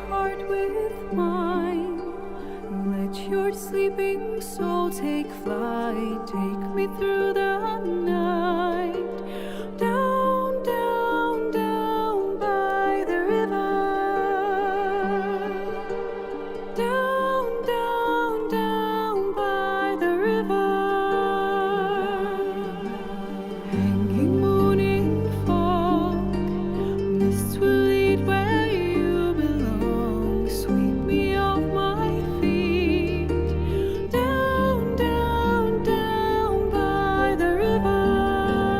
heart with mine. Let your sleeping soul take flight. Take me through the night. Down, down, down by the river. Down, down, down by the river. Hanging moon in fog, mists will lead where you belong. Sweep me off my feet. Down, down, down by the river.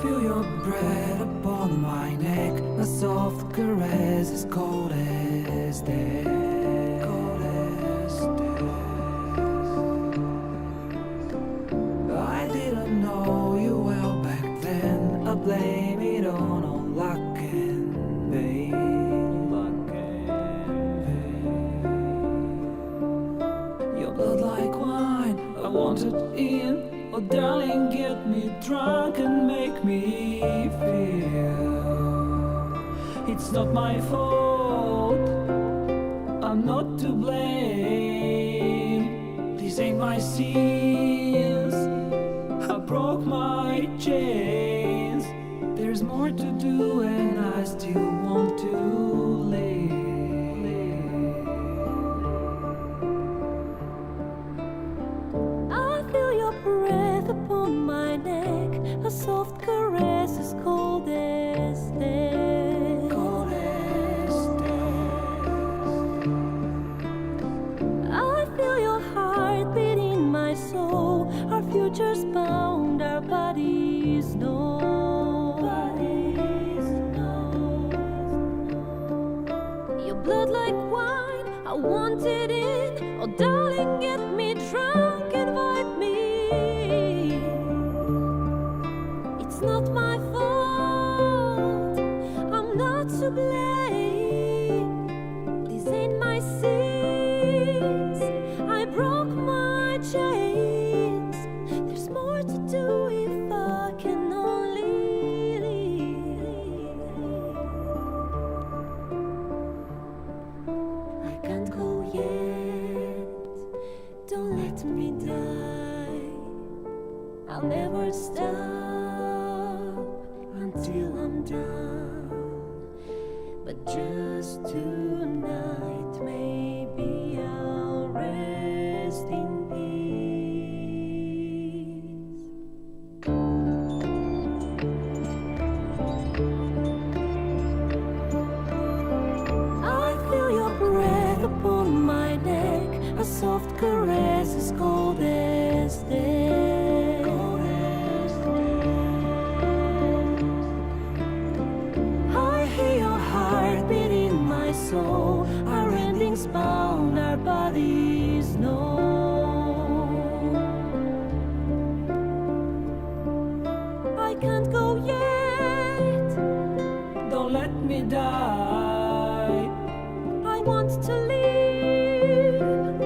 feel your breath upon my neck, a soft caress as cold as death. Cold as death. I didn't know you well back then. I blame it on luck and pain. Luck and pain. Your blood like wine, I want it in. Oh darling, get me drunk and make me feel it's not my fault, I'm not to blame. These ain't my sins, I broke my chains. There's more to do and I still want to live. Breath upon my neck, a soft caress as cold as death. Cold as death. I feel your heartbeat in my soul. Our futures bound, our bodies know. Your blood like wine, I want it in. Oh darling, get me drunk, invite me. It's not my fault, I'm not to blame. These ain't my sins, I broke my chains. There's more to do if I can only leave. I can't go yet, don't let me die. I'll never stop until I'm done, but just tonight maybe I'll rest in peace. I feel your breath upon my neck, a soft caress as cold as death. Soul, our endings bound, our bodies know. I can't go yet, Don't let me die. I want to live,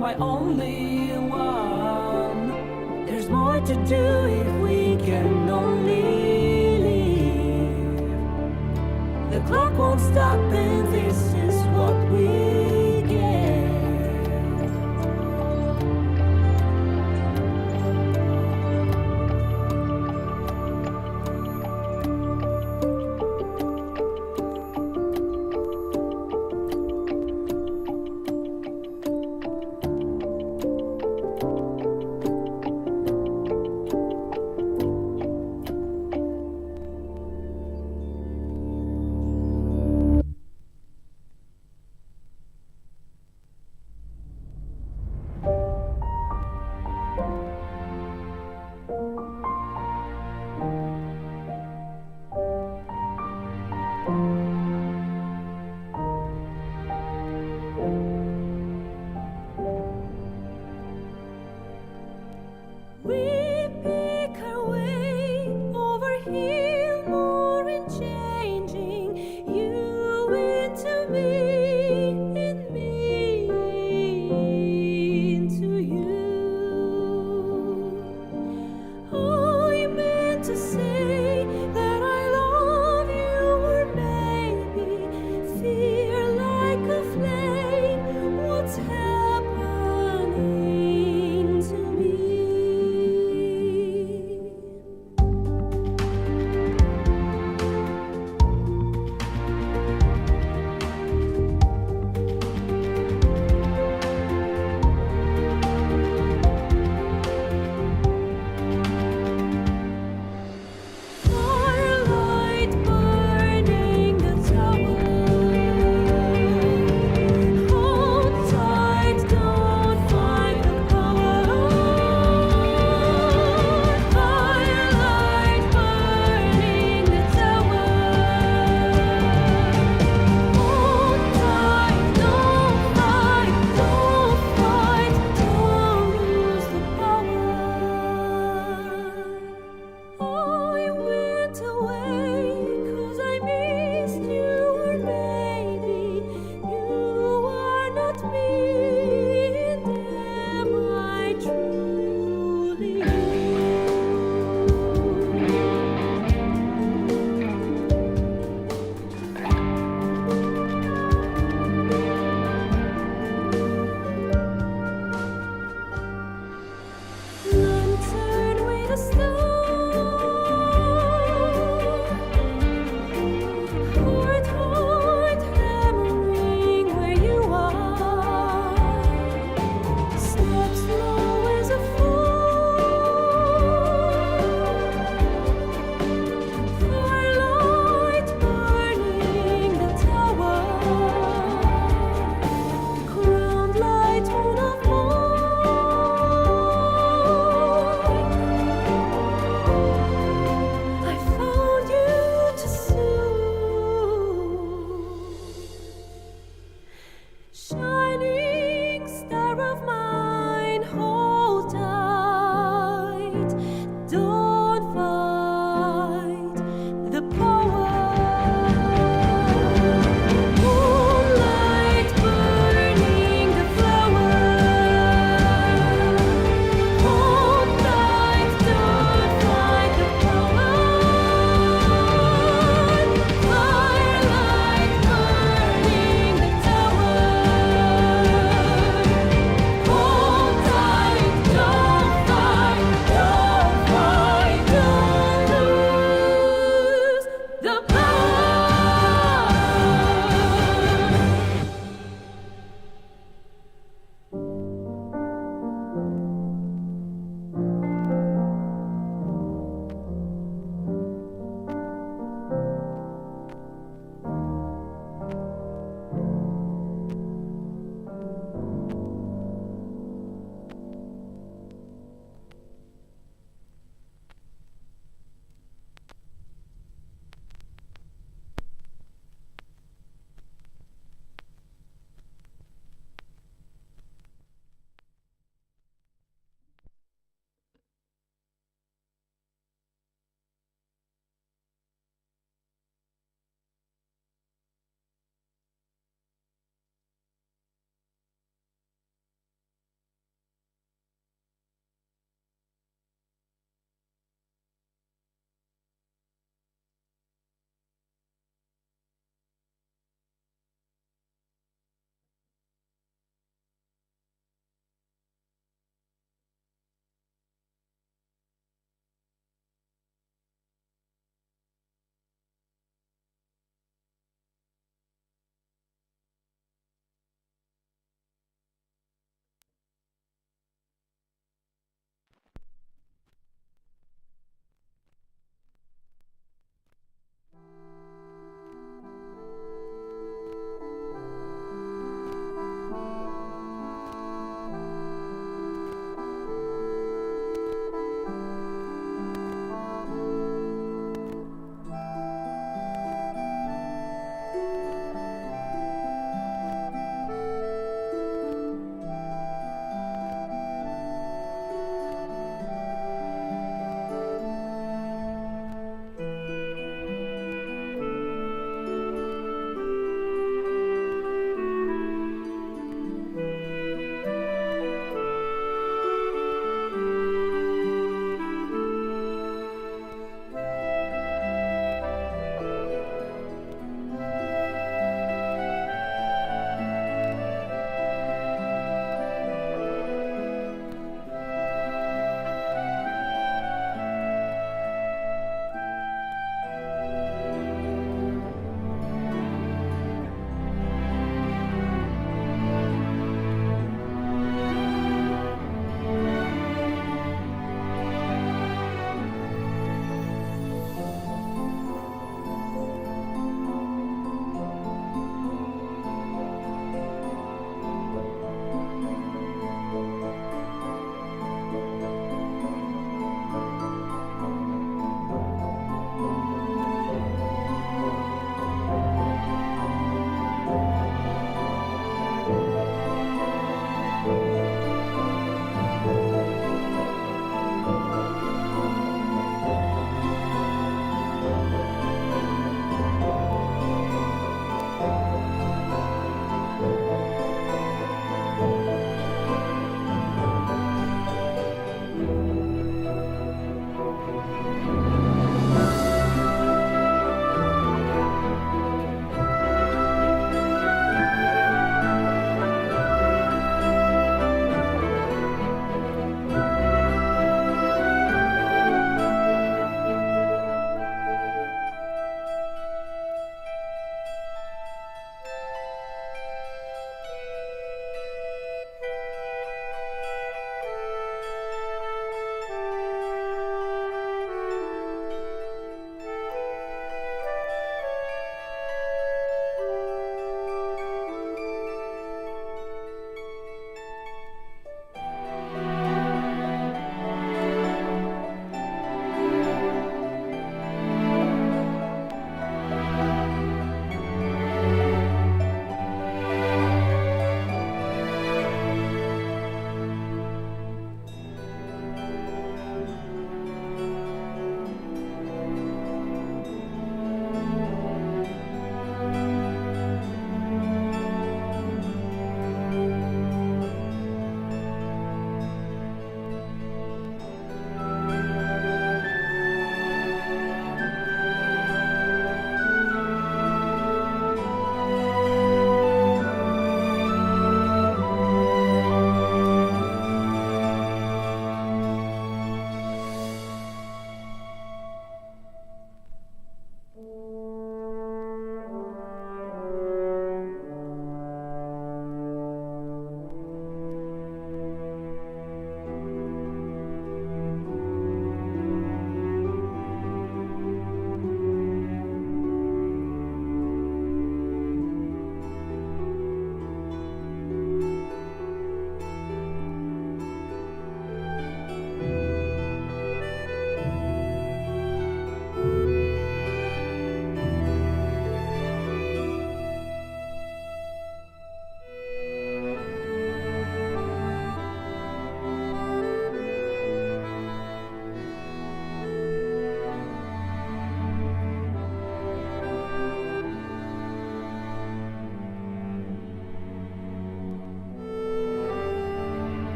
My only one. There's more to do if we can only live. The clock won't stop and this is what we get.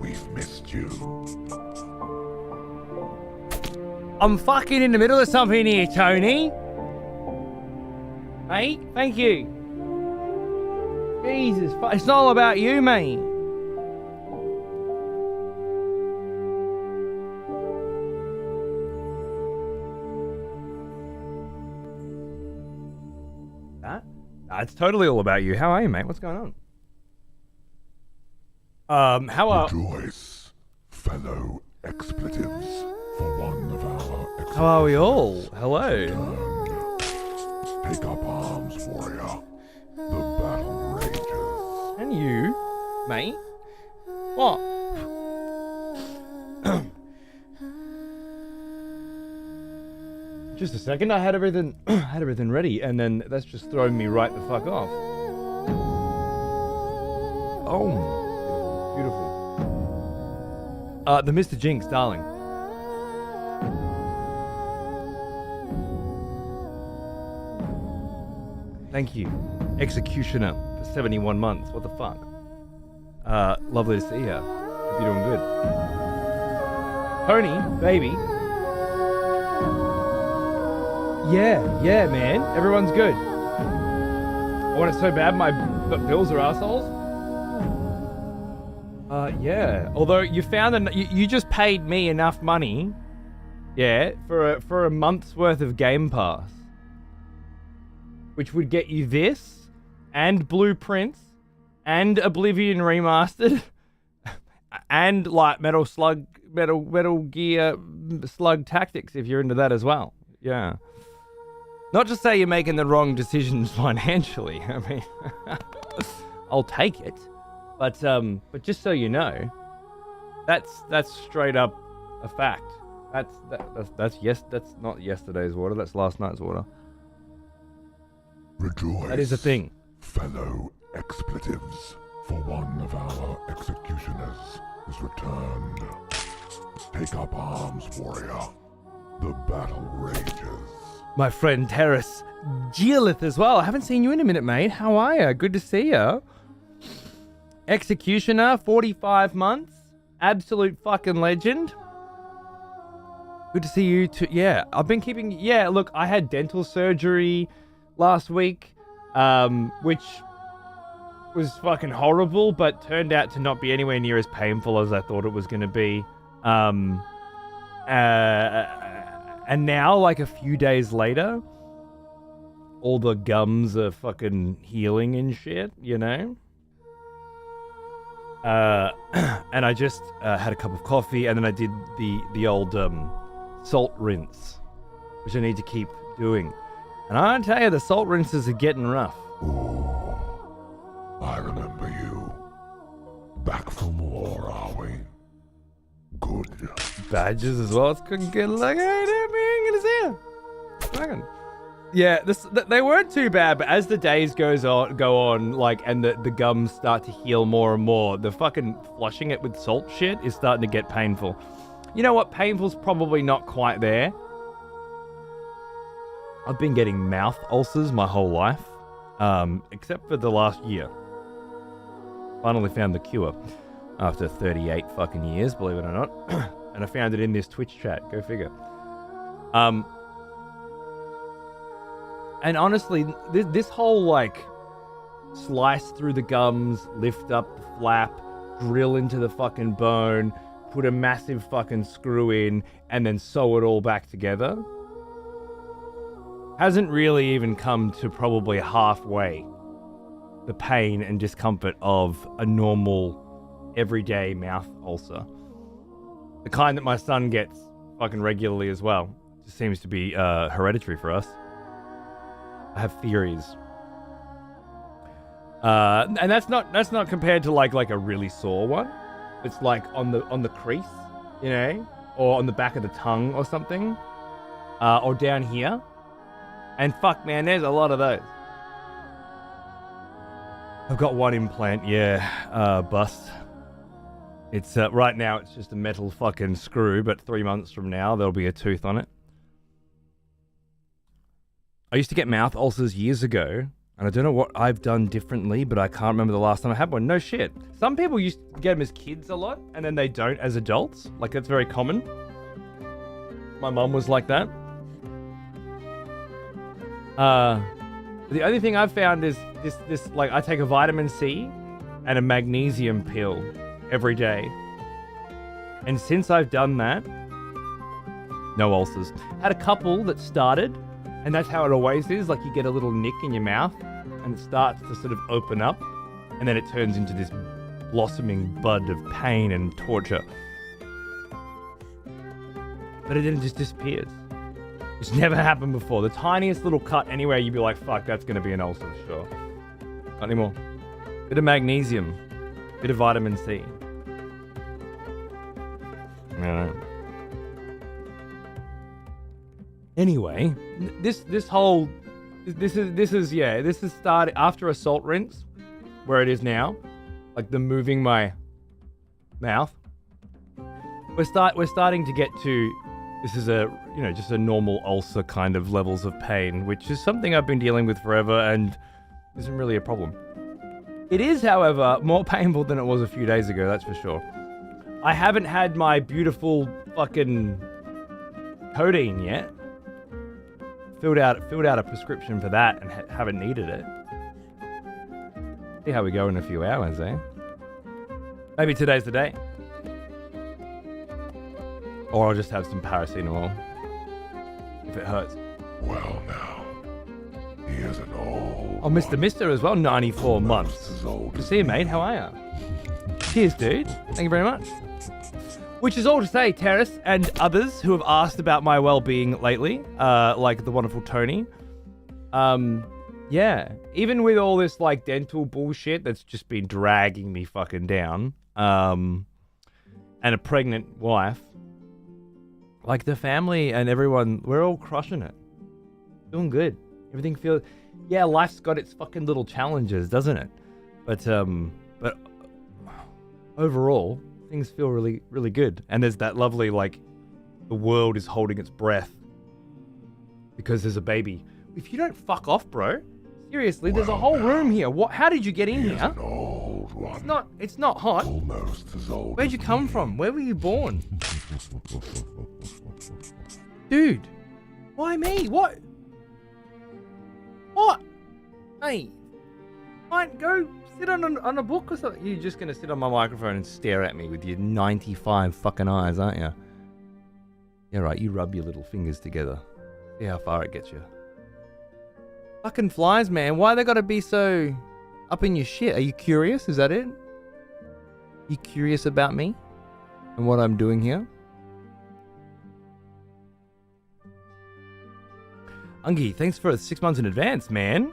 we've missed you. I'm fucking in the middle of something here, Tony. Mate, thank you. Jesus, it's not all about you, mate. It's totally all about you. How are you, mate? What's going on? How are... Rejoice, fellow expletives, for one of our expletives. How are we all? Hello. Take up arms, warrior. The battle rages. And you, mate? What? Just a second, I had everything ready, and then that's just thrown me right the fuck off. Oh, beautiful. The Mr. Jinx, darling. Thank you, Executioner, for 71 months. What the fuck? Lovely to see you. Hope you're doing good. Tony, baby. Yeah, man. Everyone's good. I want it so bad my bills are assholes. Yeah. Although you found you just paid me enough money, yeah, for a month's worth of Game Pass, which would get you this, and Blueprints, and Oblivion Remastered, and like Metal Gear Slug Tactics if you're into that as well. Yeah. Not to say you're making the wrong decisions financially. I mean, I'll take it, but just so you know, that's straight up a fact. That's not yesterday's water. That's last night's water. Rejoice. That is a thing. Fellow expletives, for one of our executioners is returned. Take up arms, warrior. The battle rages. My friend Terrace Geolith as well. I haven't seen you in a minute, mate. How are you? Good to see you. Executioner, 45 months. Absolute fucking legend. Good to see you too. Yeah, I've been keeping... Yeah, look, I had dental surgery last week, which was fucking horrible, but turned out to not be anywhere near as painful as I thought it was going to be. And now, like a few days later, all the gums are fucking healing and shit, you know? And I just had a cup of coffee, and then I did the old salt rinse, which I need to keep doing. And I tell you, the salt rinses are getting rough. Ooh, I remember you. Back from war, are we? Good. Badges as well. It's couldn't get like, hey, man, gonna see you. Fucking. Yeah, they weren't too bad, but as the days go on, like, and the gums start to heal more and more, the fucking flushing it with salt shit is starting to get painful. You know what? Painful's probably not quite there. I've been getting mouth ulcers my whole life, except for the last year. Finally found the cure after 38 fucking years, believe it or not. And I found it in this Twitch chat. Go figure. And honestly, this whole, like, slice through the gums, lift up the flap, drill into the fucking bone, put a massive fucking screw in, and then sew it all back together, hasn't really even come to probably halfway the pain and discomfort of a normal, everyday mouth ulcer. The kind that my son gets fucking regularly as well. Just seems to be hereditary for us. I have theories. And that's not compared to like a really sore one. It's like on the crease, you know, or on the back of the tongue or something, or down here. And fuck, man, there's a lot of those. I've got one implant, yeah, bust. It's right now it's just a metal fucking screw, but 3 months from now there'll be a tooth on it. I used to get mouth ulcers years ago, And I don't know what I've done differently, but I can't remember the last time I had one. No shit. Some people used to get them as kids a lot, and then they don't as adults. Like, that's very common. My mum was like that. The only thing I've found is this like, I take a vitamin C and a magnesium pill every day. And since I've done that, no ulcers. Had a couple that started, and that's how it always is. Like, you get a little nick in your mouth, and it starts to sort of open up, and then it turns into this blossoming bud of pain and torture. But it then just disappears. It's never happened before. The tiniest little cut anywhere, you'd be like, fuck, that's going to be an ulcer, sure. Not anymore. Bit of magnesium. Bit of vitamin C. No. Anyway, this is started after a salt rinse, where it is now, like the moving my mouth. We're starting to get to, this is just a normal ulcer kind of levels of pain, which is something I've been dealing with forever and isn't really a problem. It is, however, more painful than it was a few days ago, that's for sure. I haven't had my beautiful fucking codeine yet. Filled out a prescription for that and haven't needed it. See how we go in a few hours, eh? Maybe today's the day. Or I'll just have some paracetamol. If it hurts. Well now, here's an old... Oh, Mr. as well, 94 months. Good to see you, mate. How are you? Cheers, dude. Thank you very much. Which is all to say, Terrace and others who have asked about my well-being lately, like the wonderful Tony. Yeah, even with all this like dental bullshit that's just been dragging me fucking down, and a pregnant wife, like the family and everyone, we're all crushing it. Doing good. Everything feels... Yeah, life's got its fucking little challenges, doesn't it? But overall, things feel really, really good. And there's that lovely, like, the world is holding its breath because there's a baby. If you don't fuck off, bro, seriously, there's a whole room here. What? How did you get in here? An old one. It's not hot. Almost as old. Where'd you come from? Where were you born? Dude, why me? What? Hey, fine, go sit on a book or something. You're just gonna sit on my microphone and stare at me with your 95 fucking eyes, aren't you? Yeah, right, you rub your little fingers together. See how far it gets you. Fucking flies, man. Why they gotta be so up in your shit? Are you curious? Is that it? You curious about me and what I'm doing here? Ungi, thanks for 6 months in advance, man.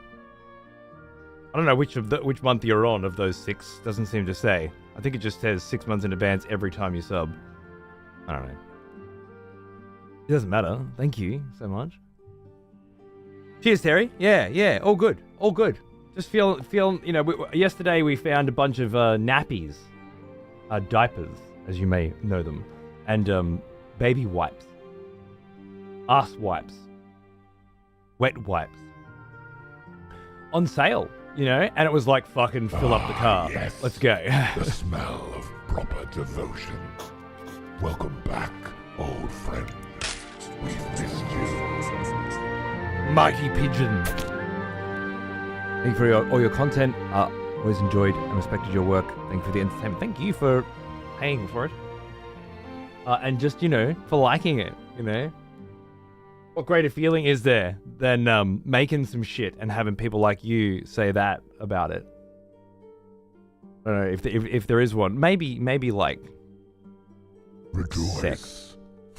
I don't know which month you're on of those 6. Doesn't seem to say. I think it just says 6 months in advance every time you sub. I don't know. It doesn't matter. Thank you so much. Cheers, Terry. Yeah. All good. Just feel. Yesterday we found a bunch of nappies, diapers, as you may know them, and baby wipes, ass wipes, wet wipes, on sale. And it was like, fucking fill up the car. Yes. Let's go. The smell of proper devotion. Welcome back, old friend. We've missed you. Mighty Pigeon. Thank you for all your content. Always enjoyed and respected your work. Thank you for the entertainment. Thank you for paying for it. And just, for liking it, What greater feeling is there than making some shit and having people like you say that about it? I don't know if there is one. Maybe like Rejoice, sex.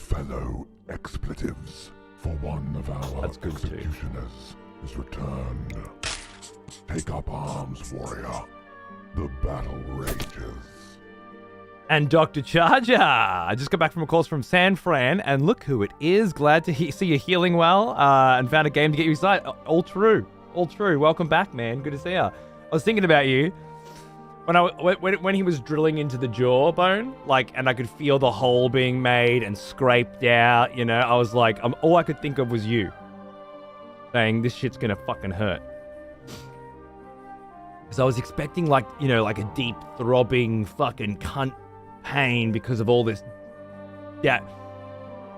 fellow expletives, for one of our That's good too. executioners is returned. Take up arms, warrior. The battle rages. And Dr. Charger. I just got back from a course from San Fran, and look who it is. Glad to see you healing well, and found a game to get you excited. All true. Welcome back, man. Good to see you. I was thinking about you when he was drilling into the jawbone, and I could feel the hole being made and scraped out. I was like, all I could think of was you, saying this shit's gonna fucking hurt. So I was expecting like, you know, like a deep throbbing fucking cunt pain because of all this. Yeah.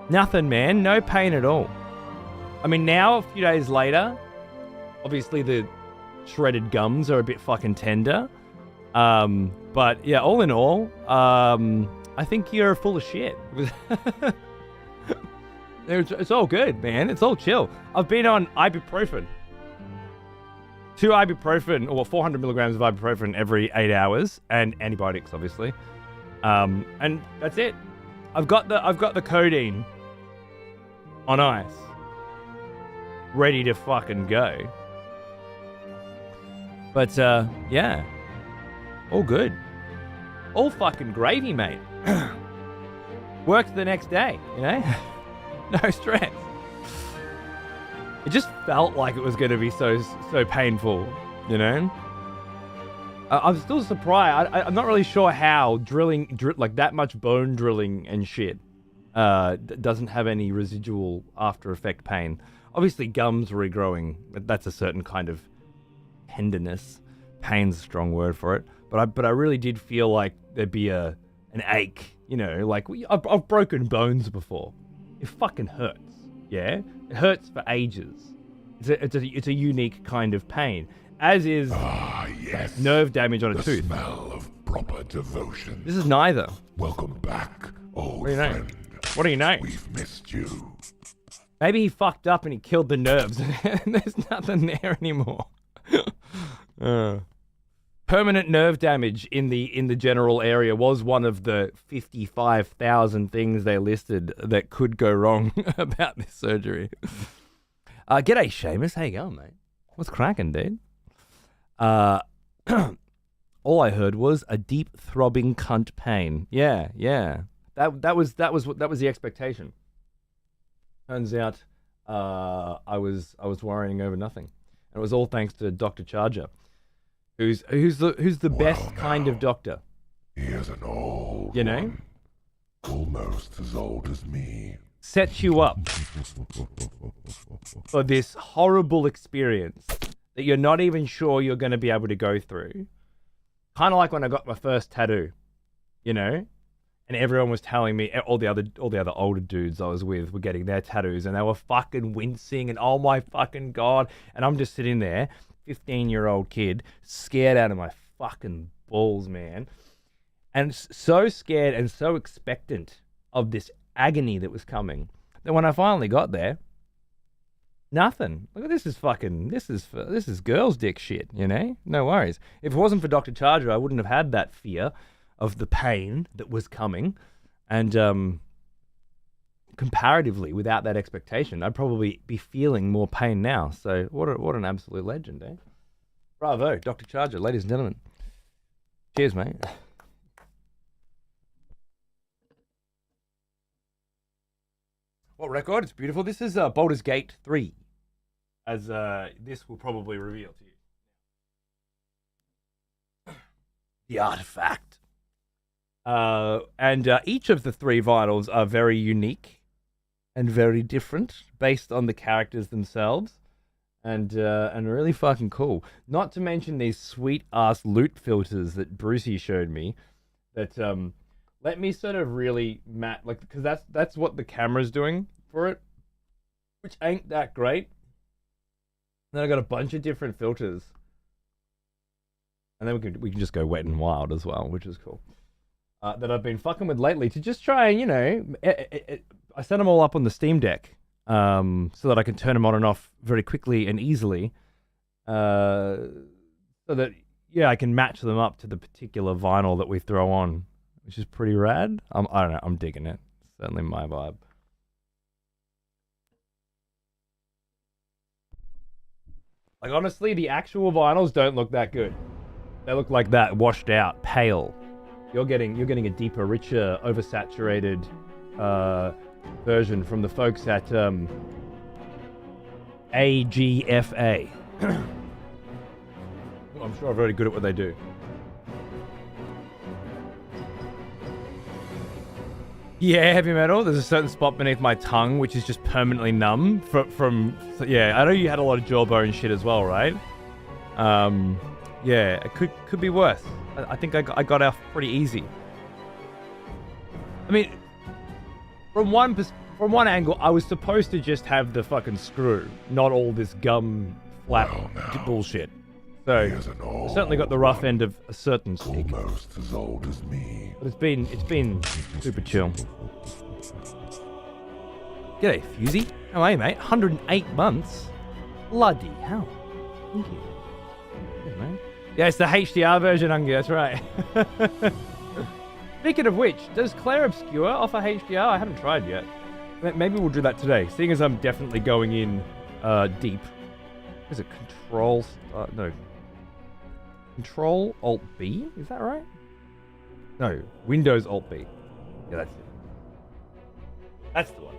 Nothing, man. No pain at all. I mean, now, a few days later, obviously the shredded gums are a bit fucking tender. But yeah, all in all, I think you're full of shit. It's all good, man. It's all chill. I've been on ibuprofen. 2 ibuprofen, or 400 milligrams of ibuprofen every 8 hours, and antibiotics, obviously. And that's it. I've got the codeine on ice, ready to fucking go. But yeah, all good, all fucking gravy, mate. Worked the next day, you know, no stress. It just felt like it was going to be so painful, you know. I'm still surprised. I'm not really sure how drilling like that much bone drilling and shit doesn't have any residual after effect pain. Obviously, gums regrowing, that's a certain kind of tenderness. Pain's a strong word for it. But I really did feel like there'd be an ache, you know, like I've broken bones before. It fucking hurts. Yeah, it hurts for ages. It's a unique kind of pain, as is yes. nerve damage on a The tooth. smell of proper devotion. This is neither. Welcome back, old What do you know? friend. What do you know? We've missed you. Maybe he fucked up and he killed the nerves, and there's nothing there anymore. Permanent nerve damage in the general area was one of the 55,000 things they listed that could go wrong about this surgery. G'day, Seamus. How you going, mate? What's cracking, dude? All I heard was a deep throbbing cunt pain. Yeah. That was the expectation. Turns out, I was worrying over nothing, and it was all thanks to Dr. Charger. Who's the best kind of doctor? He is an old You know? one. Almost as old as me. Sets you up for this horrible experience that you're not even sure you're going to be able to go through. Kind of like when I got my first tattoo, you know? And everyone was telling me, all the other older dudes I was with were getting their tattoos, and they were fucking wincing, and oh my fucking God. And I'm just sitting there, 15-year-old kid, scared out of my fucking balls, man. And so scared and so expectant of this agony that was coming that when I finally got there, nothing. Look, this is girls' dick shit, you know? No worries. If it wasn't for Dr. Charger, I wouldn't have had that fear of the pain that was coming. And comparatively, without that expectation, I'd probably be feeling more pain now. So what an absolute legend, eh? Bravo, Dr. Charger, ladies and gentlemen. Cheers, mate. What record? It's beautiful. This is Baldur's Gate 3, as this will probably reveal to you. The artifact. And each of the 3 vinyls are very unique and very different based on the characters themselves, and really fucking cool. Not to mention these sweet ass loot filters that Brucey showed me that let me sort of really because that's what the camera's doing for it, which ain't that great. Then I got a bunch of different filters, and then we can just go wet and wild as well, which is cool. That I've been fucking with lately to just try and, you know, I set them all up on the Steam Deck so that I can turn them on and off very quickly and easily, so that, yeah, I can match them up to the particular vinyl that we throw on, which is pretty rad. I don't know, I'm digging it. Certainly my vibe. Like, honestly, the actual vinyls don't look that good. They look like that, washed out, pale. You're getting a deeper, richer, oversaturated version from the folks at AGFA. I'm sure I'm very good at what they do. Yeah, heavy metal. There's a certain spot beneath my tongue which is just permanently numb from yeah. I know you had a lot of jawbone shit as well, right? Yeah, it could be worse. I think I got off pretty easy. I mean, from one angle, I was supposed to just have the fucking screw, not all this gum flap bullshit. So I certainly got the rough end of a certain stick. Almost as old as me. But it's been super chill. G'day, Fusey. How are you, mate? 108 months. Bloody hell. Thank you. Cheers, mate. Yeah, it's the HDR version, Ungi, that's right. Speaking of which, does Clair Obscur offer HDR? I haven't tried yet. Maybe we'll do that today, seeing as I'm definitely going in deep. Is it Control... no. Control Alt B? Is that right? No, Windows Alt B. Yeah, that's it. That's the one.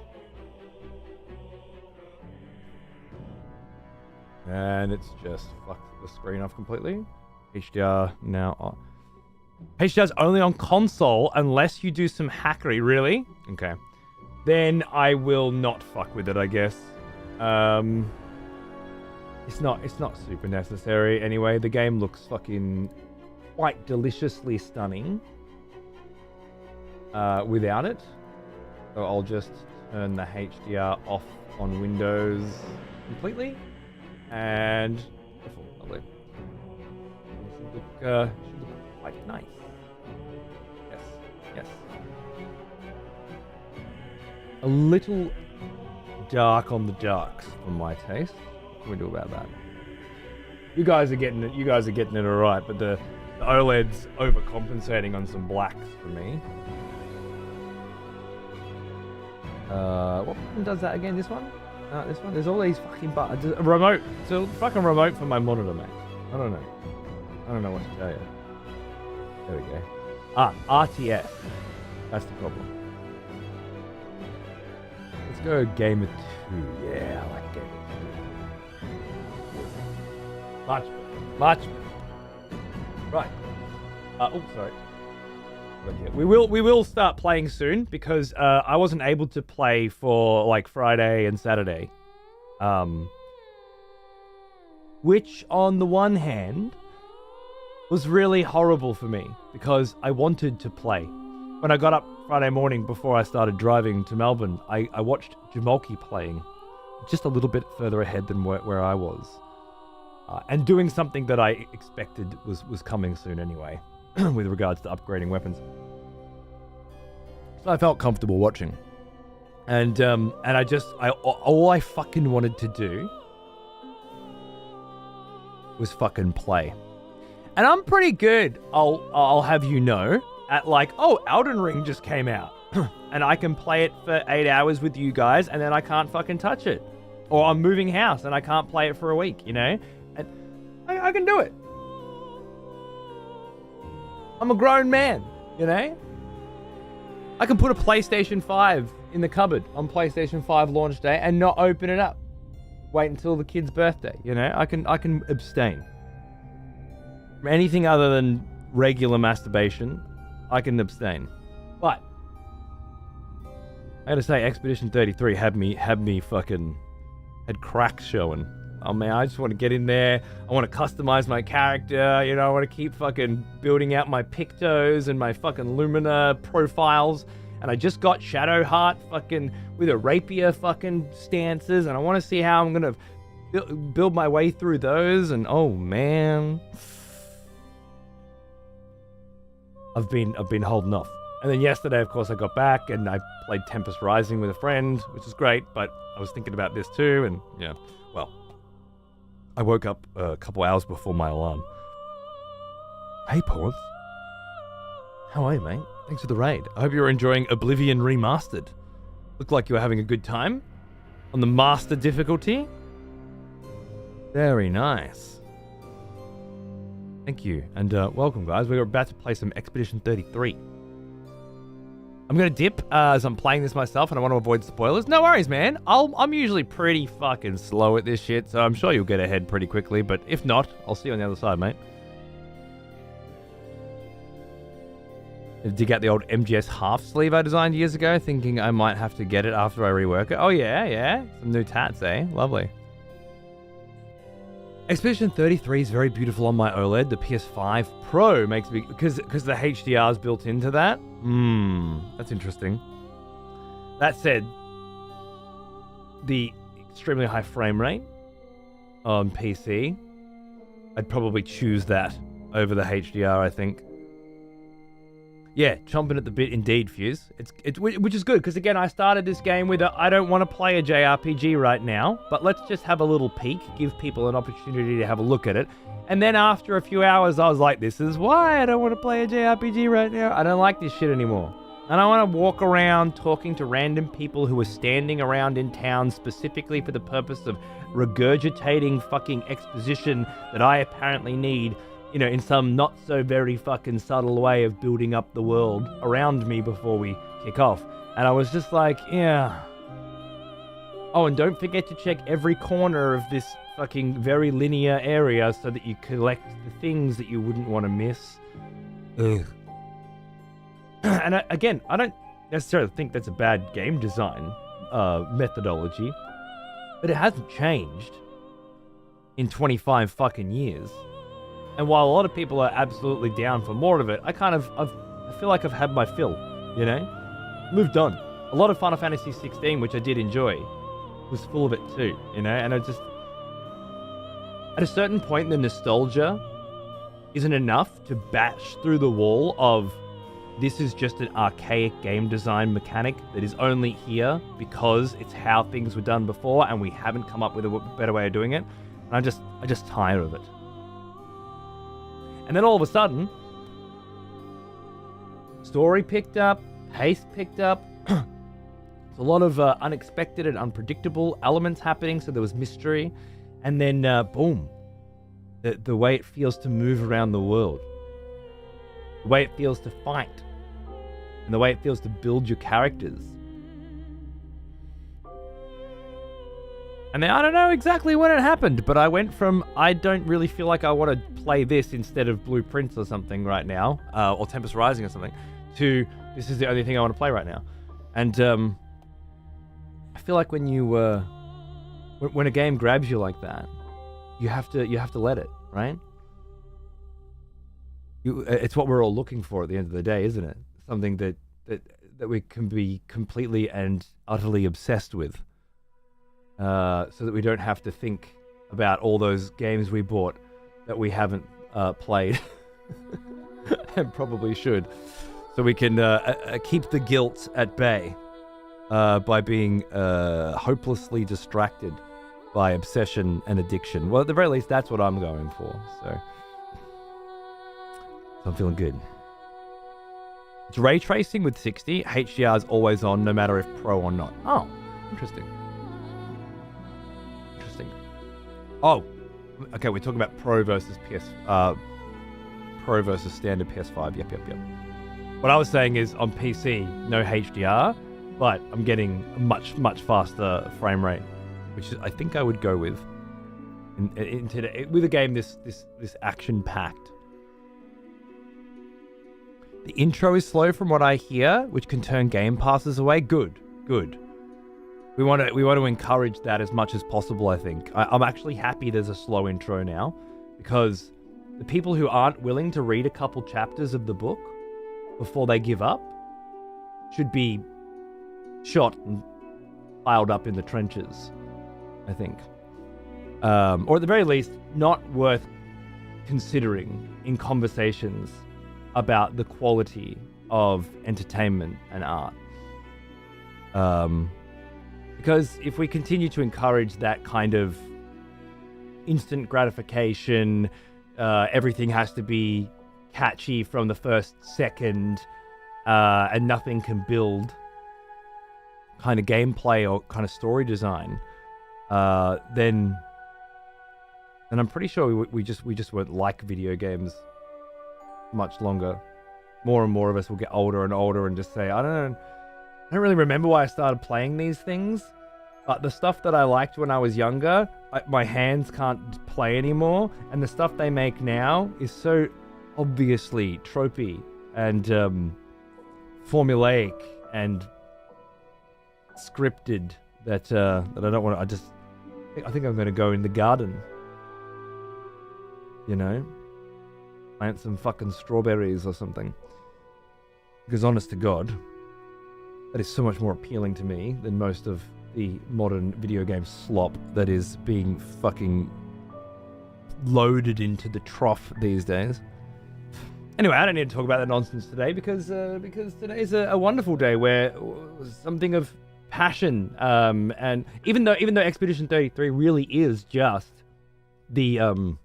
And it's just fucked the screen off completely. HDR now on. HDR's only on console unless you do some hackery, really? Okay. Then I will not fuck with it, I guess. It's not super necessary anyway. The game looks fucking quite deliciously stunning without it. So I'll just turn the HDR off on Windows completely. And lovely. Should look quite nice. Yes. A little dark on the darks for my taste. What can we do about that? You guys are getting it. You guys are getting it all right, but the OLED's overcompensating on some blacks for me. What button does that again? This one? This one. There's all these fucking buttons. A remote. It's a fucking remote for my monitor, mate. I don't know what to tell you. There we go. RTF. That's the problem. Let's go Gamer 2. Yeah, I like Gamer 2. Much better. Right. Oh, sorry. But yeah, we will start playing soon because I wasn't able to play for like Friday and Saturday. Which on the one hand was really horrible for me because I wanted to play. When I got up Friday morning before I started driving to Melbourne, I watched Jamolki playing just a little bit further ahead than where I was. And doing something that I expected was coming soon anyway, with regards to upgrading weapons. So I felt comfortable watching. And all I fucking wanted to do was fucking play. And I'm pretty good, I'll have you know, at like, Elden Ring just came out. And I can play it for 8 hours with you guys, and then I can't fucking touch it. Or I'm moving house, and I can't play it for a week, you know? And I can do it. I'm a grown man, you know? I can put a PlayStation 5 in the cupboard on PlayStation 5 launch day and not open it up. Wait until the kid's birthday, you know? I can abstain. From anything other than regular masturbation, I can abstain. But I gotta say, Expedition 33 had me fucking had cracks showing. Oh man, I just want to get in there. I want to customize my character. You know, I want to keep fucking building out my pictos and my fucking Lumina profiles. And I just got Shadowheart fucking with a rapier fucking stances, and I want to see how I'm gonna build my way through those. And oh man, I've been holding off. And then yesterday, of course, I got back and I played Tempest Rising with a friend, which is great. But I was thinking about this too, and yeah, well, I woke up a couple hours before my alarm. Hey, Pawns. How are you, mate? Thanks for the raid. I hope you're enjoying Oblivion Remastered. Looked like you were having a good time on the master difficulty. Very nice. Thank you, and welcome, guys. We're about to play some Expedition 33. I'm gonna dip as I'm playing this myself, and I want to avoid spoilers. No worries, man. I'm usually pretty fucking slow at this shit, so I'm sure you'll get ahead pretty quickly. But if not, I'll see you on the other side, mate. Dig out the old MGS half sleeve I designed years ago, thinking I might have to get it after I rework it. Oh yeah. Some new tats, eh? Lovely. Expedition 33 is very beautiful on my OLED. The PS5 Pro makes me... Because the HDR is built into that. That's interesting. That said, the extremely high frame rate on PC, I'd probably choose that over the HDR, I think. Yeah, chomping at the bit indeed, Fuse. Which is good, because again, I started this game with I don't want to play a JRPG right now, but let's just have a little peek, give people an opportunity to have a look at it. And then after a few hours, I was like, this is why I don't want to play a JRPG right now. I don't like this shit anymore. And I want to walk around talking to random people who are standing around in town specifically for the purpose of regurgitating fucking exposition that I apparently need, you know, in some not so very fucking subtle way of building up the world around me before we kick off. And I was just like, yeah. Oh, and don't forget to check every corner of this fucking very linear area so that you collect the things that you wouldn't want to miss. Ugh. And I don't necessarily think that's a bad game design methodology, but it hasn't changed in 25 fucking years. And while a lot of people are absolutely down for more of it, I feel like I've had my fill, you know? Moved on. A lot of Final Fantasy 16, which I did enjoy, was full of it too, you know? And I just... At a certain point, the nostalgia isn't enough to bash through the wall of this is just an archaic game design mechanic that is only here because it's how things were done before and we haven't come up with a better way of doing it. And I just tire of it. And then all of a sudden, story picked up, pace picked up. There's a lot of unexpected and unpredictable elements happening, so there was mystery. And then, boom, the way it feels to move around the world. The way it feels to fight. And the way it feels to build your characters. And then, I don't know exactly when it happened, but I went from, I don't really feel like I want to play this instead of Blueprints or something right now, or Tempest Rising or something, to this is the only thing I want to play right now. And I feel like when you, when a game grabs you like that, you have to let it, right? It's what we're all looking for at the end of the day, isn't it? Something that we can be completely and utterly obsessed with. So that we don't have to think about all those games we bought that we haven't played and probably should. So we can keep the guilt at bay by being hopelessly distracted by obsession and addiction. Well, at the very least, that's what I'm going for. So I'm feeling good. It's ray tracing with 60. HDR is always on, no matter if pro or not. Oh, interesting. Oh, okay, we're talking about Pro versus standard PS5. Yep. What I was saying is on PC, no HDR, but I'm getting a much faster frame rate, which I think I would go with with a game this action packed. The intro is slow from what I hear, which can turn game passes away. Good. We want to encourage that as much as possible, I think. I'm actually happy there's a slow intro now, because the people who aren't willing to read a couple chapters of the book before they give up should be shot and piled up in the trenches, I think. Or at the very least, not worth considering in conversations about the quality of entertainment and art. Because if we continue to encourage that kind of instant gratification, everything has to be catchy from the first second, and nothing can build kind of gameplay or kind of story design, then I'm pretty sure we just won't like video games much longer. More and more of us will get older and older and just say, I don't really remember why I started playing these things, but the stuff that I liked when I was younger, my hands can't play anymore, and the stuff they make now is so obviously tropey and formulaic and scripted that I don't want to. I think I'm going to go in the garden you know? Plant some fucking strawberries or something. Because honest to God, that is so much more appealing to me than most of the modern video game slop that is being fucking loaded into the trough these days. Anyway, I don't need to talk about that nonsense today because today's a wonderful day where something of passion, and even though Expedition 33 really is just the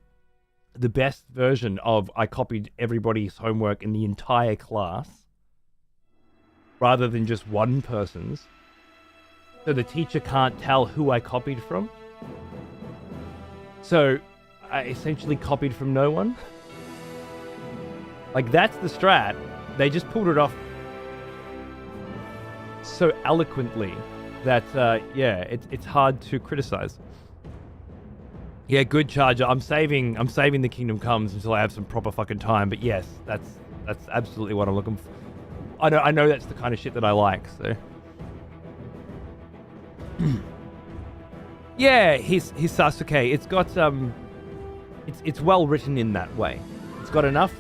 best version of I copied everybody's homework in the entire class rather than just one person's, so the teacher can't tell who I copied from. So I essentially copied from no one. Like, that's the strat. They just pulled it off so eloquently that, it's hard to criticize. Yeah, good, Charger. I'm saving the Kingdom Comes until I have some proper fucking time. But yes, that's absolutely what I'm looking for. I know that's the kind of shit that I like. So, yeah, he's Sasuke. It's got it's well written in that way. It's got enough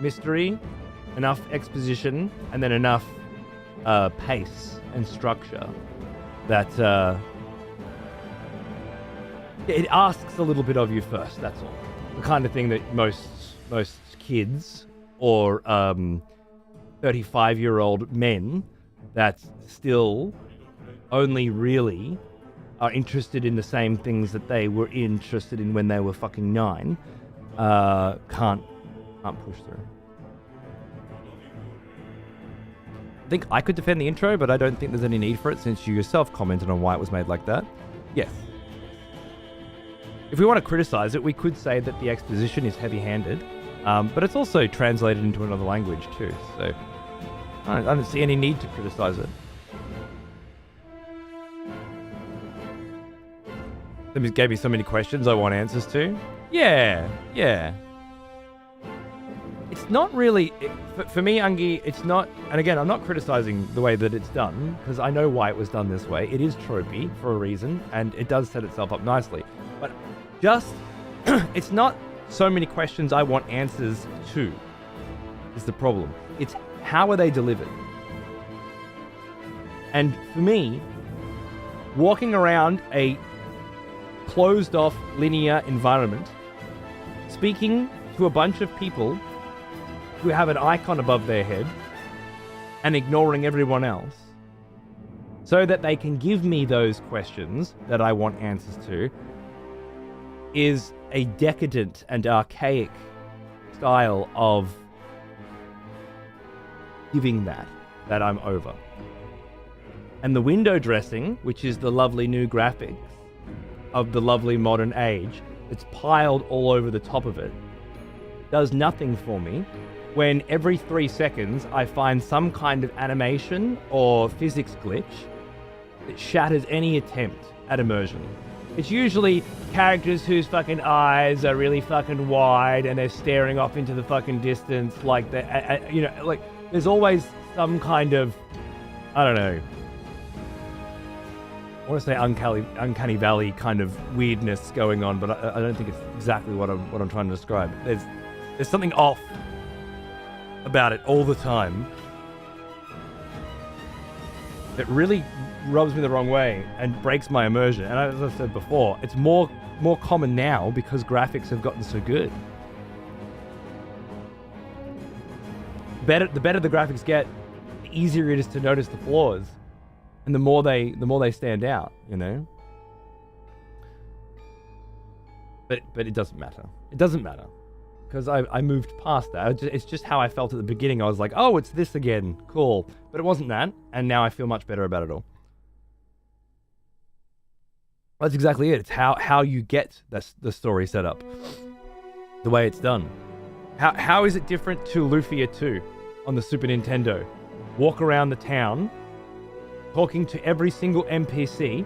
mystery, enough exposition, and then enough pace and structure that it asks a little bit of you first. That's all. The kind of thing that most kids or 35-year-old men that still only really are interested in the same things that they were interested in when they were fucking 9 can't push through. I think I could defend the intro, but I don't think there's any need for it since you yourself commented on why it was made like that. Yes. If we want to criticize it, we could say that the exposition is heavy-handed, but it's also translated into another language too, so I don't see any need to criticize it. They gave me so many questions I want answers to. Yeah. It's not really, for me, Ungi, it's not, and again, I'm not criticizing the way that it's done, because I know why it was done this way. It is tropey for a reason, and it does set itself up nicely. But just, it's not so many questions I want answers to, is the problem. It's how are they delivered? And for me, walking around a closed-off linear environment, speaking to a bunch of people who have an icon above their head and ignoring everyone else so that they can give me those questions that I want answers to is a decadent and archaic style of giving that I'm over. And the window dressing, which is the lovely new graphics of the lovely modern age, it's piled all over the top of it, does nothing for me when every 3 seconds I find some kind of animation or physics glitch that shatters any attempt at immersion. It's usually characters whose fucking eyes are really fucking wide and they're staring off into the fucking distance like they, like there's always some kind of, I don't know, I want to say uncanny valley kind of weirdness going on, but I don't think it's exactly what I'm trying to describe. There's something off about it all the time that really rubs me the wrong way and breaks my immersion. And as I said before, it's more common now because graphics have gotten so good. The better the graphics get, the easier it is to notice the flaws, and the more they stand out, you know. But it doesn't matter. It doesn't matter. Because I moved past that. It's just how I felt at the beginning. I was like, oh, it's this again. Cool. But it wasn't that. And now I feel much better about it all. That's exactly it. It's how you get the story set up. The way it's done. How is it different to Lufia 2 on the Super Nintendo? Walk around the town, talking to every single NPC.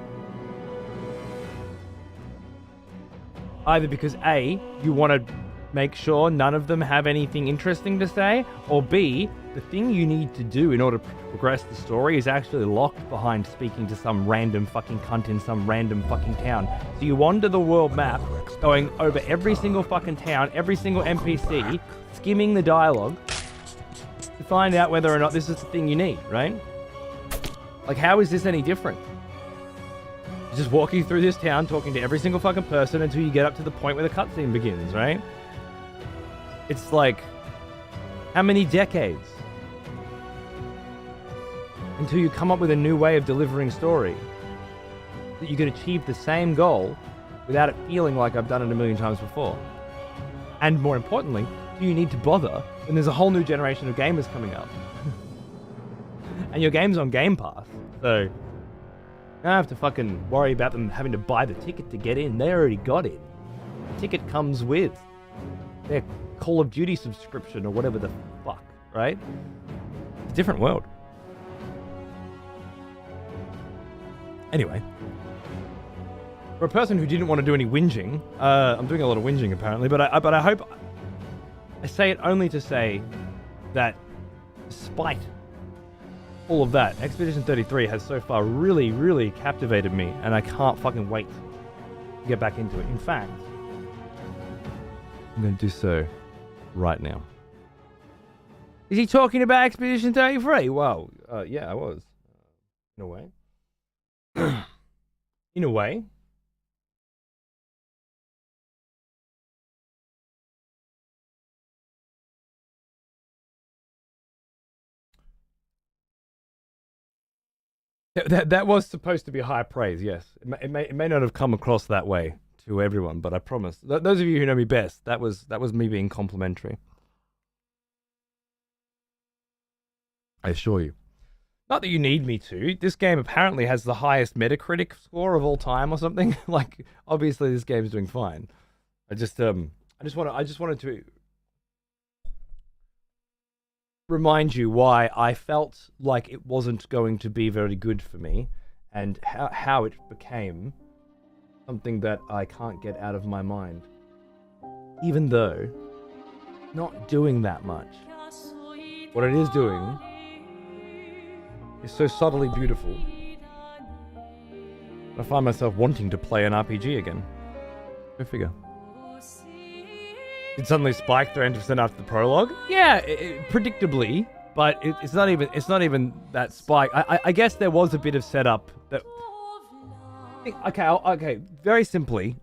Either because A, you want to make sure none of them have anything interesting to say, or B, the thing you need to do in order to progress the story is actually locked behind speaking to some random fucking cunt in some random fucking town. So you wander the world map, going over every single fucking town, every single NPC, skimming the dialogue to find out whether or not this is the thing you need, right? Like, how is this any different? You're just walking through this town, talking to every single fucking person until you get up to the point where the cutscene begins, right? It's like, how many decades until you come up with a new way of delivering story that you can achieve the same goal without it feeling like I've done it a million times before? And more importantly, do you need to bother when there's a whole new generation of gamers coming up? And your game's on Game Pass, so you don't have to fucking worry about them having to buy the ticket to get in. They already got it. The ticket comes with their Call of Duty subscription or whatever the fuck, right? It's a different world. Anyway, for a person who didn't want to do any whinging, I'm doing a lot of whinging apparently, but I hope I say it only to say that despite all of that, Expedition 33 has so far really, really captivated me, and I can't fucking wait to get back into it. In fact, I'm going to do so right now. Is he talking about Expedition 33? Well, yeah, I was. In a way. In a way. That was supposed to be high praise, yes. It may not have come across that way to everyone, but I promise. Those of you who know me best, that was me being complimentary. I assure you. Not that you need me to. This game apparently has the highest Metacritic score of all time or something. Like, obviously this game's doing fine. I just wanted to remind you why I felt like it wasn't going to be very good for me, and how it became something that I can't get out of my mind. Even though not doing that much. What it is doing is so subtly beautiful. I find myself wanting to play an RPG again. Go figure. Did suddenly spike 300% after the prologue? Yeah, predictably, but it's not even that spike. I guess there was a bit of setup that. Okay. Very simply,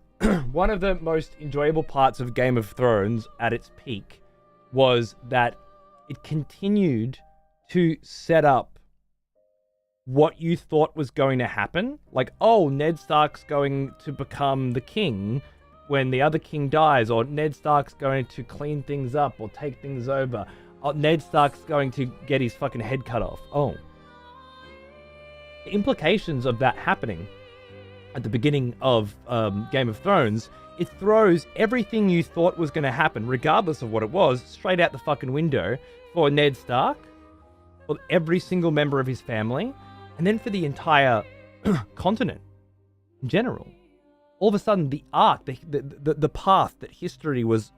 one of the most enjoyable parts of Game of Thrones at its peak was that it continued to set up what you thought was going to happen. Like, oh, Ned Stark's going to become the king when the other king dies, or Ned Stark's going to clean things up or take things over. Or Ned Stark's going to get his fucking head cut off. Oh. The implications of that happening at the beginning of Game of Thrones, it throws everything you thought was going to happen, regardless of what it was, straight out the fucking window for Ned Stark, for every single member of his family, and then for the entire continent in general. All of a sudden, the arc, the path that history was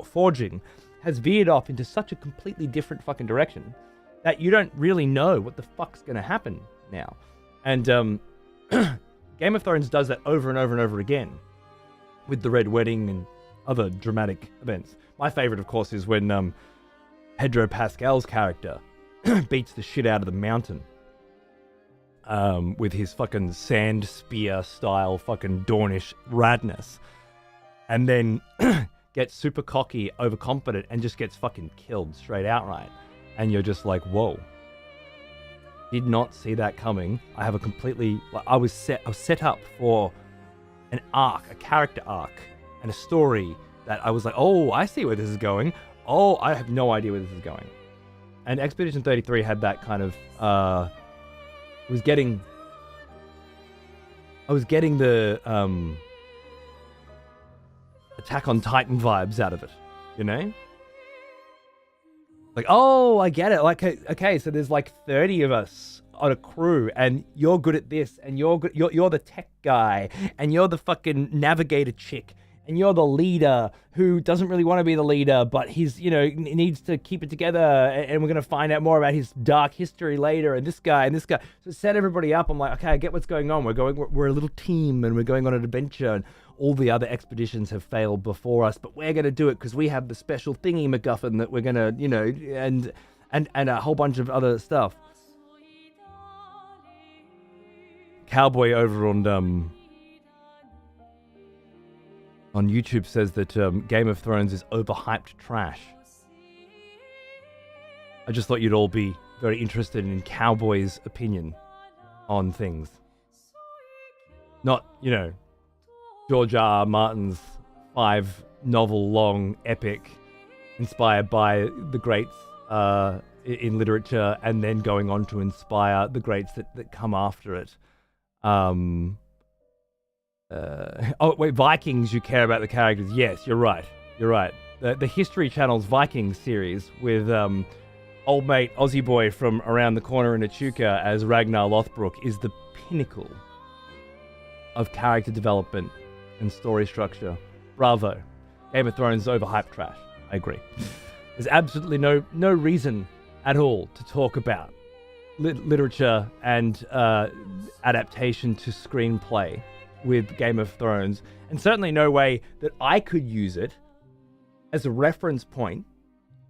forging has veered off into such a completely different fucking direction that you don't really know what the fuck's going to happen now. And Game of Thrones does that over and over and over again with the Red Wedding and other dramatic events. My favorite, of course, is when Pedro Pascal's character beats the shit out of the mountain. With his fucking sand spear style fucking Dornish radness, and then gets super cocky, overconfident, and just gets fucking killed straight outright. And you're just like, whoa, did not see that coming. I have a completely, I was set up for an arc, a character arc, and a story that I was like, oh, I see where this is going. Oh, I have no idea where this is going. And Expedition 33 had that kind of I was getting the Attack on Titan vibes out of it, you know? Like, oh, I get it. Like, okay, so there's like 30 of us on a crew, and you're good at this, and you're the tech guy, and you're the fucking navigator chick, and you're the leader who doesn't really want to be the leader, but he's, needs to keep it together, and we're going to find out more about his dark history later, and this guy. So set everybody up. I'm like, okay, I get what's going on. We're a little team, and we're going on an adventure, and all the other expeditions have failed before us, but we're going to do it because we have the special thingy MacGuffin that we're going to, and a whole bunch of other stuff. Cowboy over on YouTube says that Game of Thrones is overhyped trash. I just thought you'd all be very interested in Cowboy's opinion on things. Not, George R. Martin's 5-novel-long epic inspired by the greats in literature, and then going on to inspire the greats that come after it. Vikings, you care about the characters. Yes, you're right. The History Channel's Vikings series with old mate Aussie boy from around the corner in Echuca as Ragnar Lothbrok is the pinnacle of character development and story structure. Bravo. Game of Thrones is overhyped trash. I agree. There's absolutely no reason at all to talk about literature and adaptation to screenplay with Game of Thrones, and certainly no way that I could use it as a reference point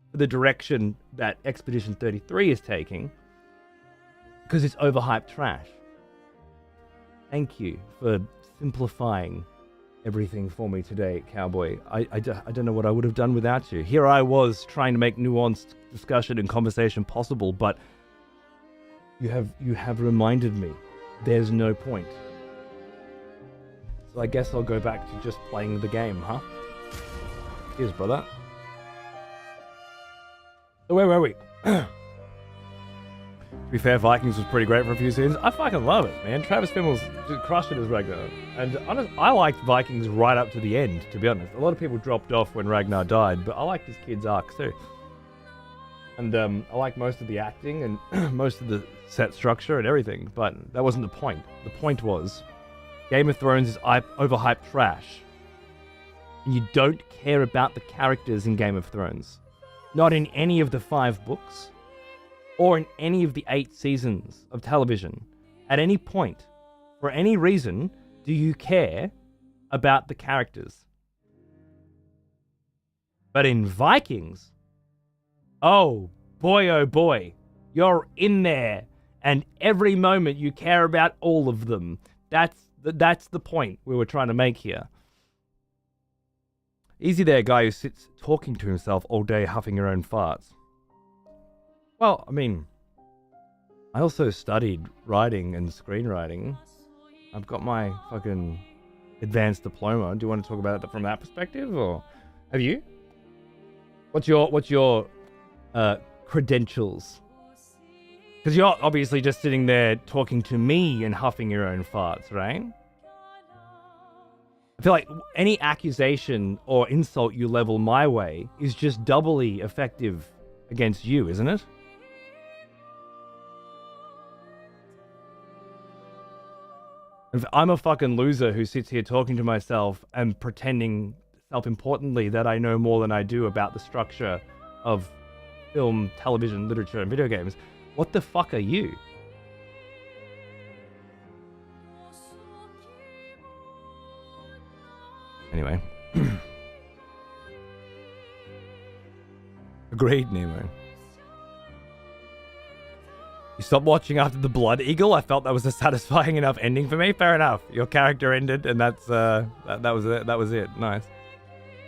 for the direction that Expedition 33 is taking, because it's overhyped trash. Thank you for simplifying everything for me today, Cowboy. I don't know what I would have done without you. Here I was trying to make nuanced discussion and conversation possible, but you have reminded me there's no point. So I guess I'll go back to just playing the game, huh? Cheers, brother. So where were we? To be fair, Vikings was pretty great for a few seasons. I fucking love it, man. Travis Fimmel just crushed it as Ragnar. And I liked Vikings right up to the end, to be honest. A lot of people dropped off when Ragnar died, but I liked his kid's arc too. And I like most of the acting and most of the set structure and everything, but that wasn't the point. The point was, Game of Thrones is overhyped trash. And you don't care about the characters in Game of Thrones. Not in any of the 5 books, or in any of the 8 seasons of television. At any point, for any reason, do you care about the characters? But in Vikings, oh boy, you're in there, and every moment you care about all of them. That's the point we were trying to make here. Easy there, guy who sits talking to himself all day, huffing your own farts. Well, I mean, I also studied writing and screenwriting. I've got my fucking advanced diploma. Do you want to talk about it from that perspective, or have you? What's your credentials? Because you're obviously just sitting there talking to me and huffing your own farts, right? I feel like any accusation or insult you level my way is just doubly effective against you, isn't it? If I'm a fucking loser who sits here talking to myself and pretending self-importantly that I know more than I do about the structure of film, television, literature, and video games, what the fuck are you? Anyway. Agreed, Nemo. You stopped watching after the Blood Eagle? I felt that was a satisfying enough ending for me. Fair enough. Your character ended, and that was it. That was it. Nice.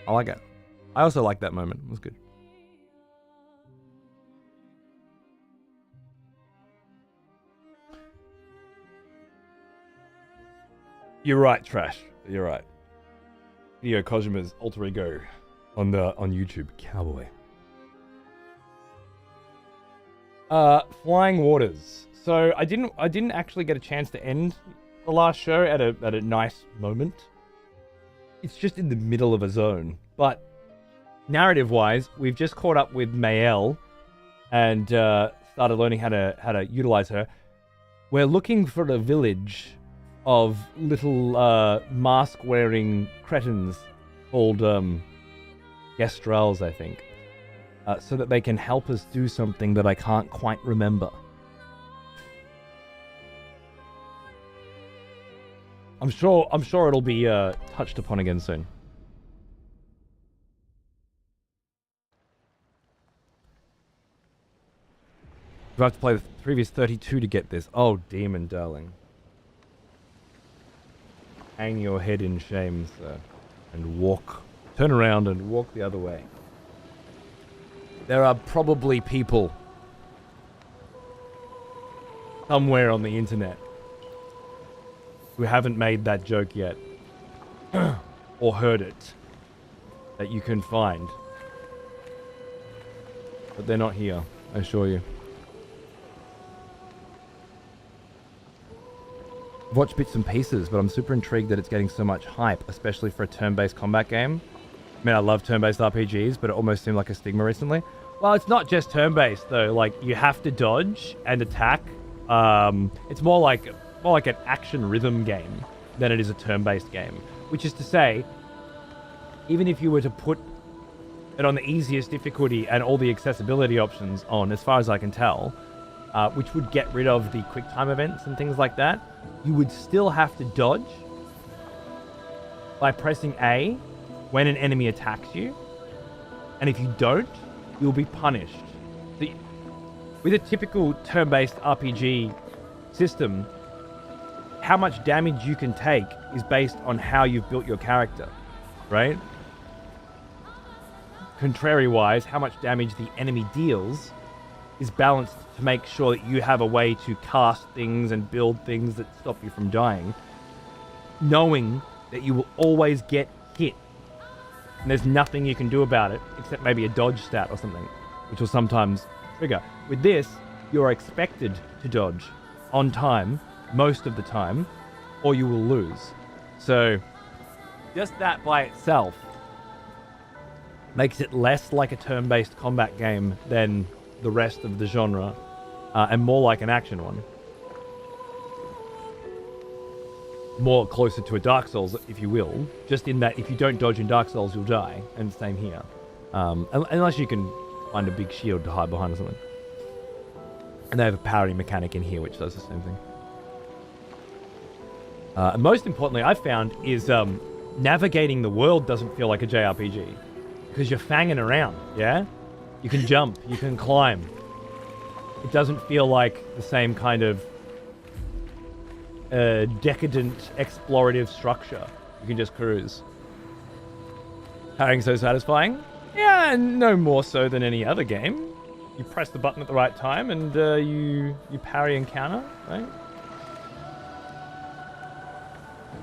I like it. I also like that moment. It was good. You're right, Trash. You're right. Hideo Kojima's alter ego on YouTube, Cowboy. Flying Waters. So I didn't actually get a chance to end the last show at a nice moment. It's just in the middle of a zone. But narrative-wise, we've just caught up with Mael and started learning how to utilize her. We're looking for a village of little mask-wearing cretins called Gestrals, I think, so that they can help us do something that I can't quite remember. I'm sure it'll be touched upon again soon. Do I have to play the previous 32 to get this? Oh, demon, darling. Hang your head in shame, sir, and turn around and walk the other way. There are probably people somewhere on the internet who haven't made that joke yet, or heard it, that you can find. But they're not here, I assure you. I've watched bits and pieces, but I'm super intrigued that it's getting so much hype, especially for a turn-based combat game. I mean, I love turn-based RPGs, but it almost seemed like a stigma recently. Well, it's not just turn-based, though. Like, you have to dodge and attack. It's more like an action rhythm game than it is a turn-based game. Which is to say, even if you were to put it on the easiest difficulty and all the accessibility options on, as far as I can tell, which would get rid of the quick time events and things like that, you would still have to dodge by pressing A when an enemy attacks you. And if you don't, you'll be punished. So, with a typical turn-based RPG system, how much damage you can take is based on how you've built your character, right? Contrary-wise, how much damage the enemy deals is balanced to make sure that you have a way to cast things and build things that stop you from dying, knowing that you will always get hit. And there's nothing you can do about it, except maybe a dodge stat or something, which will sometimes trigger. With this, you're expected to dodge on time, most of the time, or you will lose. So, just that by itself makes it less like a turn-based combat game than the rest of the genre, and more like an action one. More closer to a Dark Souls, if you will, just in that if you don't dodge in Dark Souls, you'll die, and same here. Unless you can find a big shield to hide behind or something. And they have a parry mechanic in here, which does the same thing. And most importantly, I've found, is navigating the world doesn't feel like a JRPG. Because you're fanging around, yeah? You can jump, you can climb. It doesn't feel like the same kind of decadent, explorative structure. You can just cruise. Parrying so satisfying? Yeah, no more so than any other game. You press the button at the right time and you parry and counter, right?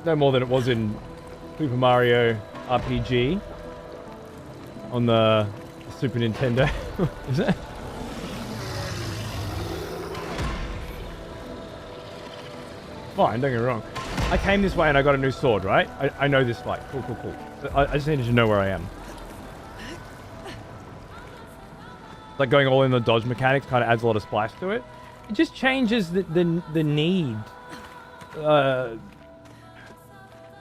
No more than it was in Super Mario RPG on the Super Nintendo. Is it? Fine, don't get me wrong. I came this way and I got a new sword, right? I know this fight. Cool. I just needed to know where I am. Like going all in the dodge mechanics kind of adds a lot of spice to it. It just changes the need.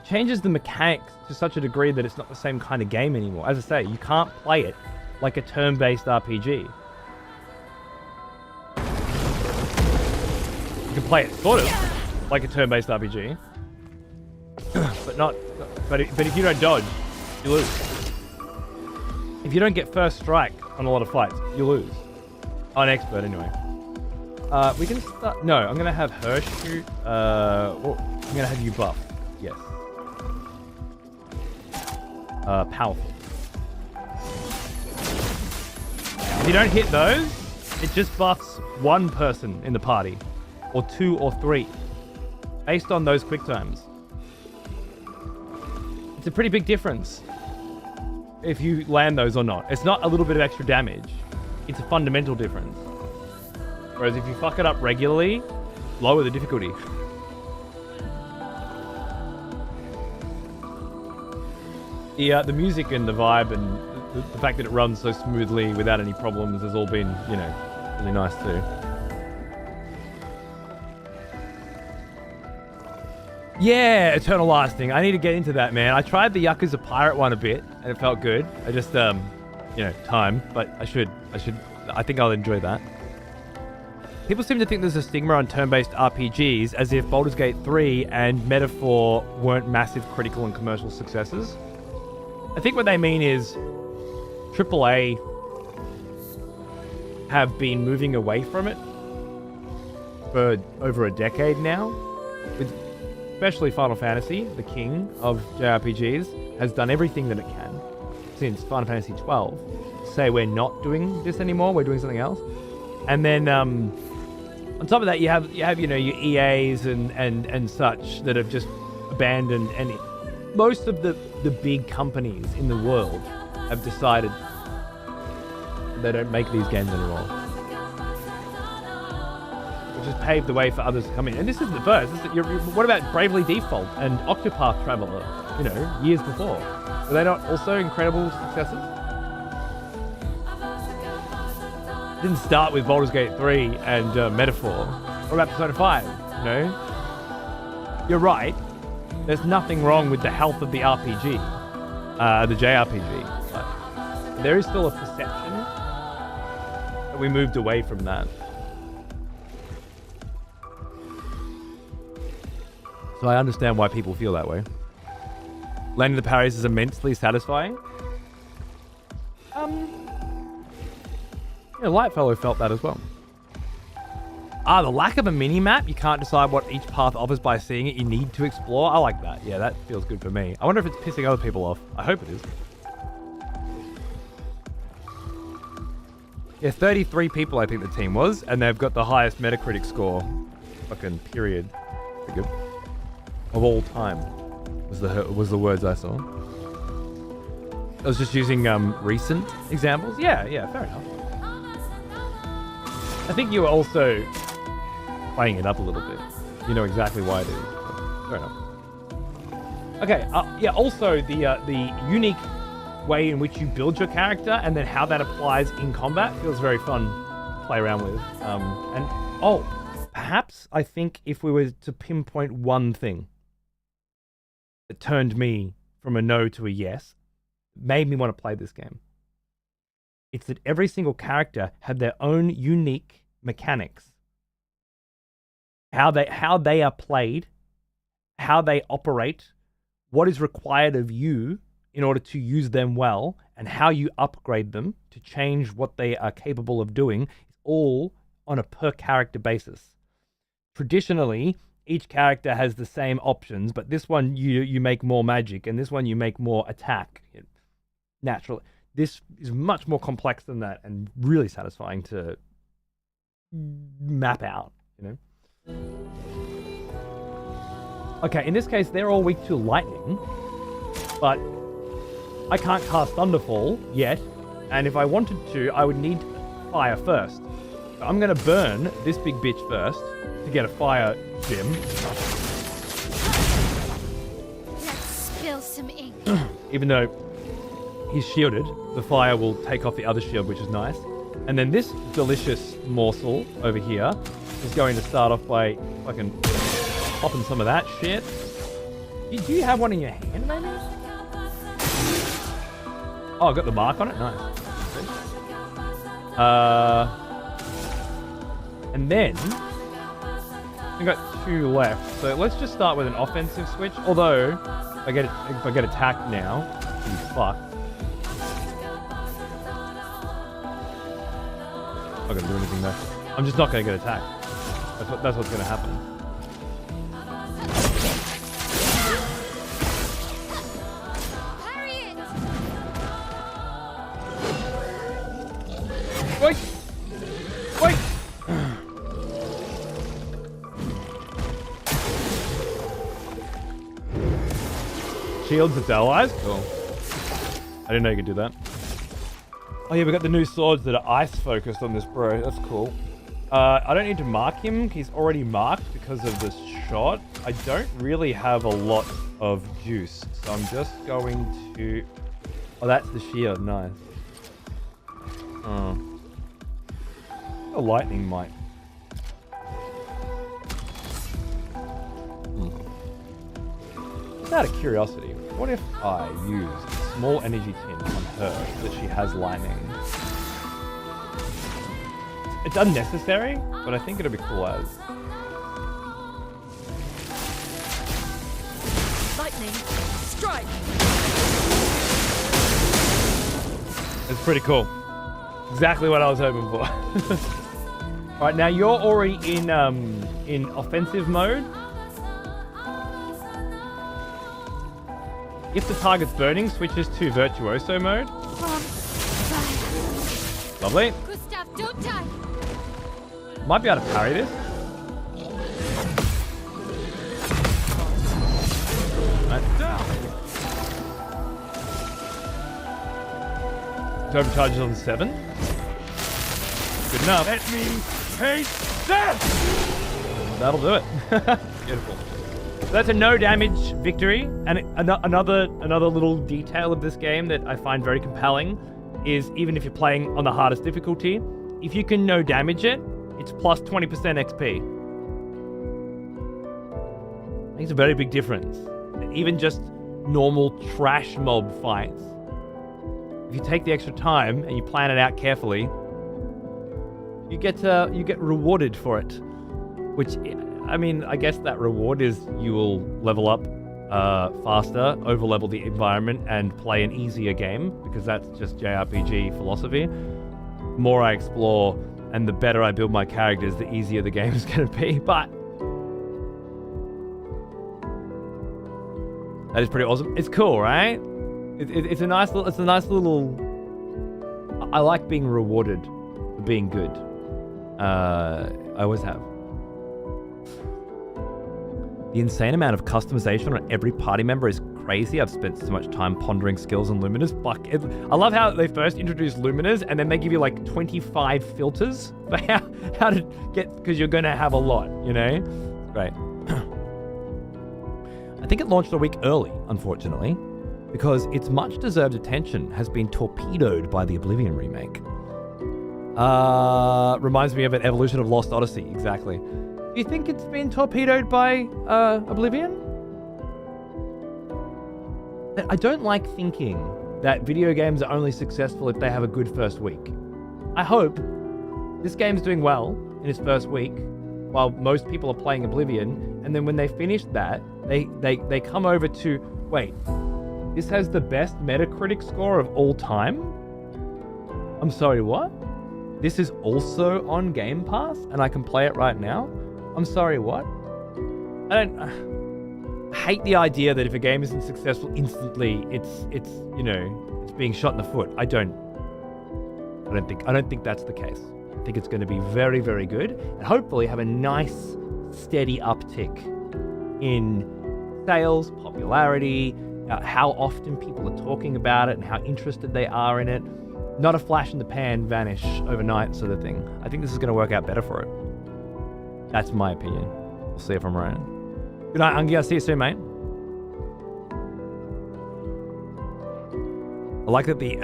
Changes the mechanics to such a degree that it's not the same kind of game anymore. As I say, you can't play it like a turn-based RPG. You can play it sort of like a turn-based RPG, but not. But if you don't dodge, you lose. If you don't get first strike on a lot of fights, you lose. Oh, an expert anyway. We can start. No, I'm gonna have her shoot. Well, I'm gonna have you buff. Yes. Powerful. If you don't hit those, it just buffs one person in the party, or 2 or 3, based on those quick times. It's a pretty big difference if you land those or not. It's not a little bit of extra damage. It's a fundamental difference. Whereas if you fuck it up regularly, lower the difficulty. The music and the vibe and the fact that it runs so smoothly without any problems has all been, you know, really nice too. Yeah, Eternal Lasting. I need to get into that, man. I tried the Yakuza Pirate one a bit, and it felt good. I just, time. But I think I'll enjoy that. People seem to think there's a stigma on turn-based RPGs, as if Baldur's Gate 3 and Metaphor weren't massive critical and commercial successes. I think what they mean is AAA have been moving away from it for over a decade now. With especially Final Fantasy, the king of JRPGs, has done everything that it can since Final Fantasy 12 to say we're not doing this anymore, we're doing something else. And then on top of that, you have your EAs and such that have just abandoned, and most of the big companies in the world have decided they don't make these games anymore, which has paved the way for others to come in. And this isn't the first. What about Bravely Default and Octopath Traveler? Years before, were they not also incredible successes? Didn't start with Baldur's Gate 3 and Metaphor. What about Persona 5? You're right. There's nothing wrong with the health of the RPG, the JRPG. But there is still a perception that we moved away from that. So I understand why people feel that way. Landing the parries is immensely satisfying. Lightfellow felt that as well. The lack of a mini-map, you can't decide what each path offers by seeing it, you need to explore. I like that. Yeah, that feels good for me. I wonder if it's pissing other people off. I hope it is. Yeah, 33 people I think the team was, and they've got the highest Metacritic score. Fucking period. Pretty good. Of all time, was the words I saw. I was just using recent examples. Yeah, fair enough. I think you were also playing it up a little bit. You know exactly why it is. Fair enough. Okay, also the unique way in which you build your character and then how that applies in combat feels very fun to play around with. Perhaps I think if we were to pinpoint one thing that turned me from a no to a yes, made me want to play this game, it's that every single character had their own unique mechanics. How they are played, how they operate, what is required of you in order to use them well, and how you upgrade them to change what they are capable of doing, is all on a per character basis. Traditionally, each character has the same options, but this one you make more magic, and this one you make more attack. Naturally. This is much more complex than that, and really satisfying to map out, Okay, in this case, they're all weak to lightning, but I can't cast Thunderfall yet, and if I wanted to, I would need fire first. So I'm going to burn this big bitch first to get a fire gem. Let's spill some ink. Even though he's shielded, the fire will take off the other shield, which is nice. And then this delicious morsel over here is going to start off by fucking popping some of that shit. Do you have one in your hand, maybe? Oh, I got the mark on it? Nice. And then I got 2 left. So let's just start with an offensive switch. Although, if I get attacked now, he's fucked. I'm not gonna do anything though. I'm just not gonna get attacked. That's what's gonna happen. Wait! Wait! Shields its allies? Cool. I didn't know you could do that. Oh yeah, we got the new swords that are ice focused on this bro. That's cool. I don't need to mark him. He's already marked because of this shot. I don't really have a lot of juice, so I'm just going to... Oh, that's the shield. Nice. Oh. A lightning might. Just out of curiosity, what if I used a small energy tint on her so that she has lightning? It's unnecessary, but I think it'll be cool as. Lightning, strike! It's pretty cool. Exactly what I was hoping for. Alright, now you're already in offensive mode. If the target's burning, switches to virtuoso mode. Lovely. Gustav, don't die! Might be able to parry this. Overcharges on 7. Good enough. Let me taste death! That'll do it. Beautiful. So that's a no damage victory. And another little detail of this game that I find very compelling is even if you're playing on the hardest difficulty, if you can no damage it, it's plus 20% XP. I think it's a very big difference. Even just normal trash mob fights. If you take the extra time and you plan it out carefully, you get rewarded for it. Which, I mean, I guess that reward is you will level up faster, over-level the environment, and play an easier game, because that's just JRPG philosophy. The more I explore and the better I build my characters, the easier the game is going to be. But that is pretty awesome. It's cool, right? It's a nice little. I like being rewarded for being good. I always have. The insane amount of customization on every party member is crazy. I've spent so much time pondering skills on Luminous. Fuck. I love how they first introduced Luminous and then they give you like 25 filters for how to get, because you're going to have a lot, you know? Great. I think it launched a week early, unfortunately, because its much deserved attention has been torpedoed by the Oblivion remake. Reminds me of an evolution of Lost Odyssey, exactly. Do you think it's been torpedoed by Oblivion? I don't like thinking that video games are only successful if they have a good first week. I hope this game's doing well in its first week, while most people are playing Oblivion, and then when they finish that, they come over to, wait, this has the best Metacritic score of all time? I'm sorry, what? This is also on Game Pass, and I can play it right now? I'm sorry, what? I hate the idea that if a game isn't successful instantly, it's being shot in the foot. I don't think that's the case. I think it's going to be very, very good, and hopefully have a nice, steady uptick in sales, popularity, how often people are talking about it, and how interested they are in it. Not a flash in the pan, vanish overnight sort of thing. I think this is going to work out better for it. That's my opinion. We'll see if I'm right. Good night, Ungi. I'll see you soon, mate. I like that the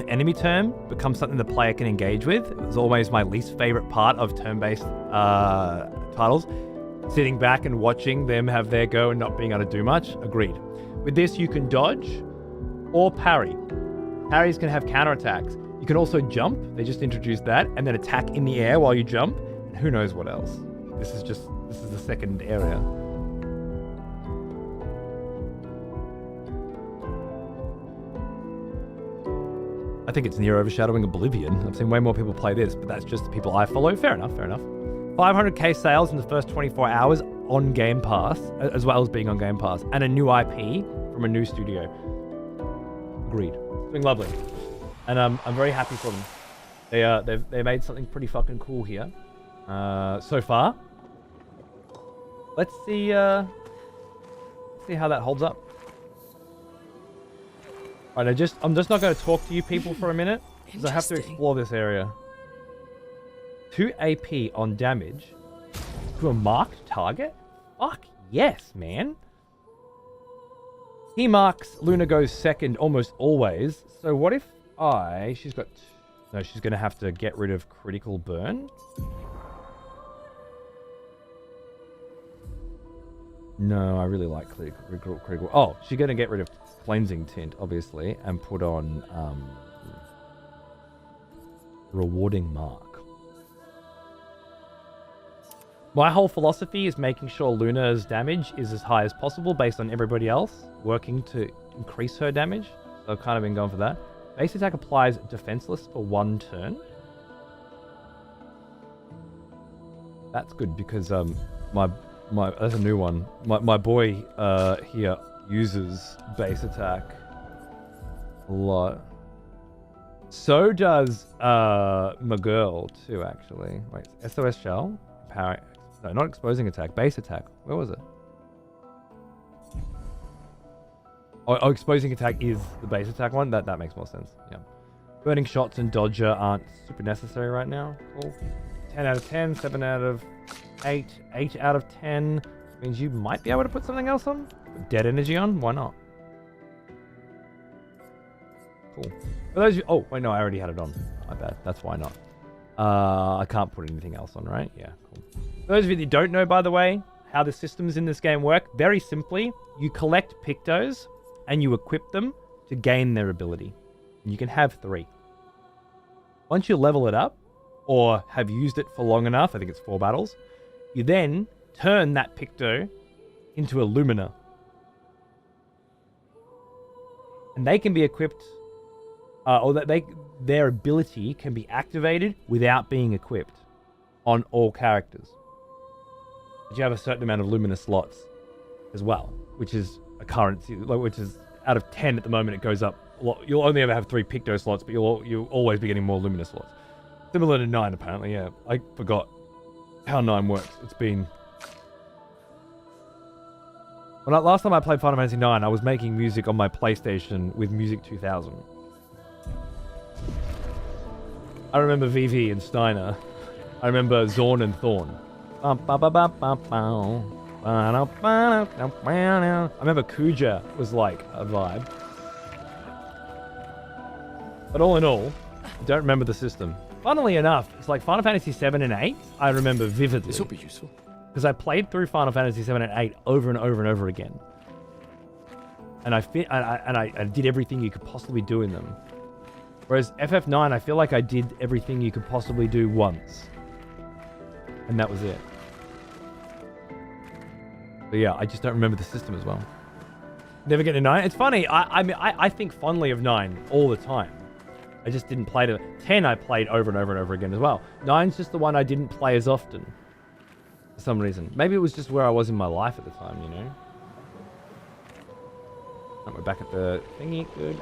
enemy term becomes something the player can engage with. It was always my least favorite part of turn-based titles. Sitting back and watching them have their go and not being able to do much. Agreed. With this, you can dodge or parry. Parries can have counterattacks. You can also jump. They just introduced that. And then attack in the air while you jump. And who knows what else. This is the second area. I think it's near overshadowing Oblivion. I've seen way more people play this, but that's just the people I follow. Fair enough, fair enough. 500k sales in the first 24 hours on Game Pass, as well as being on Game Pass, and a new IP from a new studio. Agreed. It's been lovely, and I'm very happy for them. They made something pretty fucking cool here so far. Let's see how that holds up. Right, I'm just not going to talk to you people for a minute because I have to explore this area. 2 AP on damage to a marked target? Fuck yes, man. He marks, Luna goes second almost always. So what if she's got... No, she's going to have to get rid of critical burn. No, I really like critical. Oh, she's gonna get rid of cleansing tint, obviously, and put on rewarding mark. My whole philosophy is making sure Luna's damage is as high as possible based on everybody else working to increase her damage. So I've kind of been going for that. Base attack applies defenseless for 1 turn. That's good because my that's a new one. My boy here uses base attack a lot. So does my girl too, actually. Wait, SOS shell, power. No, not exposing attack, base attack. Where was it? Oh, exposing attack is the base attack one. That makes more sense. Yeah. Burning shots and dodger aren't super necessary right now. Cool. 10 out of 10, 7 out of 8, 8 out of 10 means you might be able to put something else on. Put dead energy on. Why not? Cool. For those of you, oh wait, no, I already had it on. My bad. That's why not. I can't put anything else on, right? Yeah, cool. For those of you that don't know, by the way, how the systems in this game work, very simply, you collect pictos and you equip them to gain their ability. And you can have 3. Once you level it up, or have used it for long enough, I think it's 4 battles, you then turn that picto into a Lumina. And they can be equipped, their ability can be activated without being equipped on all characters. But you have a certain amount of Lumina slots as well, which is a currency, which is out of 10 at the moment, it goes up. You'll only ever have 3 picto slots, but you'll always be getting more Lumina slots. Similar to 9, apparently, yeah. I forgot how 9 works. It's been... last time I played Final Fantasy 9, I was making music on my PlayStation with Music 2000. I remember VV and Steiner. I remember Zorn and Thorn. I remember Kuja was like a vibe. But all in all, I don't remember the system. Funnily enough, it's like Final Fantasy 7 and 8, I remember vividly. This will be useful. Because I played through Final Fantasy 7 and 8 over and over and over again. And I did everything you could possibly do in them. Whereas FF9, I feel like I did everything you could possibly do once. And that was it. But yeah, I just don't remember the system as well. Never get to 9. It's funny, I think fondly of 9 all the time. I just didn't play it. 10 I played over and over and over again as well. 9's just the one I didn't play as often. For some reason. Maybe it was just where I was in my life at the time, you know? And we're back at the thingy. Good.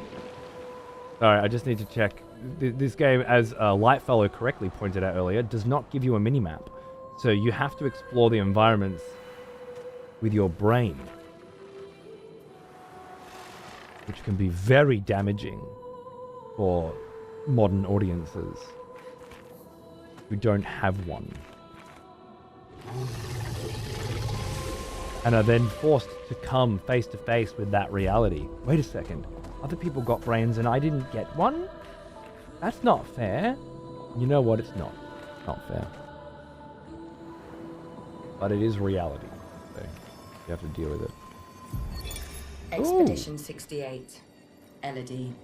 Sorry, I just need to check. This game, as Lightfellow correctly pointed out earlier, does not give you a mini-map. So you have to explore the environments with your brain. Which can be very damaging for modern audiences who don't have one. And are then forced to come face to face with that reality. Wait a second. Other people got brains and I didn't get one? That's not fair. You know what? It's not. It's not fair. But it is reality. So you have to deal with it. Expedition 68. Elodie.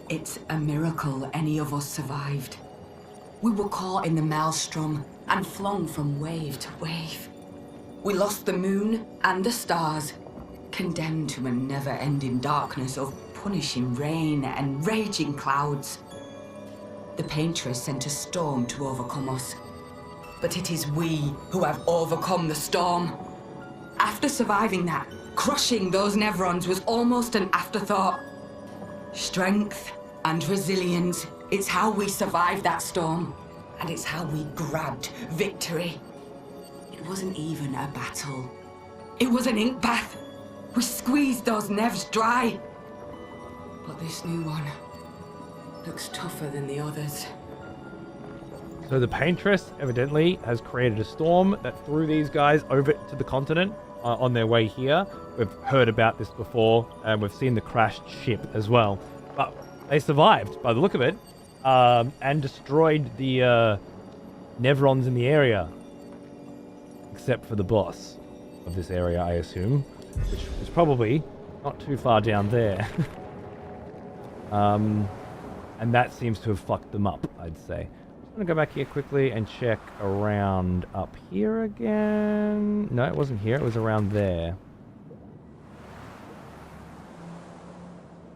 It's a miracle any of us survived. We were caught in the maelstrom and flung from wave to wave. We lost the moon and the stars, condemned to a never-ending darkness of punishing rain and raging clouds. The Paintress sent a storm to overcome us, but it is we who have overcome the storm. After surviving that, crushing those Nevrons was almost an afterthought. Strength and resilience, it's how we survived that storm, and it's how we grabbed victory. It wasn't even a battle. It was an ink bath. We squeezed those Nevs dry. But this new one looks tougher than the others. So the Paintress evidently has created a storm that threw these guys over to the continent on their way here. We've heard about this before, and we've seen the crashed ship as well. But they survived, by the look of it, and destroyed the Nevrons in the area. except for the boss of this area, I assume, which is probably not too far down there. And that seems to have fucked them up, I'd say. I'm gonna go back here quickly and check around up here again. No, it wasn't here, it was around there.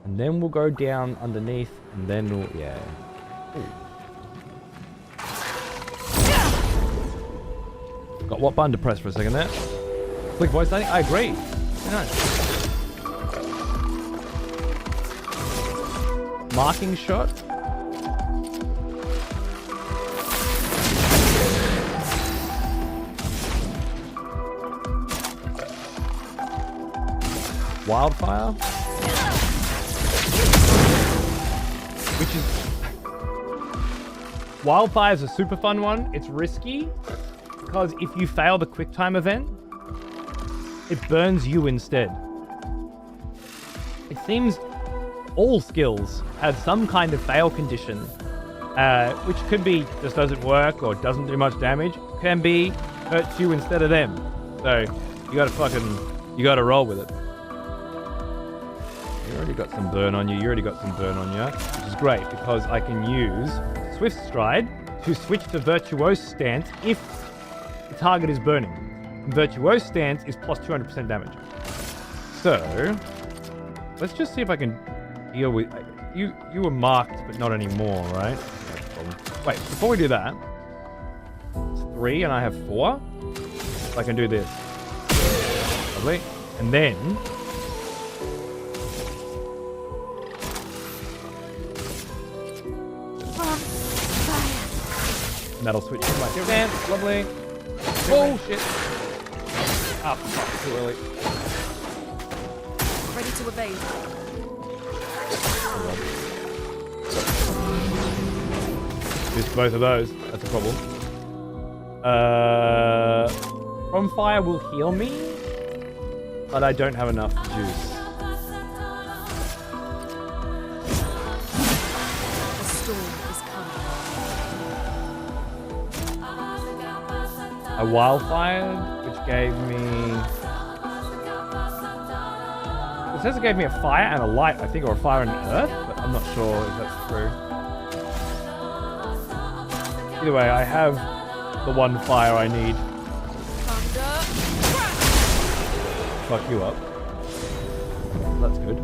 And then we'll go down underneath, and then we'll, yeah. Ooh. Got what button to press for a second there? Click voice acting? I agree. Very nice. Marking shot. Wildfire. Which is... Wildfire is a super fun one. It's risky because if you fail the quick time event, it burns you instead. It seems all skills have some kind of fail condition, which could be just doesn't work or doesn't do much damage. Can be hurts you instead of them. So you gotta roll with it. You already got some burn on you. You already got some burn on you, which is great because I can use Swift Stride to switch to Virtuose Stance if the target is burning. And Virtuose Stance is plus 200% damage. So let's just see if I can deal with you. You were marked, but not anymore, right? No problem. Wait, before we do that, it's 3 and I have 4. So I can do this. Lovely. And then and that'll switch to my stance. Lovely. Oh shit. Ah, fuck, too early. Ready to evade. Missed both of those. That's a problem. From fire will heal me, but I don't have enough juice. The storm is coming. I wildfired, which gave me... It says it gave me a fire and a light, I think, or a fire and an earth, but I'm not sure if that's true. Either way, I have the one fire I need. Fuck you up. That's good.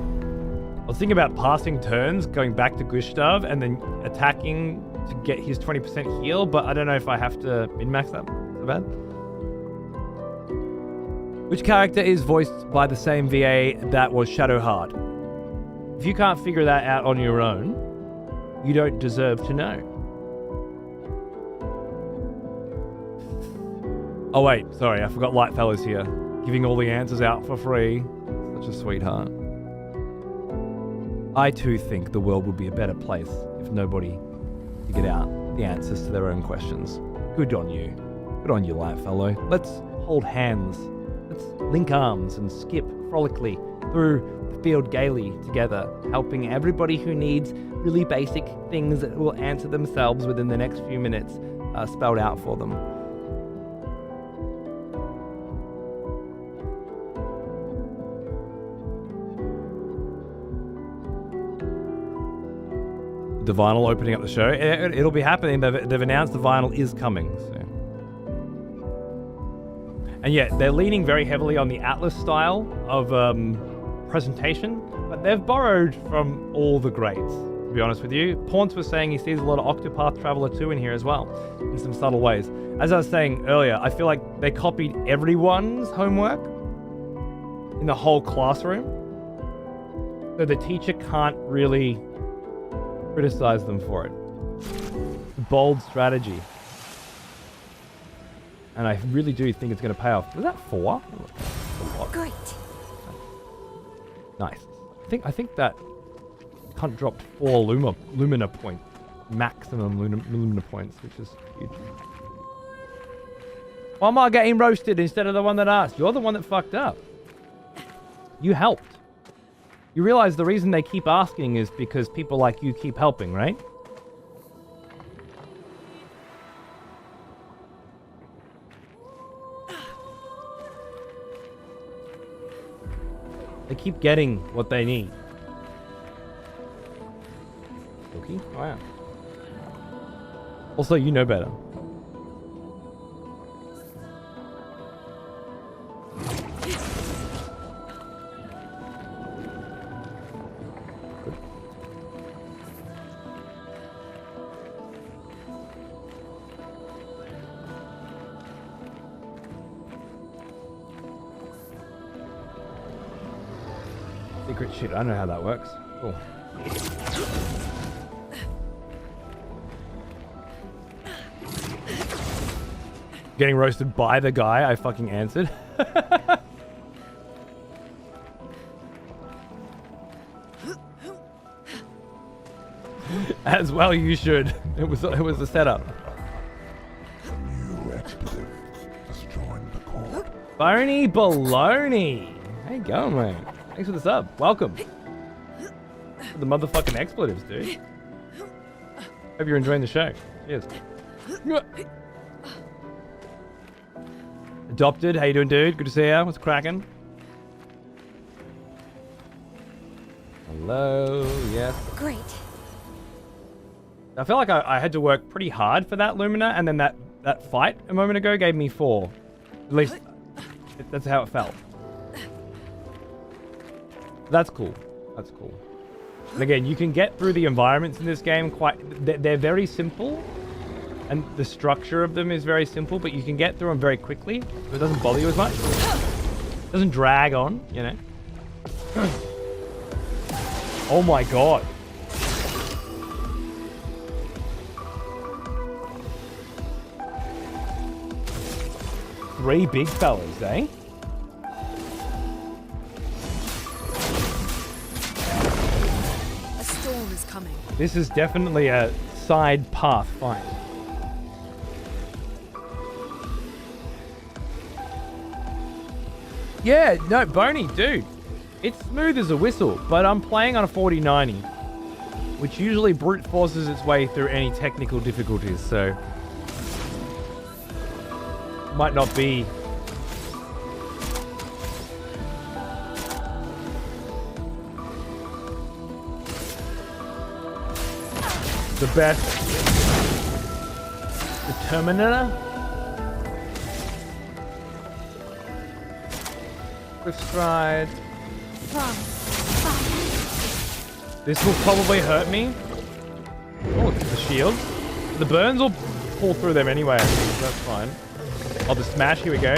I was thinking about passing turns, going back to Gustav, and then attacking to get his 20% heal, but I don't know if I have to min-max that so bad. Which character is voiced by the same VA that was Shadowheart? If you can't figure that out on your own, you don't deserve to know. Oh wait, sorry, I forgot Lightfellow's here. Giving all the answers out for free. Such a sweetheart. I too think the world would be a better place if nobody figured out the answers to their own questions. Good on you. Good on you, Lightfellow. Let's hold hands. Let's link arms and skip frolically through the field gaily together, helping everybody who needs really basic things that will answer themselves within the next few minutes spelled out for them. The vinyl opening up the show. It'll be happening. They've announced the vinyl is coming. So. And yeah, they're leaning very heavily on the Atlas style of presentation, but they've borrowed from all the greats, to be honest with you. Paunce was saying he sees a lot of Octopath Traveler 2 in here as well, in some subtle ways. As I was saying earlier, I feel like they copied everyone's homework in the whole classroom, so the teacher can't really criticize them for it. Bold strategy. And I really do think it's going to pay off. Was that 4? Great. Nice. I think that cunt dropped 4 Lumina points. Maximum Lumina points, which is huge. Why am I getting roasted instead of the one that asked? You're the one that fucked up. You helped. You realize the reason they keep asking is because people like you keep helping, right? They keep getting what they need. Okay, wow. Also, you know better. Secret shit, I know how that works. Cool. Getting roasted by the guy I fucking answered. As well you should. It was a setup. New expletive has joined the court. Boney baloney. How you going, mate? Thanks for the sub. Welcome. For the motherfucking expletives, dude. Hope you're enjoying the show. Cheers. Adopted, how you doing, dude? Good to see ya. What's cracking? Hello, yes. Great. I feel like I had to work pretty hard for that Lumina, and then that fight a moment ago gave me 4. At least, that's how it felt. That's cool. That's cool. And again, you can get through the environments in this game they're very simple. And the structure of them is very simple, but you can get through them very quickly. So it doesn't bother you as much. It doesn't drag on, you know. Oh my god. Three big fellas, eh? A storm is coming. This is definitely a side path fight. Yeah, no, Boney, dude. It's smooth as a whistle, but I'm playing on a 4090, which usually brute forces its way through any technical difficulties, so might not be the best determiner. Swift stride. This will probably hurt me. Oh, the shield. The burns will pull through them anyway, so that's fine. Oh, the smash, here we go.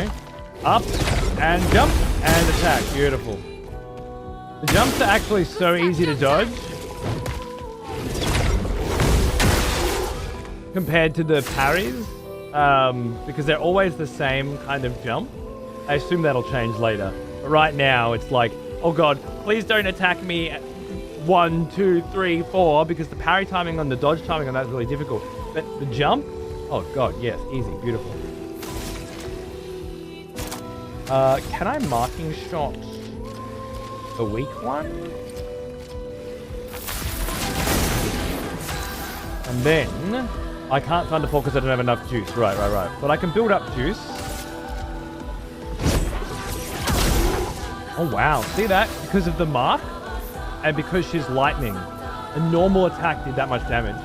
Up, and jump, and attack. Beautiful. The jumps are actually so easy to dodge. Compared to the parries. Because they're always the same kind of jump. I assume that'll change later. But right now, it's like, oh god, please don't attack me at 1, 2, 3, 4, because the parry timing on the dodge timing on that is really difficult. But the jump, oh god, yes, easy, beautiful. Can I marking shot the weak one? And then, I can't Thunderfall because I don't have enough juice. Right. But I can build up juice. Oh wow, see that? Because of the mark, and because she's lightning, a normal attack did that much damage.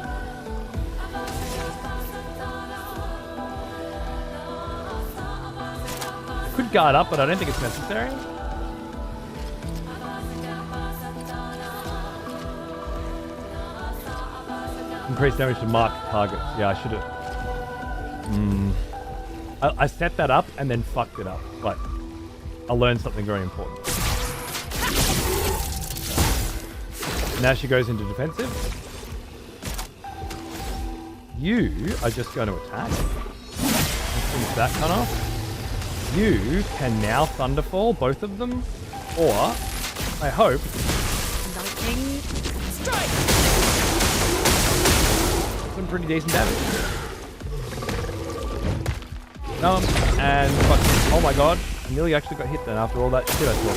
Could guard up, but I don't think it's necessary. Increased damage to marked targets. Yeah, I should have. I set that up and then fucked it up. But I learned something very important. Now she goes into defensive. You are just going to attack. Finish that cut off. You can now Thunderfall both of them, or I hope. Lightning strike. Some pretty decent damage. And fuck. Oh my god. I nearly actually got hit then after all that shit I took.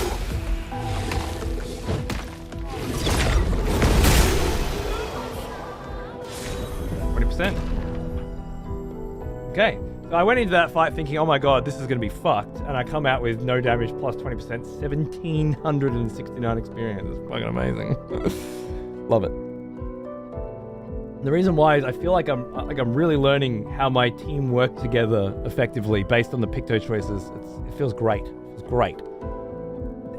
Okay. So I went into that fight thinking, oh my god, this is going to be fucked. And I come out with no damage plus 20%, 1,769 experience. It's fucking amazing. Love it. The reason why is I feel like I'm really learning how my team work together effectively based on the Picto choices. It feels great. It's great.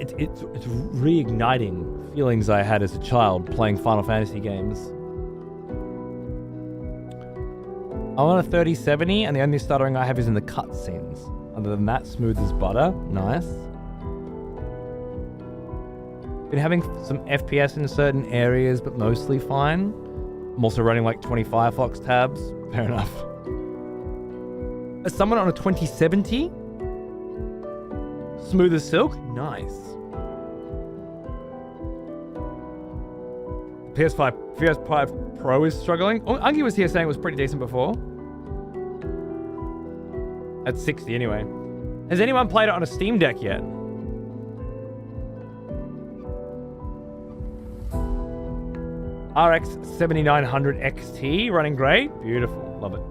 It's reigniting feelings I had as a child playing Final Fantasy games. I'm on a 3070 and the only stuttering I have is in the cutscenes. Other than that, smooth as butter. Nice. Been having some FPS in certain areas, but mostly fine. I'm also running like 20 Firefox tabs. Fair enough. As someone on a 2070? Smooth as silk? Nice. PS5 Pro is struggling. Oh, Ungi was here saying it was pretty decent before. At 60 anyway. Has anyone played it on a Steam Deck yet? RX 7900 XT running great. Beautiful. Love it.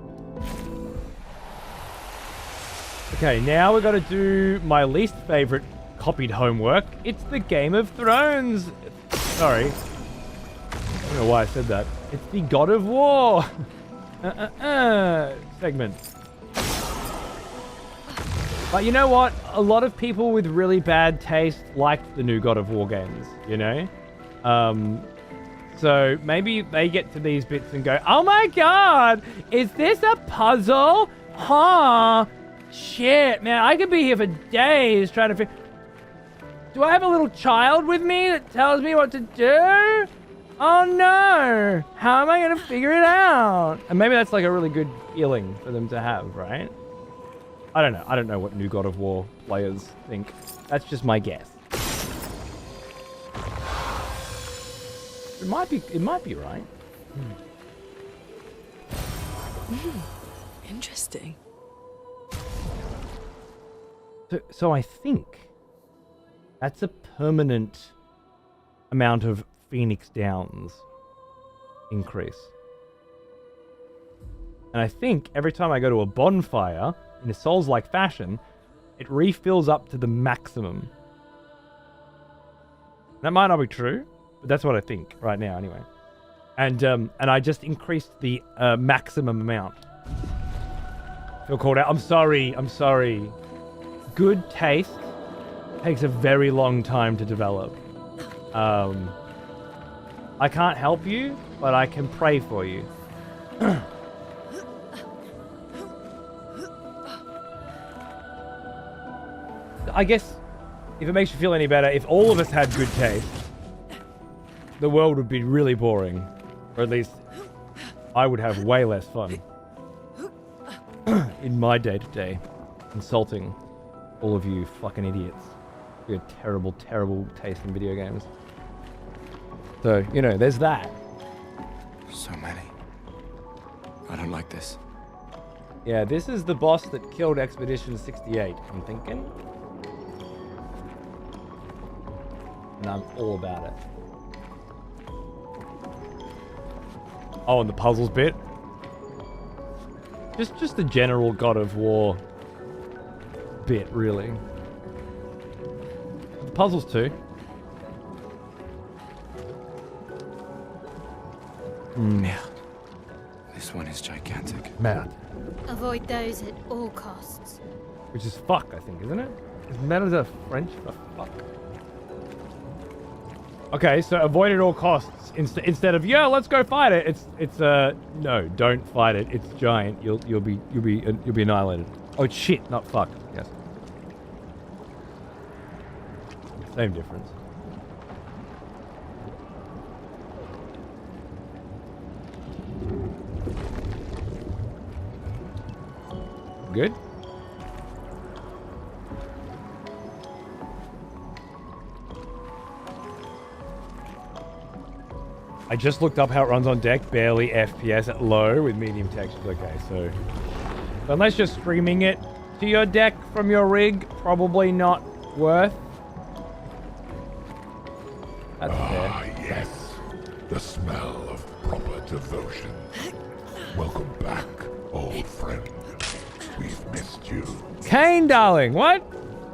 Okay, now we've got to do my least favorite copied homework. It's the Game of Thrones. Sorry. I don't know why I said that. It's the God of War segment. But you know what? A lot of people with really bad taste liked the new God of War games, you know? So maybe they get to these bits and go, oh my god, is this a puzzle? Huh? Shit, man, I could be here for days trying to figure... Do I have a little child with me that tells me what to do? Oh no! How am I going to figure it out? And maybe that's like a really good feeling for them to have, right? I don't know. I don't know what new God of War players think. That's just my guess. It might be right. Interesting. So I think that's a permanent amount of Phoenix Downs increase. And I think every time I go to a bonfire in a Souls-like fashion, it refills up to the maximum. That might not be true, but that's what I think right now anyway. And I just increased the maximum amount. Feel called out. I'm sorry. Good taste takes a very long time to develop. I can't help you, but I can pray for you. I guess, if it makes you feel any better, if all of us had good taste, the world would be really boring. Or at least, I would have way less fun. In my day-to-day. Insulting all of you fucking idiots. Your terrible, terrible taste in video games. So, you know, there's that. So many. I don't like this. Yeah, this is the boss that killed Expedition 68, I'm thinking. And I'm all about it. Oh, and the puzzles bit. Just the general God of War bit, really. The puzzles too. Yeah. This one is gigantic. Mad. Avoid those at all costs. Which is fuck, I think, isn't it? Is mad as a French for fuck? Okay, so avoid at all costs instead of yeah, let's go fight it. It's no, don't fight it. It's giant. You'll be annihilated. Oh shit, not fuck. Yes. Same difference. Good. I just looked up how it runs on deck. Barely FPS at low with medium textures. Okay, so unless you're streaming it to your deck from your rig, probably not worth. That's fair. Yes. The smell of proper devotion. Welcome back, old friend. We've missed you. Kane, darling, what?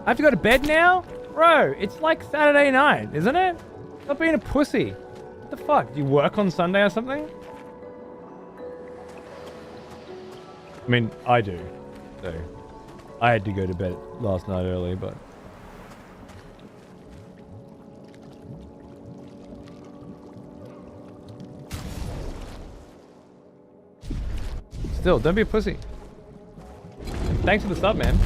I have to go to bed now? Bro, it's like Saturday night, isn't it? Stop being a pussy. What the fuck? Do you work on Sunday or something? I mean, I do. So, I had to go to bed last night early, but... Still, don't be a pussy. Thanks for the sub, man.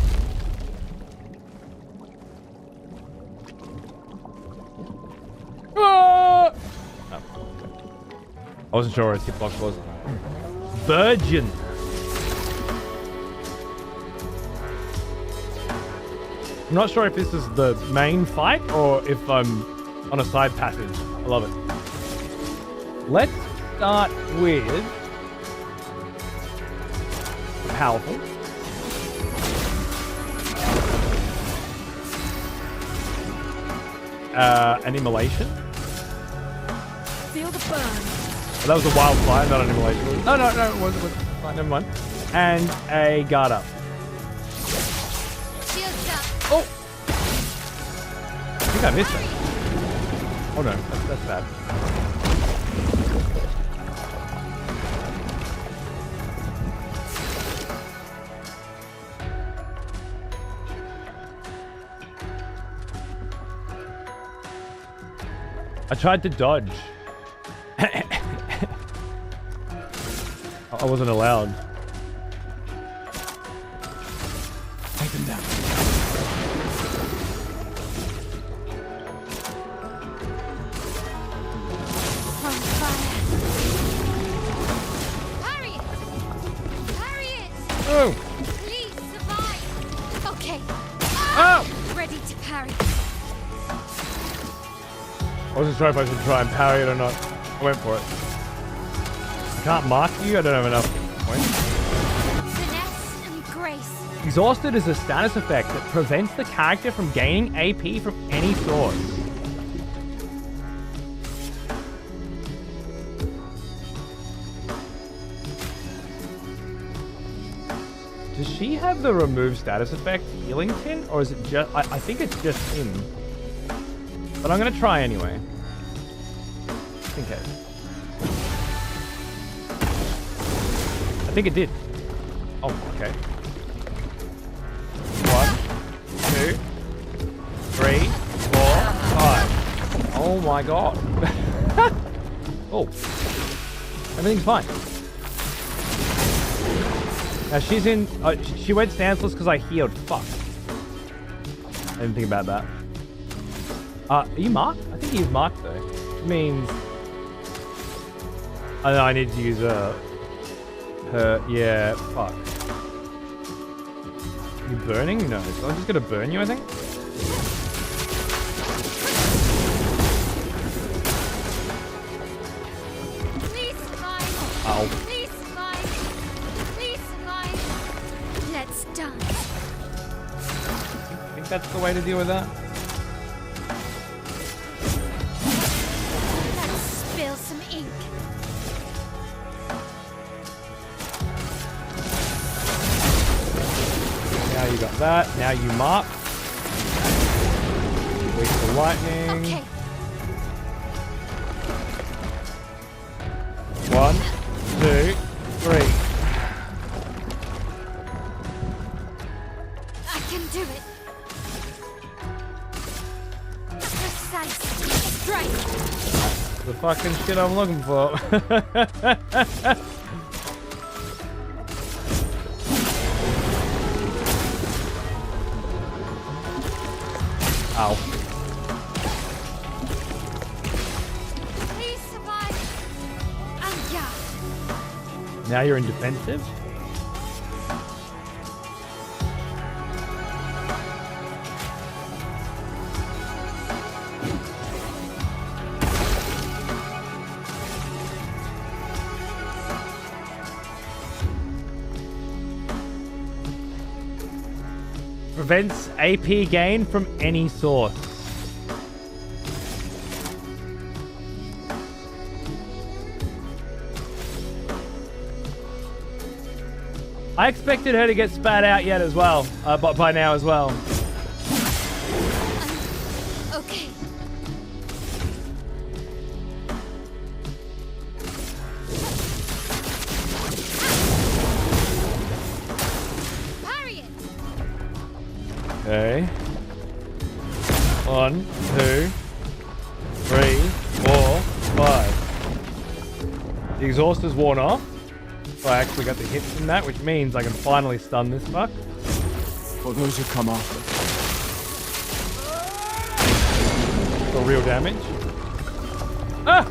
Ah! Oh, okay. I wasn't sure what his hitbox was. Virgin. I'm not sure if this is the main fight or if I'm on a side passage. I love it. Let's start with powerful. An immolation. Feel the burn. Oh, that was a wildfire, not an immolation. No, it wasn't. Fine, never mind. And a guard up. Shields up. Oh! I think I missed it. Oh no, that's bad. I tried to dodge. I wasn't allowed. Take them down. On fire. Harry it! Harry it! Oh! Please survive. Okay. Oh! Ready to parry. I wasn't sure if I should try and parry it or not. I went for it. I can't mark you, I don't have enough points. Finesse and grace. Exhausted is a status effect that prevents the character from gaining AP from any source. Does she have the remove status effect healing tin? Or is it just... I think it's just him. But I'm going to try anyway. Just in case. I think it did. Oh, okay. 1, 2, 3, 4, 5. Oh my god. Oh. Everything's fine. Now she's in... she went stanceless because I healed. Fuck. I didn't think about that. Are you marked? I think he's marked though. Which means... I know I need to use her... Yeah, fuck. You burning? No. So I'm just gonna burn you, I think? Please survive. Ow. Please survive. Please survive. Let's dance. I think that's the way to deal with that. Let's spill some ink. Now you got that. Now you mark. Wait for lightning. Okay. 1, 2, 3. I can do it. Precise strike. The fucking shit I'm looking for. Ow. Please survive. And yeah. Now you're in defensive? Prevents AP gain from any source. I expected her to get spat out yet as well, but by now as well. Okay. Parry it. Okay. 1, 2, 3, 4, 5. The exhaust is worn off. So I actually got the hit from that, which means I can finally stun this fuck. For those who come after. For real damage. Ah!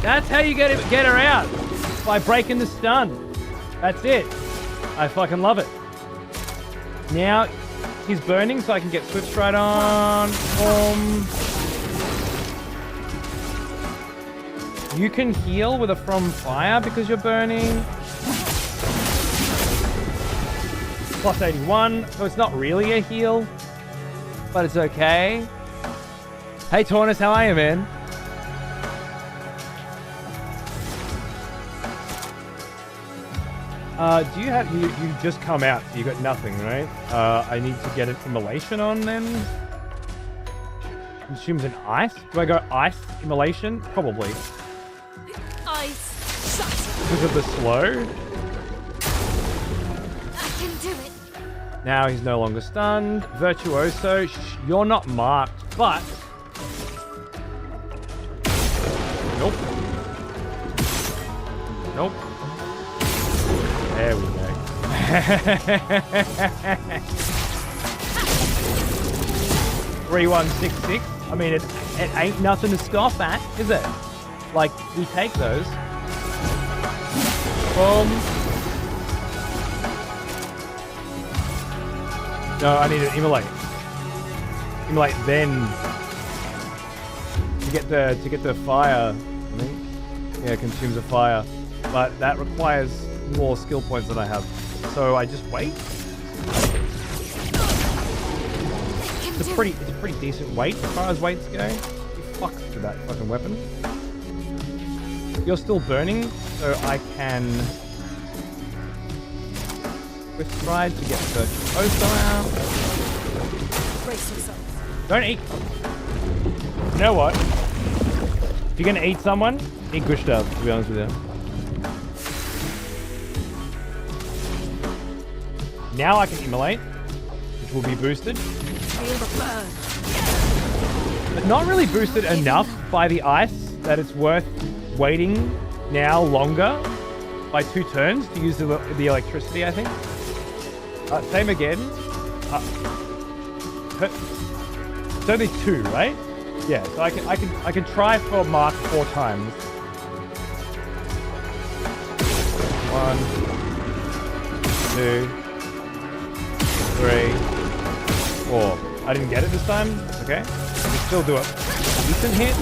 That's how you get her out. By breaking the stun. That's it. I fucking love it. Now, he's burning, so I can get Swift Stride on. You can heal with a From Fire because you're burning. Plus 81, so it's not really a heal, but it's okay. Hey Taunus, how are you, man? Do you have, you just come out, so you got nothing, right? I need to get an immolation on then. Consumes an ice? Do I go ice immolation? Probably. Ice. Shut. Because of the slow. I can do it. Now he's no longer stunned. Virtuoso, you're not marked, but... Nope. Nope. There we go. 3166. I mean, it ain't nothing to scoff at, is it? Like, we take those. Boom. No, I need to immolate. Immolate then to get the fire. I think. Yeah, consumes a fire, but that requires more skill points than I have. So I just wait. It's a pretty decent weight as far as weights go. Fuck to that fucking weapon. You're still burning, so I can Swift Stride to get Virtuoso out. Brace yourself. Don't eat. You know what? If you're gonna eat someone, eat Gestal, to be honest with you. Now I can immolate, which will be boosted. Feel the burn. But not really boosted enough by the ice that it's worth waiting now longer by 2 turns to use the electricity, I think. Same again. It's only 2, right? Yeah, so I can try for mark 4 times. 1, 2, 3, 4. I didn't get it this time. That's okay. I can still do a decent hit.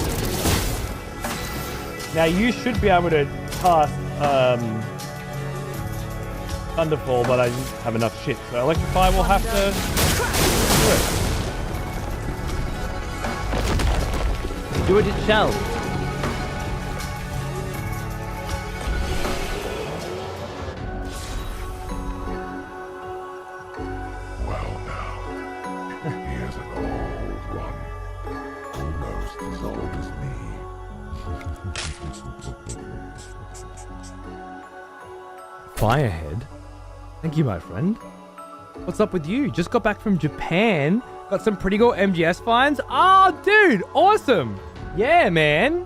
Now you should be able to cast Thunderfall, but I didn't have enough shit. So Electrify will have to do it. Do it, it shall. Well now, here's an old one. Almost as old as me. Firehead? Thank you, my friend. What's up with you? Just got back from Japan. Got some pretty cool MGS finds. Oh, dude, awesome. Yeah, man.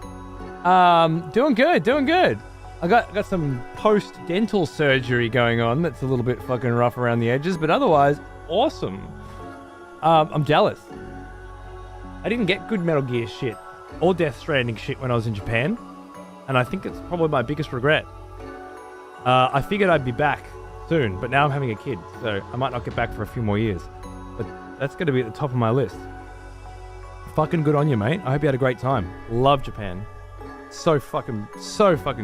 Doing good, doing good. I got some post-dental surgery going on that's a little bit fucking rough around the edges, but otherwise, awesome. I'm jealous. I didn't get good Metal Gear shit or Death Stranding shit when I was in Japan, and I think it's probably my biggest regret. I figured I'd be back soon, but now I'm having a kid, so I might not get back for a few more years. But that's going to be at the top of my list. Fucking good on you, mate. I hope you had a great time. Love Japan. So fucking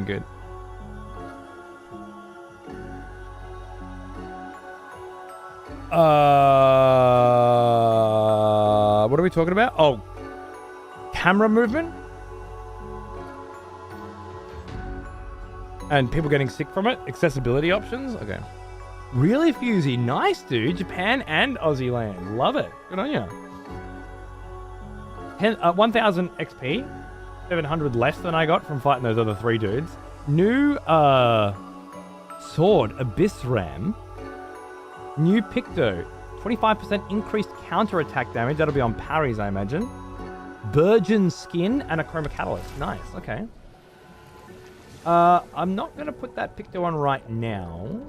good. What are we talking about? Oh, camera movement? And people getting sick from it? Accessibility options? Okay. Really, Fusey? Nice, dude. Japan and Aussie land. Love it. Good on ya. 1,000 XP. 700 less than I got from fighting those other 3 dudes. New sword, Abyss Ram. New Picto. 25% increased counterattack damage. That'll be on parries, I imagine. Burgeon skin and a chroma catalyst. Nice. Okay. I'm not going to put that Picto on right now,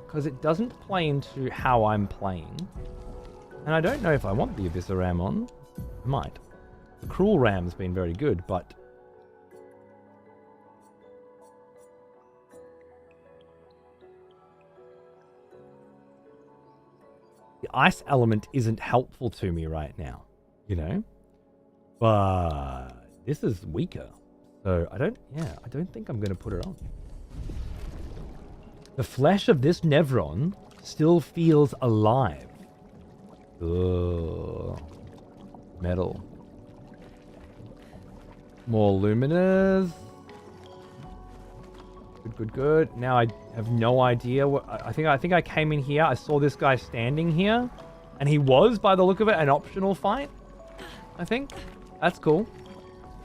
because it doesn't play into how I'm playing. And I don't know if I want the Abyss Ram on. I might. The Cruel Ram's been very good, but... the ice element isn't helpful to me right now, you know? But this is weaker. So I don't think I'm going to put it on. The flesh of this Nevron still feels alive. Ugh. Metal. More luminous. Good. Now I have no idea what... I think I came in here, I saw this guy standing here, and he was, by the look of it, an optional fight, I think. That's cool.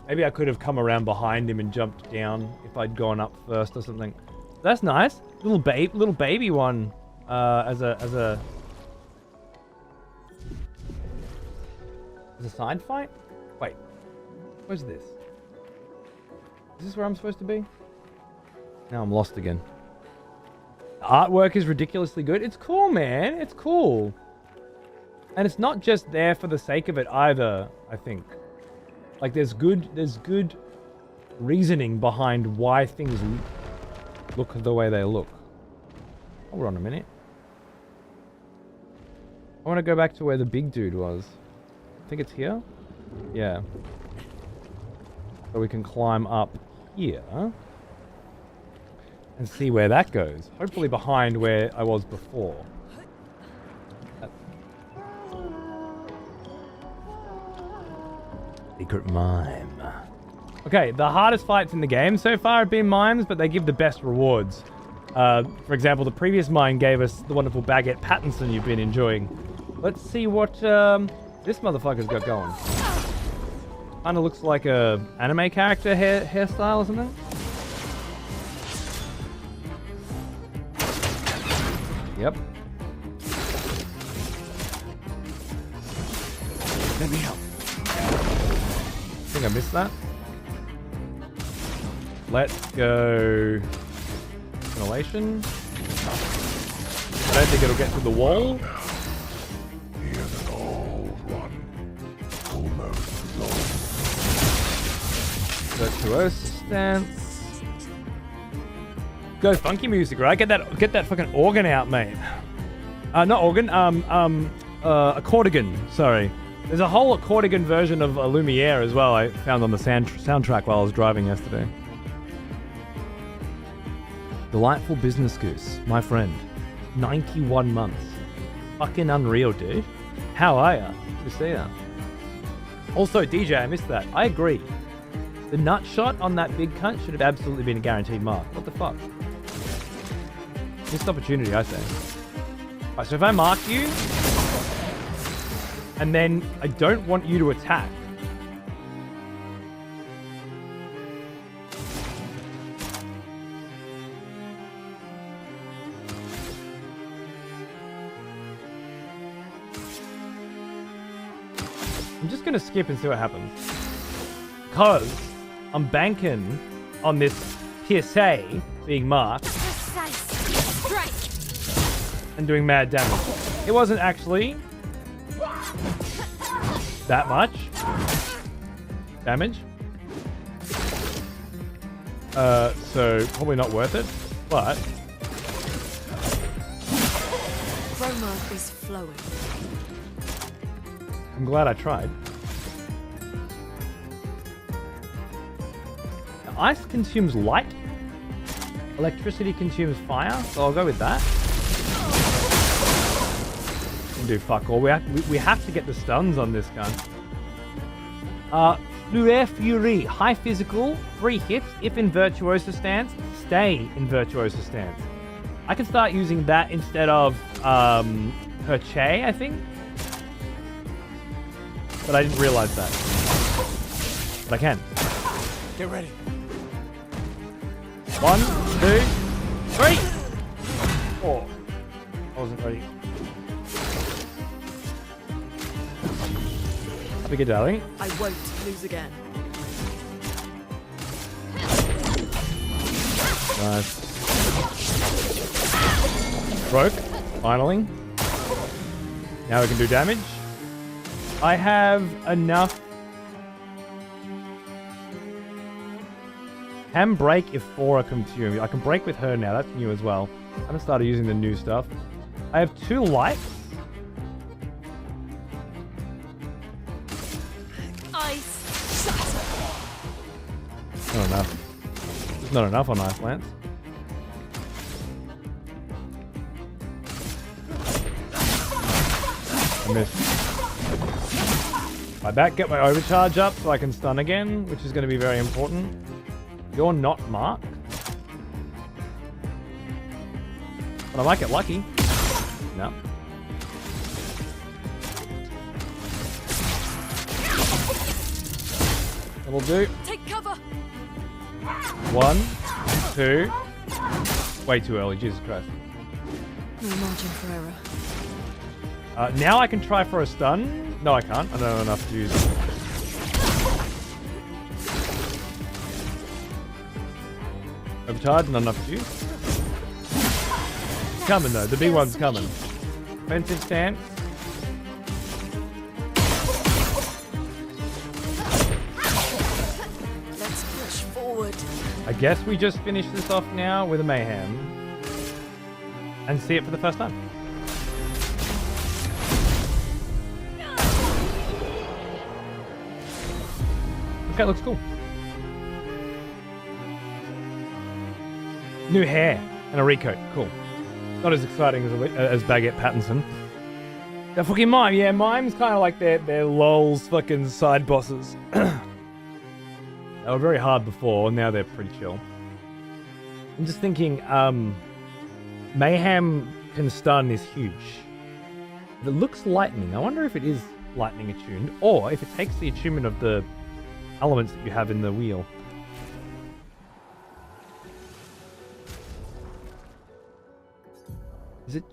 Maybe I could have come around behind him and jumped down if I'd gone up first or something. That's nice. Little baby one as a side fight? Wait. Where's this? Is this where I'm supposed to be? Now I'm lost again. The artwork is ridiculously good. It's cool, man. It's cool. And it's not just there for the sake of it either, I think. Like, there's good reasoning behind why things look the way they look. Hold on a minute. I want to go back to where the big dude was. I think it's here? Yeah. So we can climb up here. And see where that goes. Hopefully behind where I was before. Secret mime. Okay, the hardest fights in the game so far have been mimes, but they give the best rewards. For example, the previous mime gave us the wonderful Baguette Pattinson you've been enjoying. Let's see what this motherfucker's got going. Kinda looks like a anime character hairstyle or something. Yep. Let me help. I think I missed that. Let's go... Inhalation. I don't think it'll get to the wall. Here's an old one. Almost Virtuoso stance. Go funky music, right? Get that fucking organ out, mate. Not organ, accordion, sorry. There's a whole accordion version of Lumiere as well I found on the soundtrack while I was driving yesterday. Delightful business goose, my friend. 91 months. Fucking unreal, dude. How are ya? Good to see ya. Also, DJ, I missed that. I agree. The nut shot on that big cunt should have absolutely been a guaranteed mark. What the fuck? Missed opportunity, I say. Alright, so if I mark you, and then I don't want you to attack. I'm just gonna skip and see what happens. Because I'm banking on this PSA being marked and doing mad damage. It wasn't actually that much damage. So probably not worth it, but Chroma is flowing. I'm glad I tried. Now, ice consumes light. Electricity consumes fire, so I'll go with that. Do fuck all. We have to get the stuns on this gun. Clair Fury. High physical, 3 hits. If in Virtuoso stance, stay in Virtuoso stance. I can start using that instead of her Che, I think. But I didn't realize that. But I can. Get ready. 1, 2, 3, 4. I wasn't ready. Have a good darling. I won't lose again. Nice. Broke, finally. Now we can do damage. I have enough. Can break if 4 are consumed. I can break with her now. That's new as well. I haven't started using the new stuff. I have 2 lights. Ice shatter. Not enough. There's not enough on Ice Lance. I missed. I back, get my overcharge up so I can stun again, which is going to be very important. You're not marked. But I might get lucky. No. That'll do. Take cover. 1, 2. Way too early, Jesus Christ. No margin for error. Now I can try for a stun. No, I can't. I don't have enough to use. Overcharge, not enough to use. It's coming though. The big one's coming. Defensive stance. Let's push forward. I guess we just finish this off now with a mayhem. And see it for the first time. Okay, looks cool. New hair and a recoat. Cool. Not as exciting as Baguette Pattinson. That fucking Mime. Yeah, Mime's kind of like their lols fucking side bosses. They were very hard before. Now they're pretty chill. I'm just thinking, Mayhem can stun is huge. It looks lightning. I wonder if it is lightning attuned or if it takes the attunement of the elements that you have in the wheel. Is it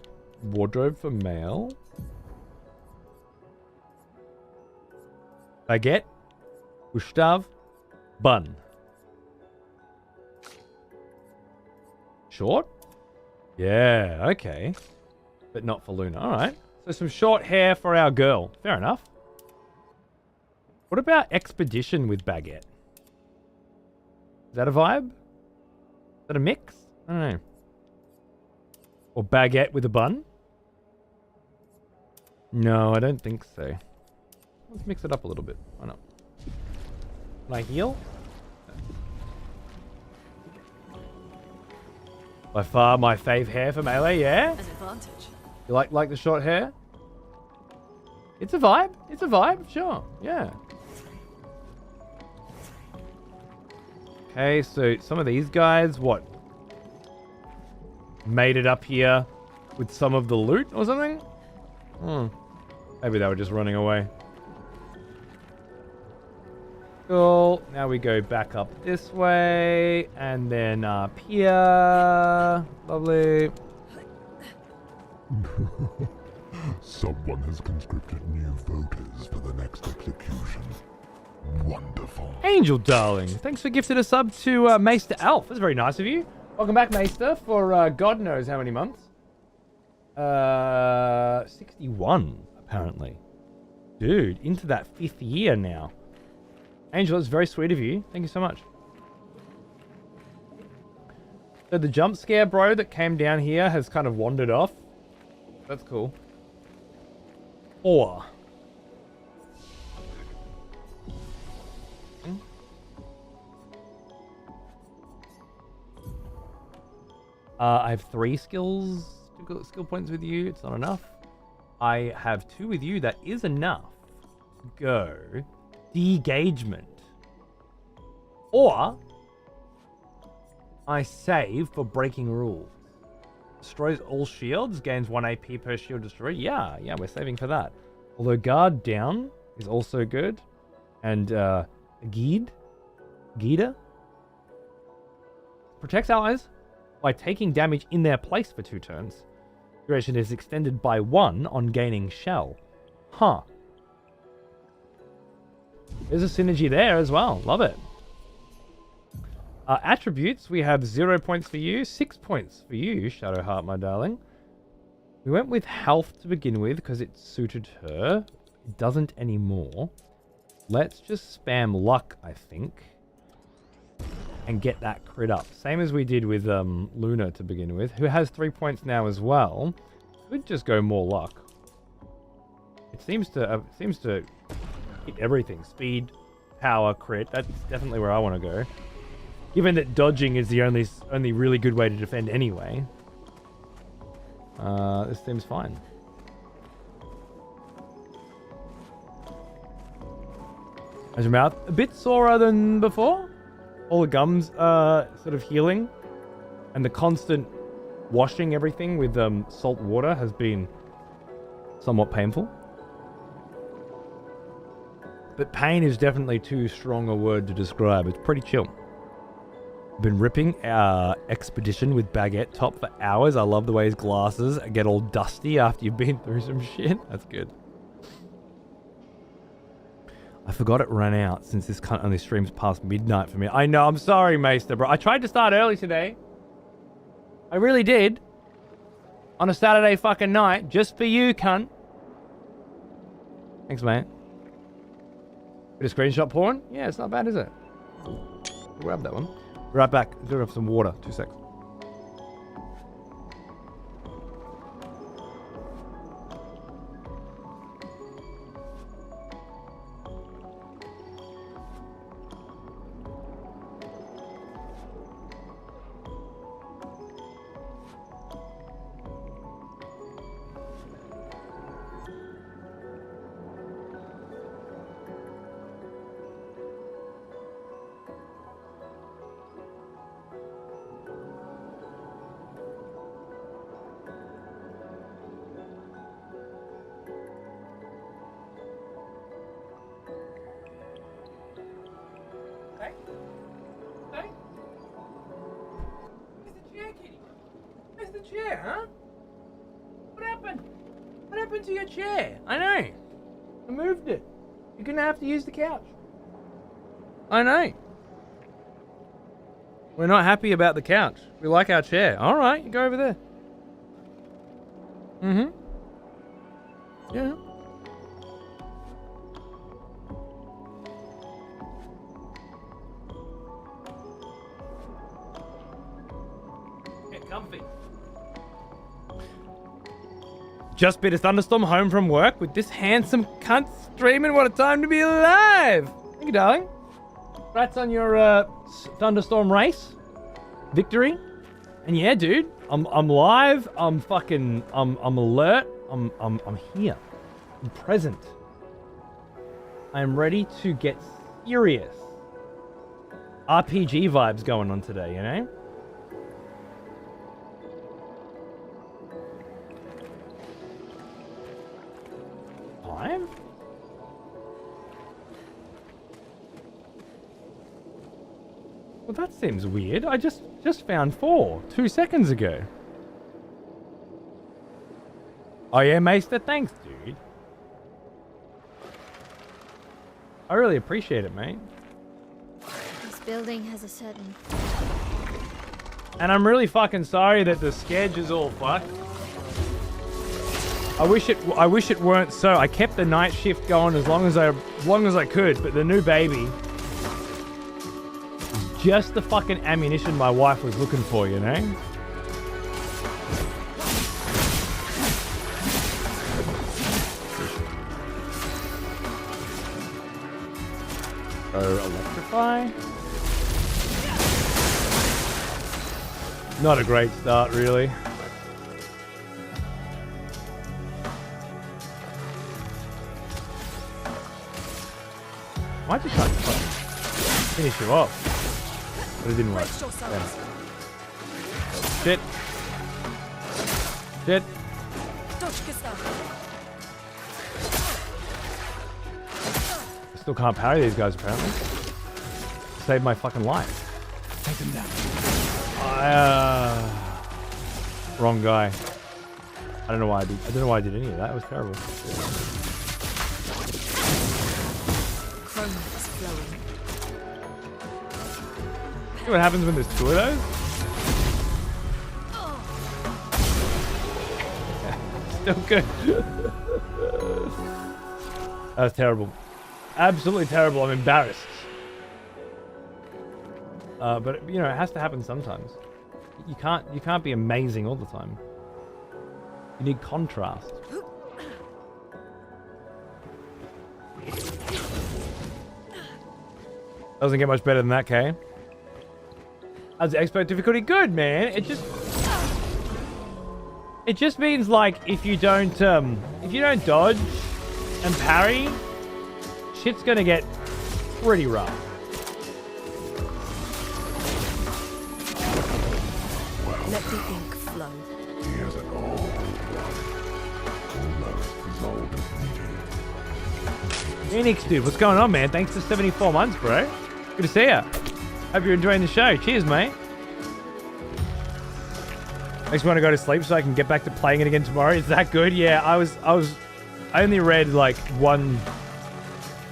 wardrobe for male? Baguette, Gustav, bun. Short? Yeah, okay. But not for Luna. Alright. So some short hair for our girl. Fair enough. What about expedition with Baguette? Is that a vibe? Is that a mix? I don't know. Or Baguette with a bun? No, I don't think so. Let's mix it up a little bit. Why not? Can I heal? By far my fave hair for melee, yeah? An advantage. You like the short hair? It's a vibe. It's a vibe, sure. Yeah. Okay, so some of these guys, what? Made it up here with some of the loot or something? Maybe they were just running away. Cool. Now we go back up this way and then up here. Lovely. Someone has conscripted new voters for the next execution. Wonderful. Angel Darling, thanks for gifting a sub to Maester Alf. That's very nice of you. Welcome back, Maester, for God knows how many months. 61, apparently. Dude, into that 5th year now. Angel, it's very sweet of you. Thank you so much. So the jump scare bro that came down here has kind of wandered off. That's cool. 4. I have 3 skill points with you. It's not enough. I have 2 with you. That is enough. Go. Degagement. Or I save for breaking rules. destroys all shields, gains 1 AP per shield destroyed. Yeah, we're saving for that. Although guard down is also good. And Gita protects allies by taking damage in their place for 2 turns. Duration is extended by 1 on gaining shell. Huh. There's a synergy there as well. Love it. Attributes, we have 0 points for you, 6 points for you, Shadowheart, my darling. We went with health to begin with because it suited her. It doesn't anymore. Let's just spam luck, I think, and get that crit up. Same as we did with Luna to begin with, who has 3 points now as well. Could just go more luck. It seems to hit everything. Speed, power, crit. That's definitely where I want to go. Given that dodging is the only really good way to defend anyway. This seems fine. How's your mouth? A bit sorer than before. All the gums are sort of healing. And the constant washing everything with salt water has been somewhat painful. But pain is definitely too strong a word to describe. It's pretty chill. Been ripping our Expedition with Baguette Top for hours. I love the way his glasses get all dusty after you've been through some shit. That's good. I forgot it ran out since this cunt only streams past midnight for me. I know, I'm sorry, Maester, bro. I tried to start early today. I really did. On a Saturday fucking night, just for you, cunt. Thanks, mate. Bit of screenshot porn? Yeah, it's not bad, is it? Grab that one. Be right back. I'm gonna have some water. 2 seconds. Chair, huh? What happened? What happened to your chair? I know. I moved it. You're gonna have to use the couch. I know. We're not happy about the couch. We like our chair. All right, you go over there. Mm-hmm. Yeah. Get comfy. Just bit of thunderstorm home from work with this handsome cunt streaming. What a time to be alive! Thank you, darling. Congrats on your thunderstorm race victory. And yeah, dude, I'm live. I'm alert. I'm here. I'm present. I'm ready to get serious. RPG vibes going on today, you know? Well, that seems weird. I just found 4 2 seconds ago. Oh yeah, Maester, thanks, dude. I really appreciate it, mate. This building has a certain... And I'm really fucking sorry that the schedule is all fucked. I wish it weren't so. I kept the night shift going as long as I could, but the new baby is just the fucking ammunition my wife was looking for, you know? So electrify. Not a great start, really. Might just try to finish you off. But it didn't work. Shit. Shit. Dodge Gestal. Still can't parry these guys apparently. Saved my fucking life. Take them down. Wrong guy. I don't know why I did. I don't know why I did any of that. It was terrible. Chrome is flowing. See what happens when there's two of those? Still good. That was terrible. Absolutely terrible. I'm embarrassed. But you know, it has to happen sometimes. You can't be amazing all the time. You need contrast. Doesn't get much better than that, Kay. How's the expert difficulty? Good, man. It just means like if you don't dodge and parry, shit's gonna get pretty rough. Let the ink flow. Here's an old one. Almost as old as me. Phoenix, dude, what's going on, man? Thanks for 74 months, bro. Good to see ya. Hope you're enjoying the show. Cheers, mate. Makes me want to go to sleep so I can get back to playing it again tomorrow. Is that good? Yeah, I only read like one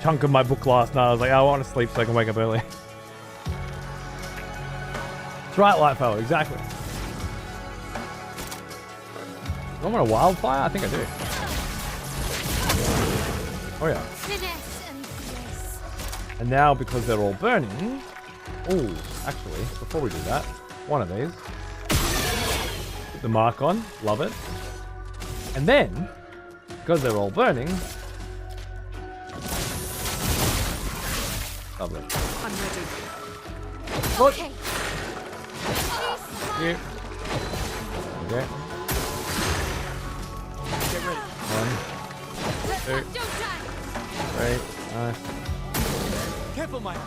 chunk of my book last night. I was like, I want to sleep so I can wake up early. That's right, Lightfellow, exactly. Do I want a wildfire? I think I do. Oh yeah. Finesse and grace. And now, because they're all burning... Oh, actually, before we do that, one of these. Put the mark on. Love it. And then, because they're all burning... Lovely. I'm ready. What? Okay. You. Okay. Get ready. 1, 2, 3. Nice. Careful, Maya.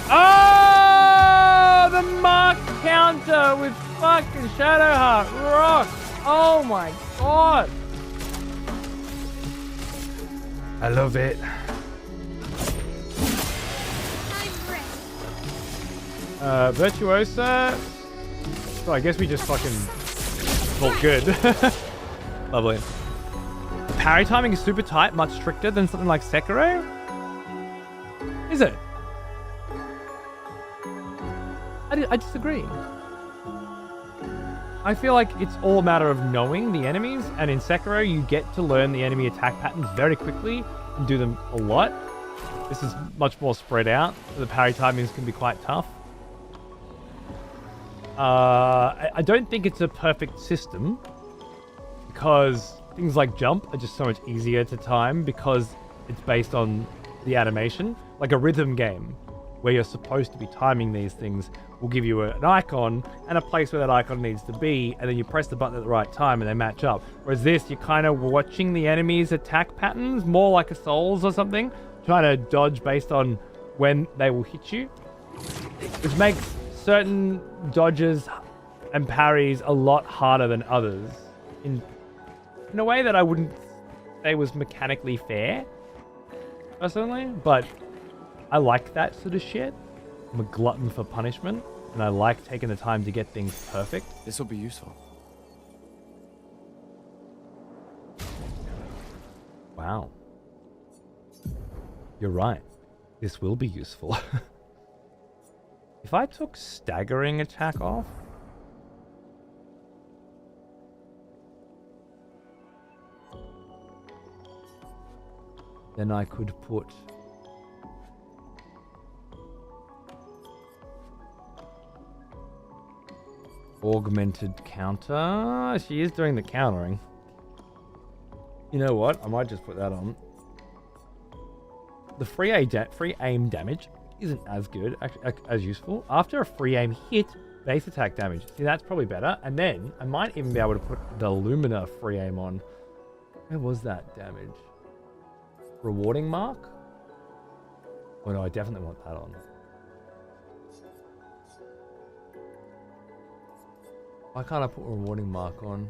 Oh, the mark counter with fucking Shadowheart rock. Oh my god. I love it. Virtuosa. So I guess we just fucking felt good. Lovely. The parry timing is super tight, much stricter than something like Sekiro. Is it? I disagree. I feel like it's all a matter of knowing the enemies, and in Sekiro you get to learn the enemy attack patterns very quickly and do them a lot. This is much more spread out, so the parry timings can be quite tough. I don't think it's a perfect system, because things like jump are just so much easier to time because it's based on the animation. Like a rhythm game where you're supposed to be timing these things will give you an icon and a place where that icon needs to be, and then you press the button at the right time and they match up. Whereas this, you're kind of watching the enemy's attack patterns, more like a Souls or something, trying to dodge based on when they will hit you, which makes certain dodges and parries a lot harder than others in a way that I wouldn't say was mechanically fair, personally, but I like that sort of shit. I'm a glutton for punishment, and I like taking the time to get things perfect. This will be useful. Wow. You're right. This will be useful. If I took staggering attack off... then I could put... augmented counter. She is doing the countering. You know what? I might just put that on. The free aim damage isn't as good, as useful. After a free aim hit, base attack damage. See, that's probably better. And then I might even be able to put the Lumina free aim on. Where was that damage? Rewarding mark? Oh no, I definitely want that on. Why can't I put a rewarding mark on?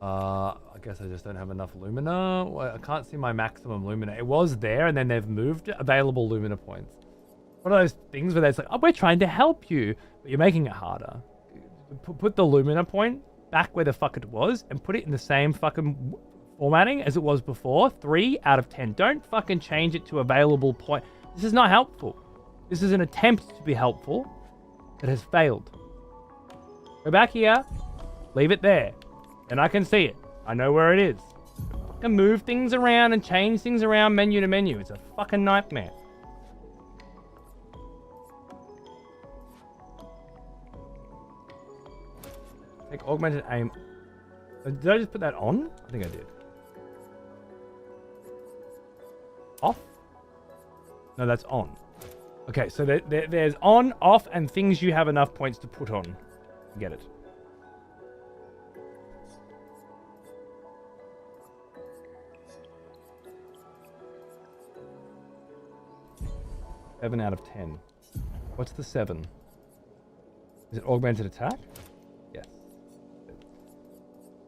I guess I just don't have enough Lumina. Well, I can't see my maximum Lumina. It was there and then they've moved available Lumina points. One of those things where it's like, oh, we're trying to help you, but you're making it harder. Put the Lumina point back where the fuck it was and put it in the same fucking formatting as it was before. 3 out of 10. Don't fucking change it to available point. This is not helpful. This is an attempt to be helpful that has failed. Go back here. Leave it there. And I can see it. I know where it is. I can move things around and change things around menu to menu. It's a fucking nightmare. Take augmented aim. Did I just put that on? I think I did. Off? No, that's on. Okay, so there's on, off, and things you have enough points to put on. Get it. Seven out of 10. What's the 7? Is it augmented attack? Yes.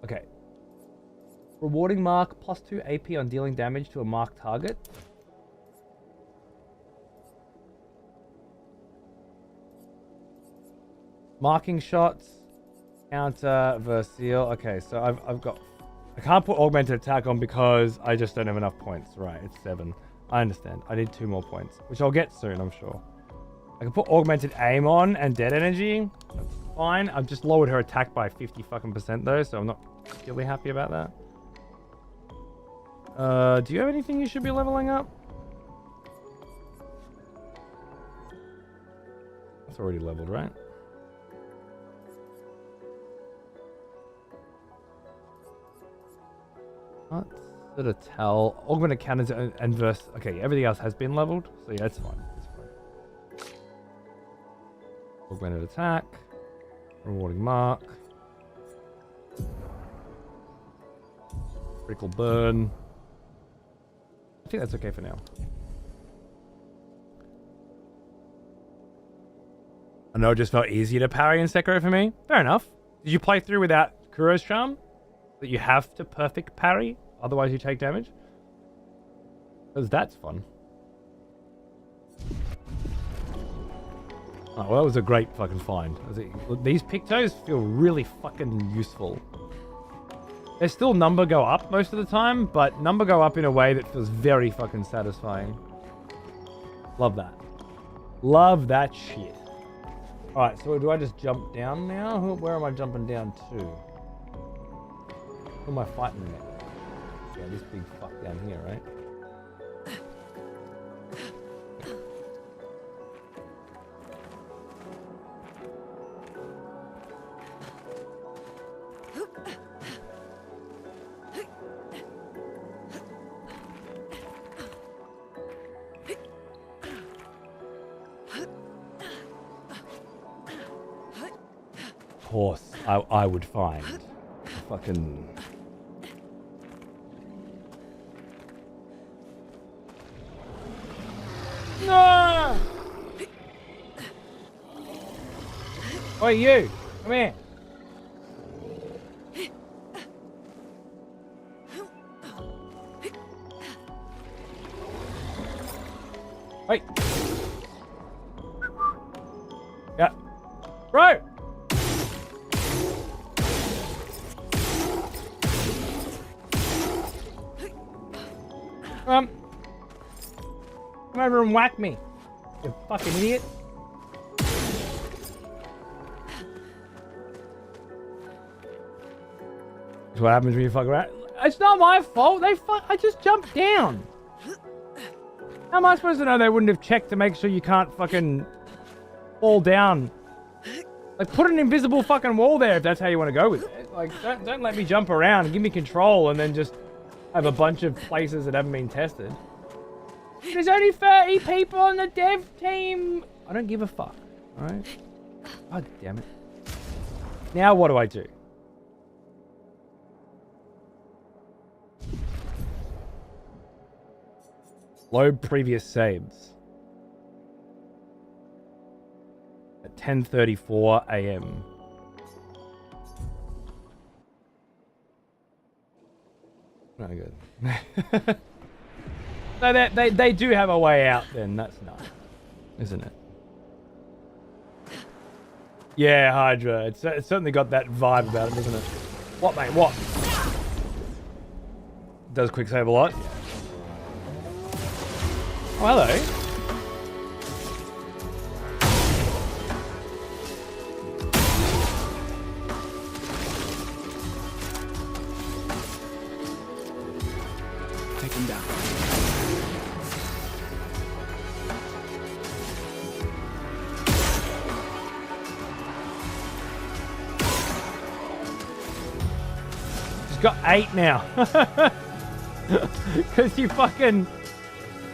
Okay. Rewarding mark +2 AP on dealing damage to a marked target. Marking shots. Counter versus seal. Okay, so I've got... I can't put augmented attack on because I just don't have enough points. Right, it's 7. I understand. I need 2 more points, which I'll get soon, I'm sure. I can put augmented aim on and dead energy. That's fine. I've just lowered her attack by 50% though, so I'm not really happy about that. Do you have anything you should be leveling up? That's already leveled, right? Can't sort of tell. Augmented counters and verse. Okay, everything else has been leveled, so yeah, it's fine. It's fine. Augmented attack. Rewarding mark. Critical burn. I think that's okay for now. I know it just felt easier to parry in Sekiro for me. Fair enough. Did you play through without Kuro's charm? That you have to perfect parry, otherwise you take damage? Because that's fun. Oh, well, that was a great fucking find. These Pictos feel really fucking useful. They still number go up most of the time, but number go up in a way that feels very fucking satisfying. Love that. Love that shit. Alright, so do I just jump down now? Where am I jumping down to? Who am I fighting next? Yeah, this big fuck down here, right? Of course, I would find fucking... No! Oi, you! Come here! Wait! Yeah. Bro! Come over and whack me, you fucking idiot. That's what happens when you fuck around. It's not my fault. I just jumped down. How am I supposed to know they wouldn't have checked to make sure you can't fucking fall down? Like, put an invisible fucking wall there if that's how you want to go with it. Like, don't let me jump around and give me control and then just have a bunch of places that haven't been tested. There's only 30 people on the dev team. I don't give a fuck. Alright? God damn it. Now what do I do? Load previous saves. At 10:34 a.m. No good. So they do have a way out then. That's nice, isn't it? Yeah, Hydra. It's certainly got that vibe about it, doesn't it? What, mate? What? Does quick save a lot? Yeah. Oh, hello. Take him down. She's got 8 now. Because you fucking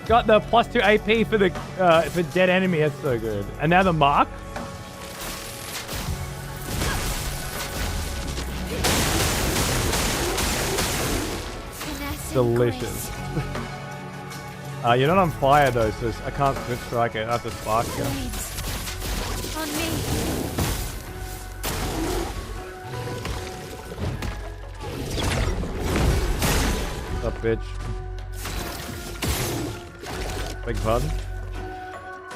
got the +2 AP for the for dead enemy. That's so good. And now the mark. Delicious. You're not on fire though, so I can't switch strike it. I have to spark you. On me. What's up, bitch? Beg pardon?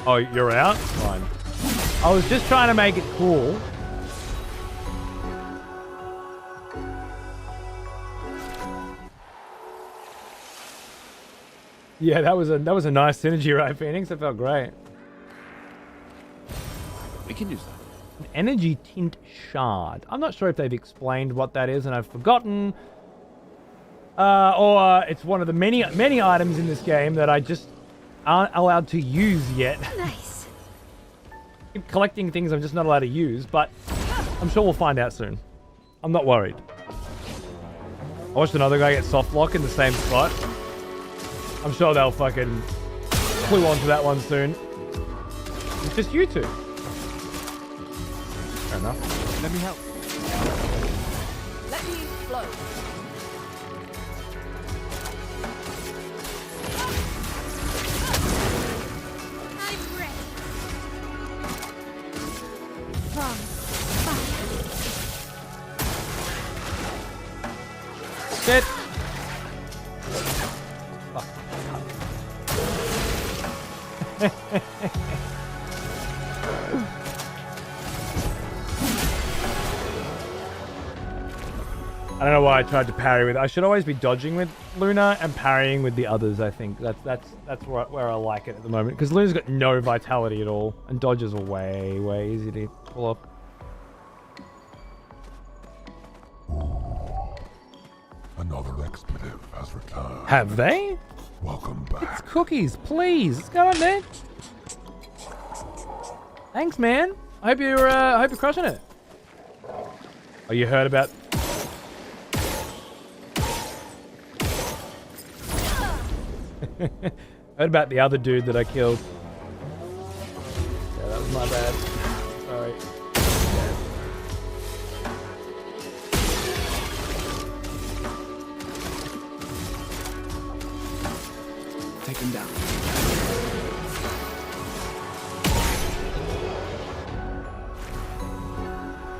Oh, you're out? Fine. I was just trying to make it cool. Yeah, that was a nice synergy, right, Phoenix? That felt great. We can use that. An energy tint shard. I'm not sure if they've explained what that is, and I've forgotten. Or it's one of the many items in this game that I just aren't allowed to use yet. Nice. Keep collecting things I'm just not allowed to use, but I'm sure we'll find out soon. I'm not worried. I watched another guy get soft lock in the same spot. I'm sure they'll fucking clue onto that one soon. It's just you two. Fair enough. Let me help. Let the ink flow. I'm ready. From Shit. I don't know why I tried to parry with. I should always be dodging with Luna and parrying with the others. I think that's where I like it at the moment, because Luna's got no vitality at all, and dodges are way easy to pull off. Another expletive has returned. Have they? Welcome It's back. cookies, please. What's going on, man? Thanks, man. I hope you're crushing it. Oh, you heard about? Heard about the other dude that I killed. Yeah, that was my bad. Sorry. Take him down.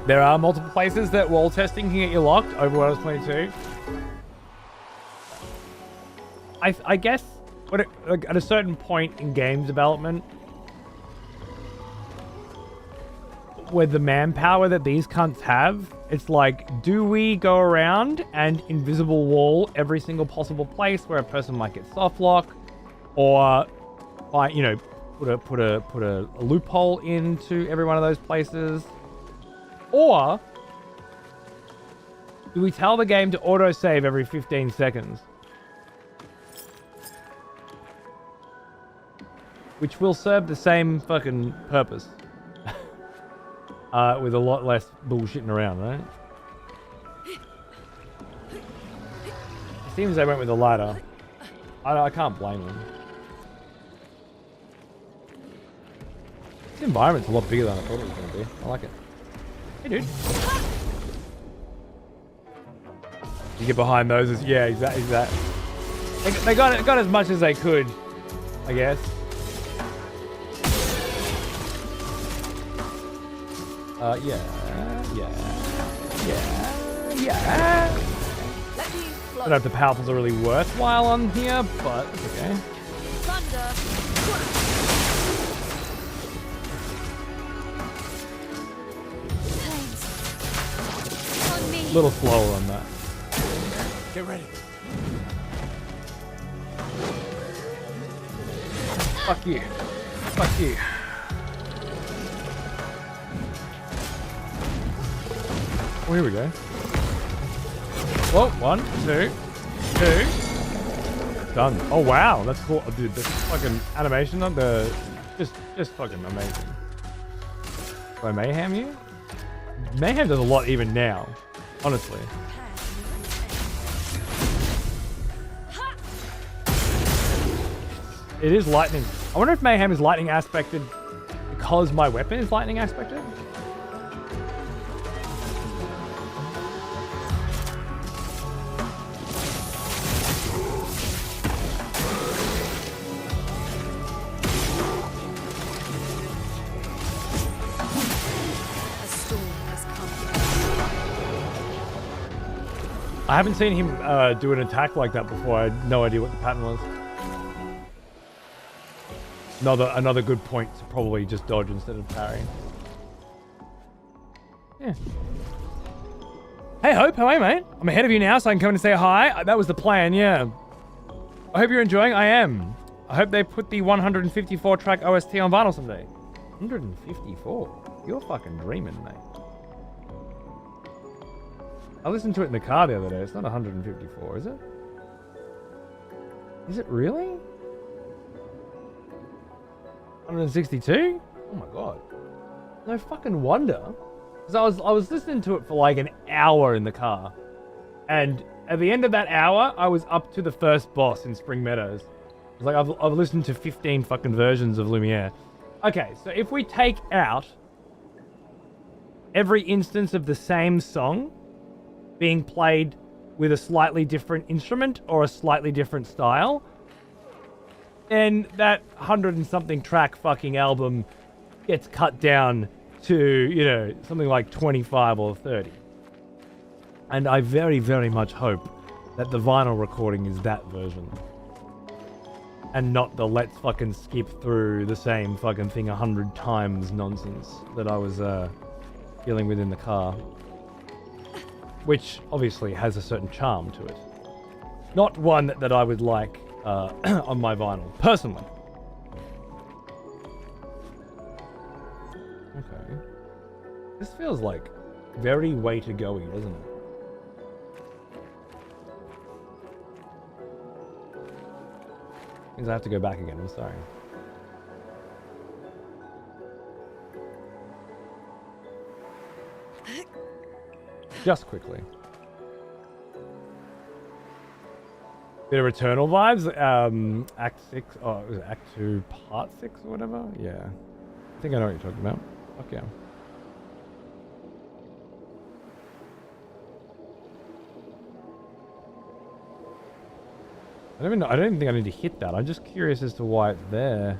There are multiple places that wall testing can get you locked. Overworld 22. I guess at a certain point in games development, with the manpower that these cunts have, it's like, do we go around and invisible wall every single possible place where a person might get soft lock, or put a loophole into every one of those places, or do we tell the game to autosave every 15 seconds? Which will serve the same fucking purpose. With a lot less bullshitting around, right? It seems they went with the latter. I can't blame them. This environment's a lot bigger than I thought it was going to be. I like it. Hey, dude. You get behind those. Yeah, exactly. They got as much as they could I guess. Yeah. Let me I flow. don't know if the powerfuls are really worthwhile on here, but it's okay. Thunder. Flames. On me. A little slower on that. Get ready. Fuck you. Fuck you. Oh, here we go. Whoa, 1, 2, 2. Done. Oh wow, that's cool. Oh, dude, this fucking animation on the just fucking amazing. Do I mayhem you? Mayhem does a lot even now, honestly. It is lightning. I wonder if mayhem is lightning aspected because my weapon is lightning aspected. A storm has come. I haven't seen him do an attack like that before. I had no idea what the pattern was. Another good point to probably just dodge instead of parry. Yeah. Hey Hope, how are you, mate? I'm ahead of you now, so I can come in and say hi. That was the plan, yeah. I hope you're enjoying. I am. I hope they put the 154 track OST on vinyl someday. 154? You're fucking dreaming, mate. I listened to it in the car the other day. It's not 154, is it? Is it really? 162? Oh my god. No fucking wonder. Because I was listening to it for like an hour in the car. And at the end of that hour, I was up to the first boss in Spring Meadows. It's like I've listened to 15 fucking versions of Lumiere. Okay, so if we take out every instance of the same song being played with a slightly different instrument or a slightly different style, then that 100 and something track fucking album gets cut down to, you know, something like 25 or 30. And I very, very much hope that the vinyl recording is that version. And not the let's fucking skip through the same fucking thing 100 times nonsense that I was dealing with in the car. Which obviously has a certain charm to it. Not one that I would like on my vinyl, personally. Okay. This feels like very way to go-y, doesn't it? Means I have to go back again, I'm sorry. Just quickly. Bit of Returnal vibes. Act 6. Oh, it was Act 2, Part 6 or whatever? Yeah. I think I know what you're talking about. Fuck yeah. I don't even think I need to hit that. I'm just curious as to why it's there.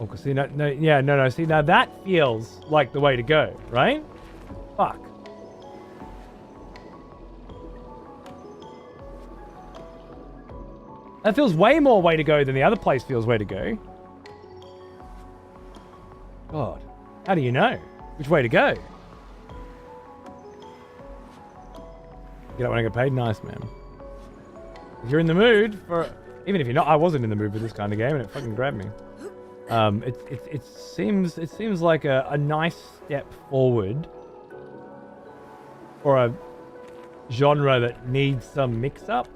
Oh, cause see, no, see, now that feels like the way to go, right? Fuck. That feels way more way to go than the other place feels way to go. God, how do you know which way to go? Get up when I get paid? Nice, man. If you're in the mood for... Even if you're not, I wasn't in the mood for this kind of game and it fucking grabbed me. It seems like a nice step forward for a genre that needs some mix-ups.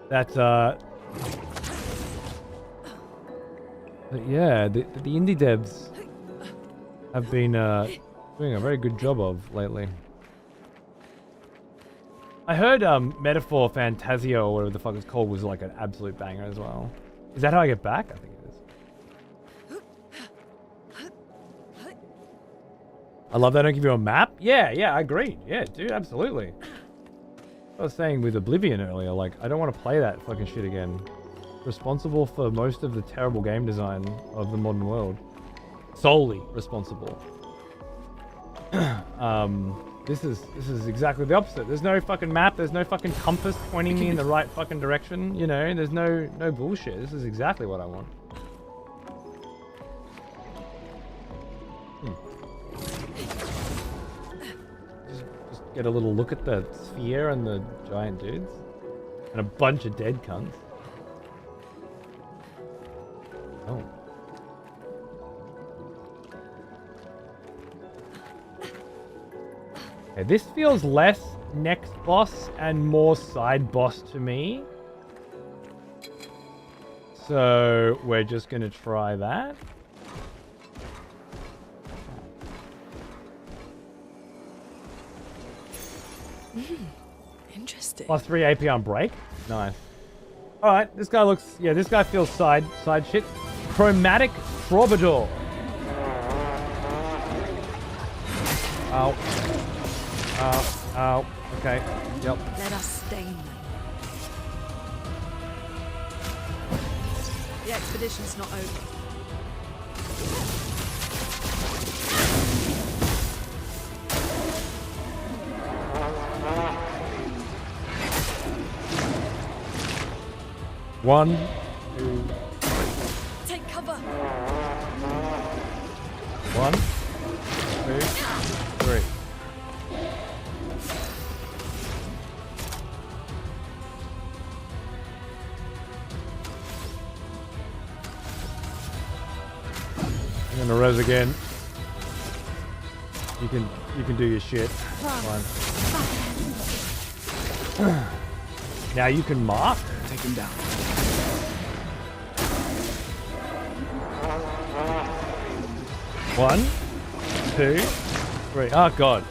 That, but yeah, the indie devs have been doing a very good job of lately. I heard Metaphor Fantasia or whatever the fuck it's called was like an absolute banger as well. Is that how I get back? I think it is. I love that I don't give you a map. Yeah, I agreed. Yeah, dude, absolutely. I was saying with Oblivion earlier, like, I don't want to play that fucking shit again. responsible for most of the terrible game design of the modern world. Solely responsible. This is exactly the opposite. There's no fucking map. There's no fucking compass pointing me in the right fucking direction. You know, there's no bullshit. This is exactly what I want. Just get a little look at the sphere and the giant dudes. And a bunch of dead cunts. Oh. Okay, this feels less next boss and more side boss to me. So we're just gonna try that. Interesting. Plus 3 AP on break. Nice. Alright, this guy looks... Yeah, this guy feels side shit. Chromatic Troubadour. Ow. Ow. Ow. Okay. Yep. Let us stain them. The expedition's not over. One, two, Take cover. one, two, three. I'm gonna res again. You can do your shit. Fine. Now you can mark. Take him down. One, two, three. Oh god.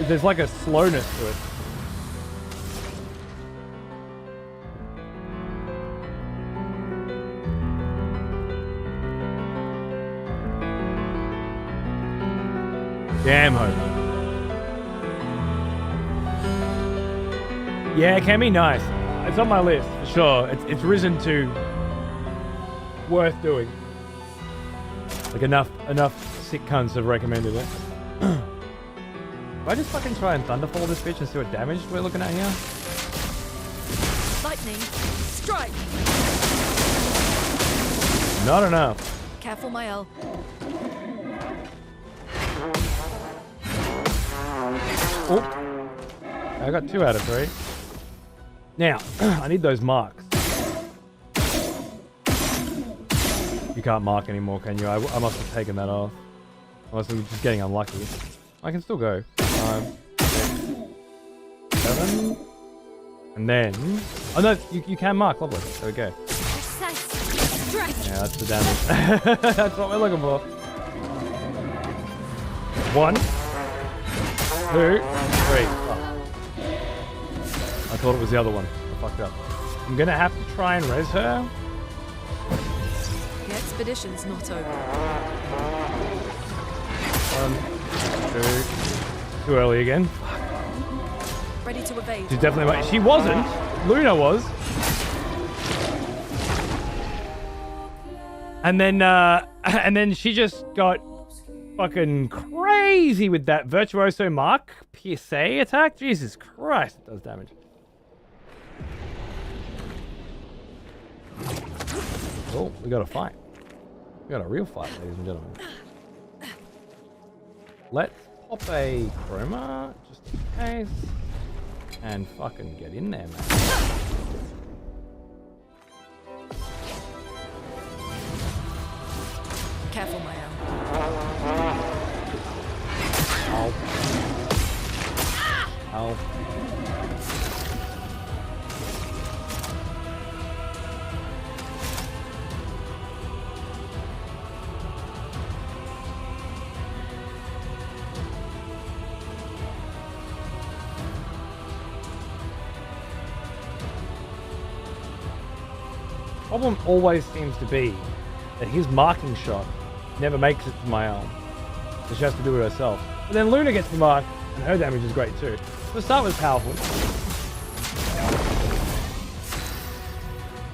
There's like a slowness to it. Damn hope. Yeah, it can be nice. It's on my list for sure. It's risen to worth doing. Like enough sick cunts have recommended it. Do I just fucking try and thunderfall this bitch and see what damage we're looking at here? Lightning. Strike. Not enough. Careful, my L. Oh. I got 2 out of 3. Now, I need those marks. You can't mark anymore, can you? I must have taken that off. I must have just getting unlucky. I can still go. 5, 6, 7. And then... Oh no, you can mark. Lovely. There we go. Yeah, that's the damage. That's what we're looking for. 1, 2, 3. Oh. I thought it was the other one. I fucked up. I'm gonna have to try and res her. The expedition's not over. 1, 2. Too early again. Ready to evade. She's definitely... She wasn't. Luna was. And then she just got fucking crazy with that Virtuoso Mark PSA attack. Jesus Christ, it does damage. Oh, we got a fight. We got a real fight, ladies and gentlemen. Let's pop a chroma, just in case. And fucking get in there, man. Careful, my L. Ow. Ow. Problem always seems to be that his marking shot never makes it to my arm. So she has to do it herself. But then Luna gets the mark, and her damage is great too. The start was powerful.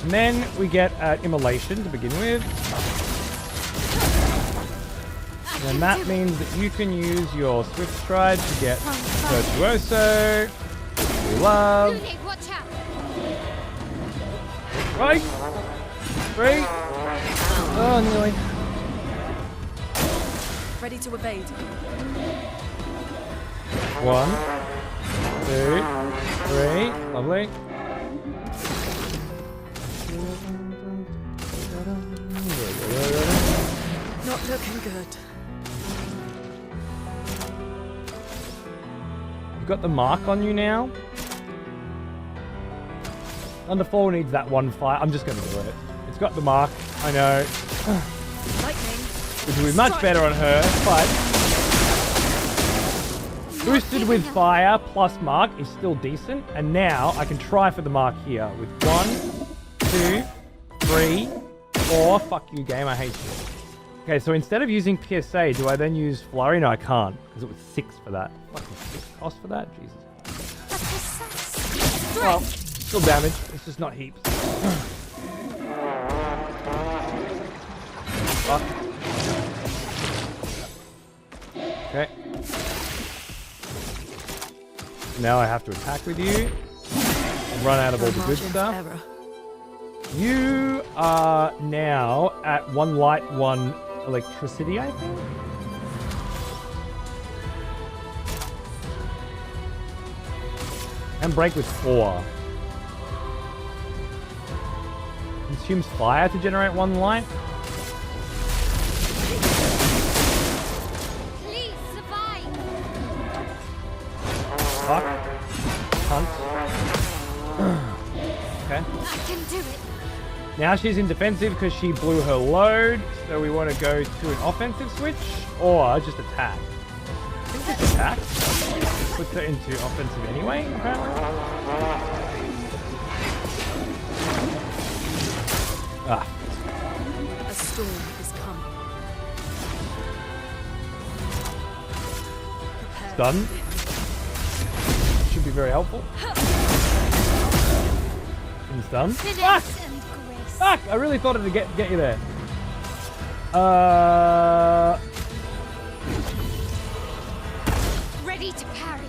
And then we get immolation to begin with. And that means that you can use your Swift Stride to get Virtuoso. We love. Lunate, watch out. Right. 3. Oh, nearly. Ready to evade. 1, 2, 3. Lovely. Not looking good. You've got the mark on you now. Thunderfall needs that one fire. I'm just going to do it. It's got the mark. I know. Lightning. Which will be much better on her, but boosted with fire plus mark is still decent. And now I can try for the mark here with 1, 2, 3, 4. Fuck you, game. I hate you. Okay, so instead of using PSA, do I then use Flurry? No, I can't, because it was 6 for that. Fucking 6 cost for that? Jesus. Well, still damage. It's just not heaps. Fuck. Okay. Now I have to attack with you. Run out of all the good stuff. Error. You are now at 1 light, 1 electricity, I think. And break with 4. Consumes fire to generate 1 light. Please survive. Fuck. Hunt. Okay. I can do it. Now she's in defensive because she blew her load. So we want to go to an offensive switch or just attack. I think just attack. Puts her into offensive anyway, apparently. Ah. A storm is coming. Prepare. Done. Should be very helpful. It's done. Fuck! Finesse and grace. Fuck! I really thought it'd get you there. Ready to parry.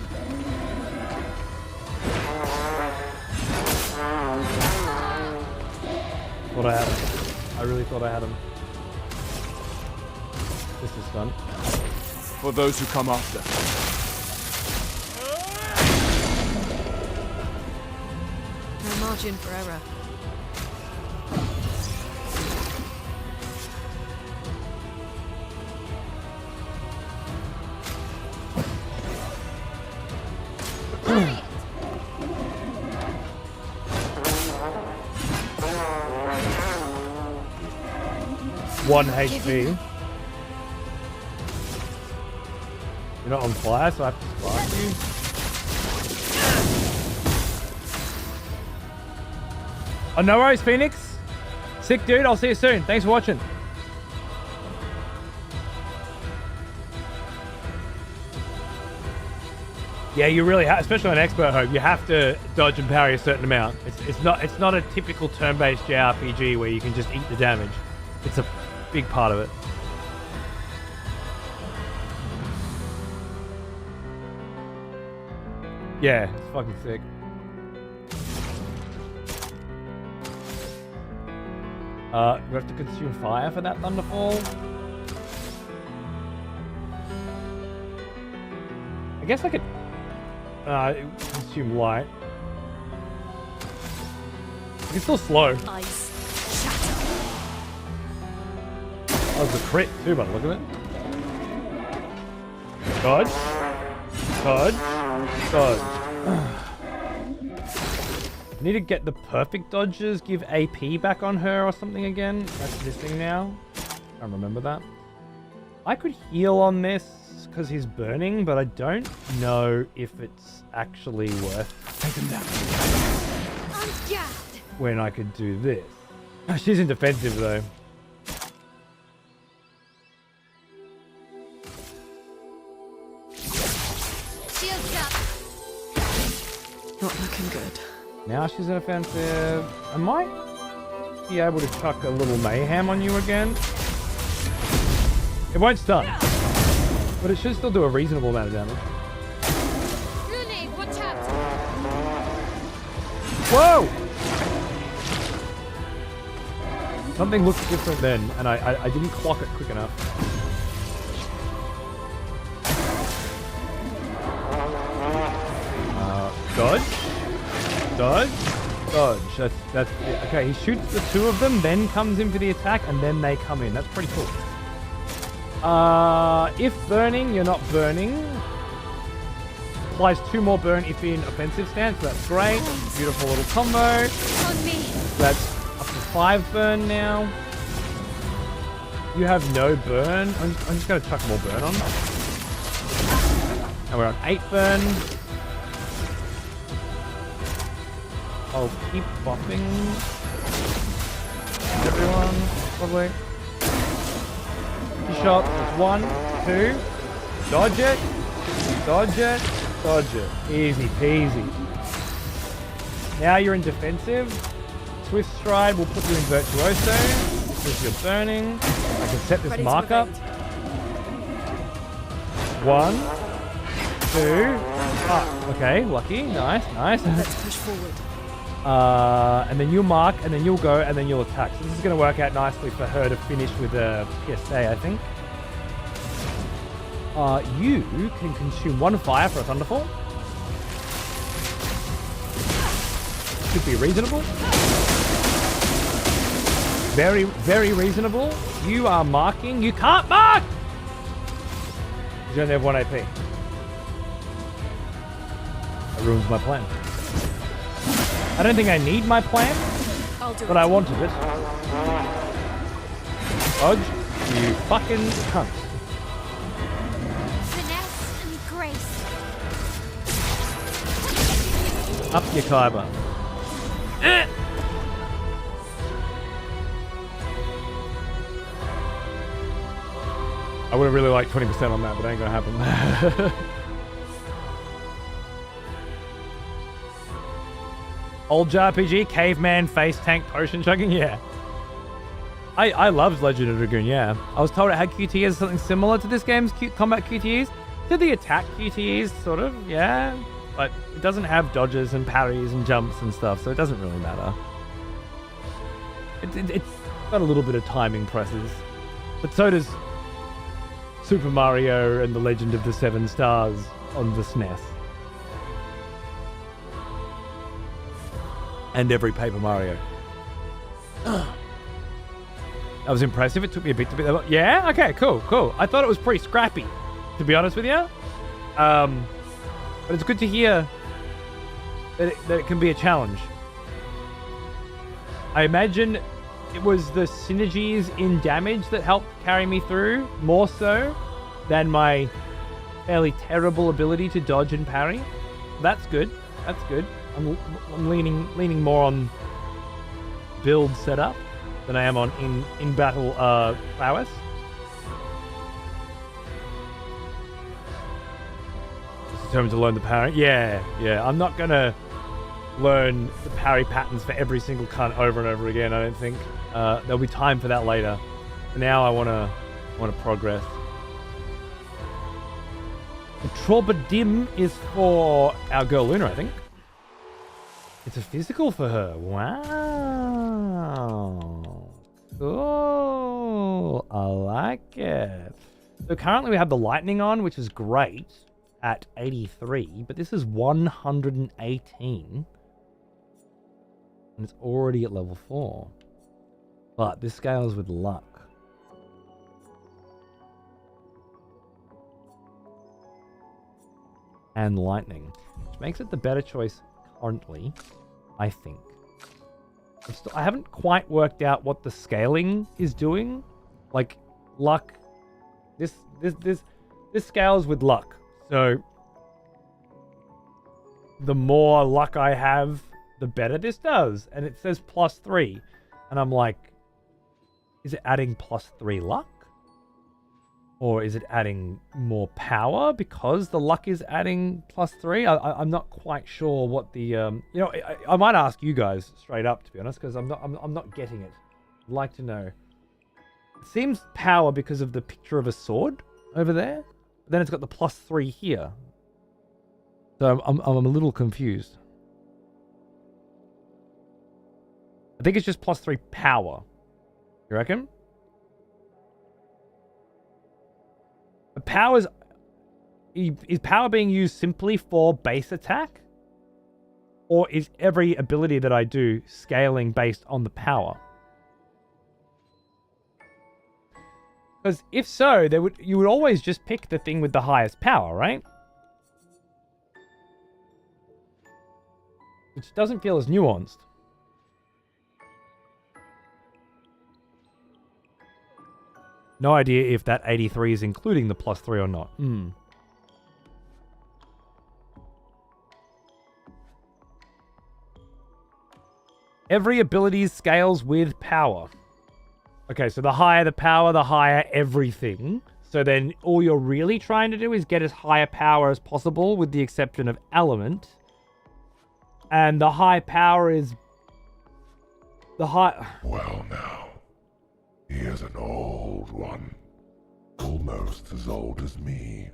Thought I had him. I really thought I had him. This is done. For those who come after. No margin for error. One HP. You're not on fire, so I have to spark you. Oh, no worries, Phoenix. Sick, dude. I'll see you soon. Thanks for watching. Yeah, you really have, especially on Expert Hope, you have to dodge and parry a certain amount. It's not a typical turn-based JRPG where you can just eat the damage. It's a big part of it. Yeah, it's fucking sick. We have to consume fire for that Thunderfall. I guess I could consume light. I can still slow. Ice. Shatter. That was a crit too, by the look of it. Dodge. Dodge. Dodge. I need to get the perfect dodges, give AP back on her or something again. That's missing now. I don't remember that. I could heal on this because he's burning, but I don't know if it's actually worth taking that when I could do this. Oh, she's in defensive though. Shields up. Not looking good. Now she's in offensive. I might be able to chuck a little mayhem on you again. It won't stun, but it should still do a reasonable amount of damage. Rooney, watch out! Whoa! Something looked different then, and I didn't clock it quick enough. Dodge, dodge, dodge. That's it. Okay. He shoots the two of them, then comes in for the attack, and then they come in. That's pretty cool. If burning, you're not burning. Applies 2 more burn if in offensive stance. So that's great. Beautiful little combo. On me! That's up to 5 burn now. You have no burn. I'm just going to chuck more burn on. And we're on 8 burn. I'll keep buffing everyone, probably. Shot. That's 1, 2. Dodge it. Dodge it. Dodge it. Easy peasy. Now you're in defensive. Swift Stride will put you in Virtuoso because you're burning. I can set this mark up. 1, 2. Ah, okay, lucky. Nice, nice. Let's push forward. And then you'll mark, and then you'll go, and then you'll attack. So this is going to work out nicely for her to finish with a PSA, I think. You can consume 1 fire for a Thunderfall. Should be reasonable. Very, very reasonable. You are marking. You can't mark! You only have 1 AP. That ruins my plan. I don't think I need my plan, but I wanted it. Dodge, you fucking cunt. Finesse and grace. Up your Kaiba. I would have really liked 20% on that, but it ain't gonna happen. Old JRPG, caveman, face tank, potion chugging, yeah. I loved Legend of Dragoon, yeah. I was told it had QTEs, something similar to this game's combat QTEs. To the attack QTEs, sort of, yeah. But it doesn't have dodges and parries and jumps and stuff, so it doesn't really matter. It's got a little bit of timing presses. But so does Super Mario and the Legend of the Seven Stars on the SNES. And every Paper Mario. That was impressive. It took me a bit to be... Yeah? Okay, cool, cool. I thought it was pretty scrappy, to be honest with you. But it's good to hear that it can be a challenge. I imagine it was the synergies in damage that helped carry me through, more so than my fairly terrible ability to dodge and parry. That's good. That's good. I'm leaning more on build setup than I am on in battle prowess. Just determined to learn the parry. Yeah. I'm not gonna learn the parry patterns for every single cunt over and over again. I don't think there'll be time for that later. For now, I wanna progress. The Trobadim is for our girl Luna, I think. It's a physical for her. Wow. Cool. I like it. So currently we have the lightning on, which is great at 83, but this is 118. And it's already at level 4. But this scales with luck. And lightning, which makes it the better choice currently, I think. I haven't quite worked out what the scaling is doing. Like, luck. This scales with luck. So the more luck I have, the better this does. And it says +3. And I'm like, is it adding +3 luck? Or is it adding more power because the luck is adding +3? I'm not quite sure what the I might ask you guys straight up, to be honest, because I'm not getting it. I'd like to know. It seems power because of the picture of a sword over there. But then it's got the +3 here. So I'm a little confused. I think it's just +3 power. You reckon? Is power being used simply for base attack? Or is every ability that I do scaling based on the power? Because if so, you would always just pick the thing with the highest power, right? Which doesn't feel as nuanced. No idea if that 83 is including the +3 or not. Every ability scales with power. Okay, so the higher the power, the higher everything. So then all you're really trying to do is get as high a power as possible with the exception of element. And the high power is... Well now, he is an old one. Almost as old as me.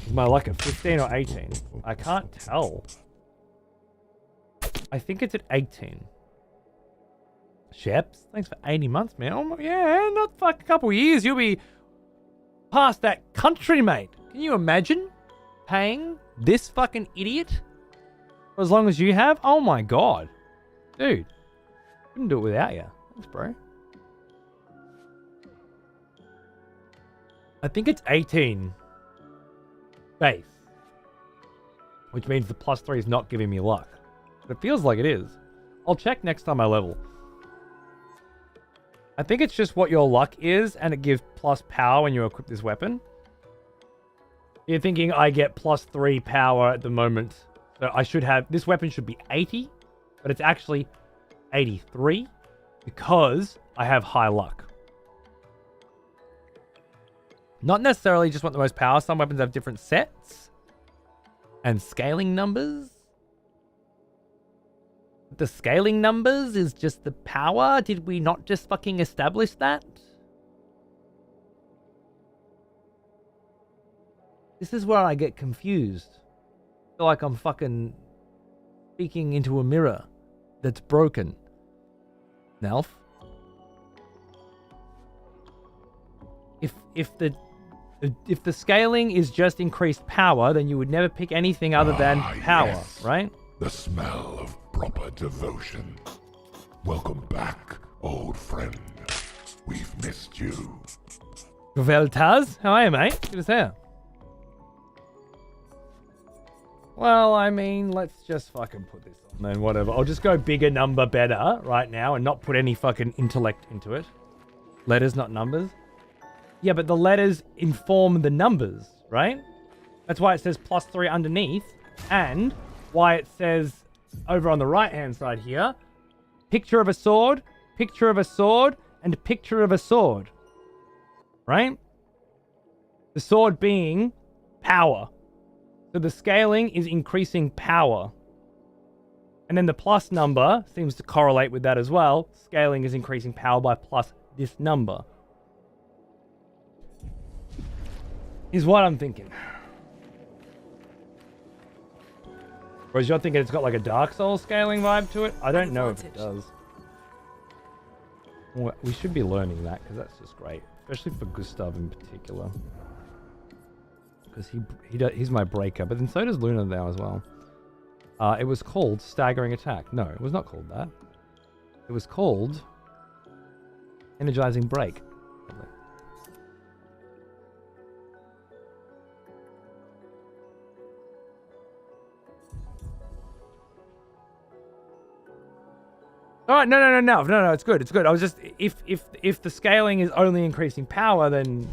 Is my luck at 15 or 18? I can't tell. I think it's at 18. Sheps, thanks for 80 months, man. Oh, yeah, not fuck a couple years. You'll be past that country, mate. Can you imagine paying this fucking idiot for as long as you have? Oh my god. Dude, couldn't do it without you. Thanks, bro. I think it's 18 base, which means the +3 is not giving me luck. But it feels like it is. I'll check next time I level. I think it's just what your luck is, and it gives plus power when you equip this weapon. You're thinking I get +3 power at the moment. So I should have... This weapon should be 80, but it's actually 83 because I have high luck. Not necessarily just want the most power. Some weapons have different sets and scaling numbers. The scaling numbers is just the power. Did we not just fucking establish that? This is where I get confused. I feel like I'm fucking speaking into a mirror that's broken. Nelf? If the scaling is just increased power, then you would never pick anything other than power, yes. right? The smell of proper devotion. Welcome back, old friend. We've missed you. Veltaz, how are you, mate? Good to see you. Well, I mean, let's just fucking put this on then, whatever. I'll just go bigger number better right now and not put any fucking intellect into it. Letters, not numbers. Yeah, but the letters inform the numbers, right? That's why it says +3 underneath, and why it says over on the right-hand side here, picture of a sword, and picture of a sword. Right? The sword being power. So the scaling is increasing power. And then the plus number seems to correlate with that as well. Scaling is increasing power by plus this number. Is what I'm thinking. Whereas you're thinking it's got like a Dark Souls scaling vibe to it? I don't know if it does. Well, we should be learning that because that's just great. Especially for Gustav in particular. Because he's my breaker. But then so does Luna now as well. It was called Staggering Attack. No, it was not called that. It was called Energizing Break. All right, no, it's good. It's good. I was just if the scaling is only increasing power, then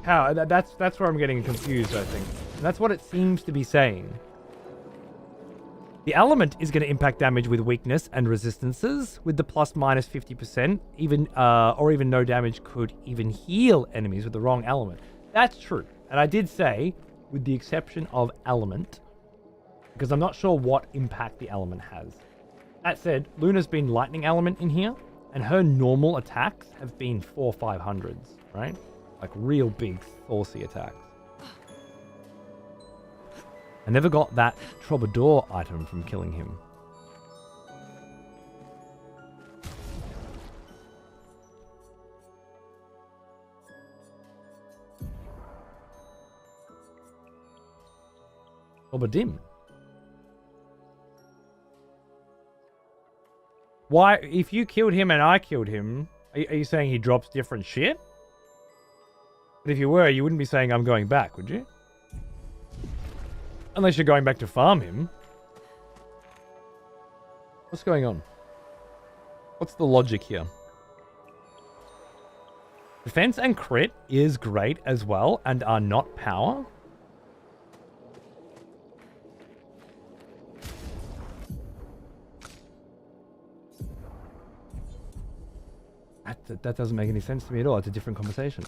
power. That's where I'm getting confused. I think and that's what it seems to be saying. The element is going to impact damage with weakness and resistances with the ±50%. Even or even no damage could even heal enemies with the wrong element. That's true. And I did say, with the exception of element, because I'm not sure what impact the element has. That said, Luna's been lightning element in here, and her normal attacks have been 400-500s, right? Like real big, saucy attacks. I never got that troubadour item from killing him. Troubadim. Why, if you killed him and I killed him, are you saying he drops different shit? But if you were, you wouldn't be saying I'm going back, would you? Unless you're going back to farm him. What's going on? What's the logic here? Defense and crit is great as well and are not power. That doesn't make any sense to me at all. It's a different conversation.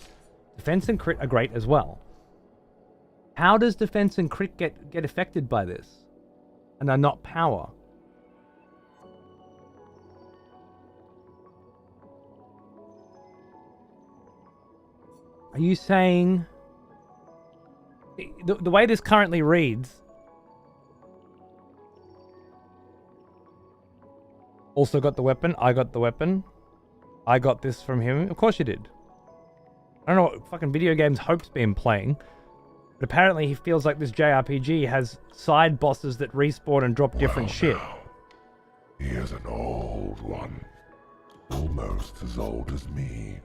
Defense and crit are great as well. How does defense and crit get affected by this? And are not power? Are you saying... The way this currently reads... Also got the weapon. I got the weapon. I got this from him. Of course you did. I don't know what fucking video games Hope's been playing. But apparently he feels like this JRPG has side bosses that respawn and drop different shit. Now, he is an old one. Almost as old as me.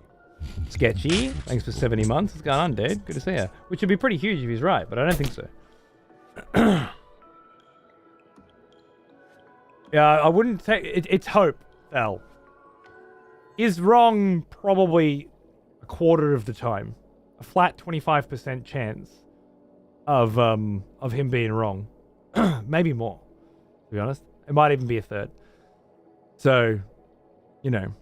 Sketchy. Thanks for 70 months. What's going on, dude? Good to see you. Which would be pretty huge if he's right, but I don't think so. Yeah, I wouldn't take... It's Hope, Val. Is wrong probably a quarter of the time. A flat 25% chance of him being wrong. Maybe more, to be honest. It might even be a third. So, you know,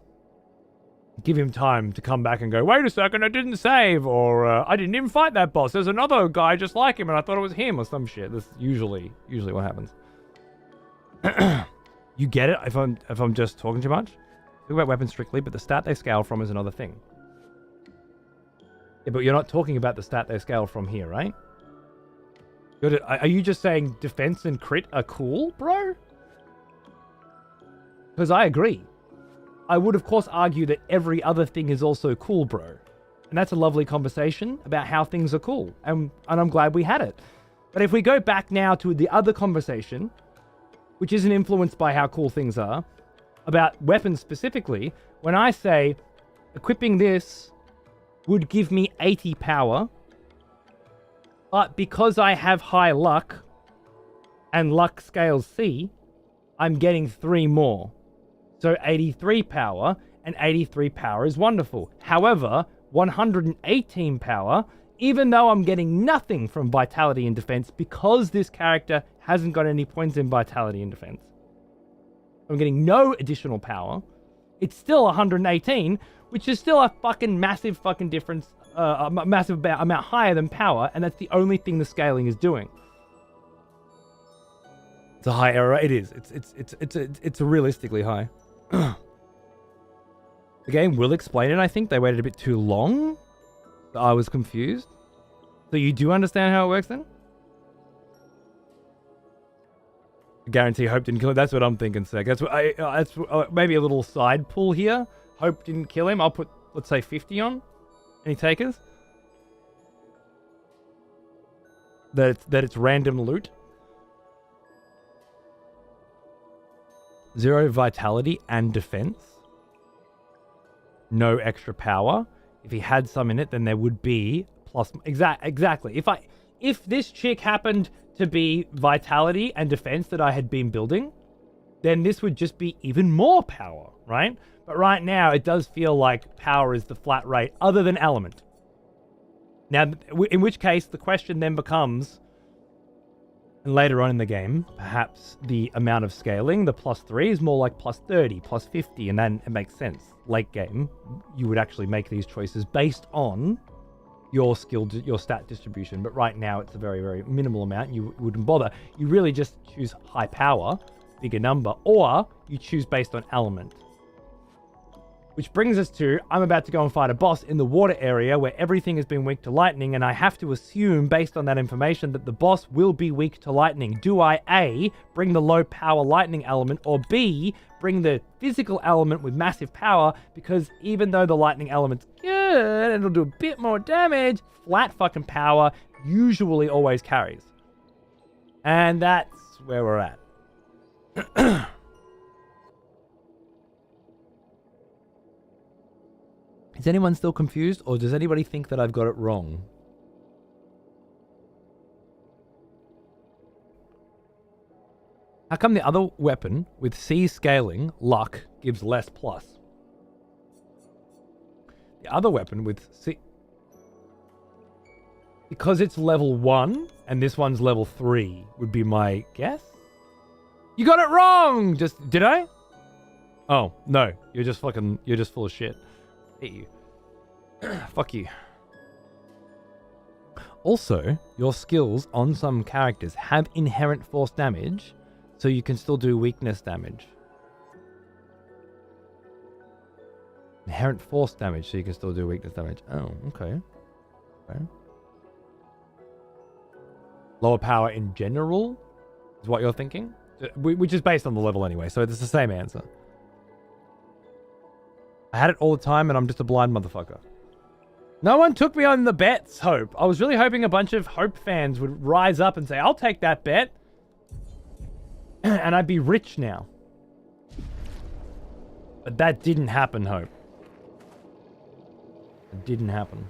give him time to come back and go, wait a second, I didn't save, or I didn't even fight that boss. There's another guy just like him and I thought it was him, or some shit. That's usually what happens. You get it if I'm just talking too much? Talk about weapons strictly, but the stat they scale from is another thing. Yeah, but you're not talking about the stat they scale from here, right? Are you just saying defense and crit are cool, bro? Because I agree. I would, of course, argue that every other thing is also cool, bro. And that's a lovely conversation about how things are cool. And I'm glad we had it. But if we go back now to the other conversation, which isn't influenced by how cool things are, about weapons specifically, when I say equipping this would give me 80 power, but because I have high luck and luck scales C, I'm getting 3 more. So 83 power, and 83 power is wonderful. However, 118 power, even though I'm getting nothing from vitality and defense, because this character hasn't got any points in vitality and defense, I'm getting no additional power. It's still 118, which is still a fucking massive fucking difference, a massive amount higher than power, and that's the only thing the scaling is doing. It's a high error. It is. It's realistically high. The game will explain it. I think they waited a bit too long. I was confused. So you do understand how it works then? I guarantee Hope didn't kill him. That's what I'm thinking, Sec. That's what that's maybe a little side pull here. Hope didn't kill him. I'll put, let's say, 50 on. Any takers? That it's random loot. 0 vitality and defense. No extra power. If he had some in it, then there would be plus... Exactly. If this chick happened to be vitality and defense that I had been building, then this would just be even more power, right? But right now, it does feel like power is the flat rate, other than element. Now, in which case, the question then becomes... And later on in the game, perhaps the amount of scaling, the +3 is more like +30, +50, and then it makes sense. Late game, you would actually make these choices based on your your stat distribution, but right now it's a very, very minimal amount. You wouldn't bother. You really just choose high power, bigger number, or you choose based on element. Which brings us to, I'm about to go and fight a boss in the water area where everything has been weak to lightning, and I have to assume, based on that information, that the boss will be weak to lightning. Do I A, bring the low power lightning element, or B, bring the physical element with massive power, because even though the lightning element's good and it'll do a bit more damage, flat fucking power usually always carries. And that's where we're at. Is anyone still confused, or does anybody think that I've got it wrong? How come the other weapon with C scaling, luck, gives less plus? The other weapon with C... Because it's level 1, and this one's level 3, would be my guess? You got it wrong! Did I? Oh, no. You're just full of shit. Hate you. Fuck you. Also, your skills on some characters have inherent force damage, so you can still do weakness damage. Inherent force damage, so you can still do weakness damage. Oh, okay. Okay. Lower power in general is what you're thinking? Which is based on the level anyway, so it's the same answer. I had it all the time and I'm just a blind motherfucker. No one took me on the bets, Hope. I was really hoping a bunch of Hope fans would rise up and say, I'll take that bet. And I'd be rich now. But that didn't happen, Hope. It didn't happen.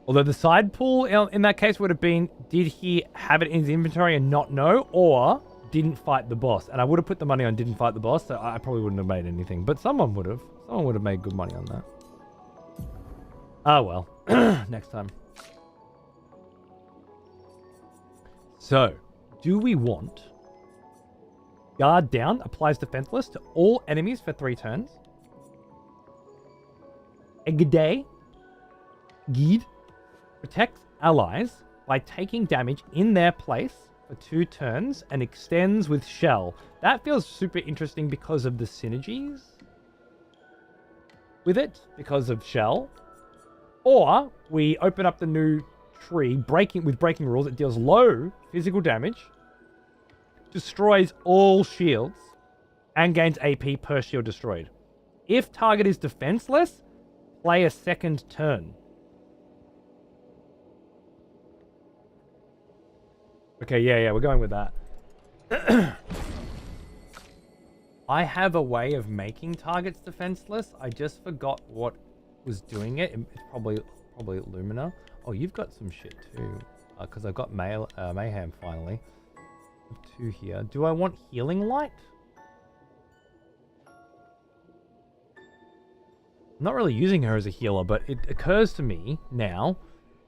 Although the side pull in that case would have been, did he have it in his inventory and not know, or didn't fight the boss? And I would have put the money on didn't fight the boss, so I probably wouldn't have made anything. But someone would have. Someone would have made good money on that. Ah, well. Next time. So, do we want... Guard down applies defenseless to all enemies for 3 turns. Egade. Guide. Protects allies by taking damage in their place for 2 turns and extends with shell. That feels super interesting because of the synergies with it, because of shell. Or we open up the new tree, breaking rules. It deals low physical damage, destroys all shields, and gains AP per shield destroyed. If target is defenseless, play a second turn. Okay, yeah, we're going with that. I have a way of making targets defenseless. I just forgot what was doing it. It's probably Lumina. Oh, you've got some shit too. Because I've got Mayhem finally. 2 here. Do I want Healing Light? I'm not really using her as a healer, but it occurs to me now,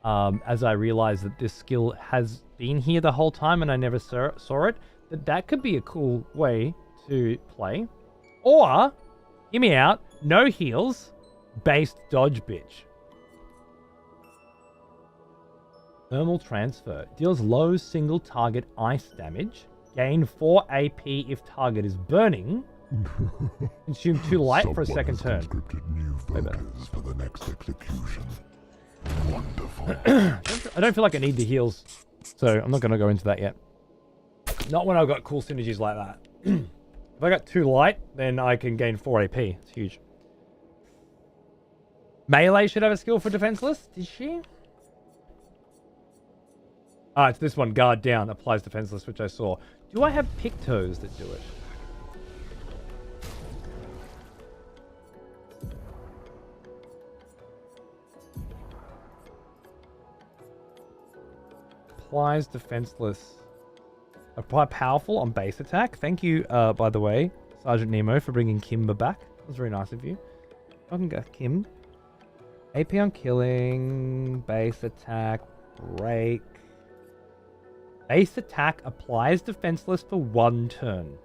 as I realize that this skill has been here the whole time and I never saw it, that could be a cool way to play. Or, hear me out, no heals, based dodge bitch. Thermal transfer. Deals low single target ice damage. Gain 4 AP if target is burning. Consume 2 light for a second turn. New focus for the next execution. Wonderful. I don't feel like I need the heals, so I'm not going to go into that yet. Not when I've got cool synergies like that. If I got 2 light, then I can gain 4 AP. It's huge. Melee should have a skill for defenseless. Did she? Ah, it's this one. Guard down. Applies defenseless, which I saw. Do I have Pictos that do it? Applies defenseless. Apply powerful on base attack. Thank you, by the way, Sergeant Nemo, for bringing Kimber back. That was very nice of you. I can go Kim. AP on killing. Base attack. Break. Base attack applies defenseless for 1 turn.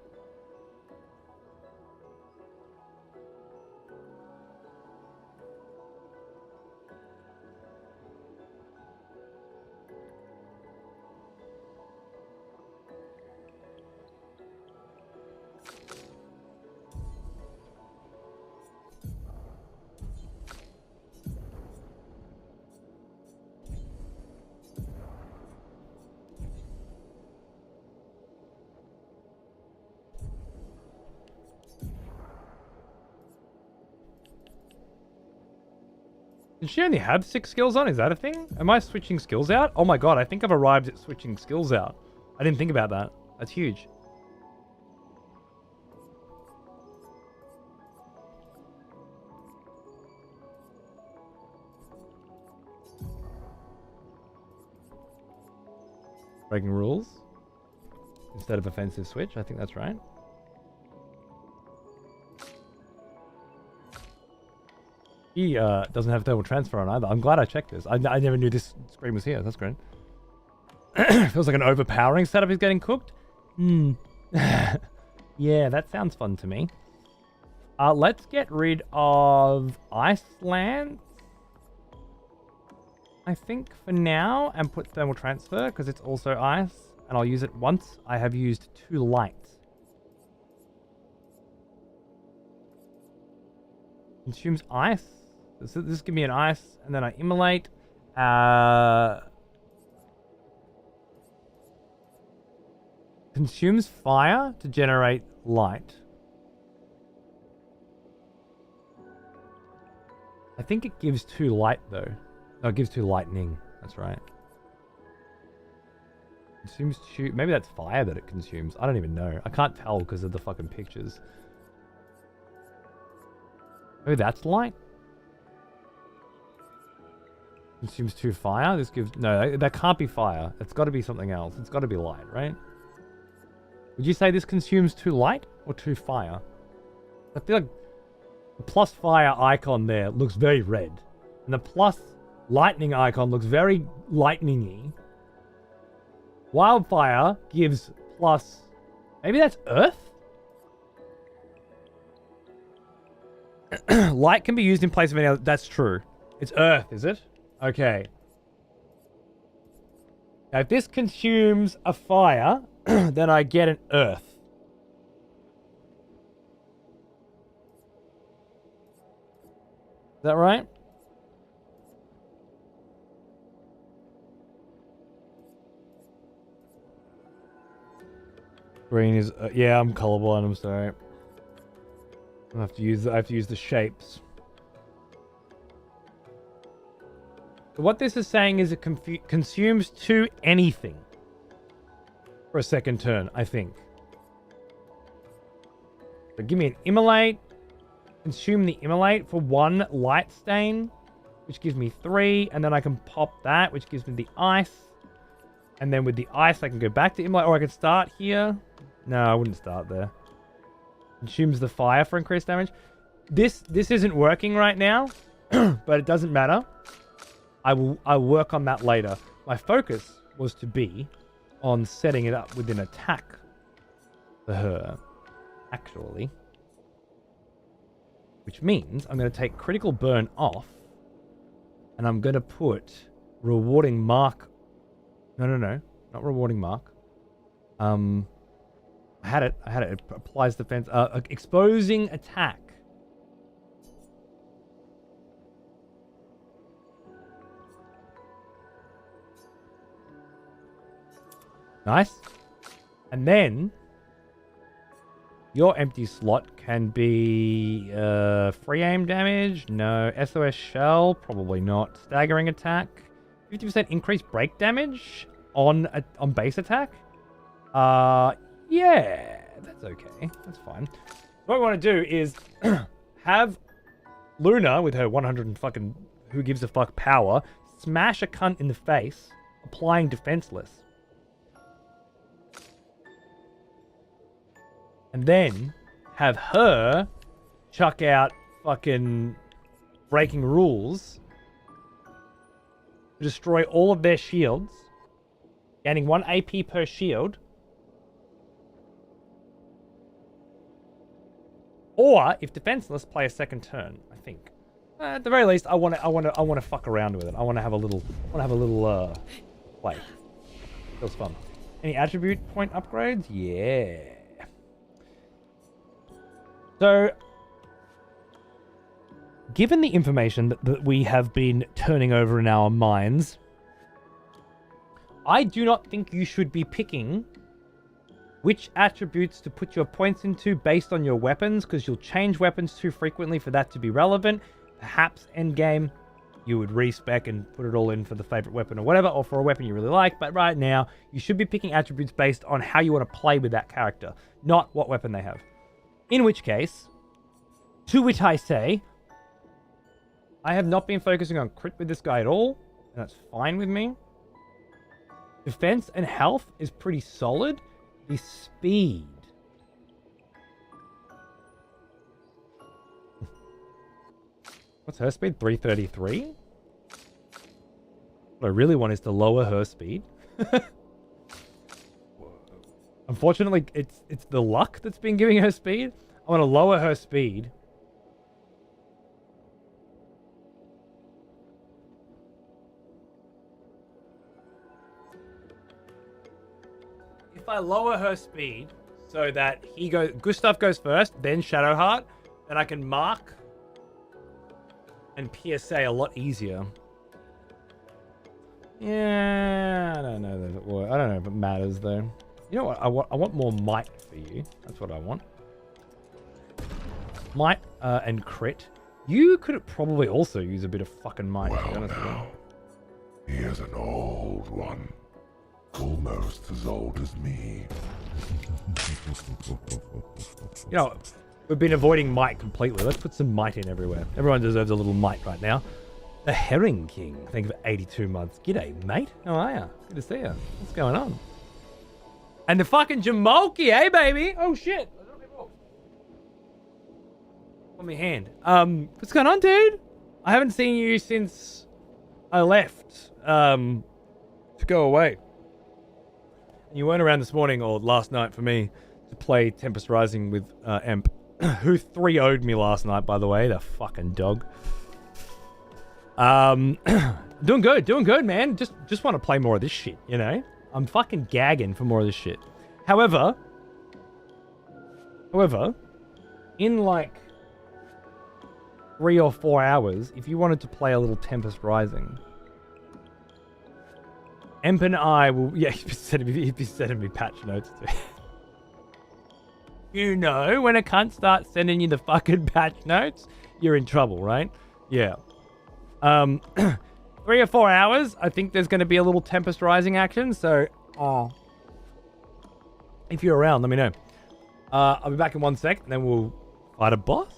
Did she only have 6 skills on? Is that a thing? Am I switching skills out? Oh my god, I think I've arrived at switching skills out. I didn't think about that. That's huge. Breaking rules instead of offensive switch. I think that's right. He doesn't have thermal transfer on either. I'm glad I checked this. I never knew this screen was here. That's great. Feels like an overpowering setup is getting cooked. Yeah, that sounds fun to me. Let's get rid of Iceland, I think, for now, and put thermal transfer because it's also ice, and I'll use it once. I have used 2 light. Consumes ice. This give me an ice, and then I immolate. Consumes fire to generate light. I think it gives 2 light though. No, it gives 2 lightning. That's right. Consumes 2. Maybe that's fire that it consumes. I don't even know. I can't tell because of the fucking pictures. Oh, that's light. Consumes 2 fire. This gives... No, that can't be fire. It's got to be something else. It's got to be light, right? Would you say this consumes 2 light or 2 fire? I feel like the plus fire icon there looks very red. And the plus lightning icon looks very lightning-y. Wildfire gives plus... Maybe that's earth? Light can be used in place of any other... That's true. It's earth, is it? Okay. Now, if this consumes a fire, then I get an earth. Is that right? Green is... yeah, I'm colorblind. I'm sorry. I have to use the shapes. So what this is saying is it consumes 2 anything for a second turn, I think. So give me an immolate. Consume the immolate for 1 light stain, which gives me 3, and then I can pop that, which gives me the ice. And then with the ice, I can go back to immolate, or I can start here. No, I wouldn't start there. Consumes the fire for increased damage. This isn't working right now, but it doesn't matter. I'll work on that later. My focus was to be on setting it up with an attack for her, actually. Which means I'm going to take critical burn off, and I'm going to put rewarding mark. No, not rewarding mark. I had it. It applies defense. Exposing attack. Nice. And then your empty slot can be free aim damage. No. SOS shell. Probably not. Staggering attack. 50% increased break damage on base attack. Yeah, that's okay. That's fine. What I want to do is have Luna with her 100 and fucking who gives a fuck power smash a cunt in the face, applying defenseless. And then have her chuck out fucking breaking rules to destroy all of their shields, gaining 1 AP per shield. Or, if defenseless, play a second turn, I think. At the very least, I want to fuck around with it. I want to have a little play. Feels fun. Any attribute point upgrades? Yeah. So, given the information that we have been turning over in our minds, I do not think you should be picking which attributes to put your points into based on your weapons, because you'll change weapons too frequently for that to be relevant. Perhaps endgame, you would respec and put it all in for the favorite weapon or whatever, or for a weapon you really like. But right now, you should be picking attributes based on how you want to play with that character, not what weapon they have. In which case, to which I say, I have not been focusing on crit with this guy at all, and that's fine with me. Defense and health is pretty solid. The speed. What's her speed? 333? What I really want is to lower her speed. Unfortunately, it's the luck that's been giving her speed. I want to lower her speed. If I lower her speed so that Gustav goes first, then Shadowheart, then I can mark and PSA a lot easier. Yeah, I don't know if it works. I don't know if it matters though. You know what? I want more might for you. That's what I want. Might and crit. You could probably also use a bit of fucking might. Well, to be honest with you. now, here's an old one. Almost as old as me. You know, we've been avoiding might completely. Let's put some might in everywhere. Everyone deserves a little might right now. The Herring King. Thank you for 82 months. G'day, mate. How are ya? Good to see ya. What's going on? And the fucking Jamalki, eh, baby? Oh, shit. On my hand. What's going on, dude? I haven't seen you since I left to go away. You weren't around this morning or last night for me to play Tempest Rising with Emp, who 3-0'd me last night, by the way. The fucking dog. Doing good, man. Just want to play more of this shit, you know? I'm fucking gagging for more of this shit. However, in like 3 or 4 hours, if you wanted to play a little Tempest Rising, Emp and I will... Yeah, he'd be sending me patch notes too. You know, when a cunt starts sending you the fucking patch notes, you're in trouble, right? Yeah. 3 or 4 hours, I think there's going to be a little Tempest Rising action, so... if you're around, let me know. I'll be back in 1 sec, and then we'll fight a boss.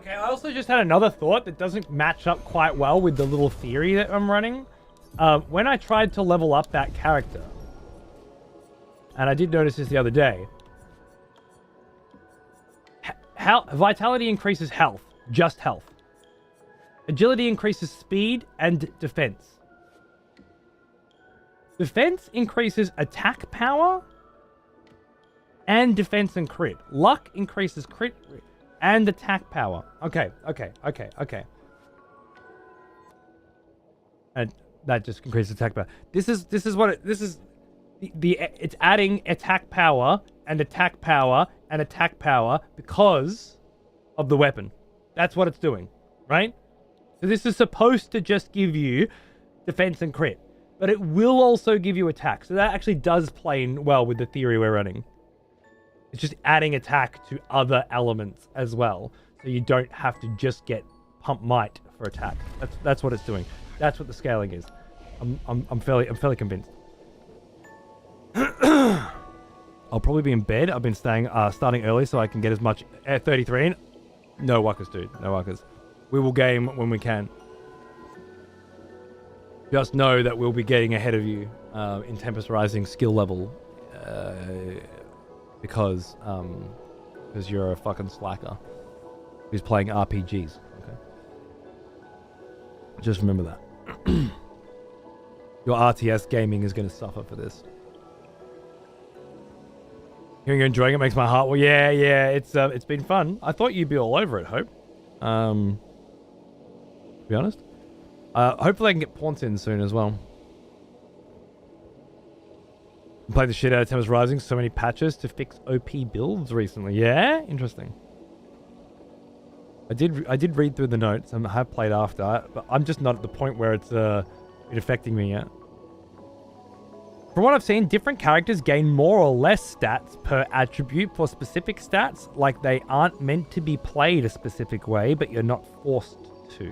Okay, I also just had another thought that doesn't match up quite well with the little theory that I'm running. When I tried to level up that character, and I did notice this the other day, vitality increases health, just health. Agility increases speed and defense. Defense increases attack power and defense and crit. Luck increases crit and attack power. Okay. And that just increases attack power. It's adding attack power and attack power and attack power because of the weapon. That's what it's doing, right? So this is supposed to just give you defense and crit, but it will also give you attack. So that actually does play in well with the theory we're running. It's just adding attack to other elements as well, so you don't have to just get pump might for attack. That's what it's doing. That's what the scaling is. I'm fairly convinced. I'll probably be in bed. I've been starting early so I can get as much 33 in. No wuckers, dude. No wuckers. We will game when we can. Just know that we'll be getting ahead of you in Tempest Rising skill level. Because you're a fucking slacker who's playing RPGs. Okay. Just remember that. Your RTS gaming is going to suffer for this. Hearing you're enjoying it makes my heart. Well, yeah. It's been fun. I thought you'd be all over it, Hope. To be honest. Hopefully I can get Paunts in soon as well. Played the shit out of Tempest Rising. So many patches to fix OP builds recently. Yeah, interesting. I did read through the notes. I have played after, but I'm just not at the point where it's been affecting me yet. From what I've seen, different characters gain more or less stats per attribute for specific stats, like they aren't meant to be played a specific way, but you're not forced to.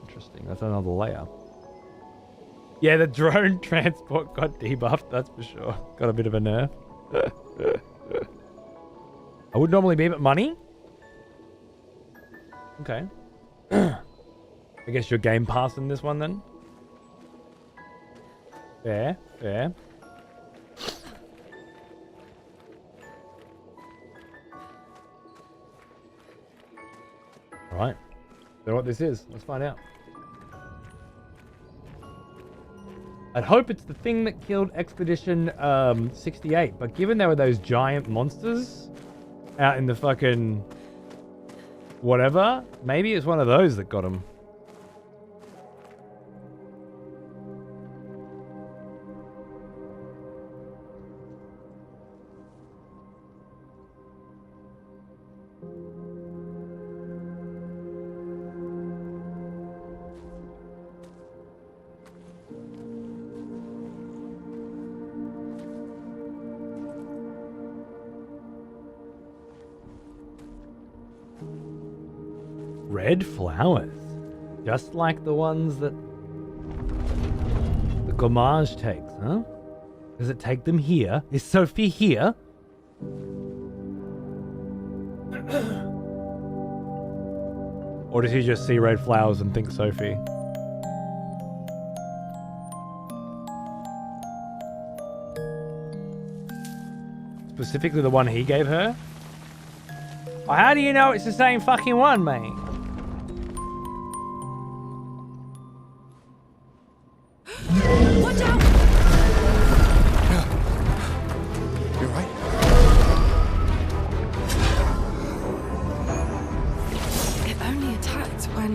Interesting. That's another layer. Yeah, the drone transport got debuffed, that's for sure. Got a bit of a nerf. I would normally be, but money? Okay. I guess you're Game Pass in this one then? Fair. Alright. So what this is, let's find out. I'd hope it's the thing that killed Expedition 68, but given there were those giant monsters out in the fucking whatever, maybe it's one of those that got him. Red flowers. Just like the ones that the Gommage takes, huh? Does it take them here? Is Sophie here? Or does he just see red flowers and think Sophie? Specifically the one he gave her? Well, how do you know it's the same fucking one, mate? Watch out! You're right. It only attacked when...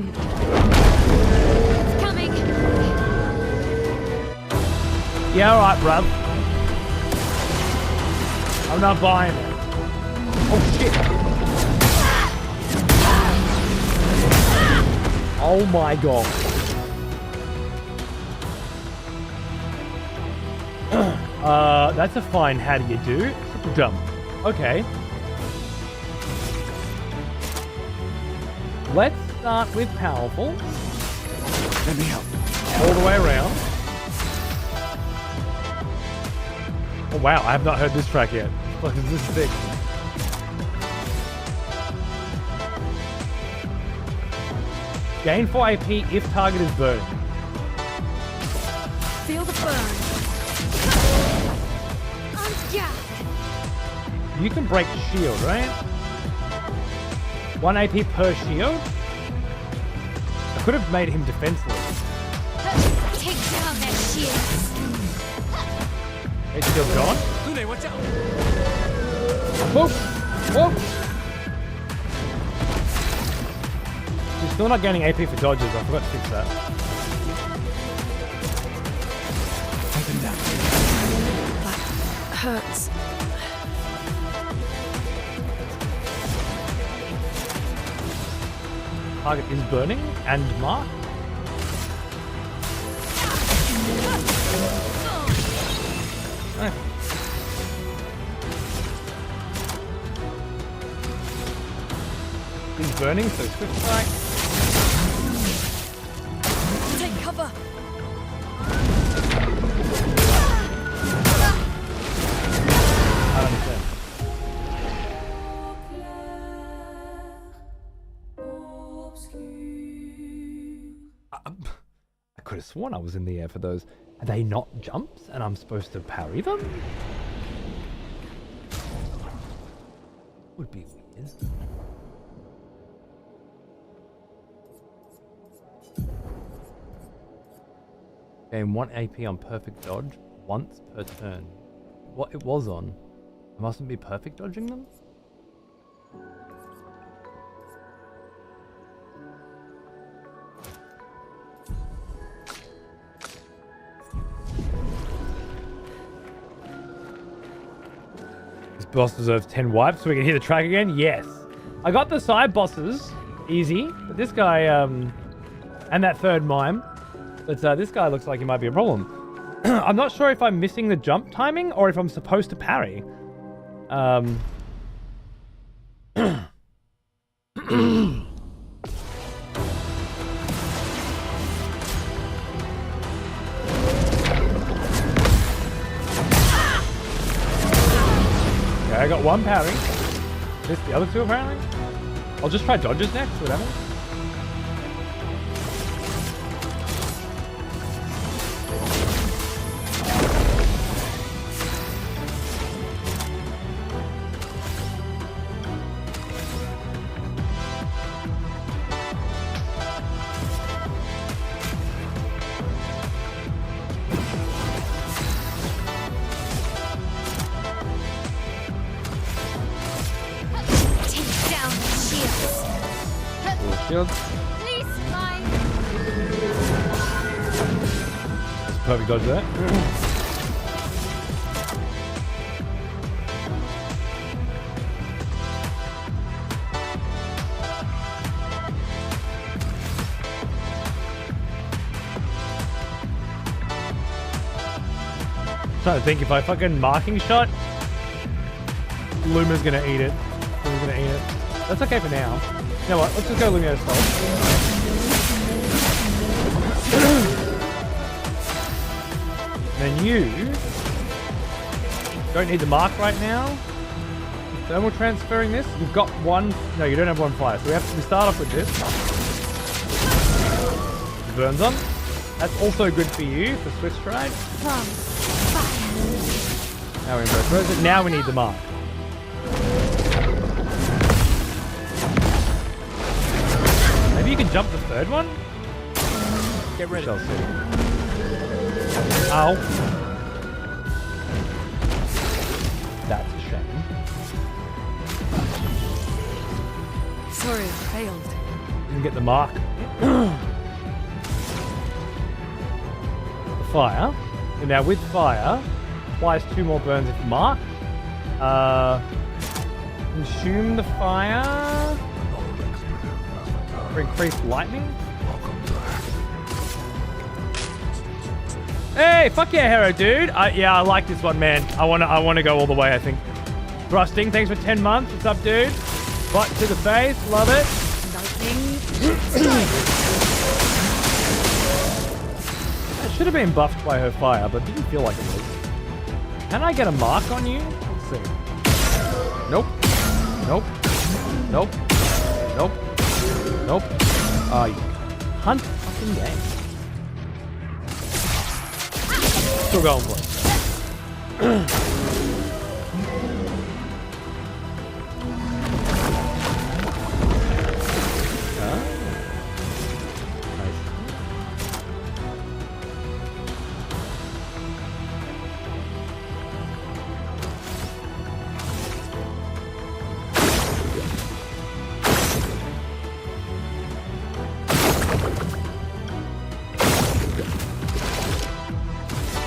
It's coming. Yeah, alright, bruv. I'm not buying it. Oh, shit. Oh my god. That's a fine how do you do? Triple jump. Okay. Let's start with powerful. Let me help. All the way around. Oh wow, I have not heard this track yet. What is this sick? Gain 4 AP if target is burned. Feel the burn. Unjack. You can break shield, right? 1 AP per shield? I could have made him defenseless. Take down their shields. It's still gone? Lune, watch out! Whoop! Whoop! You're still not gaining AP for dodges. I forgot to fix that. Take them down. That hurts. Target is burning and marked. Okay. He's burning, so swift strike. Take cover. I understand. I could have sworn I was in the air for those. Are they not jumps and I'm supposed to parry them? Would be weird. Gain 1 AP on perfect dodge once per turn. What it was on? Mustn't be perfect dodging them? This boss deserves 10 wipes so we can hit the track again? Yes. I got the side bosses easy, but this guy, and that third mime, but this guy looks like he might be a problem. I'm not sure if I'm missing the jump timing or if I'm supposed to parry. Okay, I got one parry. Missed the other two apparently. I'll just try dodges next, whatever. Shield. Please fly. Perfect dodge there. Trying to think if I fucking marking shot, Luma's gonna eat it. Luma's gonna eat it. That's okay for now. You know what? Let's just go Lumio style. Then you don't need the mark right now. Thermal transferring this. You've got one. No, you don't have one fire. So we start off with this. Burns on. That's also good for you for Swiss Stride. Now we're in both rows. Now we need the mark. Maybe you can jump the third one? Get ready. Shall see. Ow. That's a shame. Sorry, I failed. Didn't get the mark. The fire. And now with fire, applies 2 more burns if mark. Consume the fire. For increased lightning. Hey, fuck yeah, hero dude. Yeah, I like this one, man. I wanna go all the way, I think. Thrusting, thanks for 10 months. What's up, dude? Butt to the face, love it. It should have been buffed by her fire, but didn't feel like it was. Can I get a mark on you? Let's see. Nope. Nope. Nope. Nope. Nope. Oh, you hunt fucking game. Still going for it.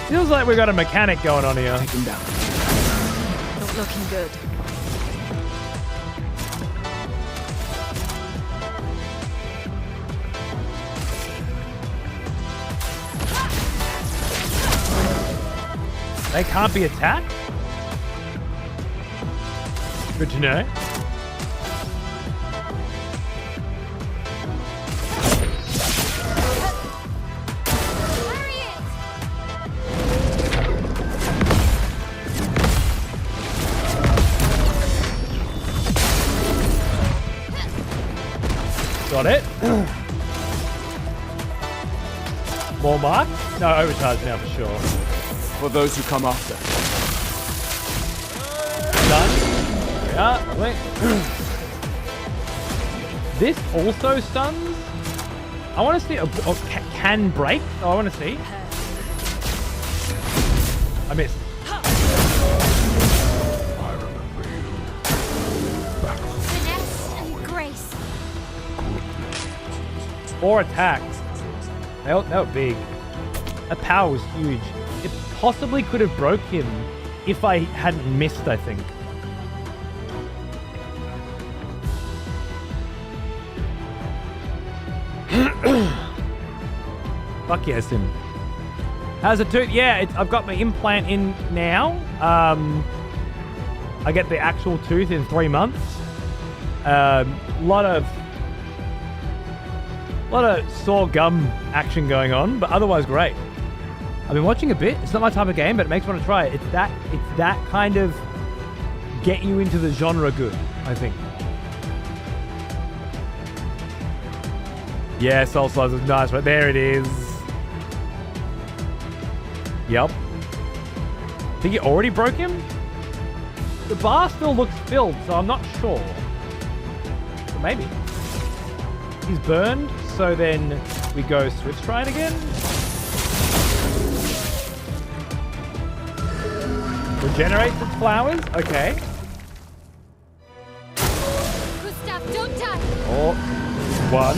Feels like we got a mechanic going on here. Take him down. Not looking good. They can't be attacked? Good to know. Got it. More mark? No, overcharge now for sure. For those who come after. Done. There we are. Lovely. This also stuns. I want to see. Can break. Oh, I want to see. I missed. 4 attacks. They were big. That power was huge. It possibly could have broke him if I hadn't missed, I think. Fuck yes, him. How's the tooth? Yeah, I've got my implant in now. I get the actual tooth in 3 months. Lot of sore gum action going on, but otherwise great. I've been watching a bit. It's not my type of game, but it makes me want to try it. It's that kind of get you into the genre good, I think. Yeah, Soul Slice is nice, right? There it is. Yep. Think you already broke him? The bar still looks filled, so I'm not sure. But maybe. He's burned, so then we go Swift Stride again. Regenerates its flowers? Okay. Gustav, don't die! Oh, 1,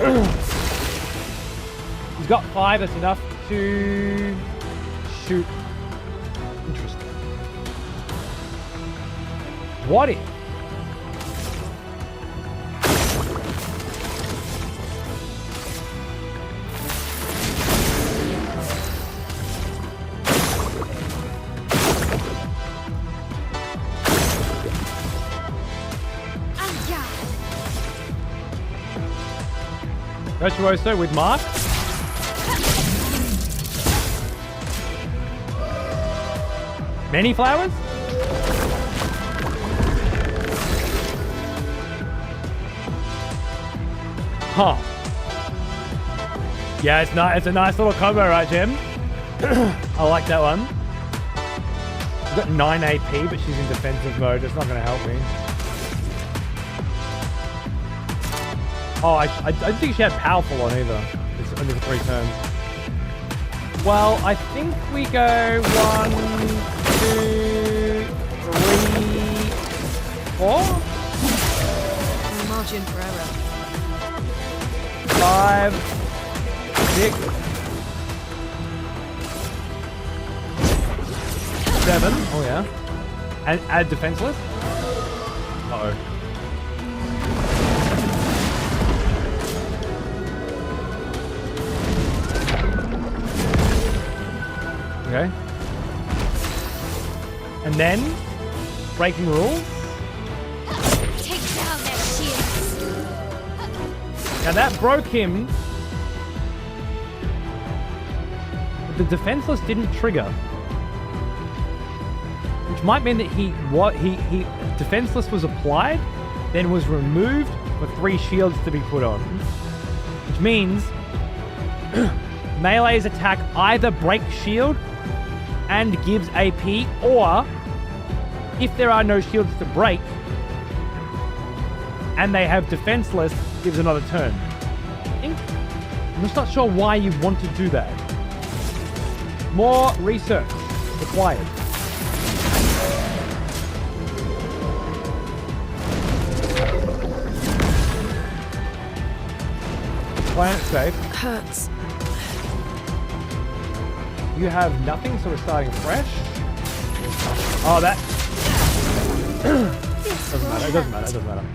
2. He's got 5, that's enough to shoot. Interesting. What if? Virtuoso with Mark. Many flowers? Huh. Yeah, it's nice. It's a nice little combo, right, Jim? I like that one. She's got 9 AP, but she's in defensive mode. It's not going to help me. Oh, I don't think she had powerful on either. It's only for 3 turns. Well, I think we go 1, 2, 3, 4. No margin for error. 5, 6, 7. Oh yeah. And add defenseless. Uh-oh. Okay. And then, breaking rules. Take down their shields! Now that broke him. But the defenseless didn't trigger. Which might mean that he defenseless was applied, then was removed for 3 shields to be put on. Which means melee's attack either breaks shield and gives AP, or if there are no shields to break and they have defenseless, gives another turn. I'm just not sure why you want to do that. More research required. Planet safe. Hurts. You have nothing, so we're starting fresh. Oh, that doesn't matter. It doesn't matter. It doesn't matter.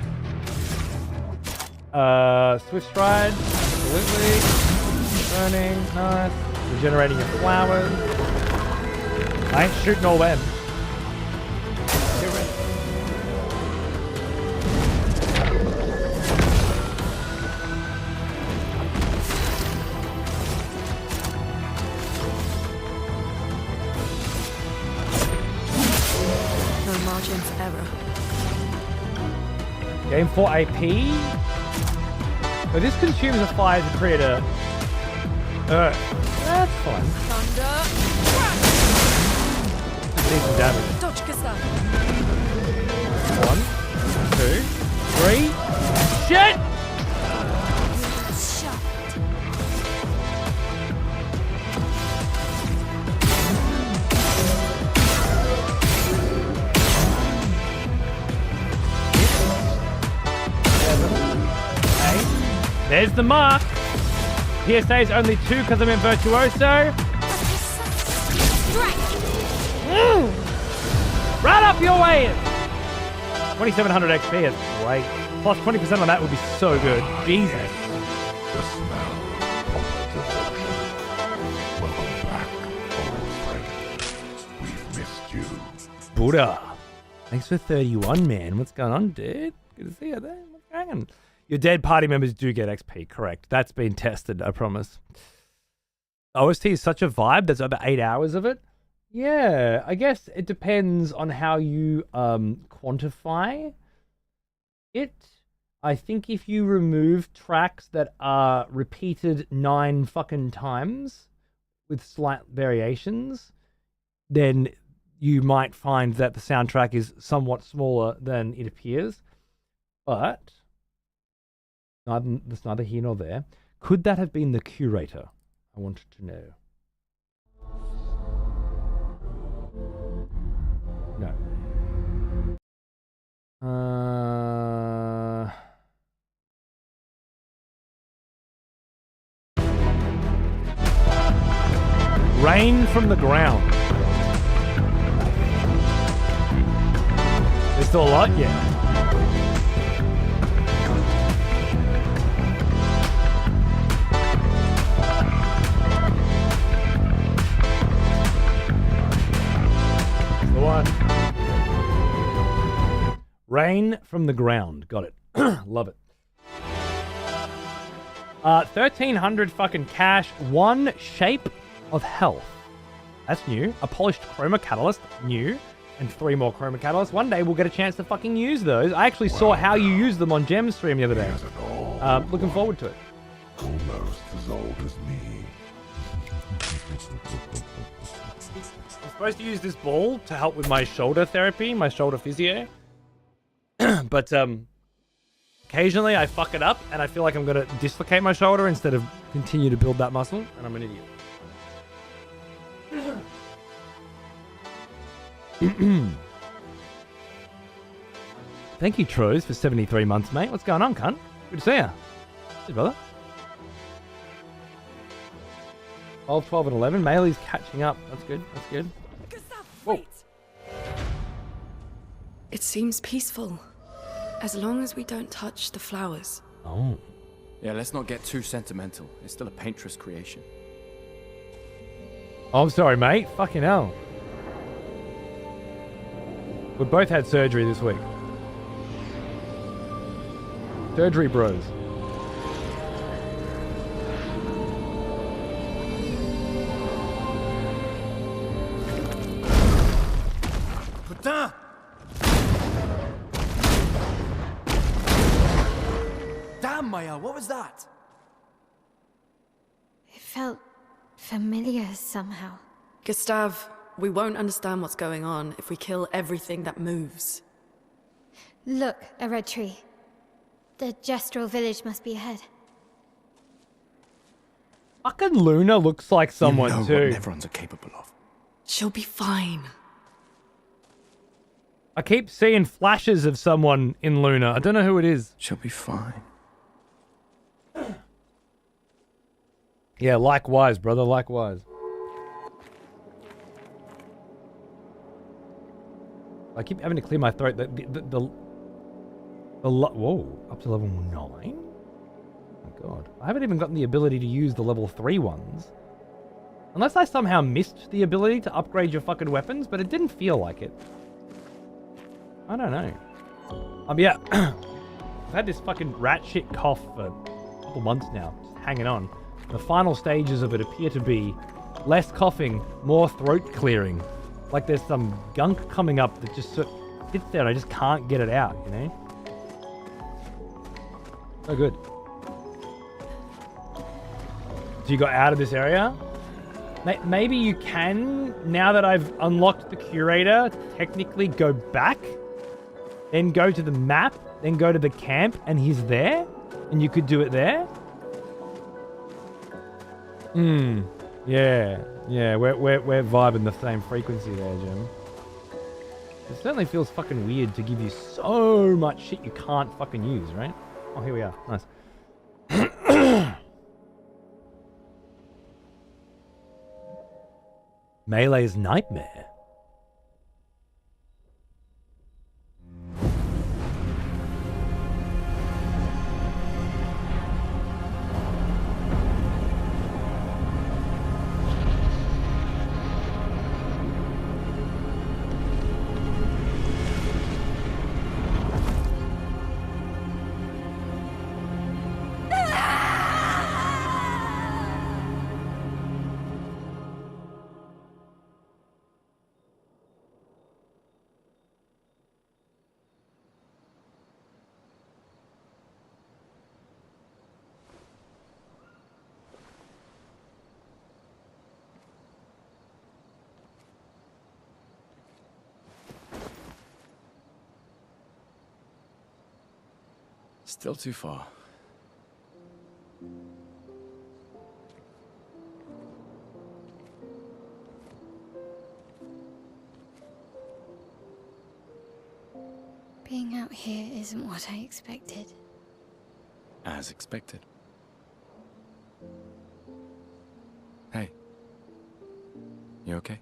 Swift Stride, absolutely. Burning, nice. Regenerating your flowers. I ain't shooting all them. Get ready. Margin for error. Game 4 AP. But this consumes a fire to create a Earth. That's fun. Thunder. Decent damage. Dodge Gestal. 1, 2, 3. Shit! Shot. There's the mark. PSA is only 2 because I'm in Virtuoso. Right up your way. 2700 XP is great. Plus 20% on that would be so good. Jesus. The smell of proper devotion. Welcome back, old friend. We've missed you. Buddha. Thanks for 31, man. What's going on, dude? Good to see you there. What's going on? Your dead party members do get XP, correct. That's been tested, I promise. OST is such a vibe. There's over 8 hours of it. Yeah, I guess it depends on how you quantify it. I think if you remove tracks that are repeated 9 fucking times with slight variations, then you might find that the soundtrack is somewhat smaller than it appears. But that's neither here nor there. Could that have been the curator? I wanted to know. No. Rain from the ground. There's still a lot? Yeah. The one. Rain from the ground. Got it. Love it. 1300 fucking cash. 1 shape of health. That's new. A polished chroma catalyst. New. And 3 more chroma catalysts. One day we'll get a chance to fucking use those. I actually saw how you use them on Gem Stream the other day. Looking forward to it. Almost as old as me. I'm supposed to use this ball to help with my shoulder therapy, my shoulder physio. But occasionally I fuck it up and I feel like I'm going to dislocate my shoulder instead of continue to build that muscle, and I'm an idiot. Thank you, Troz, for 73 months, mate. What's going on, cunt? Good to see ya. Hey, brother. 12, 12, and 11. Mealee's catching up. That's good. That's good. Whoa. It seems peaceful. As long as we don't touch the flowers. Oh. Yeah, let's not get too sentimental. It's still a painter's creation. Oh, I'm sorry, mate. Fucking hell. We both had surgery this week. Surgery bros. Putain! Damn, Maya, what was that? It felt familiar somehow. Gustav, we won't understand what's going on if we kill everything that moves. Look, a red tree. The Gestal village must be ahead. Fucking Luna looks like someone you know too. what Neverons are capable of. She'll be fine. I keep seeing flashes of someone in Luna. I don't know who it is. She'll be fine. Yeah, likewise, brother. Likewise. I keep having to clear my throat. Whoa, up to level 9? Oh my god. I haven't even gotten the ability to use the level 3 ones. Unless I somehow missed the ability to upgrade your fucking weapons, but it didn't feel like it. I don't know. Yeah. I've had this fucking rat shit cough for a couple months now. Just hanging on. The final stages of it appear to be less coughing, more throat clearing. Like there's some gunk coming up that just sits there and I just can't get it out, you know? So good. So you got out of this area? Maybe you can, now that I've unlocked the curator, technically go back, then go to the map, then go to the camp, and he's there? And you could do it there? Yeah, we're vibing the same frequency there, Jim. It certainly feels fucking weird to give you so much shit you can't fucking use, right? Oh, here we are. Nice. Melee's nightmare. Still too far. Being out here isn't what I expected. As expected. Hey. You okay?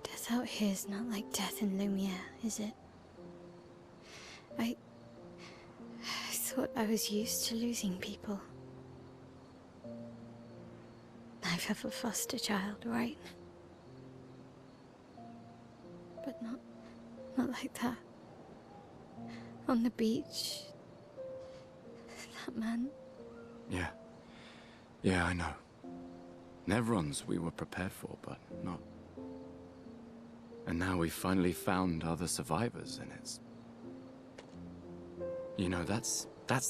Death out here's not like death in Lumiere, is it? I thought I was used to losing people. I've have a foster child, right? But not like that. On the beach. That man. Yeah. Yeah, I know. Nevrons we were prepared for, but not. And now we've finally found other survivors, and it's... You know, that's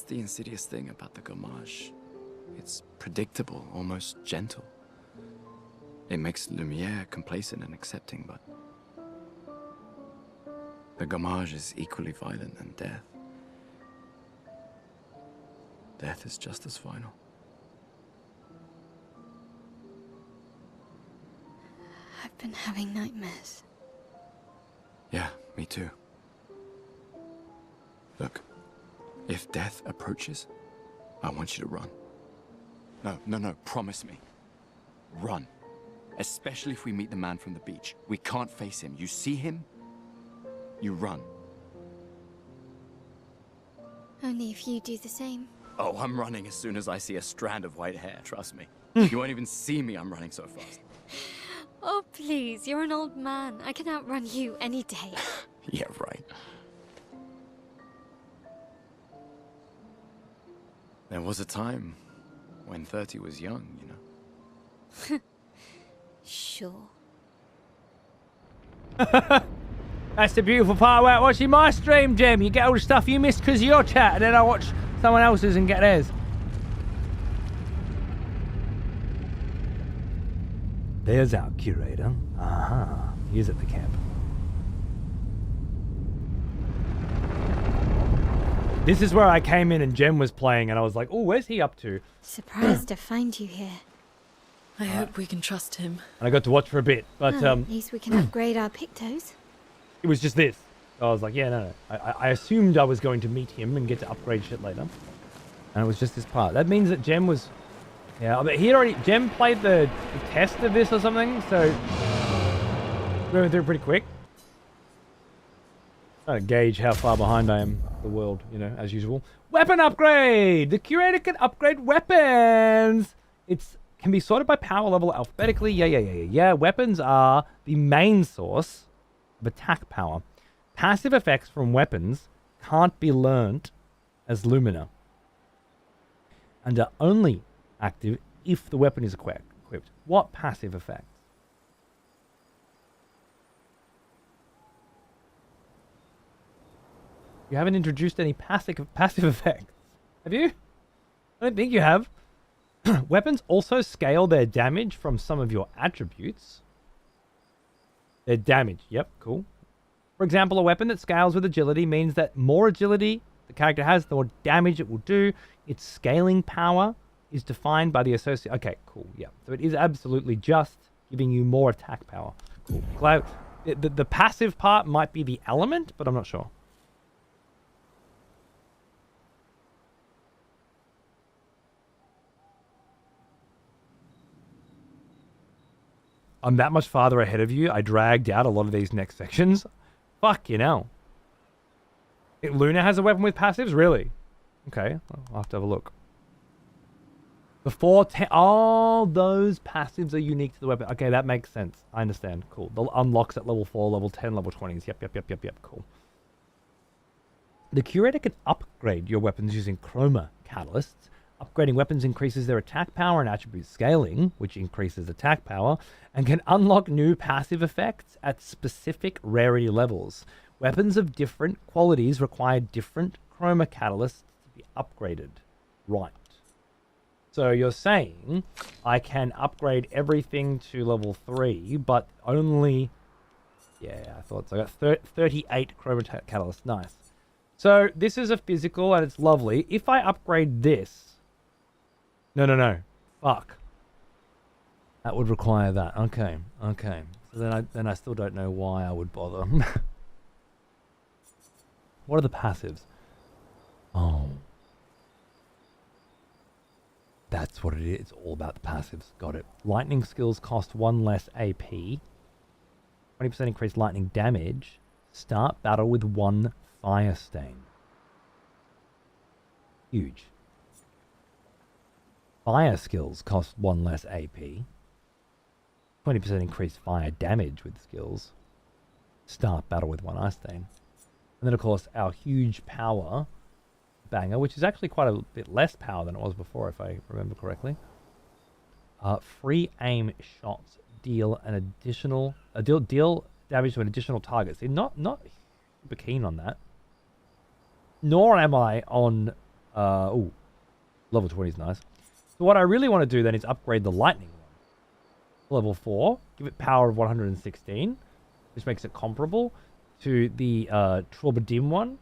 the insidious thing about the Gomage. It's predictable, almost gentle. It makes Lumiere complacent and accepting, but... The Gomage is equally violent than death. Death is just as final. I've been having nightmares. Yeah, me too. Look, if death approaches, I want you to run. No, promise me. Run. Especially if we meet the man from the beach. We can't face him. You see him, you run. Only if you do the same. Oh, I'm running as soon as I see a strand of white hair, trust me. You won't even see me, I'm running so fast. Oh, please, you're an old man. I can outrun you any day. Yeah, right. There was a time when 30 was young, you know? Sure. That's the beautiful part about watching my stream, Jem. You get all the stuff you missed because of your chat, and then I watch someone else's and get theirs. There's our curator. Aha. He's at the camp. This is where I came in and Jem was playing, and I was like, oh, where's he up to? Surprised to find you here. I hope we can trust him. And I got to watch for a bit, but At least we can upgrade our Pictos. it was just this. I was like, yeah, no. I assumed I was going to meet him and get to upgrade shit later. And it was just this part. That means that Jem was... Yeah, but Jem played the test of this or something, so... We went through pretty quick. Trying to gauge how far behind I am the world, you know, as usual. Weapon upgrade! The curator can upgrade weapons! Can be sorted by power level alphabetically. Yeah. Weapons are the main source of attack power. Passive effects from weapons can't be learnt as Lumina, and are only active if the weapon is equipped. What passive effects? You haven't introduced any passive effects, have you? I don't think you have. Weapons also scale their damage from some of your attributes. Their damage, yep, cool. For example, a weapon that scales with agility means that more agility the character has, the more damage it will do. Its scaling power is defined by the associate... Okay, cool, yeah. So it is absolutely just giving you more attack power. Cool. Glad... The passive part might be the element, but I'm not sure. I'm that much farther ahead of you. I dragged out a lot of these next sections. Fuck, you know. Luna has a weapon with passives? Really? Okay, I'll have to have a look. Oh, those passives are unique to the weapon. Okay, that makes sense. I understand. Cool. The unlocks at level 4, level 10, level 20s. Yep. Cool. The Curator can upgrade your weapons using chroma catalysts. Upgrading weapons increases their attack power and attribute scaling, which increases attack power, and can unlock new passive effects at specific rarity levels. Weapons of different qualities require different chroma catalysts to be upgraded. Right. So you're saying I can upgrade everything to level 3, but only... Yeah, I thought so. I got 38 chroma catalysts. Nice. So this is a physical and it's lovely. If I upgrade this... No. Fuck. That would require that. Okay. So then I still don't know why I would bother. What are the passives? Oh. That's what it is. It's all about the passives. Got it. Lightning skills cost 1 less AP. 20% increased lightning damage. Start battle with 1 fire stain. Huge. Fire skills cost 1 less AP. 20% increased fire damage with skills. Start battle with 1 ice stain. And then, of course, our huge power banger, which is actually quite a bit less power than it was before, if I remember correctly. Free aim shots deal an additional deal damage to an additional target. See, not super keen on that. Nor am I on level 20 is nice. So what I really want to do then is upgrade the lightning one. Level 4, give it power of 116, which makes it comparable to the Traubadim one.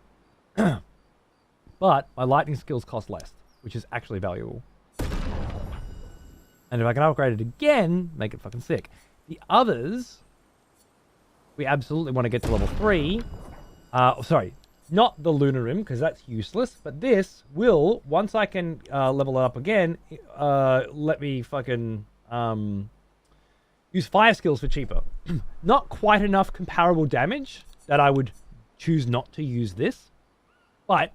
But my lightning skills cost less, which is actually valuable. And if I can upgrade it again, make it fucking sick. The others, we absolutely want to get to level 3. Sorry, not the Lunar Rim, because that's useless. But this will, once I can level it up again, let me fucking use fire skills for cheaper. Not quite enough comparable damage that I would choose not to use this. But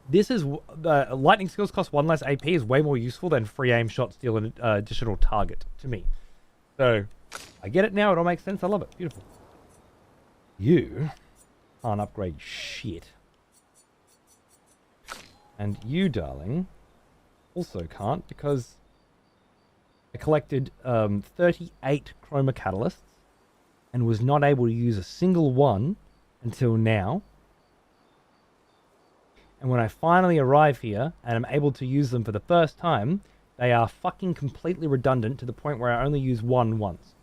this is the lightning skills cost 1 less AP is way more useful than free aim shots deal an additional target to me. So I get it now. It all makes sense. I love it. Beautiful. You can't upgrade shit. And you, darling, also can't because I collected 38 chroma catalysts and was not able to use a single one until now. And when I finally arrive here and I'm able to use them for the first time, they are fucking completely redundant to the point where I only use one once.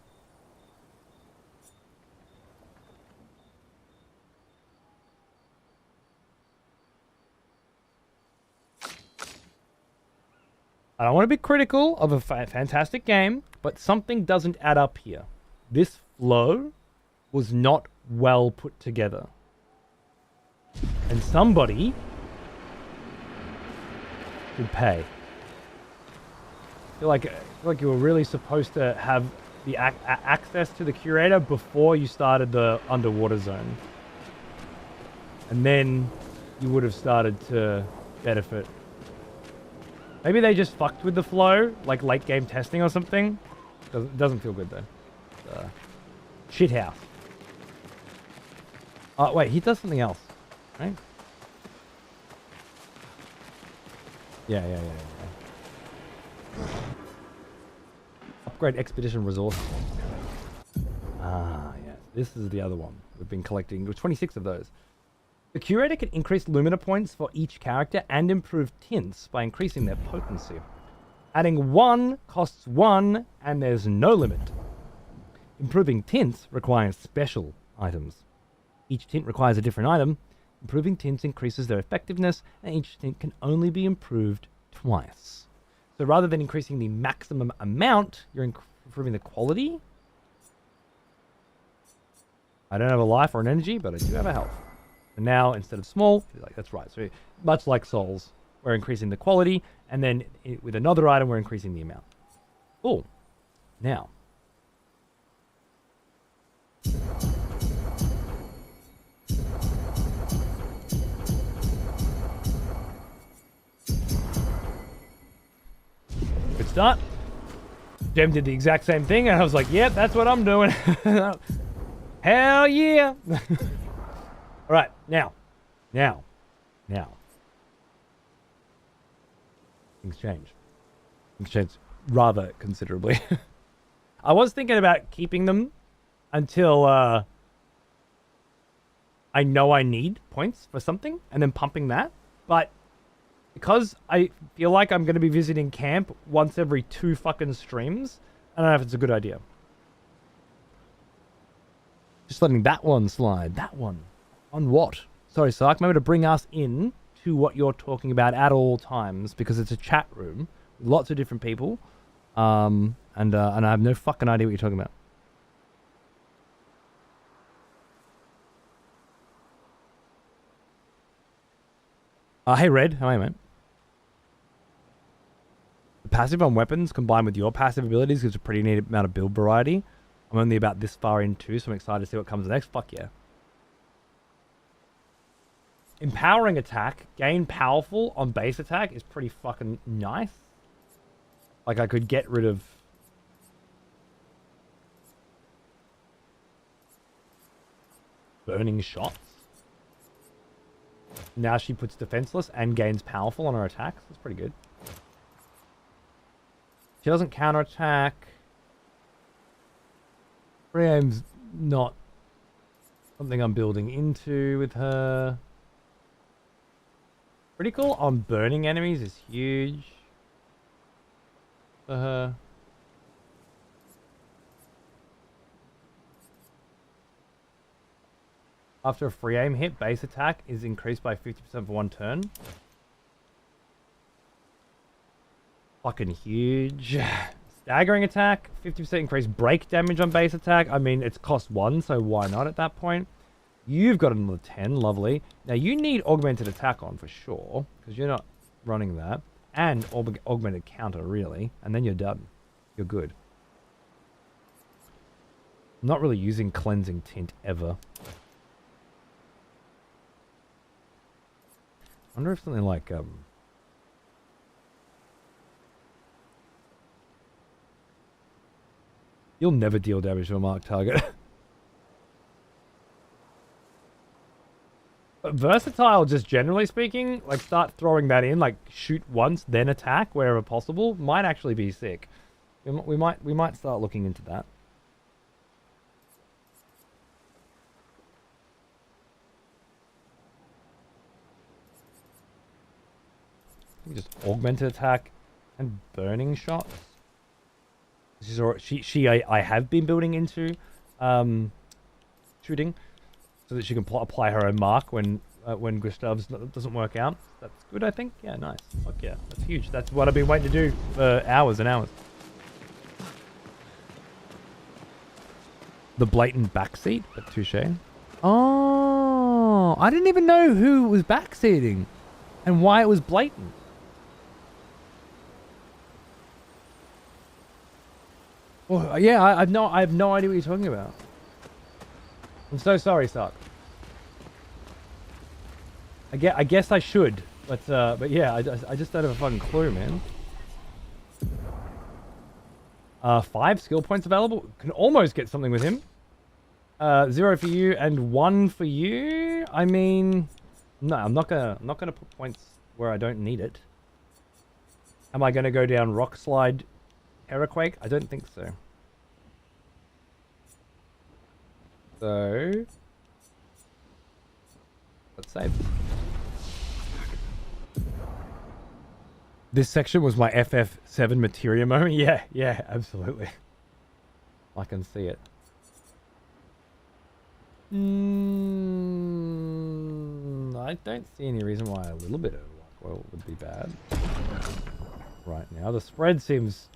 I don't want to be critical of a fantastic game, but something doesn't add up here. This flow was not well put together. And somebody should pay. I feel like you were really supposed to have the access to the curator before you started the underwater zone. And then you would have started to benefit. Maybe they just fucked with the flow, like late game testing or something. Doesn't feel good though. Shit house. Oh wait, he does something else, right? Yeah. Upgrade expedition resources. Ah, yes. This is the other one. We've been collecting 26 of those. The curator can increase Lumina points for each character and improve tints by increasing their potency. Adding 1 costs 1 and there's no limit. Improving tints requires special items. Each tint requires a different item. Improving tints increases their effectiveness and each tint can only be improved twice. So rather than increasing the maximum amount, you're improving the quality. I don't have a life or an energy, but I do have a health. And now, instead of small, like that's right. So much like souls, we're increasing the quality, and then with another item, we're increasing the amount. Cool. Now, start. Jem did the exact same thing, and I was like, yep, that's what I'm doing. Hell yeah. All right, now. Things change. Things change rather considerably. I was thinking about keeping them until I know I need points for something, and then pumping that. But because I feel like I'm going to be visiting camp once every 2 fucking streams, I don't know if it's a good idea. Just letting that one slide. That one. On what? Sorry, Sark. Remember to bring us in to what you're talking about at all times, because it's a chat room with lots of different people. And I have no fucking idea what you're talking about. Hey, Red. How are you, mate? The passive on weapons combined with your passive abilities gives a pretty neat amount of build variety. I'm only about this far in too, so I'm excited to see what comes next. Fuck yeah. Empowering attack, gain powerful on base attack is pretty fucking nice. Like, I could get rid of... burning shots. Now she puts defenseless and gains powerful on her attacks. That's pretty good. She doesn't counterattack. Reaim's not something I'm building into with her. Critical on burning enemies is huge for her. After a free aim hit, base attack is increased by 50% for 1 turn. Fucking huge. Staggering attack, 50% increased break damage on base attack. I mean, it's cost 1, so why not at that point? You've got another 10, lovely. Now, you need augmented attack on for sure, because you're not running that. And augmented counter, really. And then you're done. You're good. I'm not really using cleansing tint ever. I wonder if something like, you'll never deal damage to a marked target. But versatile, just generally speaking, like start throwing that in, like shoot once, then attack wherever possible, might actually be sick. We might start looking into that. Just augmented attack and burning shots. This is I have been building into shooting, so that she can apply her own mark when Gustav's doesn't work out. That's good, I think. Yeah, nice. Fuck yeah, that's huge. That's what I've been waiting to do for hours and hours. The blatant backseat, but touche. Oh, I didn't even know who was backseating and why it was blatant. Well, yeah, I have no idea what you're talking about. I'm so sorry, Sark. I guess I should, but yeah, I just don't have a fucking clue, man. 5 skill points available. Can almost get something with him. 0 for you and 1 for you. I mean, no, I'm not gonna put points where I don't need it. Am I gonna go down rock slide? Terraquake? I don't think so. So let's save. This section was my FF7 materia moment. Yeah, absolutely. I can see it. I don't see any reason why a little bit of luck would be bad. Right now, the spread seems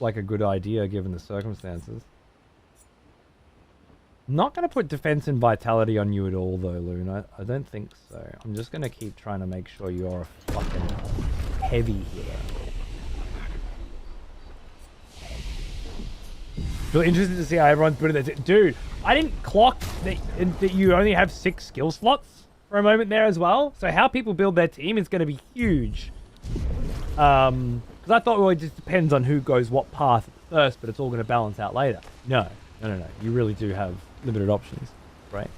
like a good idea given the circumstances. Not going to put defense and vitality on you at all though, Loon. I don't think so. I'm just going to keep trying to make sure you're a fucking heavy hitter. Really interested to see how everyone's putting this. Dude, I didn't clock that you only have 6 skill slots for a moment there as well. So how people build their team is going to be huge. Because Because I thought, well, it just depends on who goes what path first, but it's all going to balance out later. No. You really do have limited options, right?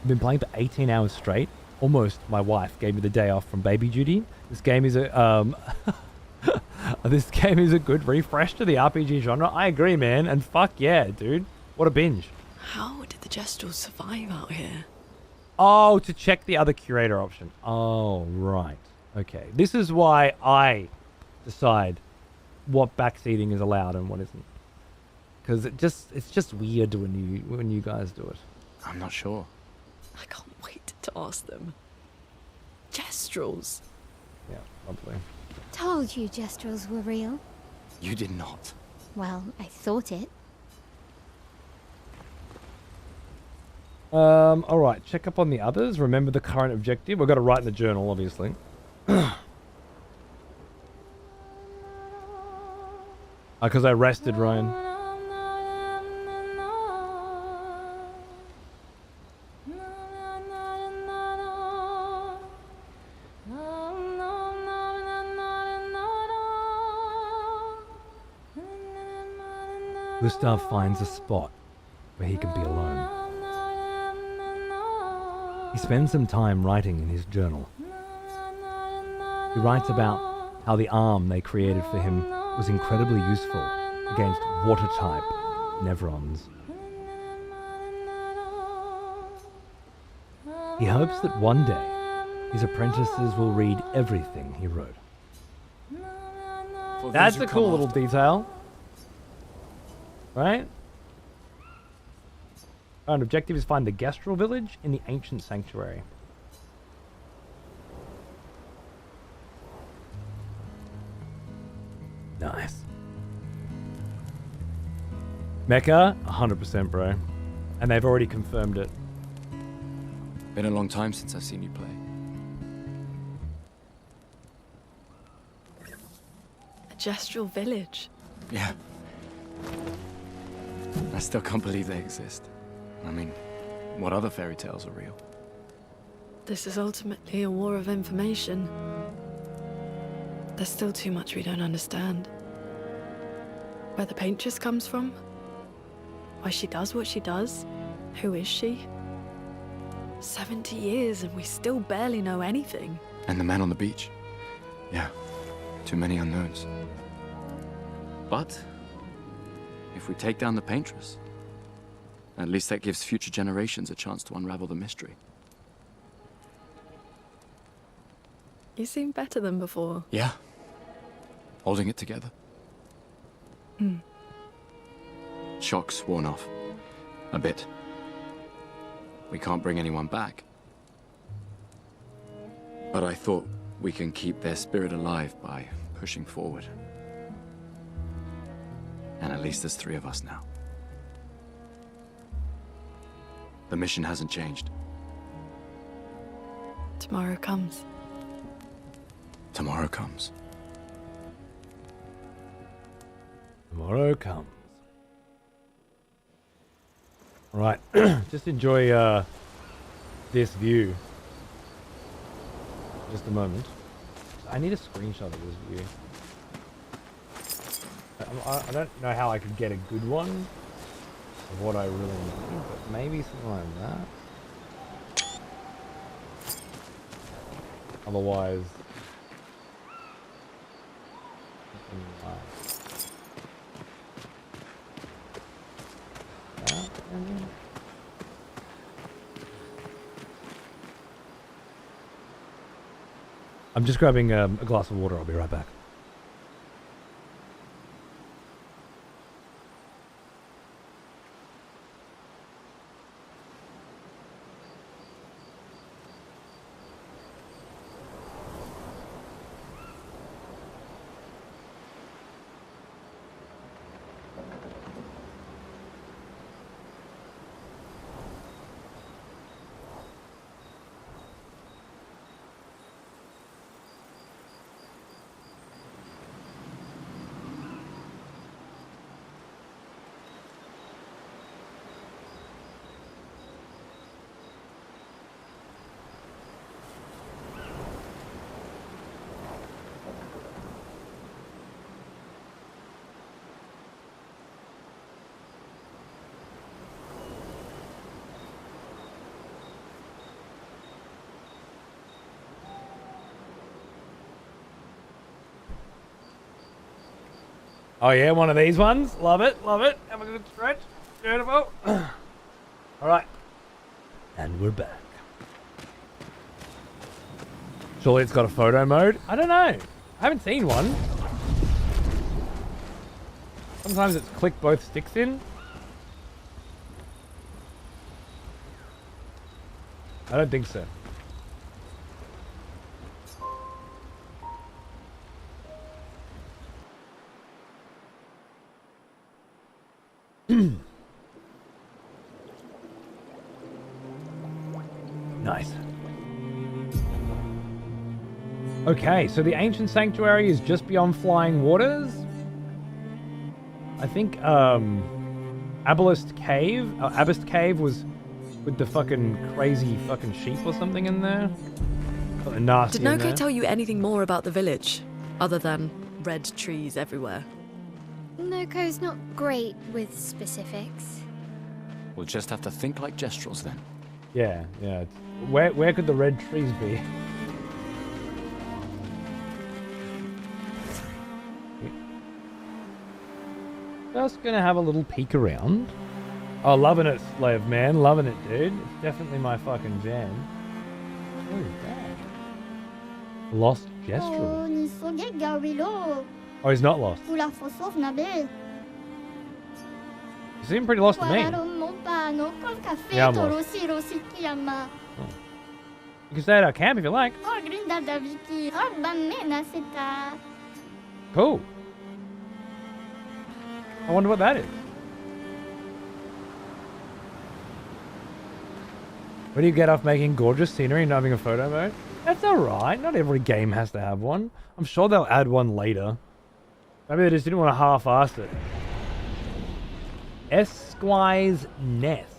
I've been playing for 18 hours straight. Almost my wife gave me the day off from baby duty. This game is a this game is a good refresh to the RPG genre. I agree, man. And fuck yeah, dude. What a binge. How did the Gestals survive out here? Oh, to check the other curator option. Oh, right. Okay. This is why I decide what backseating is allowed and what isn't. Because it's just weird when you guys do it. I'm not sure. I can't wait to ask them. Gestrals. Yeah, lovely. Told you Gestrals were real. You did not. Well, I thought it. All right. Check up on the others. Remember the current objective. We've got to write in the journal, obviously. Because I rested, Ryan. Gustav finds a spot where he can be alone. He spends some time writing in his journal. He writes about how the arm they created for him was incredibly useful against water-type Nevrons. He hopes that one day his apprentices will read everything he wrote. That's a cool little detail. Right? Our objective is find the Gestal village in the ancient sanctuary. Nice. Mecca, 100%, bro. And they've already confirmed it. Been a long time since I've seen you play. A Gestral village. Yeah. I still can't believe they exist. I mean, what other fairy tales are real? This is ultimately a war of information. There's still too much we don't understand. Where the paintress comes from? Why she does what she does? Who is she? 70 years and we still barely know anything. And the man on the beach? Yeah, too many unknowns. But if we take down the paintress, at least that gives future generations a chance to unravel the mystery. You seem better than before. Yeah. Holding it together. Shock's worn off. A bit. We can't bring anyone back. But I thought we can keep their spirit alive by pushing forward. And at least there's 3 of us now. The mission hasn't changed. Tomorrow comes. Tomorrow comes. Tomorrow comes. Right, just enjoy this view. Just a moment. I need a screenshot of this view. I don't know how I could get a good one of what I really need, but maybe something like that. Otherwise, something like that, maybe? I'm just grabbing a glass of water. I'll be right back. Oh yeah, one of these ones. Love it, love it. Have a good stretch. Beautiful. All right. And we're back. Surely it's got a photo mode? I don't know. I haven't seen one. Sometimes it's click both sticks in. I don't think so. Nice. Okay, so the ancient sanctuary is just beyond flying waters. I think Abyss Cave was with the fucking crazy fucking sheep or something in there. Something nasty. Did in Noko there. tell you anything more about the village, other than red trees everywhere? Noko's not great with specifics. We'll just have to think like Gestrals then. Yeah, yeah. Where could the red trees be? Just gonna have a little peek around. Oh, loving it, Slave Man. Loving it, dude. It's definitely my fucking jam. What is that? Lost Gestal. Oh, he's not lost. You seem pretty lost to me. Yeah, I'm lost. You can stay at our camp if you like. Cool. I wonder what that is. What do you get off making gorgeous scenery and not having a photo mode? That's alright. Not every game has to have one. I'm sure they'll add one later. Maybe they just didn't want to half-ass it. Esquire's Nest.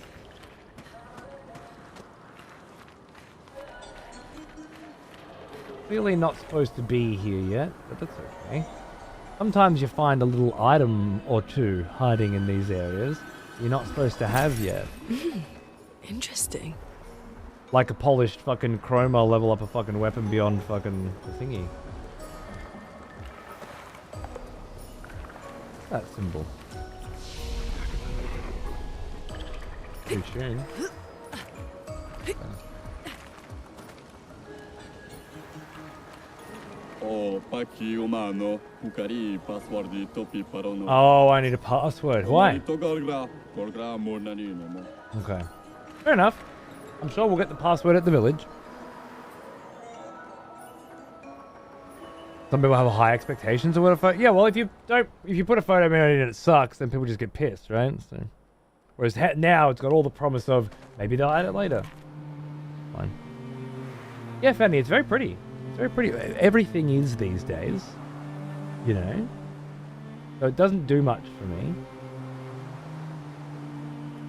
Clearly not supposed to be here yet, but that's okay. Sometimes you find a little item or two hiding in these areas you're not supposed to have yet. Interesting. Like a polished fucking chroma level up a fucking weapon beyond fucking the thingy. That symbol. Pretty tune. Oh, I need a password. Why? Okay. Fair enough. I'm sure we'll get the password at the village. Some people have high expectations of what a photo. Yeah, well, if you put a photo in and it sucks, then people just get pissed, right? So, whereas now it's got all the promise of maybe they'll add it later. Fine. Yeah, Fanny, it's very pretty. It's very pretty. Everything is these days, you know. So it doesn't do much for me.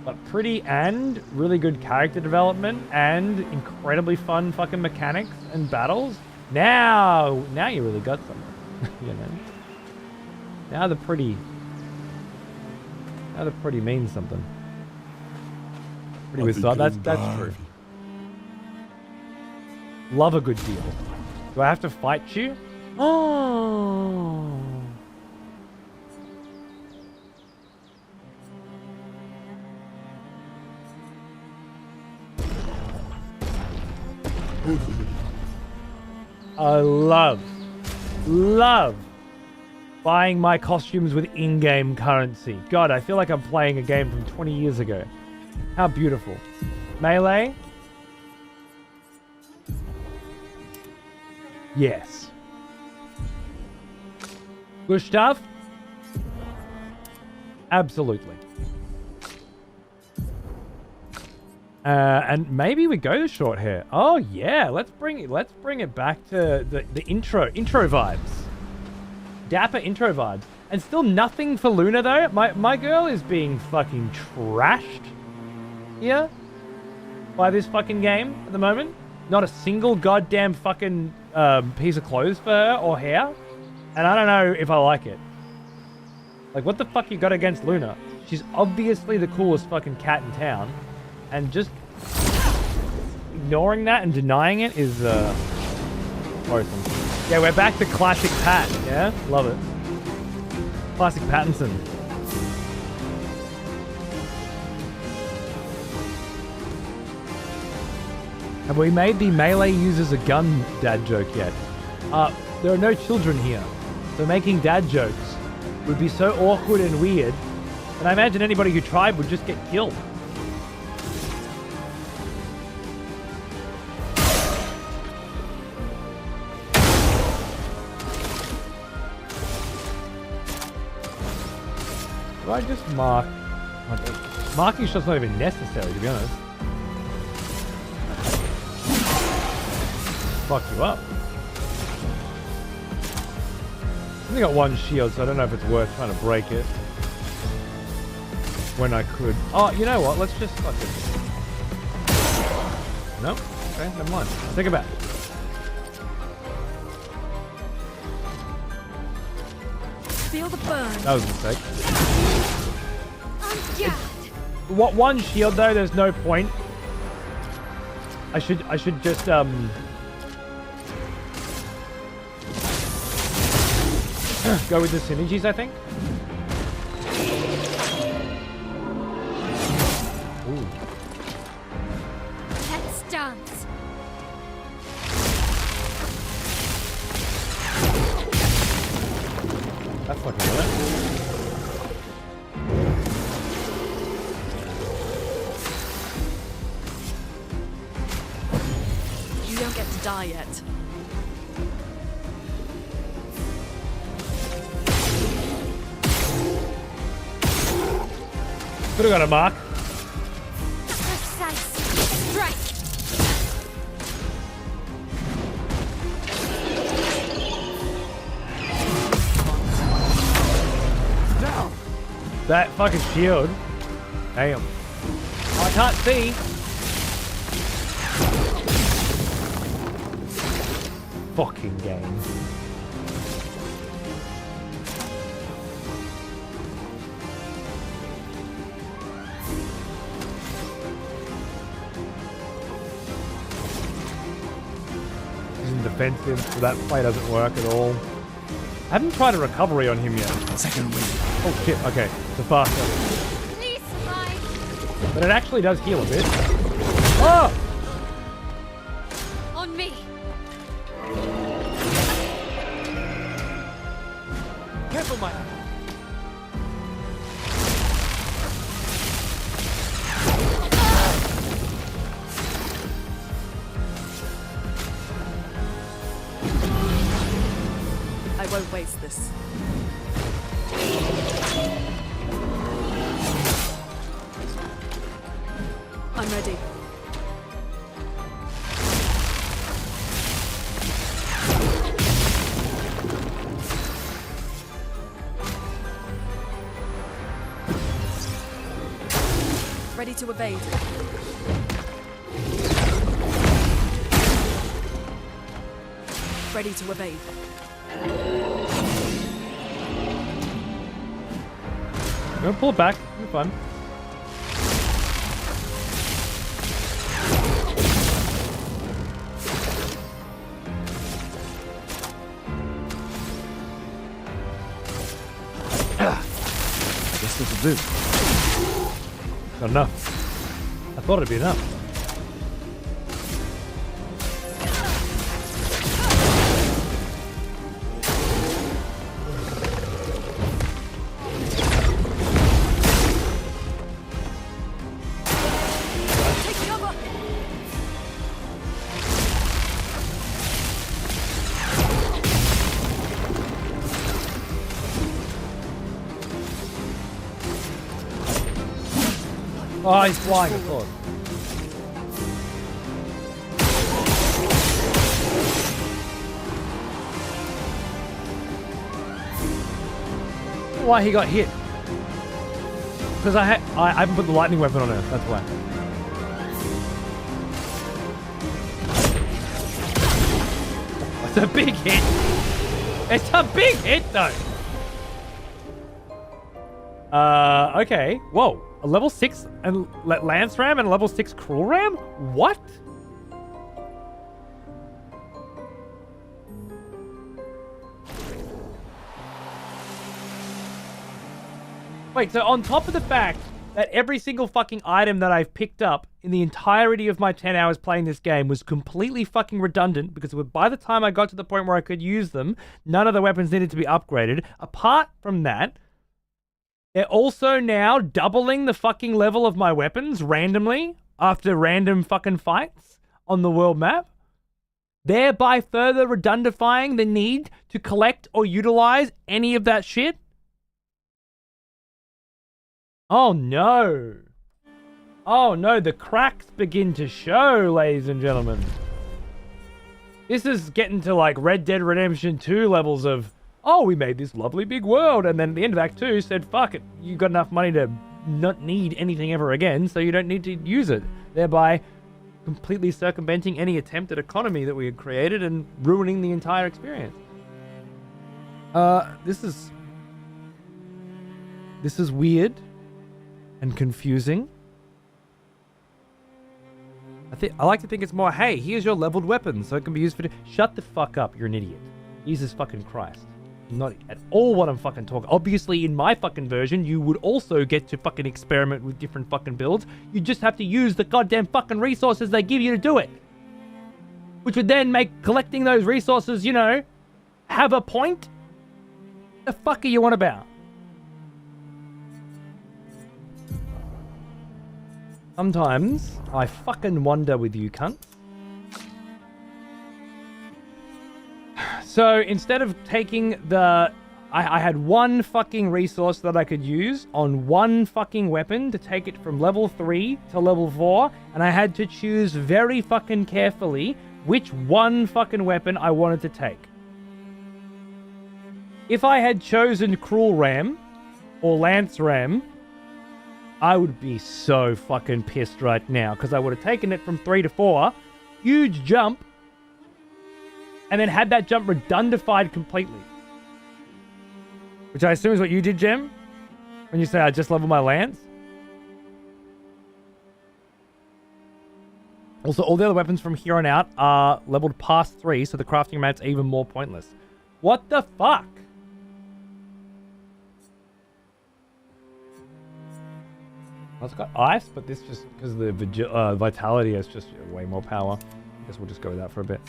But pretty and really good character development and incredibly fun fucking mechanics and battles. Now you really got something, you know. Now the pretty means something. Pretty with that's true. Love a good deal. Do I have to fight you? Oh. I love buying my costumes with in-game currency. God, I feel like I'm playing a game from 20 years ago. How beautiful. Melee? Yes. Gustav? Absolutely. And maybe we go to short hair. Oh yeah, let's bring it back to the intro vibes. Dapper intro vibes. And still nothing for Luna though. My girl is being fucking trashed here by this fucking game at the moment. Not a single goddamn fucking piece of clothes for her or hair. And I don't know if I like it. Like, what the fuck you got against Luna? She's obviously the coolest fucking cat in town. And just ignoring that and denying it is worrisome. Yeah, we're back to classic Pat. Yeah, love it. Classic Pattinson. Have we made the melee uses a gun dad joke yet? There are no children here, so making dad jokes would be so awkward and weird, and I imagine anybody who tried would just get killed. Do I just mark? Marking shot's not even necessary, to be honest. Fuck you up. I only got one shield, so I don't know if it's worth trying to break it. When I could. Oh, you know what? Let's just fuck it. No? Okay, never mind. Take it back. Feel the burn. That was a mistake. Yeah. What one shield though? There's no point. I should just go with the synergies, I think. Ooh. Let's dance. That's fucking good. You don't get to die yet. Could have got a mark. Precise strike. That fucking shield. Damn. Oh, I can't see. Fucking game. Isn't defensive, so that play doesn't work at all. I haven't tried a recovery on him yet. Second wind. Oh shit, okay. It's a faster. Please survive. But it actually does heal a bit. Oh! On me. Careful, Mike. I won't waste this. I'm ready. Ready to evade. Ready to evade. I'm gonna pull it back. It'll be fun. Guess this'll do. Not enough. I thought it'd be enough. Take cover! Oh, he's flying, of course. Why he got hit? Because I haven't put the lightning weapon on her. That's why. It's a big hit. It's a big hit though. Okay. Whoa. A level 6 and Lance Ram and a level 6 Cruel Ram? What? Wait, so on top of the fact that every single fucking item that I've picked up in the entirety of my 10 hours playing this game was completely fucking redundant because by the time I got to the point where I could use them, none of the weapons needed to be upgraded. Apart from that, they're also now doubling the fucking level of my weapons randomly after random fucking fights on the world map, thereby further redundifying the need to collect or utilize any of that shit. Oh no. Oh no, the cracks begin to show, ladies and gentlemen. This is getting to like Red Dead Redemption 2 levels of, oh, we made this lovely big world, and then at the end of Act 2 said, fuck it, you got enough money to not need anything ever again, so you don't need to use it, thereby completely circumventing any attempt at economy that we had created and ruining the entire experience. This is weird and confusing. I like to think it's more, hey, here's your leveled weapon, so it can be used for... Shut the fuck up, you're an idiot. Jesus fucking Christ. Not at all what I'm fucking talking. Obviously, in my fucking version, you would also get to fucking experiment with different fucking builds. You just have to use the goddamn fucking resources they give you to do it. Which would then make collecting those resources, you know, have a point? The fuck are you on about? Sometimes I fucking wonder with you cunts. So instead of taking the... I had one fucking resource that I could use on one fucking weapon to take it from level 3 to level 4, and I had to choose very fucking carefully which one fucking weapon I wanted to take. If I had chosen Cruel Ram or Lance Ram, I would be so fucking pissed right now because I would have taken it from 3 to 4, huge jump, and then had that jump redundified completely. Which I assume is what you did, Jem? When you say I just leveled my Lance? Also, all the other weapons from here on out are leveled past 3, so the crafting mat's even more pointless. What the fuck? Well, it's got ice, but this just, because the vitality has just way more power. I guess we'll just go with that for a bit.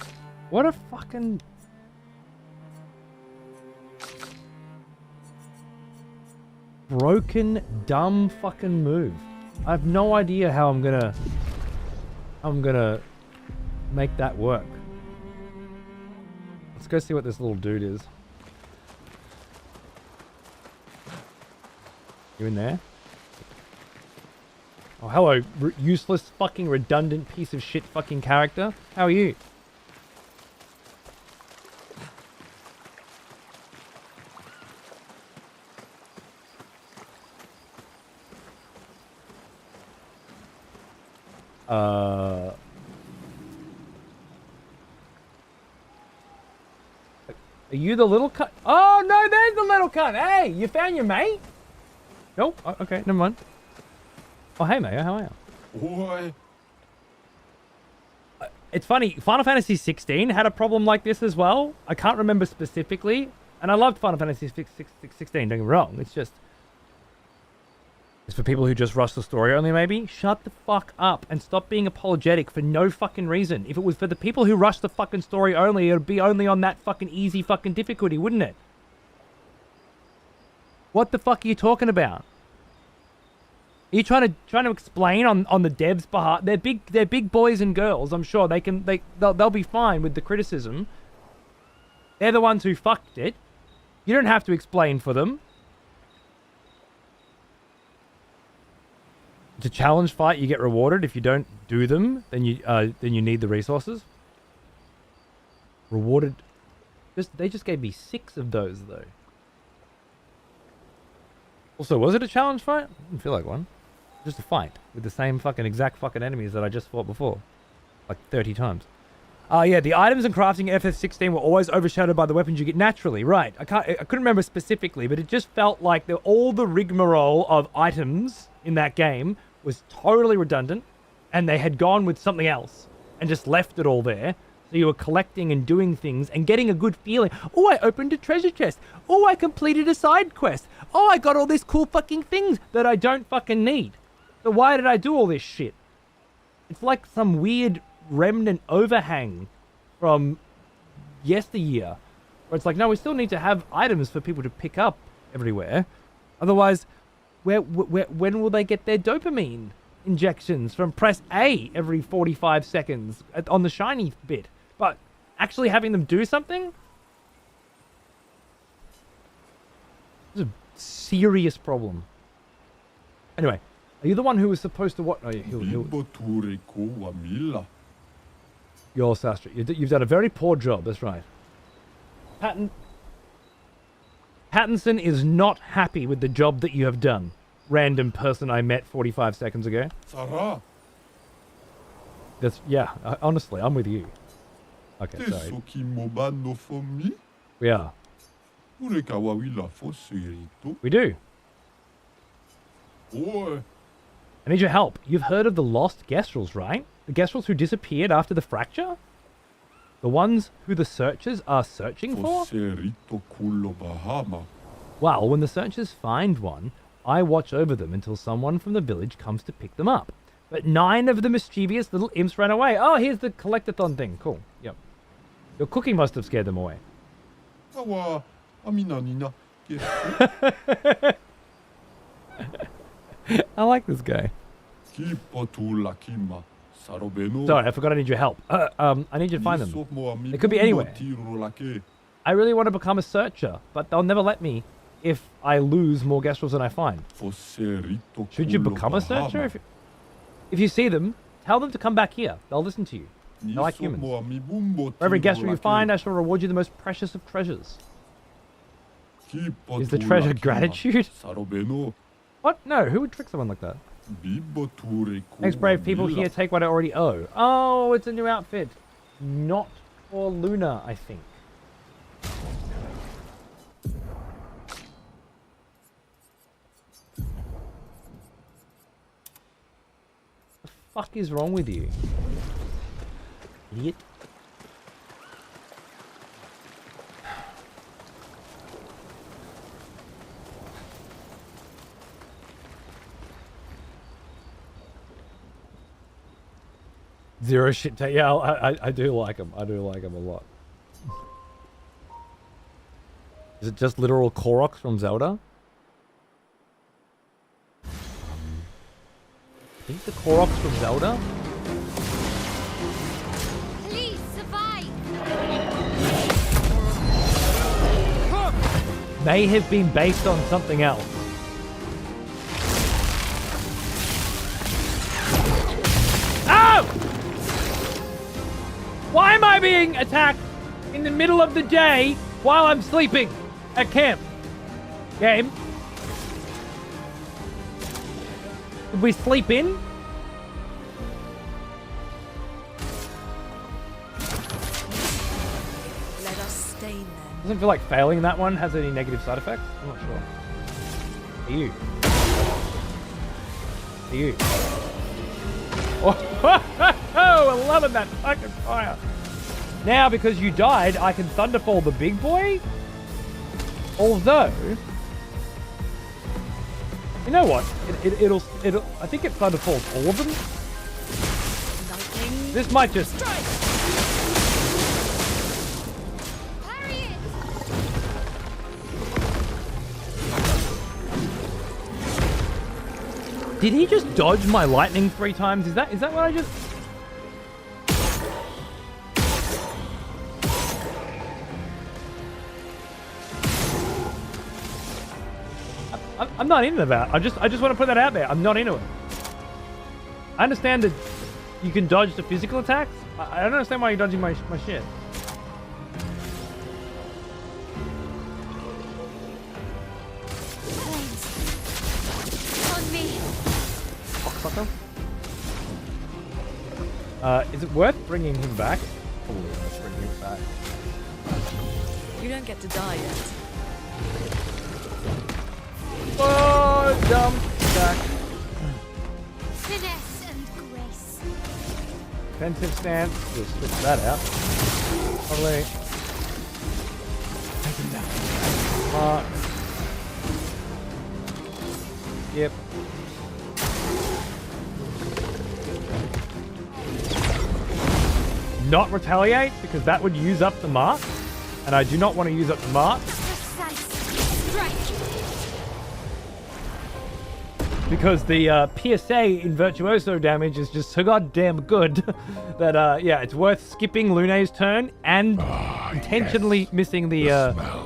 What a fucking... broken, dumb fucking move. I have no idea how I'm gonna make that work. Let's go see what this little dude is. You in there? Oh, hello, useless fucking redundant piece of shit fucking character. How are you? Are you the little cunt? Oh, no, there's the little cunt. Hey, you found your mate? Nope. Oh, okay, never mind. Oh, hey, mate. How are you? What? It's funny. Final Fantasy 16 had a problem like this as well. I can't remember specifically. And I loved Final Fantasy 16, don't get me wrong. It's just... it's for people who just rush the story only, maybe. Shut the fuck up and stop being apologetic for no fucking reason. If it was for the people who rush the fucking story only, it would be only on that fucking easy fucking difficulty, wouldn't it? What the fuck are you talking about? Are you trying to explain on the devs' behalf? They're big boys and girls. I'm sure they'll be fine with the criticism. They're the ones who fucked it. You don't have to explain for them. It's a challenge fight. You get rewarded if you don't do them. Then you need the resources. Rewarded. They just gave me 6 of those though. Also, was it a challenge fight? I didn't feel like one. Just a fight with the same fucking exact fucking enemies that I just fought before. Like 30 times. Yeah, the items and crafting FF16 were always overshadowed by the weapons you get naturally. Right. I couldn't remember specifically, but it just felt like all the rigmarole of items in that game was totally redundant, and they had gone with something else and just left it all there. So you were collecting and doing things and getting a good feeling. Oh, I opened a treasure chest. Oh, I completed a side quest. Oh, I got all these cool fucking things that I don't fucking need. So why did I do all this shit? It's like some weird remnant overhang from yesteryear. Where it's like, no, we still need to have items for people to pick up everywhere. Otherwise, when will they get their dopamine injections from press A every 45 seconds on the shiny bit? But actually having them do something? It's a serious problem. Anyway, are you the one who was supposed to what? Oh, you're Sastra. You've done a very poor job, that's right. Pattinson is not happy with the job that you have done. Random person I met 45 seconds ago. Sarah. That's, yeah, honestly, I'm with you. Okay, sorry. We are. We do. I need your help. You've heard of the lost Gestals, right? The Gestals who disappeared after the fracture? The ones who the searchers are searching for? Well, when the searchers find one, I watch over them until someone from the village comes to pick them up. But 9 of the mischievous little imps ran away. Oh, here's the collectathon thing. Cool. Yep. Your cooking must have scared them away. I like this guy. Sorry, I forgot I need your help. I need you to find them. They could be anywhere. I really want to become a searcher, but they'll never let me if I lose more Gestals than I find. Should you become a searcher? If you see them, tell them to come back here. They'll listen to you. They're like humans. For every Gestal you find, I shall reward you the most precious of treasures. Is the treasure gratitude? What? No, who would trick someone like that? Thanks, brave people. Here, take what I already owe. Oh, it's a new outfit. Not for Luna, I think. The fuck is wrong with you? Idiot. Zero shit. Yeah, I do like him. I do like him a lot. Is it just literal Koroks from Zelda? I think the Koroks from Zelda? Please survive. May have been based on something else. Oh! Why am I being attacked in the middle of the day while I'm sleeping at camp? Game. Did we sleep in? Let us stain them. Doesn't feel like failing that one has any negative side effects. I'm not sure. Are you? Are you? Oh, 11 that fucking fire. Now, because you died, I can Thunderfall the big boy? Although... You know what? It'll I think it Thunderfalls all of them. Lightning. This might just... Harry it! Did he just dodge my lightning 3 times? Is that what I just... I'm not into that. I just want to put that out there. I'm not into it. I understand that you can dodge the physical attacks. I don't understand why you're dodging my shit. On me. Cocksucker. Is it worth bringing him back? Probably worth bringing him back. You don't get to die yet. Oh, jump back. Finesse and grace. Defensive stance. We'll switch that out. Probably. Mark. Yep. Not retaliate, because that would use up the mark. And I do not want to use up the mark. Because the PSA in Virtuoso damage is just so goddamn good that, yeah, it's worth skipping Lune's turn and intentionally missing the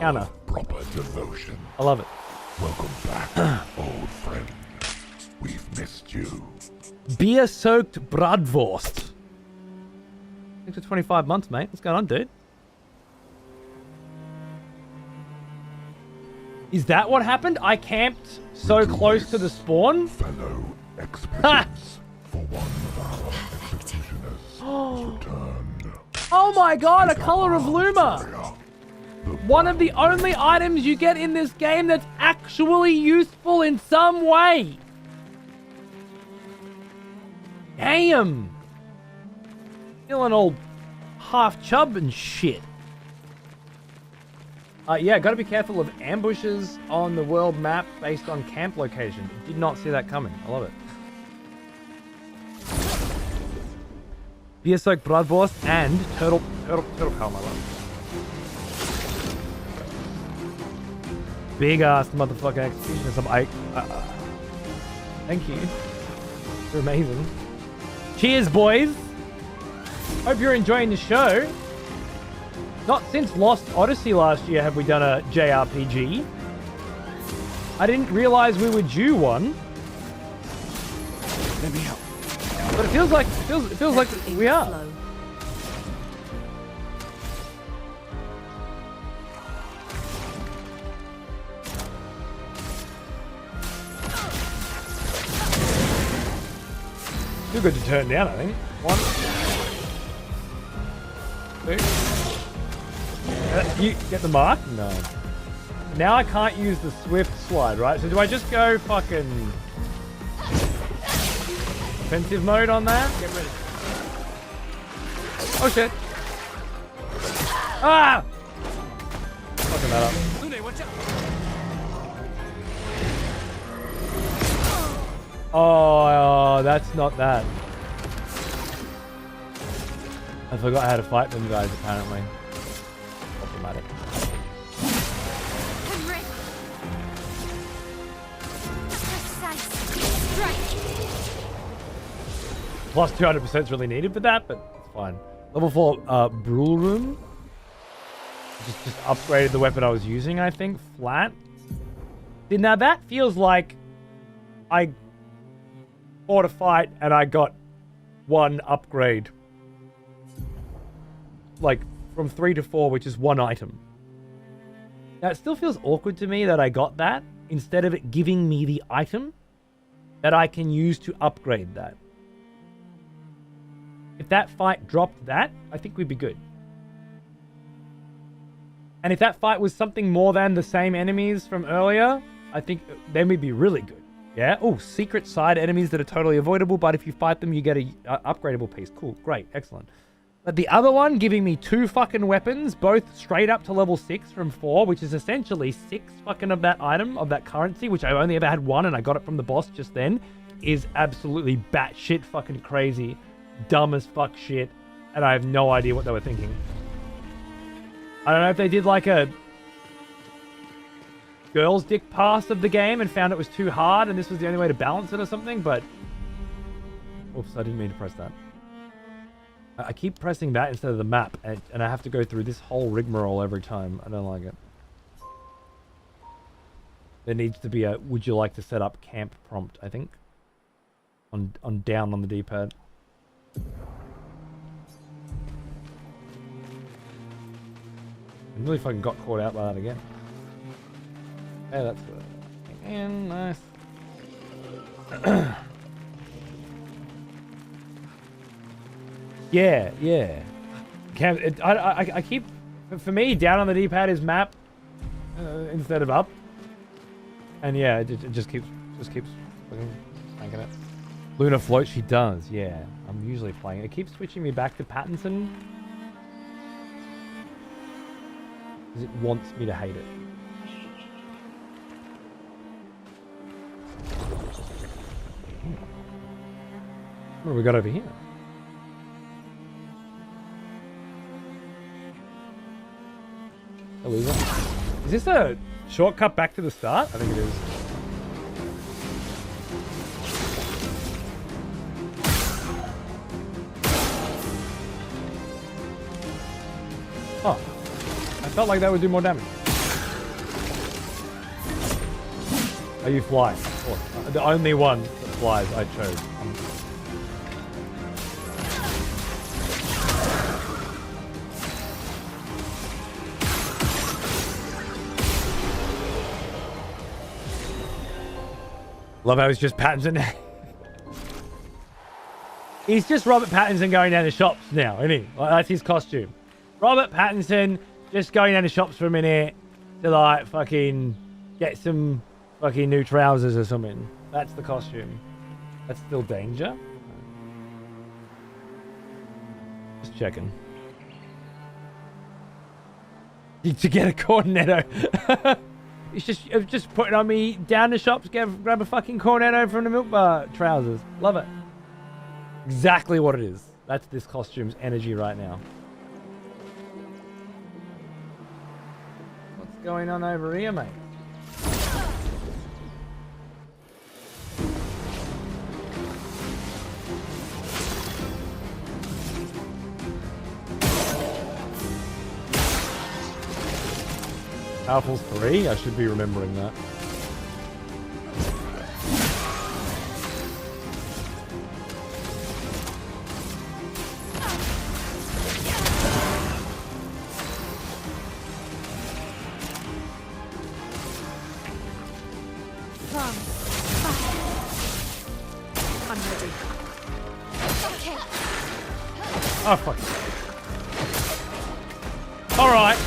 counter. Proper devotion. I love it. Welcome back, old friend. We've missed you. Beer-soaked Bratwurst. Thanks for 25 months, mate. What's going on, dude? Is that what happened? I camped so close to the spawn? Fellow expeditions, for one of our executioners has returned. Oh my god, a Color of Luma! One of the only items you get in this game that's actually useful in some way. Damn. Feeling all half chub and shit. Yeah, gotta be careful of ambushes on the world map based on camp location. Did not see that coming. I love it. Beer-soaked Bratwurst and turtle calm, I love. Big ass motherfucking executioners. Thank you. You're amazing. Cheers, boys. Hope you're enjoying the show. Not since Lost Odyssey last year have we done a JRPG. I didn't realize we were due one. Let me help. But it feels like we are. Too good to turn down, I think. 1, 2. You get the mark? No. Now I can't use the swift slide, right? So do I just go fucking offensive mode on that? Get ready. Oh shit. Ah! Fucking that up. Lune, watch out. Oh, that's not that. I forgot how to fight them guys, apparently. Problematic. Plus 200% is really needed for that, but it's fine. Level 4 Brule Room. Just upgraded the weapon I was using, I think. Flat. See, now that feels like I fought a fight and I got one upgrade. Like, from 3 to 4, which is one item. Now, it still feels awkward to me that I got that instead of it giving me the item that I can use to upgrade that. If that fight dropped that, I think we'd be good. And if that fight was something more than the same enemies from earlier, I think then we'd be really good. Yeah? Oh, secret side enemies that are totally avoidable, but if you fight them, you get a upgradable piece. Cool. Great. Excellent. But the other one giving me 2 fucking weapons, both straight up to level 6 from 4, which is essentially 6 fucking of that item, of that currency, which I only ever had 1 and I got it from the boss just then, is absolutely batshit fucking crazy. Dumb as fuck shit. And I have no idea what they were thinking. I don't know if they did like a girl's dick pass of the game and found it was too hard and this was the only way to balance it or something, but... Oops, I didn't mean to press that. I keep pressing that instead of the map, and I have to go through this whole rigmarole every time. I don't like it. There needs to be a would you like to set up camp prompt, I think. On down on the D-pad. I really fucking got caught out by that again. Hey, that's good. And nice. Yeah. I keep, for me, down on the D-pad is map instead of up. And yeah, it just keeps fucking cranking it. Luna Float, she does, yeah. I'm usually playing. It keeps switching me back to Pattinson. Because it wants me to hate it. What have we got over here? Oh, is this a shortcut back to the start? I think it is. Oh, I felt like that would do more damage. Oh, you fly. Oh, the only one that flies I chose. Love how it's just Pattinson. He's just Robert Pattinson going down to shops now, isn't he? Like, that's his costume. Robert Pattinson just going down to shops for a minute to like fucking get some fucking new trousers or something. That's the costume. That's still danger. Just checking. To get a cornetto. It's just putting on me down the shops, grab a fucking cornetto from the milk bar trousers. Love it. Exactly what it is. That's this costume's energy right now. What's going on over here, mate? Powerful's 3? I should be remembering that. Come. I'm ready. Okay. Oh, fuck. Alright.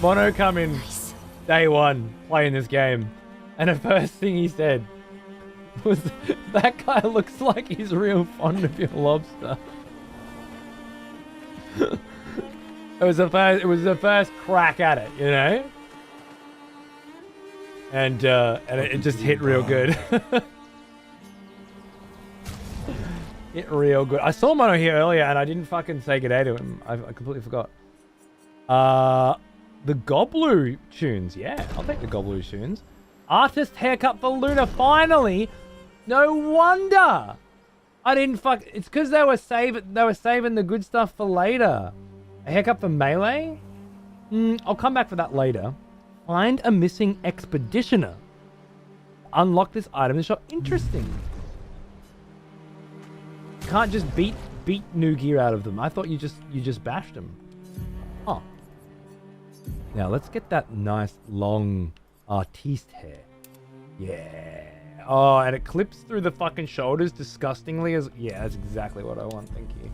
Mono come in day one playing this game, and the first thing he said was, "That guy looks like he's real fond of your lobster." It was the first crack at it, you know, and it just hit real good. Hit real good. I saw Mono here earlier, and I didn't fucking say good day to him. I completely forgot. The Goblu tunes. Yeah, I'll take the Goblu tunes. Artist haircut for Luna, finally. No wonder. I didn't fuck. It's because they were saving the good stuff for later. A haircut for Melee? I'll come back for that later. Find a missing expeditioner. Unlock this item in the shop. Interesting. Can't just beat new gear out of them. I thought you just bashed them. Oh. Now let's get that nice long artiste hair. Yeah. Oh, and it clips through the fucking shoulders disgustingly. Yeah, that's exactly what I want. Thank you.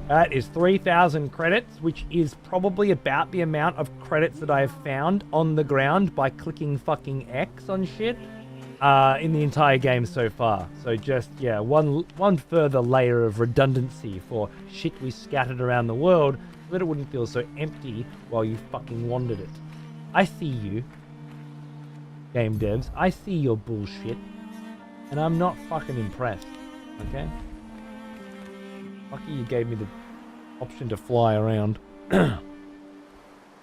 That is 3,000 credits, which is probably about the amount of credits that I have found on the ground by clicking fucking X on shit in the entire game so far. So just, yeah, one further layer of redundancy for shit we scattered around the world so that it wouldn't feel so empty while you fucking wandered it. I see you, game devs. I see your bullshit, and I'm not fucking impressed, okay? Lucky you gave me the option to fly around.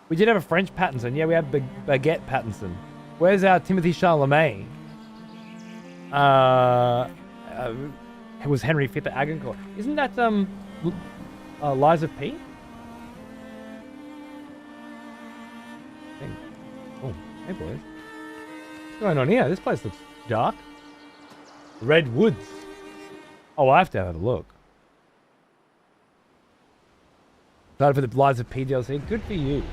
We did have a French Pattinson. Yeah, we had Baguette Pattinson. Where's our Timothy Chalamet? It was Henry V at Agincourt. Isn't that Lies of P? Oh, hey boys. What's going on here? This place looks dark. Red Woods. Oh, I have to have a look. Excited for the Lies of P DLC. Good for you.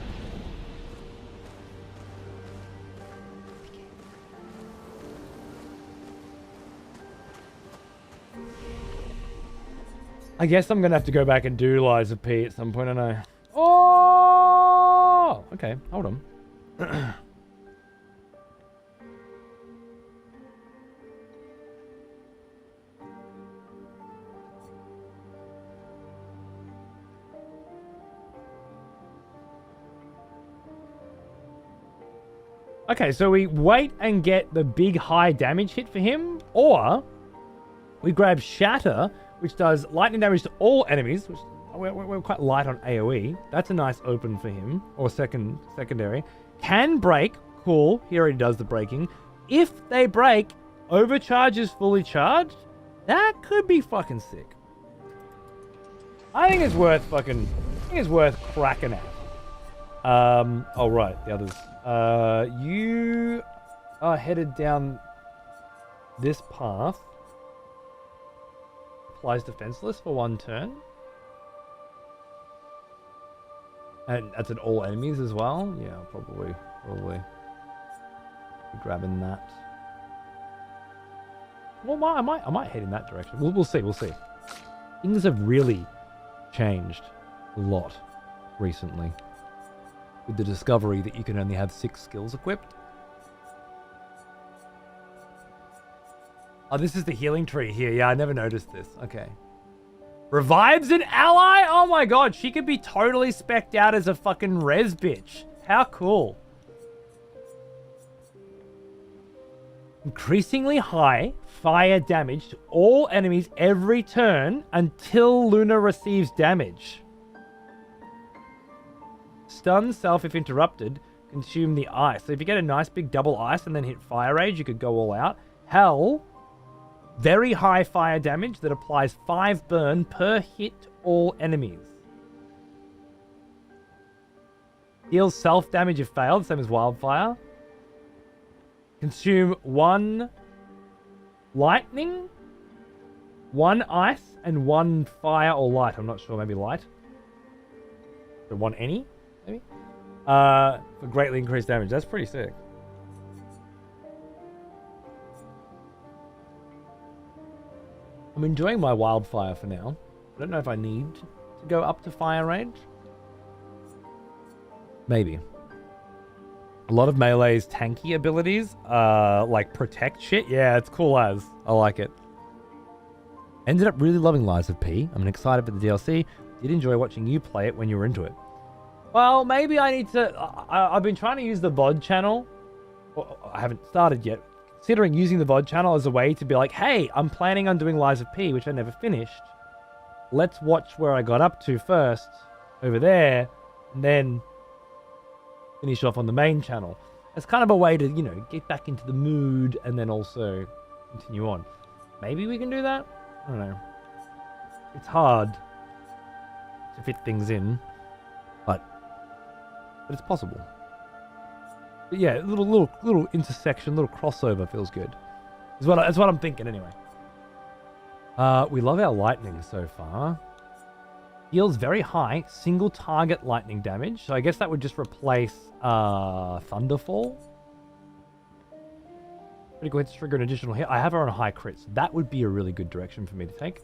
I guess I'm gonna have to go back and do Lies of P at some point, don't I? Oh! Okay, hold on. Okay, so we wait and get the big high damage hit for him, or we grab Shatter, which does lightning damage to all enemies, which we're quite light on AoE. That's a nice open for him, or secondary. Can break, cool, he already does the breaking. If they break, overcharge is fully charged, that could be fucking sick. I think it's worth cracking at. Oh right, the others. You are headed down this path. Applies defenseless for 1 turn. And that's at all enemies as well. Yeah, probably be grabbing that. Well, I might head in that direction. We'll see. Things have really changed a lot recently, with the discovery that you can only have 6 skills equipped. Oh, this is the healing tree here. Yeah, I never noticed this. Okay. Revives an ally? Oh my god, she could be totally specced out as a fucking res bitch. How cool. Increasingly high fire damage to all enemies every turn until Luna receives damage. Stun self if interrupted. Consume the ice. So if you get a nice big double ice and then hit fire rage, you could go all out. Hell, very high fire damage that applies 5 burn per hit to all enemies. Deals self damage if failed, same as wildfire. Consume 1 lightning, 1 ice, and 1 fire or light. I'm not sure, maybe light. So 1 any, maybe? For greatly increased damage. That's pretty sick. I'm enjoying my wildfire for now. I don't know if I need to go up to fire range. Maybe. A lot of melee's tanky abilities, like protect shit. Yeah, it's cool as. I like it. Ended up really loving Lies of P. I'm excited for the DLC. Did enjoy watching you play it when you were into it. Well, maybe I need to... I've been trying to use the VOD channel. Well, I haven't started yet. Considering using the VOD channel as a way to be like, hey, I'm planning on doing Lies of P, which I never finished. Let's watch where I got up to first, over there, and then finish off on the main channel. It's kind of a way to, you know, get back into the mood and then also continue on. Maybe we can do that? I don't know. It's hard to fit things in, but it's possible. But yeah, little intersection, little crossover feels good. That's what I'm thinking anyway. We love our lightning so far. Deals very high single target lightning damage. So I guess that would just replace Thunderfall. Critical hits trigger an additional hit. I have her on high crits. That would be a really good direction for me to take.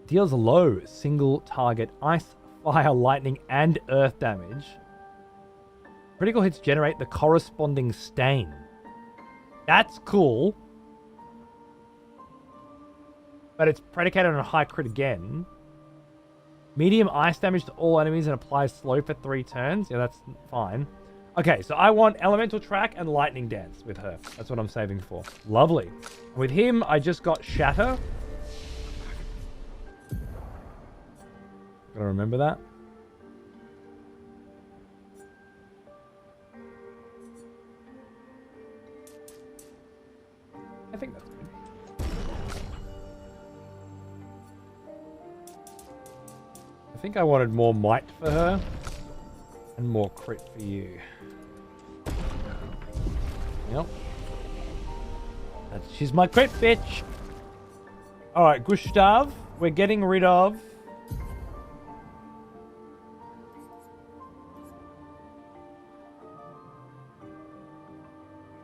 Deals low single target ice, fire, lightning, and earth damage. Critical hits generate the corresponding stain. That's cool. But it's predicated on a high crit again. Medium ice damage to all enemies and applies slow for 3 turns. Yeah, that's fine. Okay, so I want Elemental Track and Lightning Dance with her. That's what I'm saving for. Lovely. With him, I just got Shatter. Gotta remember that. I think that's good. I think I wanted more might for her and more crit for you. Yep. She's my crit bitch. Alright, Gustav, we're getting rid of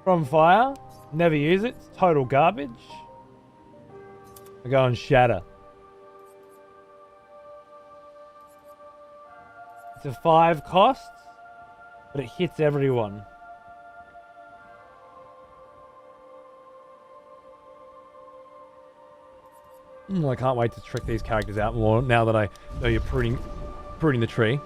From Fire. Never use it. It's total garbage. I go on Shatter. It's a 5 cost, but it hits everyone. I can't wait to trick these characters out more now that I know you're pruning the tree.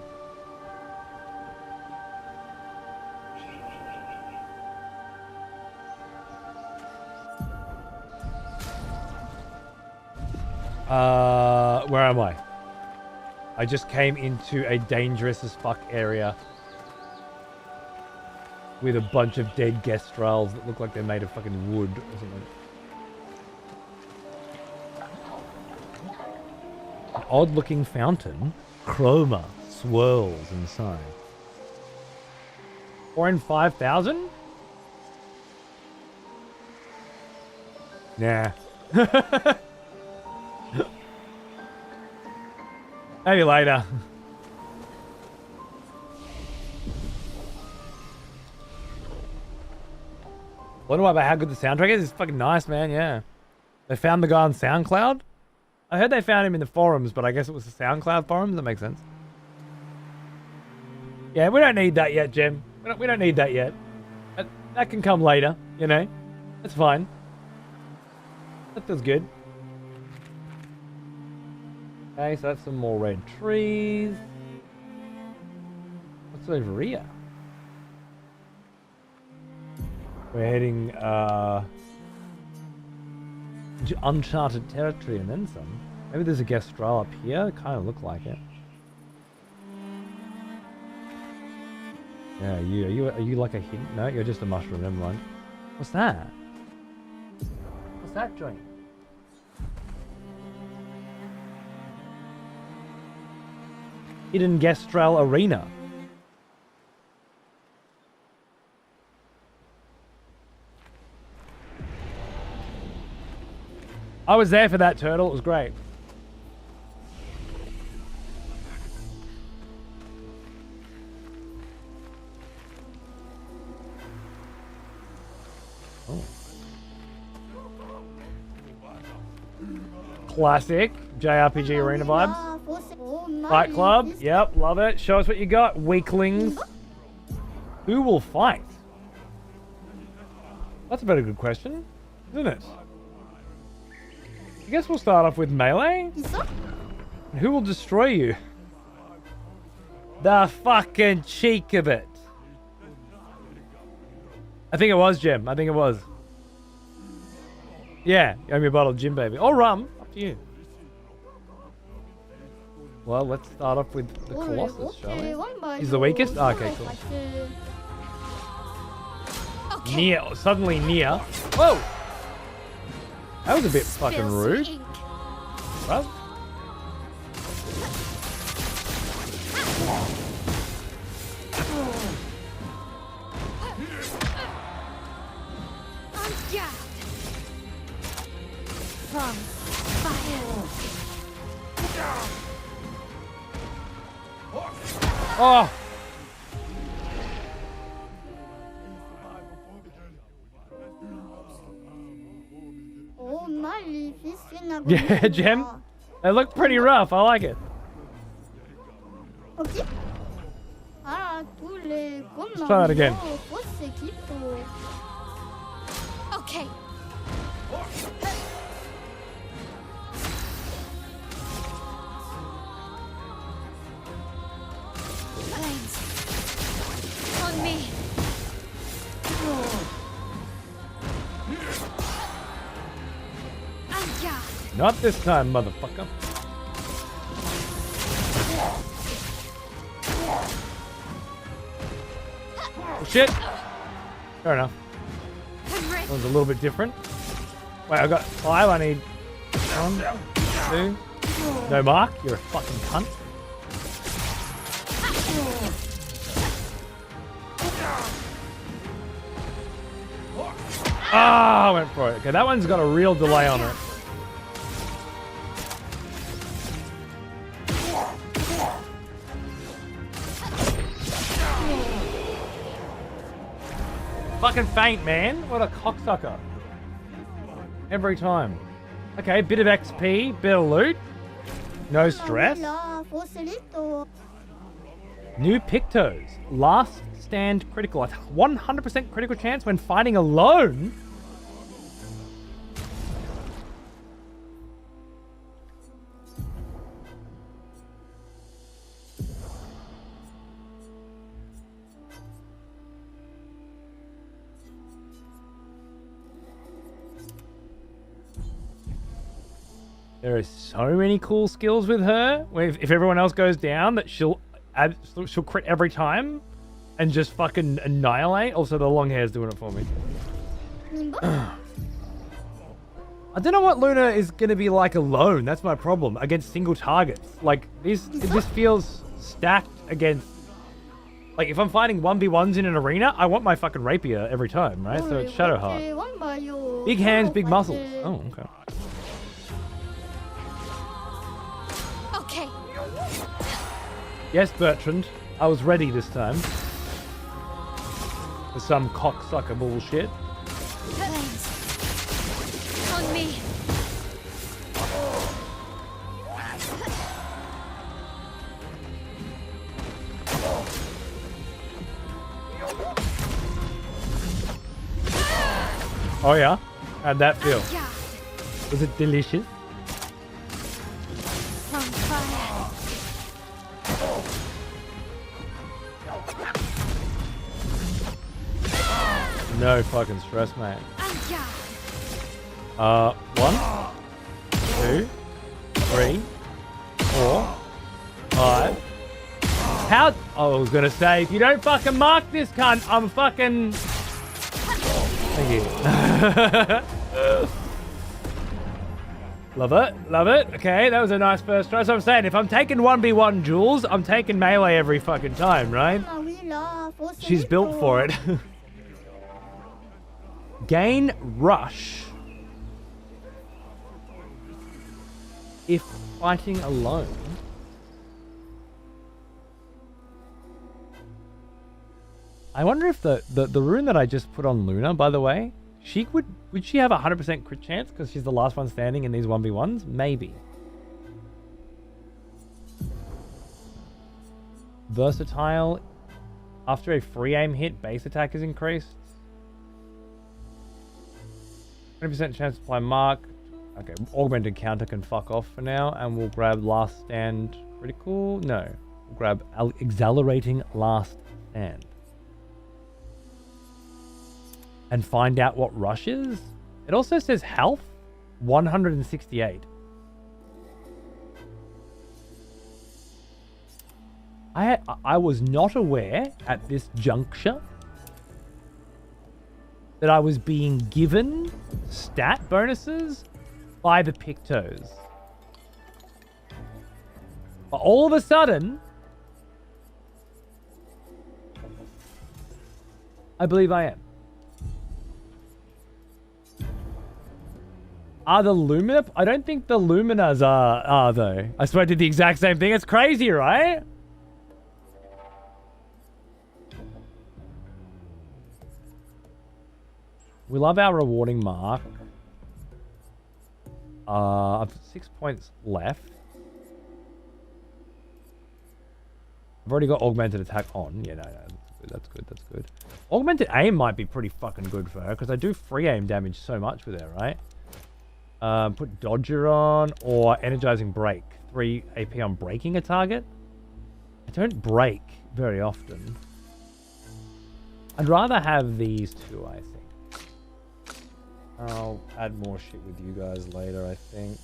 Where am I? I just came into a dangerous as fuck area with a bunch of dead Gestrals that look like they're made of fucking wood or something. An odd-looking fountain, chroma, swirls inside. 4 in 5,000? Nah. Maybe later. Wonder about how good the soundtrack is. It's fucking nice, man. Yeah. They found the guy on SoundCloud. I heard they found him in the forums, but I guess it was the SoundCloud forums. That makes sense. Yeah, we don't need that yet, Jem. We don't need that yet. That can come later, you know. That's fine. That feels good. Okay, so that's some more red trees. What's over here? We're heading to uncharted territory and then some. Maybe there's a Gestral up here. Kind of look like it. Yeah, are you like a hidden? No, you're just a mushroom. Never mind. What's that? What's that joint? Hidden Gestral Arena. I was there for that, Turtle. It was great. Oh. Classic JRPG arena vibes. Fight Club. Yep, love it. Show us what you got. Weaklings. Who will fight? That's a very good question, isn't it? I guess we'll start off with melee. Who will destroy you? The fucking cheek of it. I think it was, Jem. I think it was. Yeah, owe me a bottle of gin, baby. Or rum. Up to you. Well, let's start off with the Colossus, shall we? He's the weakest? Oh, okay, cool. Okay. Near. Suddenly near. Whoa! That was a bit fucking rude. Bruv. From fire. Oh! Yeah, Jem. They look pretty rough. I like it. Okay. Let's try that again. Okay. Flames. On me. Not this time, motherfucker. Oh, shit. Fair enough. That one's a little bit different. Wait, I got 5. I need 1, 2. No, Mark, you're a fucking cunt. Ah, I went for it. Okay, that one's got a real delay on it. Fucking faint, man. What a cocksucker. Every time. Okay, bit of XP, bit of loot. No stress. New Pictos. Last stand critical. 100% critical chance when fighting alone. There are so many cool skills with her. Where if everyone else goes down, that she'll crit every time and just fucking annihilate. Also, the long hair's doing it for me. I don't know what Luna is gonna be like alone. That's my problem against single targets. Like this feels stacked against. Like if I'm fighting 1v1s in an arena, I want my fucking rapier every time, right? So it's Shadowheart. Big hands, big muscles. Oh, okay. Okay. Yes, Bertrand. I was ready this time. For some cocksucker bullshit. Thanks. On me. Oh yeah? How'd that feel? Yeah. Was it delicious? On fire. No fucking stress, mate. Yeah. 1, 2, 3, 4, 5. How? I was gonna say, if you don't fucking mark this cunt, I'm fucking. Thank you. Love it, love it. Okay, that was a nice first try. So I'm saying, if I'm taking 1v1 duels, I'm taking melee every fucking time, right? She's built for it. Gain rush if fighting alone. I wonder if the rune that I just put on Luna, by the way, would she have a 100% crit chance because she's the last one standing in these 1v1s? Maybe. Versatile. After a free aim hit, base attack is increased. 20% chance to apply mark. Okay, augmented counter can fuck off for now, and we'll grab last stand critical. No, we'll grab exhilarating last stand. And find out what rush is. It also says health 168. I was not aware at this juncture that I was being given stat bonuses by the Pictos. But all of a sudden, I believe I am. Are the Lumina? I don't think the Luminas are though. I swear I did the exact same thing. It's crazy, right? We love our rewarding mark. I've 6 points left. I've already got augmented attack on. Yeah, no, that's good. That's good. Augmented aim might be pretty fucking good for her because I do free aim damage so much with her, right? Put Dodger on or Energizing Break. 3 AP on breaking a target. I don't break very often. I'd rather have these two, I think. I'll add more shit with you guys later, I think.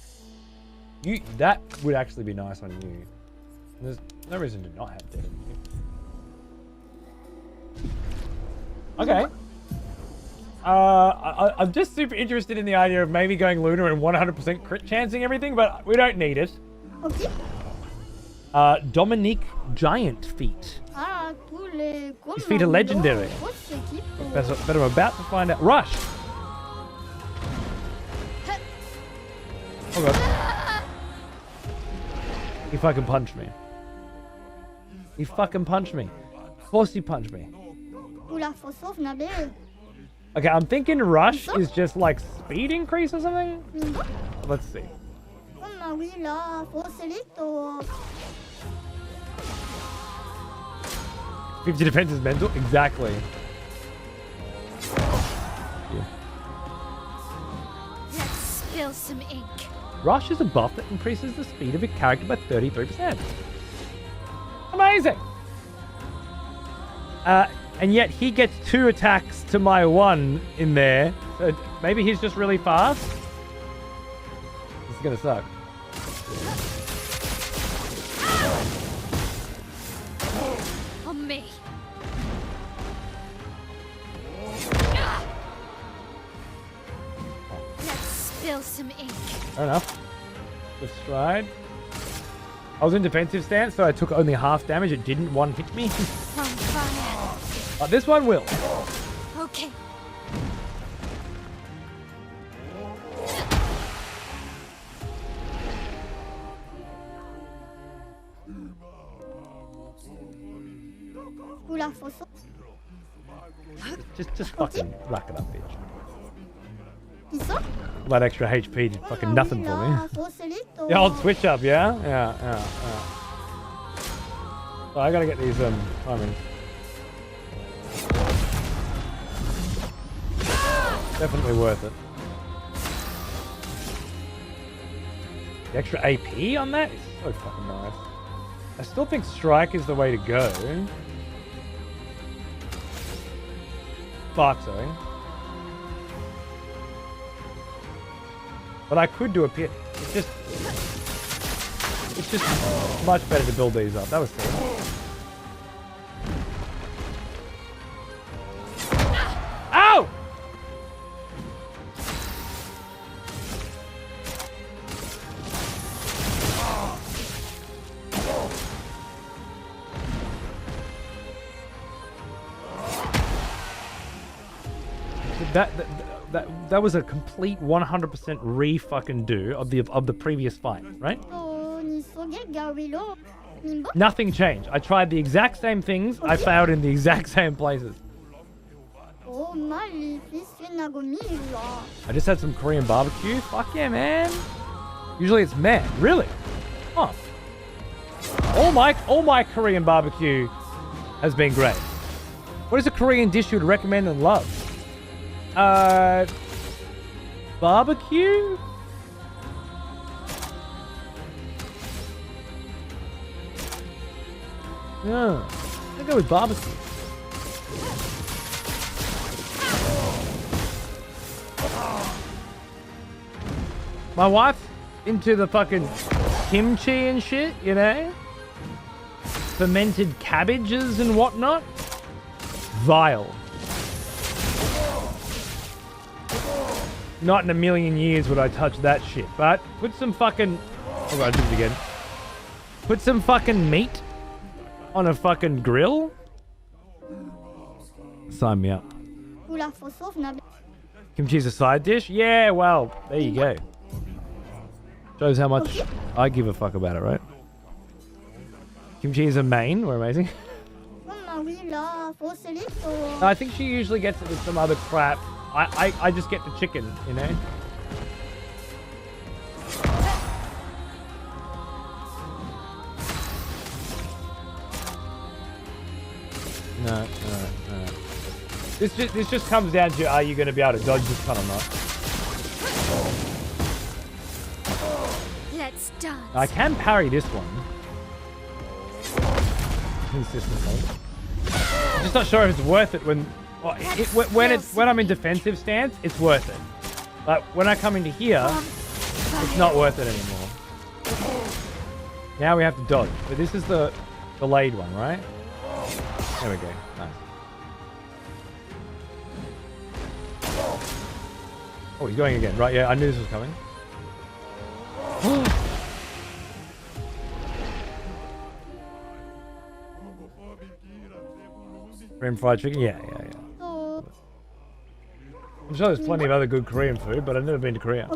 That would actually be nice on you. There's no reason to not have dead in you. Okay. I'm just super interested in the idea of maybe going Luna and 100% crit chancing everything, but we don't need it. Okay. Dominique Giant Feet. His feet are legendary. But I'm about to find out. Rush! Oh god. He fucking punched me. He fucking punched me. Of course he punched me. Okay, I'm thinking rush is just like speed increase or something? Let's see. 50 defense is mental? Exactly. Yeah. Let's spill some ink. Rush is a buff that increases the speed of a character by 33%. Amazing! And yet he gets 2 attacks to my 1 in there. So maybe he's just really fast? This is gonna suck. On me. Let's spill some ink. Fair enough. Good stride. I was in defensive stance, so I took only half damage. It didn't one hit me. On fire. But this one will. Okay. Oula, faut sauter. Just fucking rack it up, bitch. Qui ça? That extra HP did fucking nothing for me. Faut solito. The old switch up, yeah? Yeah. So I gotta get these, timings. Definitely worth it. The extra AP on that is so fucking nice. I still think strike is the way to go. Spark, sorry. But I could do a pit. It's just much better to build these up. That was cool. Ow! That was a complete 100% re-fucking do of the previous fight, right? Nothing changed. I tried the exact same things. I failed in the exact same places. I just had some Korean barbecue. Fuck yeah, man. Usually it's meh. Really? Huh. All my Korean barbecue has been great. What is a Korean dish you would recommend and love? Barbecue? Yeah, I'll go with barbecue. My wife's into the fucking kimchi and shit, you know? Fermented cabbages and whatnot. Vile. Not in a million years would I touch that shit, but put some fucking... Oh, I did it again. Put some fucking meat on a fucking grill? Sign me up. Kimchi's a side dish? Yeah, well, there you go. Shows how much I give a fuck about it, right? Kimchi is a main. We're amazing. I think she usually gets it with some other crap. I just get the chicken, you know? No. This just comes down to, are you going to be able to dodge this cunt or not? Let's dance. I can parry this one. Consistently. I'm just not sure if it's worth it when... when I'm in defensive stance, it's worth it. But when I come into here, it's not worth it anymore. Now we have to dodge. But this is the delayed one, right? There we go. Nice. Oh, he's going again. Right, yeah, I knew this was coming. Korean fried chicken? Yeah. I'm sure there's plenty of other good Korean food, but I've never been to Korea.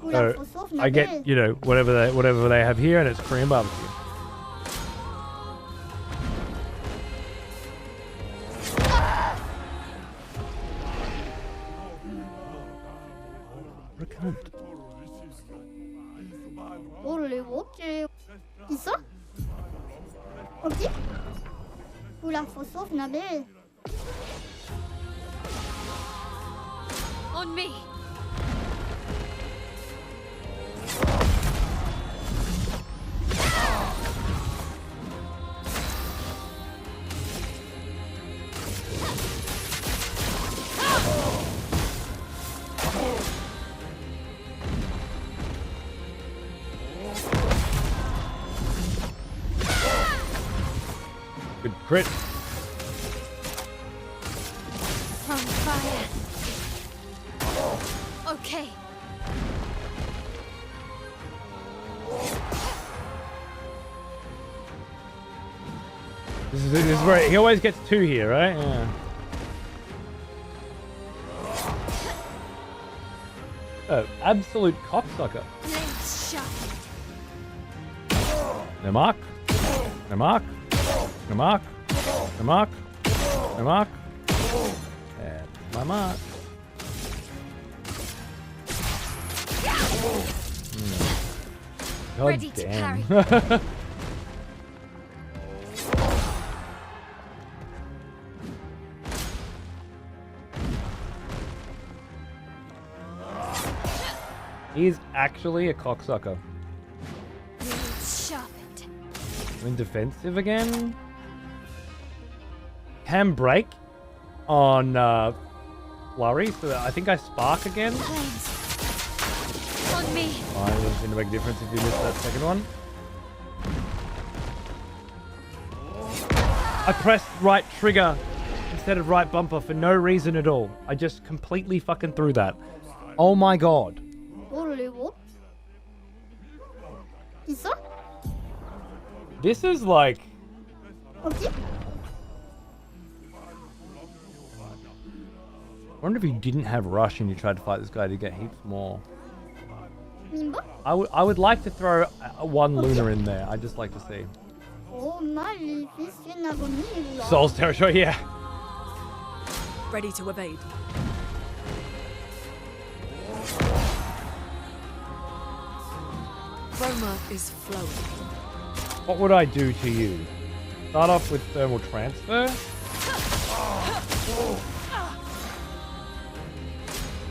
So I get, you know, whatever they have here, and it's Korean barbecue. What a cunt. sauf Nabil. On me! Good crit. From fire. Okay. This is where he always gets 2 here, right? Yeah. Oh, absolute cocksucker. Blades sharp. No mark. No mark. No mark. No mark. No mark. That's my mark. God Ready to damn. carry. He's actually a cocksucker. Blades sharpened. I'm in defensive again. Can break on flurry, so I think I spark again. Planes. On me. Fine, it doesn't seem to make a difference if you miss that second one. I pressed right trigger instead of right bumper for no reason at all. I just completely fucking threw that. Oh my god. Holy what? 있어? This is like... 없지? I wonder if you didn't have rush and you tried to fight this guy to get heaps more. 민버? I would like to throw one Lunar in there. I'd just like to see. 오, 말 비슷했나 보니. Soul's territory, yeah. Ready to evade. Chroma is flowing. What would I do to you? Start off with thermal transfer?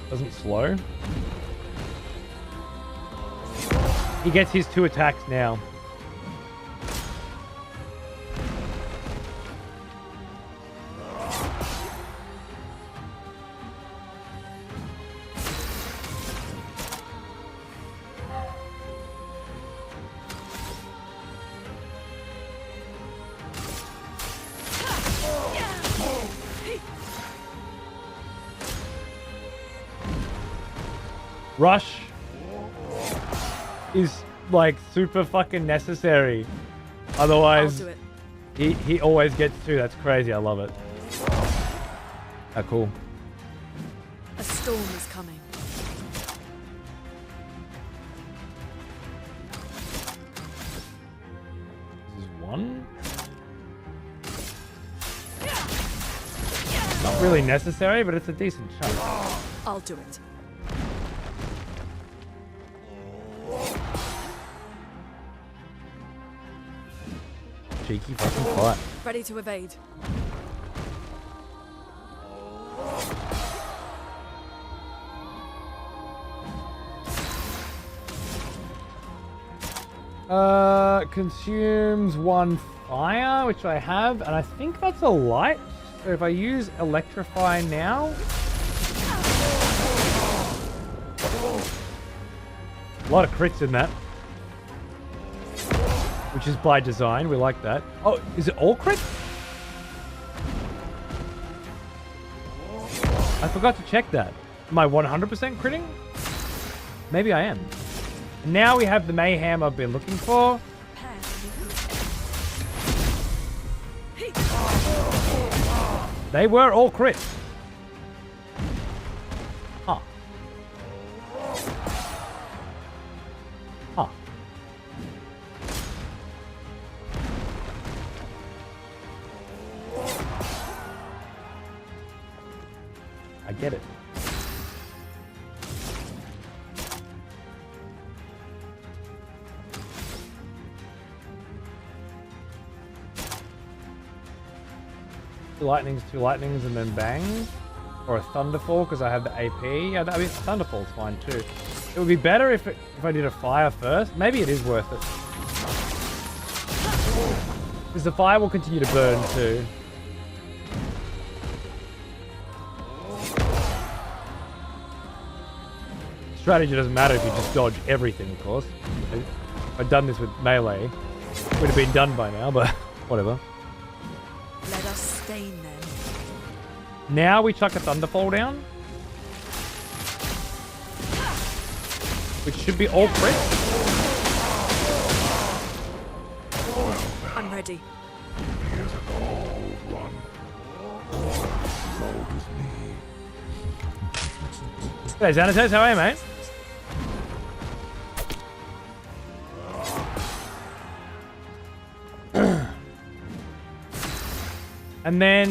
Doesn't slow. He gets his 2 attacks now. Rush is like super fucking necessary. Otherwise, I'll do it. he always gets 2. That's crazy. I love it. Ah, cool. A storm is coming. This is 1. Not really necessary, but it's a decent chunk. I'll do it. Cheeky fucking fight. Ready to evade. Consumes 1 fire, which I have, and I think that's a light. So if I use electrify now, a lot of crits in that, which is by design. We like that. Oh, is it all crit? I forgot to check that. Am I 100% critting? Maybe I am. And now we have the mayhem I've been looking for. They were all crits. Huh. Huh. I get it. 2 lightnings, and then bang. Or a thunderfall because I have the AP. Yeah, I mean, thunderfall's fine too. It would be better if I did a fire first. Maybe it is worth it. Because the fire will continue to burn too. Strategy doesn't matter if you just dodge everything, of course. If I'd done this with melee, it would have been done by now, but whatever. Let us stain them. Now we chuck a thunderfall down. Which should be all crits. I'm ready. Here's a cold one. Cold as me. Hey, Xanatos, how are you, mate? And then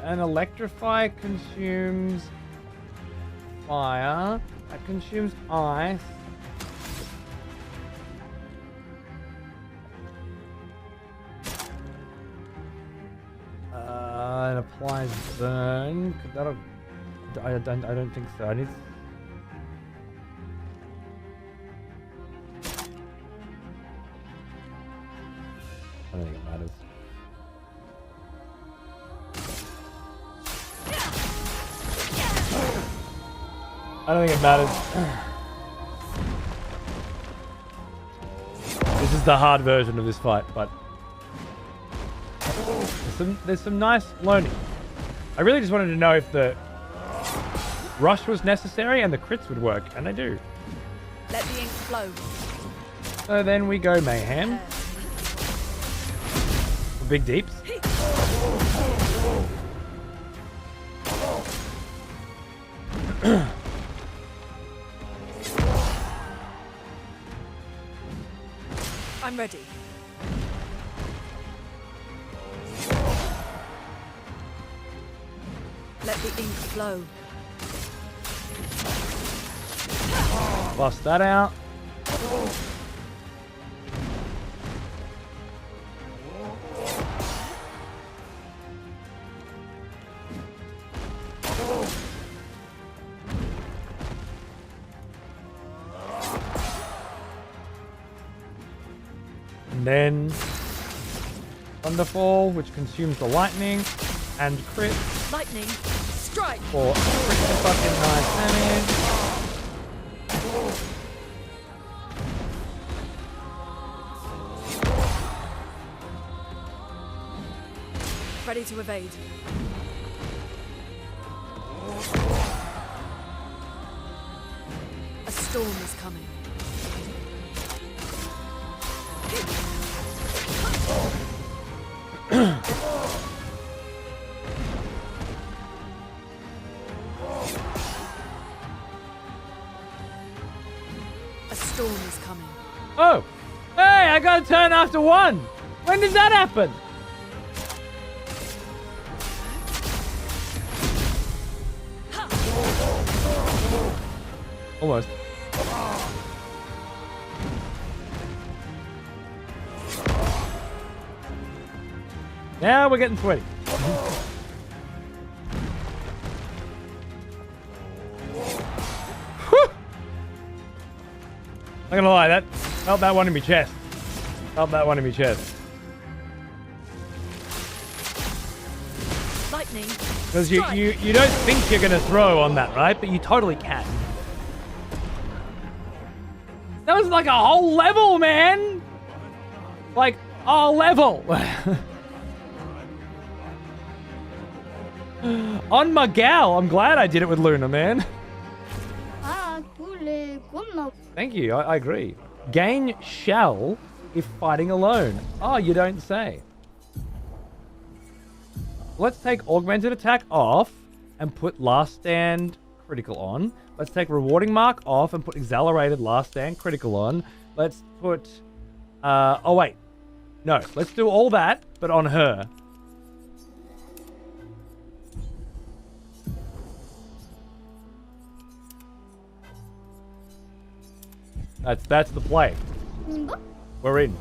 an electrify consumes fire. That consumes ice. And applies burn. That'll. I don't think so. I need. I don't think it matters. I don't think it matters. This is the hard version of this fight, but there's some nice learning. I really just wanted to know if the rush was necessary and the crits would work, and they do. Let the ink flow. So then we go mayhem. Big deeps. I'm ready. Let the ink flow. Bust that out. And then Thunderfall, which consumes the lightning, and crit Lightning, strike. for pretty fucking nice damage. Ready to evade. A storm is coming. A storm is coming. Oh! Hey, I got a turn after 1! When did that happen? Almost. Now we're getting sweaty. Not gonna lie, that felt that one in my chest. Felt that one in my chest. Lightning. Because you don't think you're gonna throw on that, right? But you totally can. That was like a whole level, man! Like, a level! On my gal, I'm glad I did it with Luna, man. Ah, cool. Come Thank you, I agree. Gain shell if fighting alone. Oh, you don't say. Let's take augmented attack off and put last stand critical on. Let's take rewarding mark off and put accelerated last stand critical on. Let's put... oh, wait. No, let's do all that, but on her. That's the play. 민버? We're in.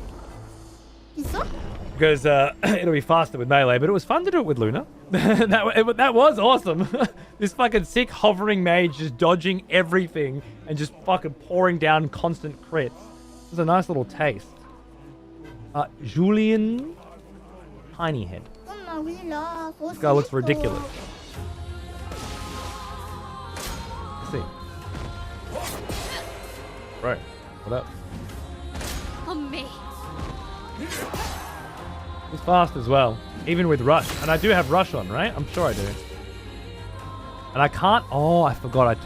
있어? because it'll be faster with melee, but it was fun to do it with Luna. that was awesome. This fucking sick hovering mage just dodging everything and just fucking pouring down constant crits. It was a nice little taste. Julian Tiny Head. This guy looks ridiculous. Let's see. Bro, what up? On me. He's fast as well, even with rush. And I do have rush on, right? I'm sure I do. And I can't... Oh, I forgot.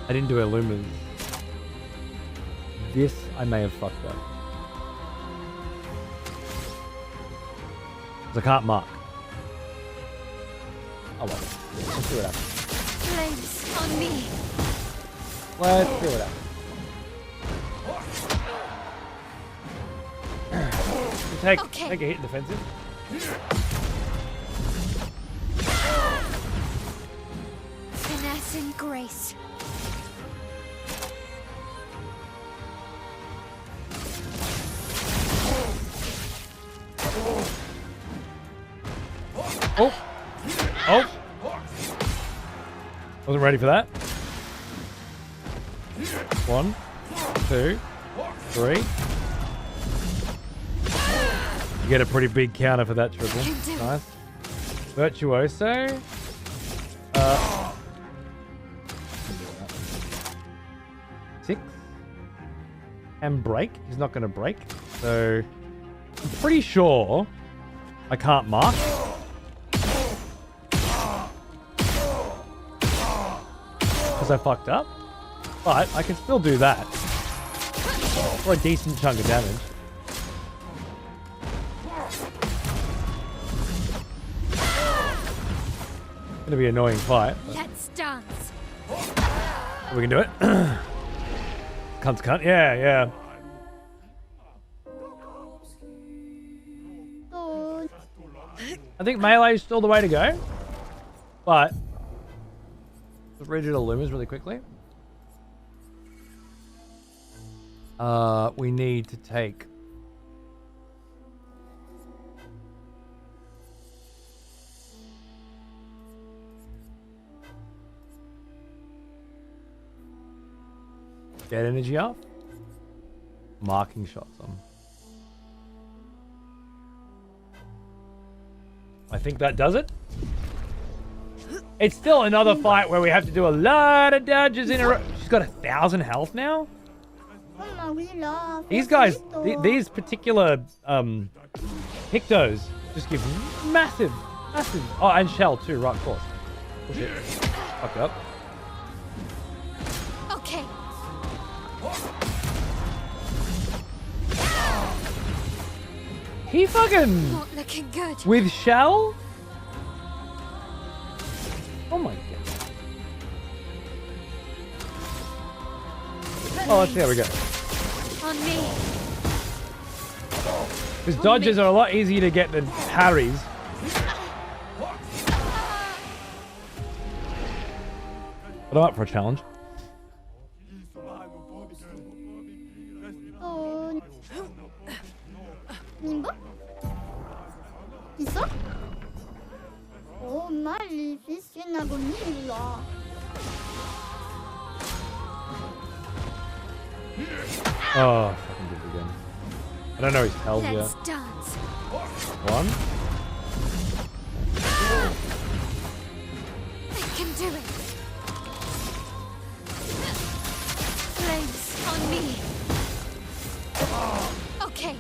I didn't do Illumas. This I may have fucked up. Because I can't mark. Oh well. Let's see what happens. Flames on me. Let's see what happens. Take a hit in defensive. Finesse and grace. Oh! Oh! Wasn't ready for that. 1, 2, 3. You get a pretty big counter for that triple. Nice. Virtuoso. 6. And break. He's not going to break. So, I'm pretty sure I can't mark. Because I fucked up. But I can still do that. For a decent chunk of damage. Gonna be an annoying fight. Let's dance. We can do it. Cunt's cunt. Yeah, yeah. I think melee is still the way to go. But let's read you the Lumas really quickly. We need to take get energy up. Marking shots on. I think that does it. It's still another fight where we have to do a lot of dodges in a row. She's got 1,000 health now. These guys, these particular Pictos just give massive. Oh, and Shell too, right? Of course. Oh shit. Fucked up. Okay. He fucking Not looking good. with Shell. Oh my god. Oh, let's see how we go. On me. Because dodges are a lot easier to get than parries. But I'm up for a challenge. 님봐? 있어? 오, maleficina bonilla. Oh, fucking did it again. I don't know his health yet. Let's dance. 1. I can do it. Flames on me. Okay.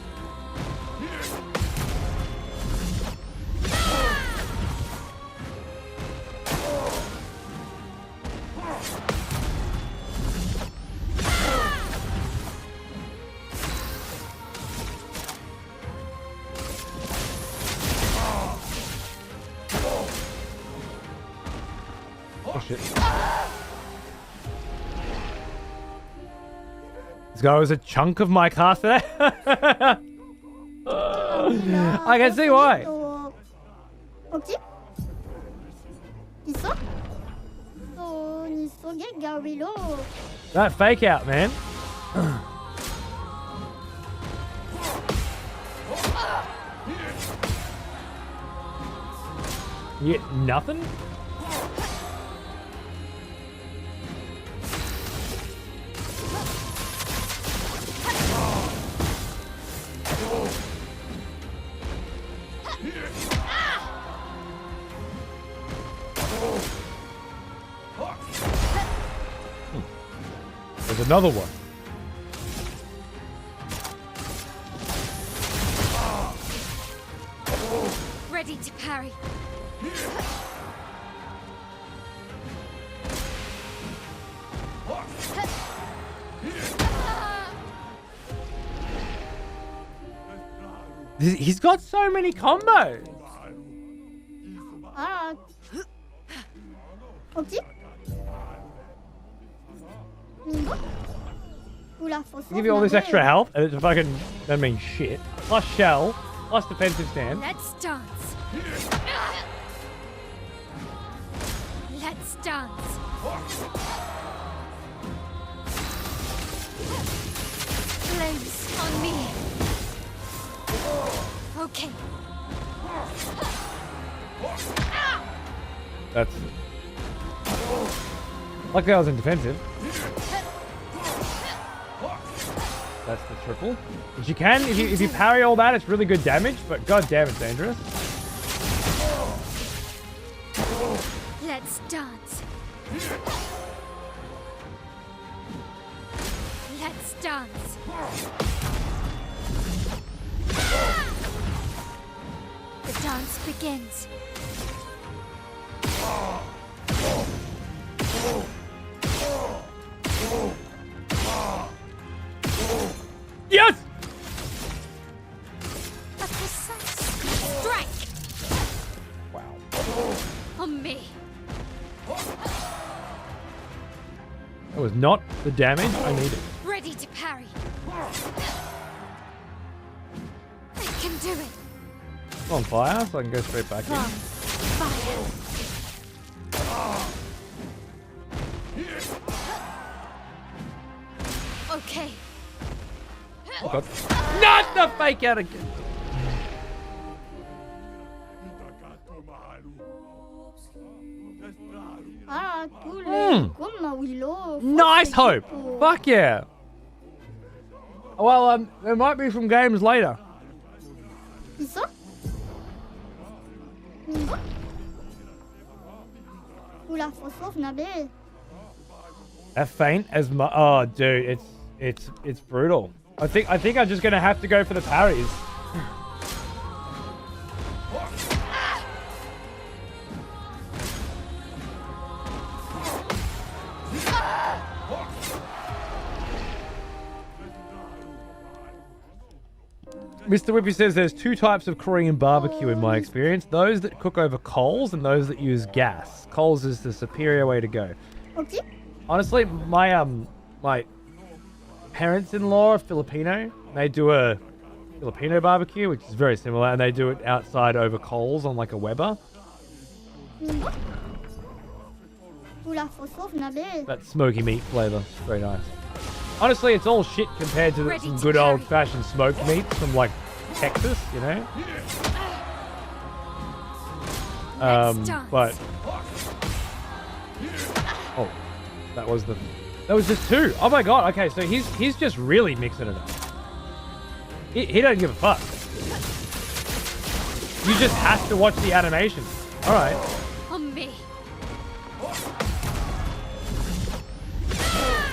Oh shit. This guy was a chunk of my cast today. I can see why. 없지? 있어? 돈 속에 가위로. That fake out, man. You get nothing? There's another one. Ready to parry. He's got so many combos. Alright. Ok. Mingo. Oula, faut Give you all this extra health, and it's fucking that means shit. Plus shell, plus defensive stand. Let's dance. Let's dance. Flames on me. Okay. That's luckily I was in defensive. That's the triple. Which you can, if you parry all that, it's really good damage, but god damn it's dangerous. Let's dance. Let's dance. The dance begins. Yes! A precise strike Wow. on me. That was not the damage I needed. Ready to parry. I can do it. I'm on fire, so I can go straight back in. From fire. Okay. Oh god. Not the fake out again. Alright, cool. Come, Willow. Nice hope. Fuck yeah. Well, there might be some games later. Isso? Mingo. Oula, faut sauvegarder. That faint as much. Oh, dude, it's brutal. I think I'm just gonna have to go for the parries. Mr. Whippy says there's two types of Korean barbecue in my experience. Those that cook over coals and those that use gas. Coals is the superior way to go. Ok. Honestly, my my parents-in-law are Filipino. They do a Filipino barbecue, which is very similar, and they do it outside over coals on like a Weber. Mingo. Oula, faut sauvegarder. That smoky meat flavor, very nice. Honestly, it's all shit compared to some good old-fashioned smoked meats from like Texas, you know. But oh, that was just two. Oh my god. Okay, so he's just really mixing it up. He don't give a fuck. You just have to watch the animation. All right. On me.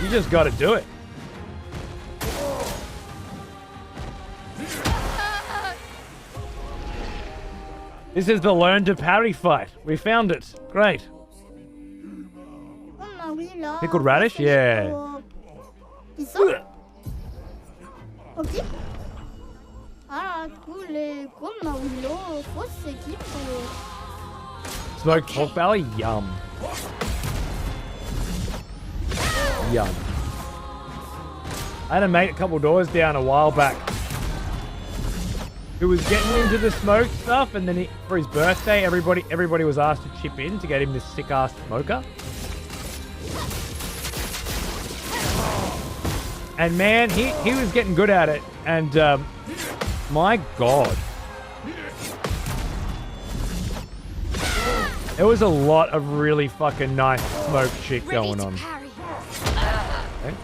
You just got to do it. This is the learn to parry fight. We found it. Great. Come, Willow. Pickled radish? Yeah. Isso? Ok. Alright, cool. Come, Willow. Faut s'équiper. Smoked pork belly? Yum. Yum. I had a mate a couple doors down a while back who was getting into the smoke stuff, and then for his birthday, everybody was asked to chip in to get him this sick-ass smoker. And man, he was getting good at it, and my god. There was a lot of really fucking nice smoke shit Ready going to on. parry. Okay.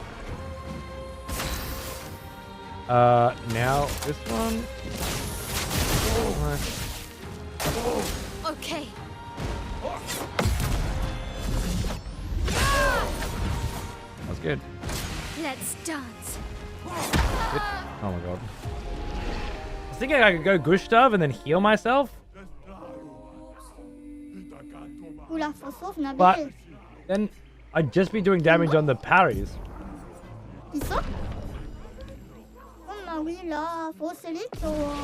Now this one. Okay. That's good. Let's dance. Oh my god. I was thinking I could go Gustav and then heal myself, Oula, faut sauve Nabil. but then I'd just be doing damage on the parries. Ils sont? Oh bah oui, là, faut select or...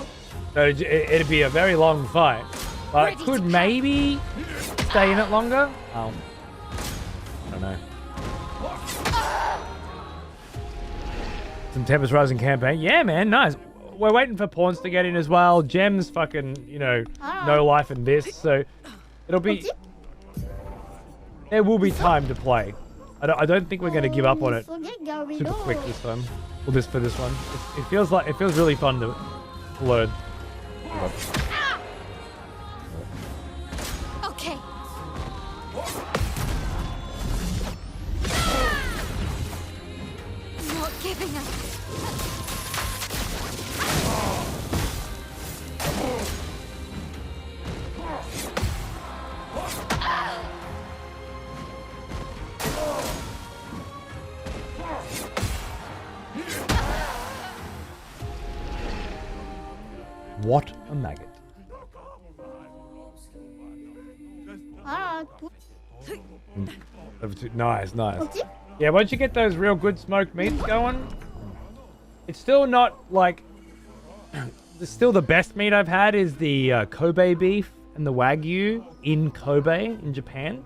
So it'd be a very long fight. But I Ready could to maybe stay in it longer. I don't know. Some Tempest Rising campaign. Yeah, man, nice. We're waiting for pawns to get in as well. Gems fucking, you know, no life in this. So it'll be... There will be time to play. I don't think we're going to give up on it super quick this time. Well, for this one. It feels really fun to learn. Okay. Not giving up. What a maggot. Ah, Nice, nice. okay. Yeah, once you get those real good smoked meats going, it's still not like... Still the best meat I've had is the Kobe beef and the Wagyu in Kobe in Japan.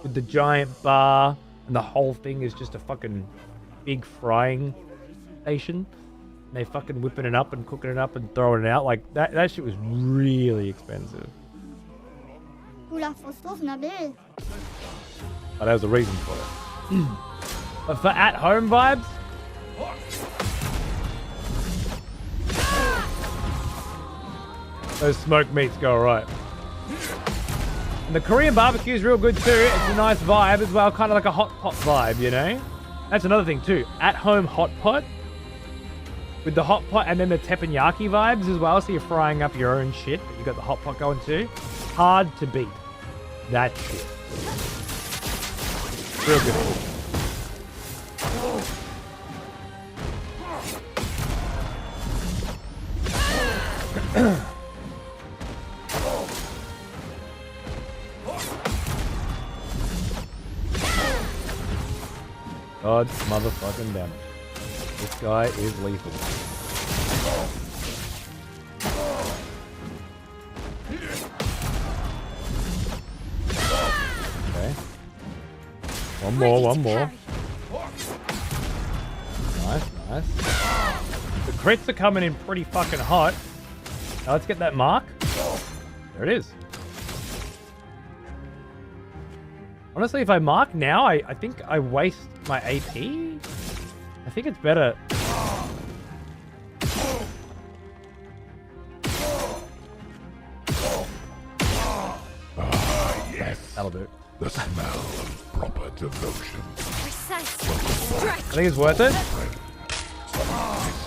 With the giant bar and the whole thing is just a fucking big frying station. And they fucking whipping it up and cooking it up and throwing it out. Like, that shit was really expensive. Oula, faut sauve Nabil. But there was a reason for it. But for at-home vibes, those smoked meats go alright. And the Korean barbecue is real good too. It's a nice vibe as well, kind of like a hot pot vibe, you know? That's another thing too. At-home hot pot. With the hot pot and then the teppanyaki vibes as well, so you're frying up your own shit, but you got the hot pot going too. Hard to beat. That shit. Real good. God motherfucking damn it. This guy is lethal. Okay. One more. Nice. The crits are coming in pretty fucking hot. Now let's get that mark. There it is. Honestly, if I mark now, I think I waste my AP. I think it's better. Yes. That'll do. The smell of proper devotion. Precisely. Strike. I think it's worth it.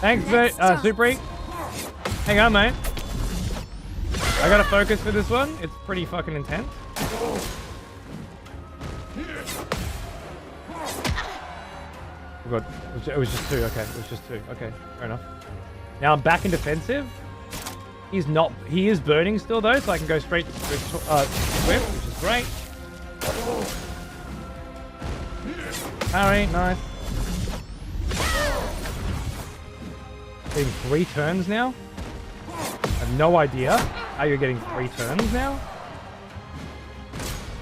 Thanks, Supri. Hang on, mate. I gotta focus for this one. It's pretty fucking intense. Oh god, it was just two. Okay, it was just two. Okay, fair enough. Now I'm back in defensive. He's not. He is burning still though, so I can go straight whip, which is great. Parry, nice. Getting 3 turns now. I have no idea how you're getting 3 turns now.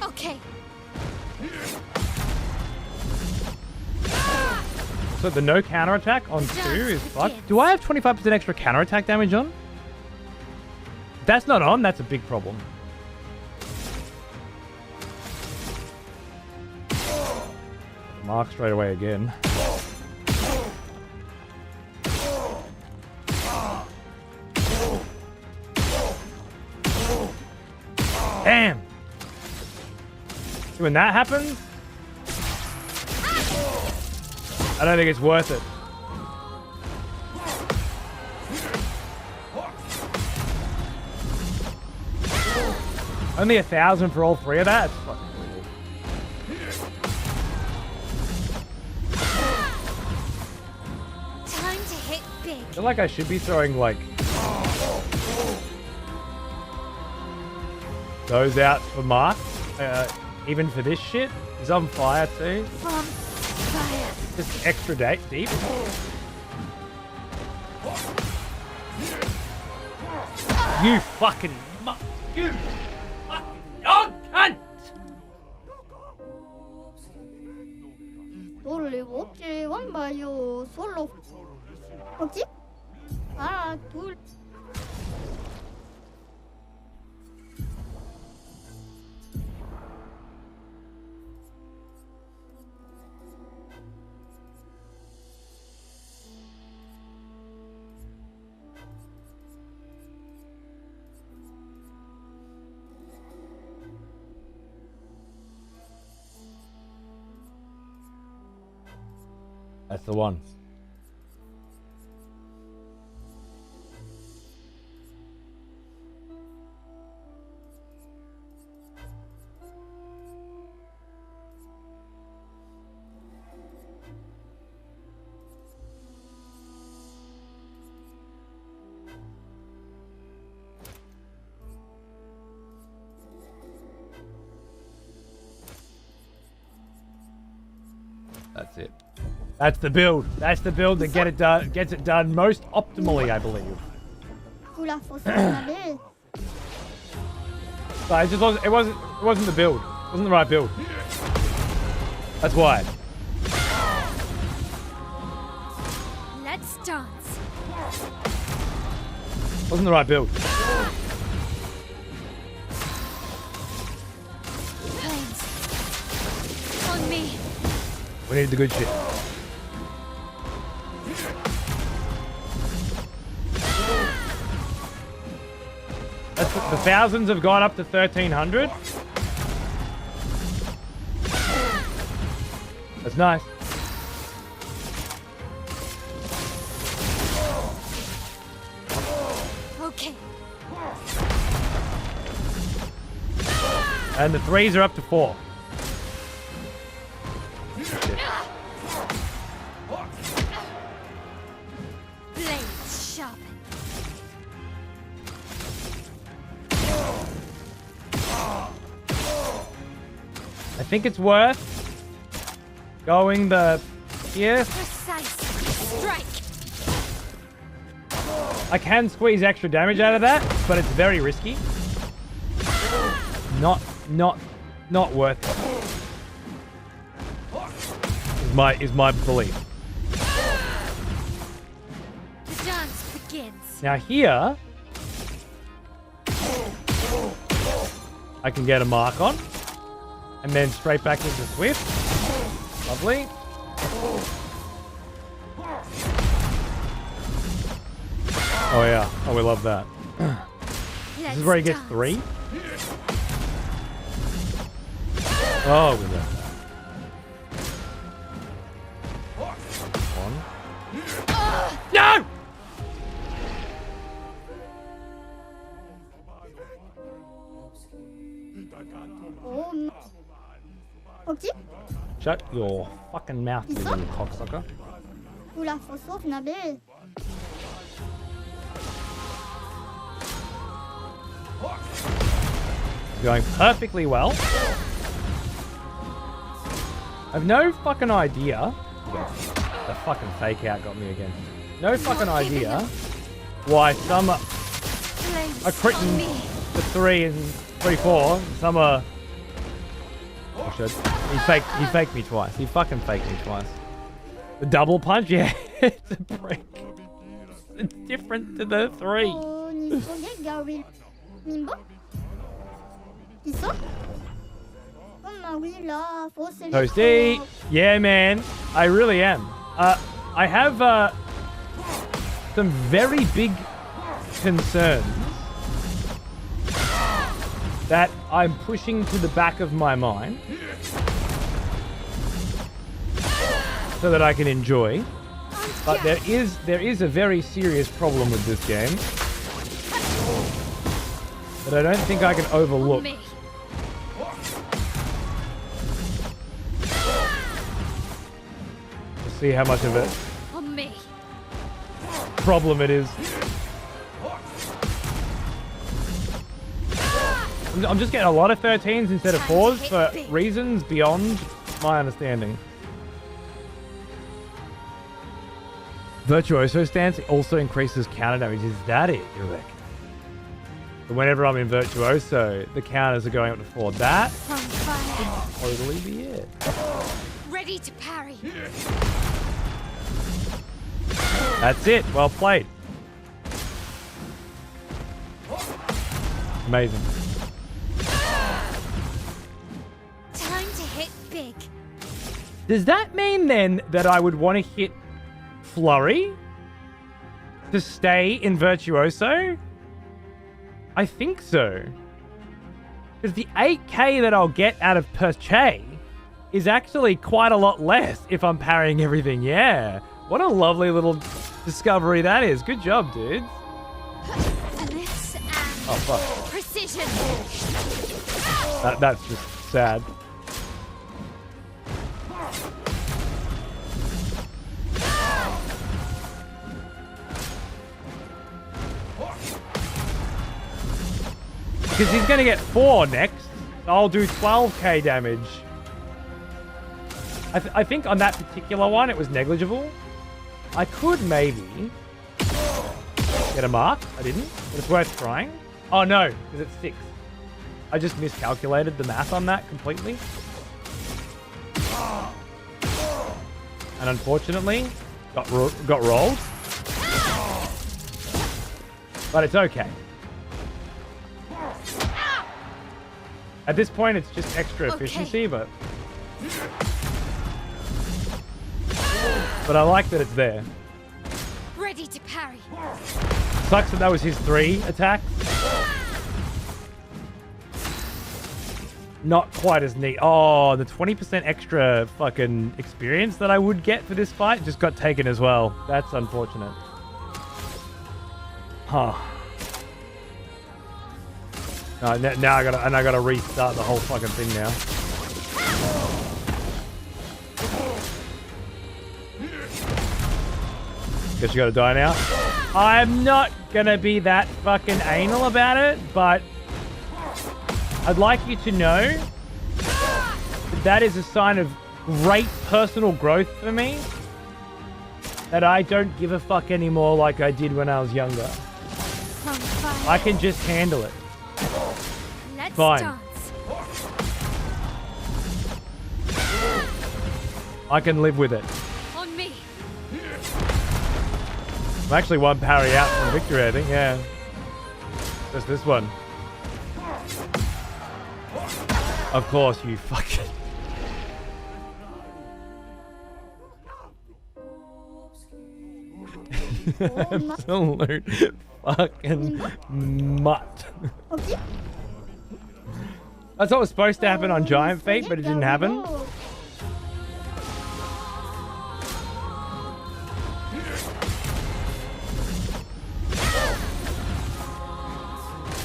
Okay. So the no counterattack on 2 is fucked. Do I have 25% extra counterattack damage on? If that's not on, that's a big problem. Mark straight away again. Damn! When that happens, I don't think it's worth it. Only 1,000 for all three of that? It's fucking cool. Time to hit big. I feel like I should be throwing, like, those out for Mark. Even for this shit. He's on fire too. From fire. Just extra deep. You fucking you fucking dog cunt! 너를 없지 완봐요 솔로 없지? 하나 둘 That's the one. That's it. That's the build. That's the build that gets it done most optimally, I believe. Oula, faut se regarder. But it wasn't the build. It wasn't the right build. That's why. Let's dance. Wasn't the right build. Planes. On me. We need the good shit. The thousands have gone up to 1,300. That's nice. Okay. And the threes are up to 4. Blades sharpen. I think it's worth going the here. Precise strike. I can squeeze extra damage out of that, but it's very risky. Not worth it. Is my belief. The dance begins. Now here, I can get a mark on, and then straight back into Swift. Lovely. Oh yeah. Oh, we love that. This is where he gets 3. Oh, we love that. 1. No! Oh, 없지? Shut your fucking mouth, you little cocksucker. Oula, faut se regarder. It's going perfectly well. I've no fucking idea. The fucking fake out got me again. No fucking idea why some are critting the 3 and 3-4. Some are. I should. He faked me twice. He fucking faked me twice. The double punch, yeah, it's a break. It's different to the 3. Oh, 니속에 가위. 님보? 있어? 엄마 위라, faut se Toasty, yeah, man, I really am. I have some very big concerns that I'm pushing to the back of my mind so that I can enjoy. But there is a very serious problem with this game that I don't think I can overlook. Let's see how much of a problem it is. I'm just getting a lot of 13s instead of 4s for reasons beyond my understanding. Virtuoso stance also increases counter damage. Is that it, you reckon? So whenever I'm in Virtuoso, the counters are going up to 4. That could totally be it. Ready to parry. That's it. Well played. Amazing. Time to hit big. Does that mean then that I would want to hit Flurry to stay in Virtuoso? I think so. Because the 8k that I'll get out of Perche is actually quite a lot less if I'm parrying everything. Yeah. What a lovely little discovery that is. Good job, dude. Finesse and Oh, fuck. precision. That's just sad. Because he's going to get 4 next. I'll do 12k damage. I think on that particular one, it was negligible. I could maybe get a mark. I didn't, but it's worth trying. Oh, no, because it's 6. I just miscalculated the math on that completely. And unfortunately, got rolled. But it's okay. At this point, it's just extra efficiency, but I like that it's there. Ready to parry. Sucks that was his 3 attacks. Not quite as neat. Oh, the 20% extra fucking experience that I would get for this fight just got taken as well. That's unfortunate. Huh. Now I gotta restart the whole fucking thing now. Guess you gotta die now. I'm not gonna be that fucking anal about it, but I'd like you to know that is a sign of great personal growth for me. That I don't give a fuck anymore like I did when I was younger. I can just handle it. Let's Fine. dance. I can live with it. On me. I'm actually one parry out from victory, I think, yeah. Just this one. Of course, you fucking... Absolute fucking mutt. Ok. That's what was supposed to happen on Giant Feet, but it didn't happen.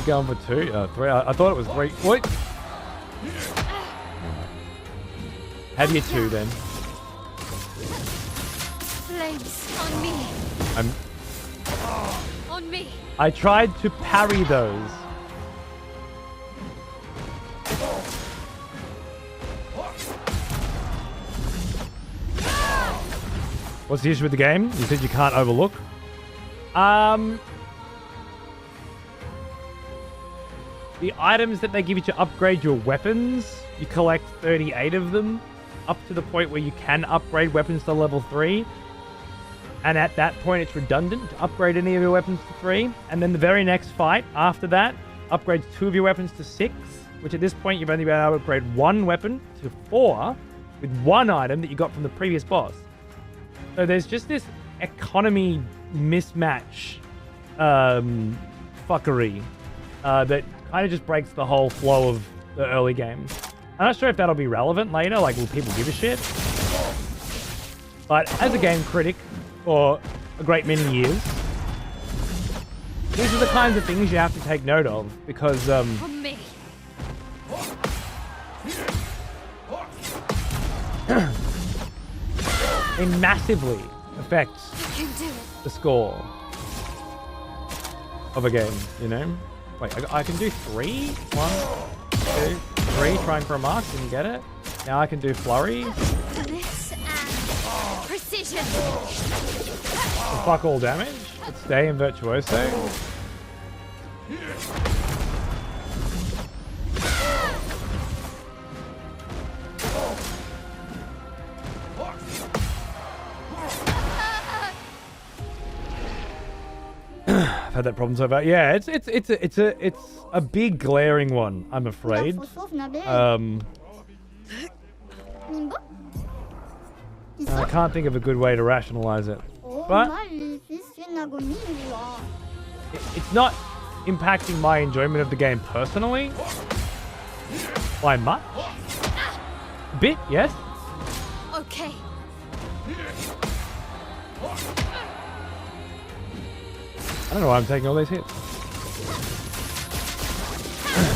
Going for 2? 3? I thought it was 3. What? Have you 2 then? Flames on me. On me. I tried to parry those. What's the issue with the game? You said you can't overlook. The items that they give you to upgrade your weapons, you collect 38 of them, up to the point where you can upgrade weapons to level 3. And at that point, it's redundant to upgrade any of your weapons to 3. And then the very next fight after that upgrades 2 of your weapons to 6, which at this point, you've only been able to upgrade 1 weapon to 4 with 1 item that you got from the previous boss. So there's just this economy mismatch fuckery that kind of just breaks the whole flow of the early games. I'm not sure if that'll be relevant later, like will people give a shit? But as a game critic for a great many years, these are the kinds of things you have to take note of because For me. it massively affects You can do it. the score of a game, you know? Wait, I can do 3? 1, 2, 3, trying for a mark, didn't get it. Now I can do flurry. Finesse and precision. For fuck all damage. Let's stay in virtuoso. I've had that problem so far. Yeah, it's a big glaring one, I'm afraid. I can't think of a good way to rationalize it. But it's not impacting my enjoyment of the game personally by much. A bit, yes. Okay. I don't know why I'm taking all these hits.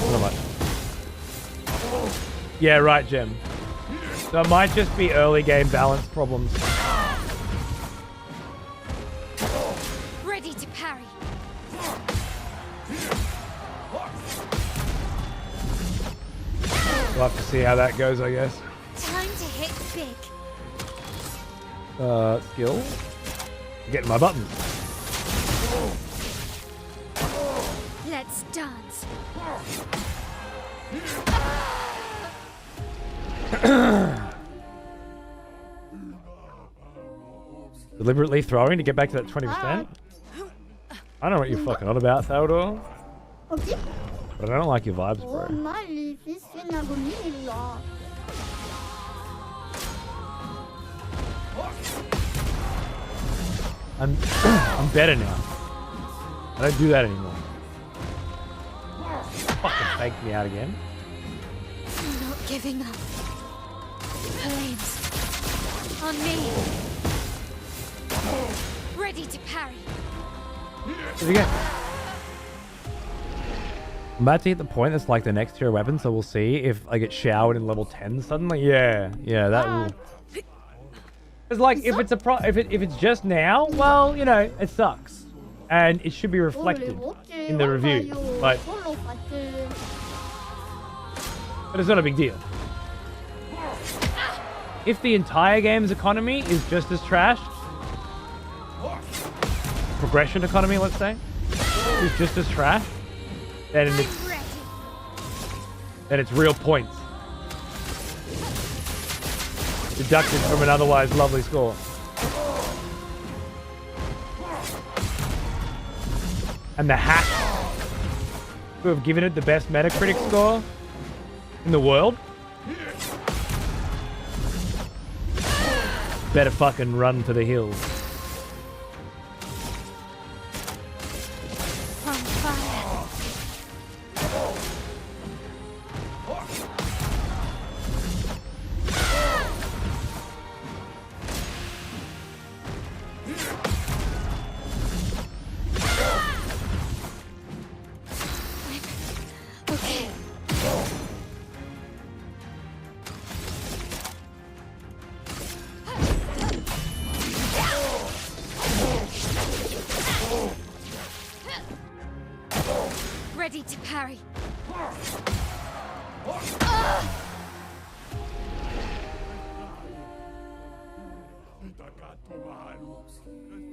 What am I? Yeah, right, Gem. So it might just be early game balance problems. Ready to parry. We'll have to see how that goes, I guess. Time to hit big. Skill. Getting my buttons. Let's dance. Deliberately throwing to get back to that 20%? I don't know what you're fucking on about, Theodore. Ok. But I don't like your vibes, bro. I'm better now. I don't do that anymore. Fucking faked me out again. I'm not giving up. Flames. On me. Ready to parry. What'd you get? I'm about to hit the point that's like the next tier weapon, so we'll see if I get showered in level 10 suddenly. Yeah, that will. It's like if it's if it's just now, well, you know, it sucks, and it should be reflected in the review. But it's not a big deal. If the entire game's economy is just as trashed, progression economy, let's say, is just as trash, then it's real points deducted from an otherwise lovely score. And the hack who have given it the best Metacritic score in the world better fucking run to the hills. On fire. Okay. Ready to parry.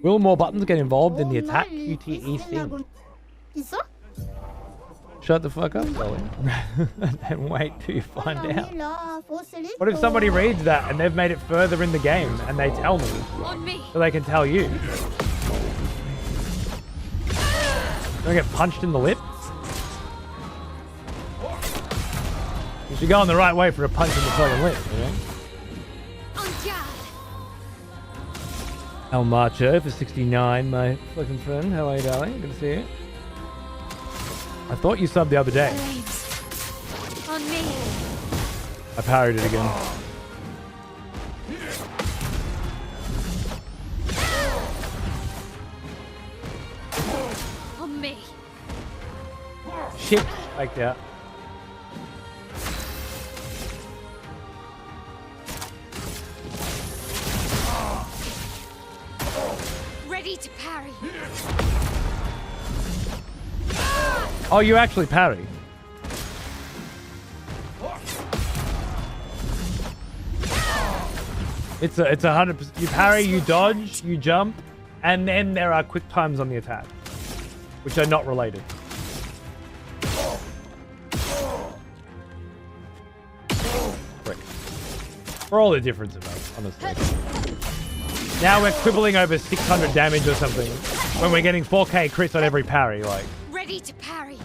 Will more buttons get involved in the attack QTE thing? Shut the fuck up, darling. And wait till you find out. What if somebody reads that and they've made it further in the game and they tell me? On me. So they can tell you. Don't get punched in the lip? You should go on the right way for a punch in the fucking lip, you know? On guard. El Macho for 69, my fucking friend. How are you, darling? Good to see you. I thought you subbed the other day. Flames. On me. I parried it again. On me. Shit. Faked out. Ready to parry. Oh, you actually parry. It's 100%. You parry, you dodge, you jump, and then there are quick times on the attack, which are not related. Frick. For all the difference of us, honestly. Now we're quibbling over 600 damage or something when we're getting 4k crits on every parry, like. Ready to parry.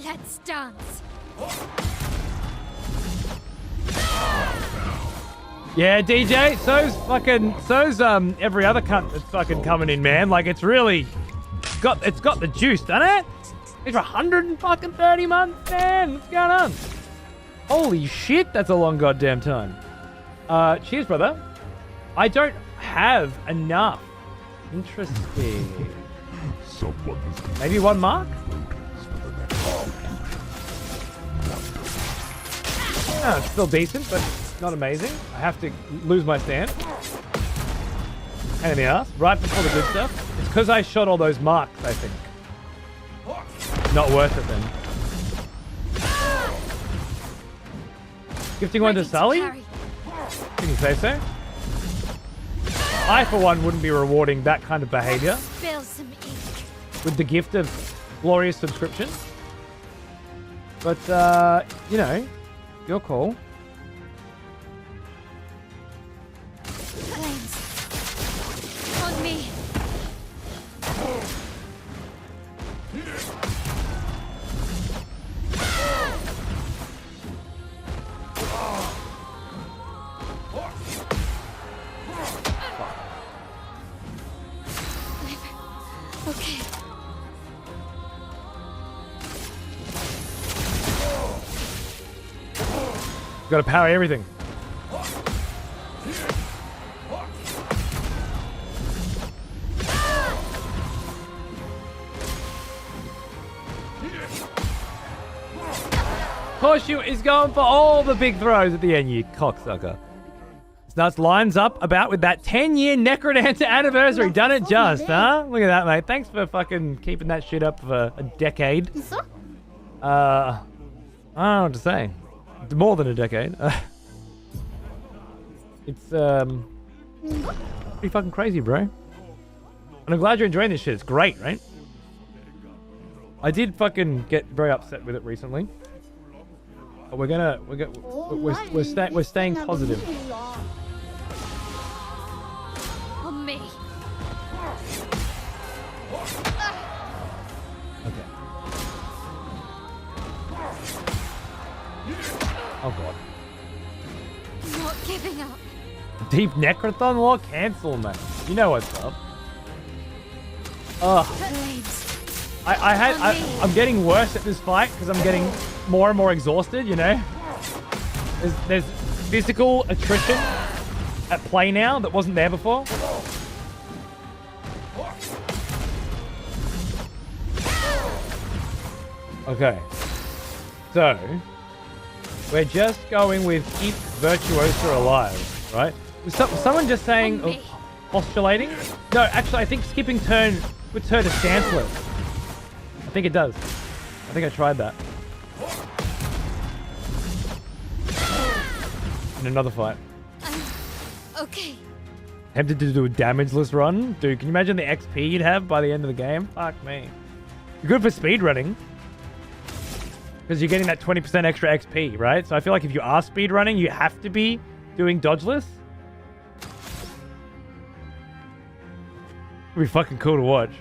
Let's dance. Yeah, DJ, so's every other cunt that's fucking coming in, man. Like, it's really got the juice, doesn't it? It's for 130 months, man. What's going on? Holy shit, that's a long goddamn time. Cheers, brother. I don't have enough. Interesting. Maybe one mark? Oh, it's still decent, but not amazing. I have to lose my stand. And in the ass, right before the good stuff. It's because I shot all those marks, I think. Not worth it then. Gifting one to Sully? Can you say so? I, for one, wouldn't be rewarding that kind of behavior Spill some ink. with the gift of glorious subscription. But, you know, your call. Flames. On me. Okay. Gotta parry everything. Horseshoe is going for all the big throws at the end, you cocksucker. Snutz lines up about with that 10-year Necrodancer anniversary. Done it just, huh? Look at that, mate. Thanks for fucking keeping that shit up for a decade. I don't know what to say. More than a decade. It's pretty fucking crazy, bro. And I'm glad you're enjoying this shit. It's great, right? I did fucking get very upset with it recently. But we're staying positive. On me. Okay. Oh god. Not giving up. Deep Necrothon Law cancel, man. You know what's up. Ugh. Flames. I'm getting worse at this fight because I'm getting more and more exhausted, you know? There's physical attrition at play now that wasn't there before. Okay. So, we're just going with keep Virtuosa alive, right? Was someone just saying, postulating? No, actually, I think skipping turn puts her to stanceless. I think it does. I think I tried that. In another fight. Okay. Tempted to do a damageless run? Dude, can you imagine the XP you'd have by the end of the game? Fuck me. You're good for speedrunning. Because you're getting that 20% extra XP, right? So I feel like if you are speedrunning, you have to be doing dodgeless. It'd be fucking cool to watch.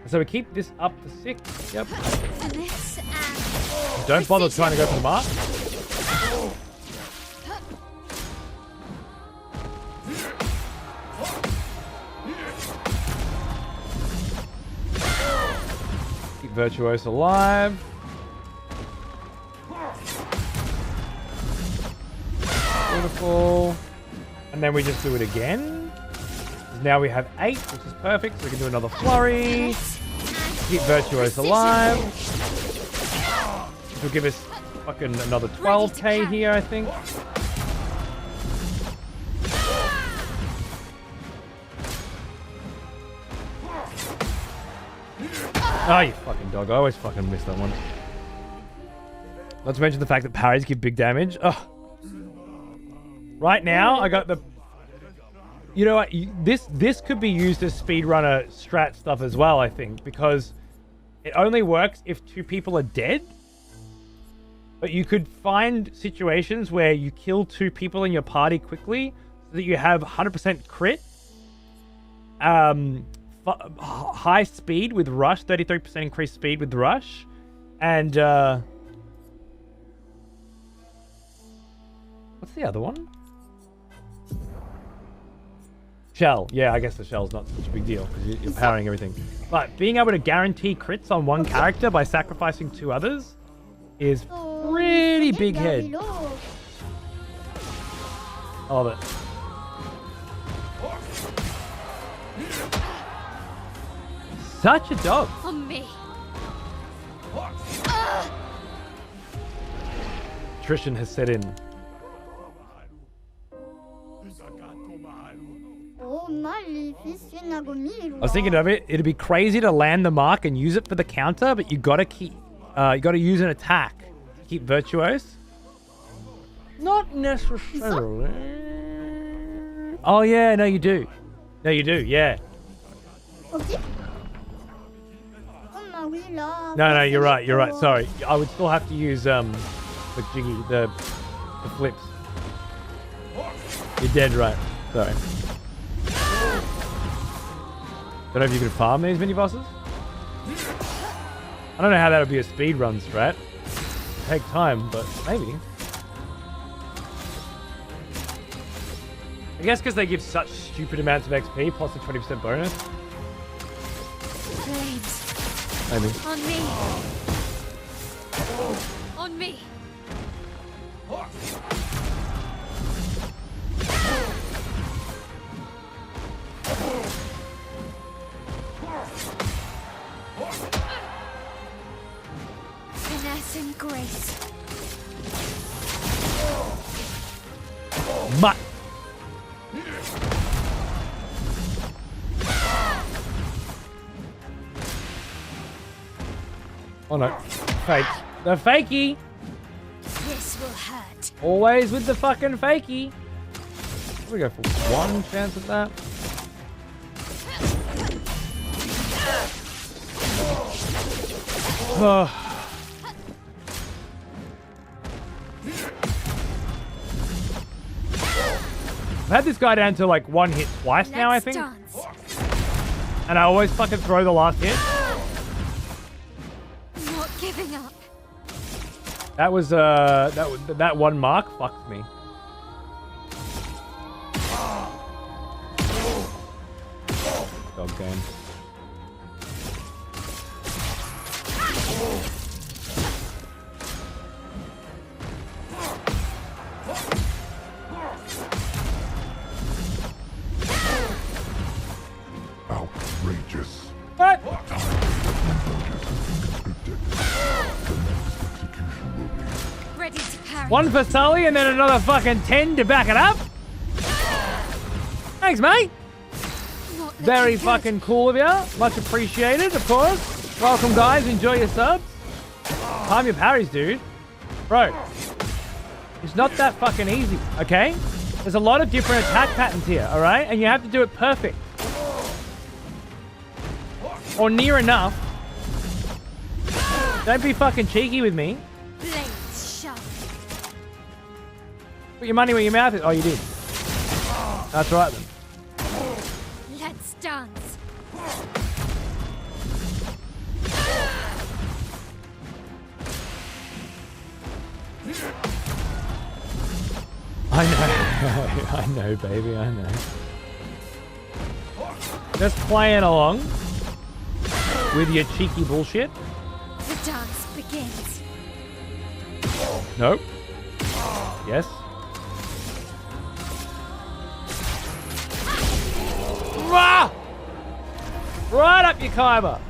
So we keep this up to 6. Yep. Don't bother trying to go for the mark. Keep Virtuoso alive. Beautiful. And then we just do it again. Now we have 8, which is perfect. So we can do another flurry. Keep Virtuoso alive. Which will give us fucking another 12k here, I think. Oh, you fucking dog. I always fucking miss that one. Not to mention the fact that parries give big damage. Oh. Right now, I got the... You know what? This could be used as speedrunner strat stuff as well, I think. Because it only works if 2 people are dead. But you could find situations where you kill 2 people in your party quickly. So that you have 100% crit. High speed with rush, 33% increased speed with rush, and what's the other one? Shell. Yeah, I guess the shell's not such a big deal because you're powering everything. But being able to guarantee crits on one character by sacrificing 2 others is pretty big head. I love it. Such a dog. On me. Attrition has set in. I was thinking of it. It'd be crazy to land the mark and use it for the counter, but you gotta use an attack to keep Virtuose. Not necessarily. Oh yeah, no you do. No you do. Yeah. Okay. No, you're right. You're right. Sorry, I would still have to use the jiggy, the flips. You're dead right. Sorry. Don't know if you could farm these mini bosses. I don't know how that would be a speed run strat. It'd take time, but maybe. I guess because they give such stupid amounts of XP plus the 20% bonus. Flames. Maybe. On me. On me. Finesse and grace. Mutt. Oh no. Fake. The fakey! This will hurt. Always with the fucking fakey. We go for 1 chance at that. Oh. I've had this guy down to like 1 hit twice now, I think. Dance. And I always fucking throw the last hit. Not giving up. That was that 1 mark fucked me. Dog game. Outrageous. What? The time conscripted. The next execution will be. Ready to parry. 1 for Sully and then another fucking 10 to back it up. Thanks, mate. Not Very looking fucking cool of you. Much appreciated, of course. Welcome, guys. Enjoy your subs. Time your parries, dude. Bro, it's not that fucking easy, okay? There's a lot of different attack patterns here, all right? And you have to do it perfect. Or near enough. Don't be fucking cheeky with me. good. Blades sharp. Put your money where your mouth is. Oh, you did. That's right, then. Let's dance. I know. I know, baby. I know. Just playing along with your cheeky bullshit. dance begins. Nope. Yes. Rah! Right up your Kaiba.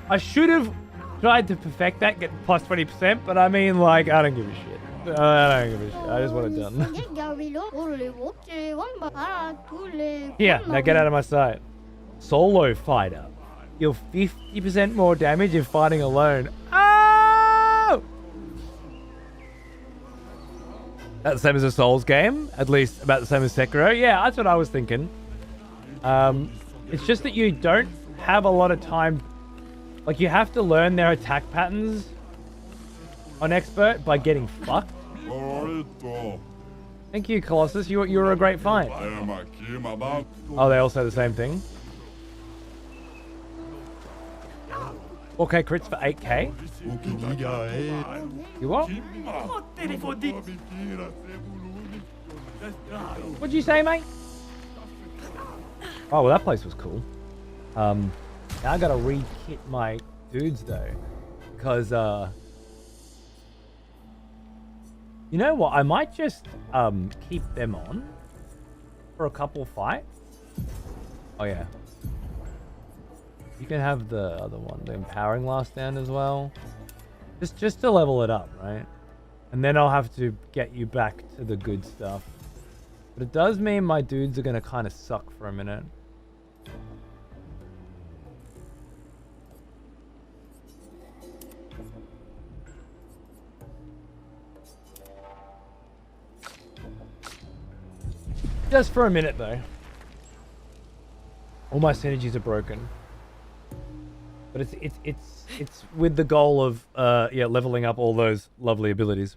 I should have tried to perfect that, get plus 20%, but I mean, like, I don't give a shit. I don't give a shit. I just want it done. Yeah, now get out of my sight. Solo fighter. You're 50% more damage if fighting alone. Oh! That's the same as a Souls game. At least about the same as Sekiro. Yeah, that's what I was thinking. It's just that you don't have a lot of time. Like, you have to learn their attack patterns on Expert by getting fucked. Thank you, Colossus. You were a great find. Oh, they all say the same thing. 4K crits for 8K? You what? What'd you say, mate? Oh, well, that place was cool. Now I gotta re-kit my dudes, though. Because, you know what? I might just, keep them on for a couple fights. Oh, yeah. You can have the other one, the empowering last stand as well. Just to level it up, right? And then I'll have to get you back to the good stuff. But it does mean my dudes are gonna kind of suck for a minute. Just for a minute, though. All my synergies are broken. But it's with the goal of yeah, leveling up all those lovely abilities.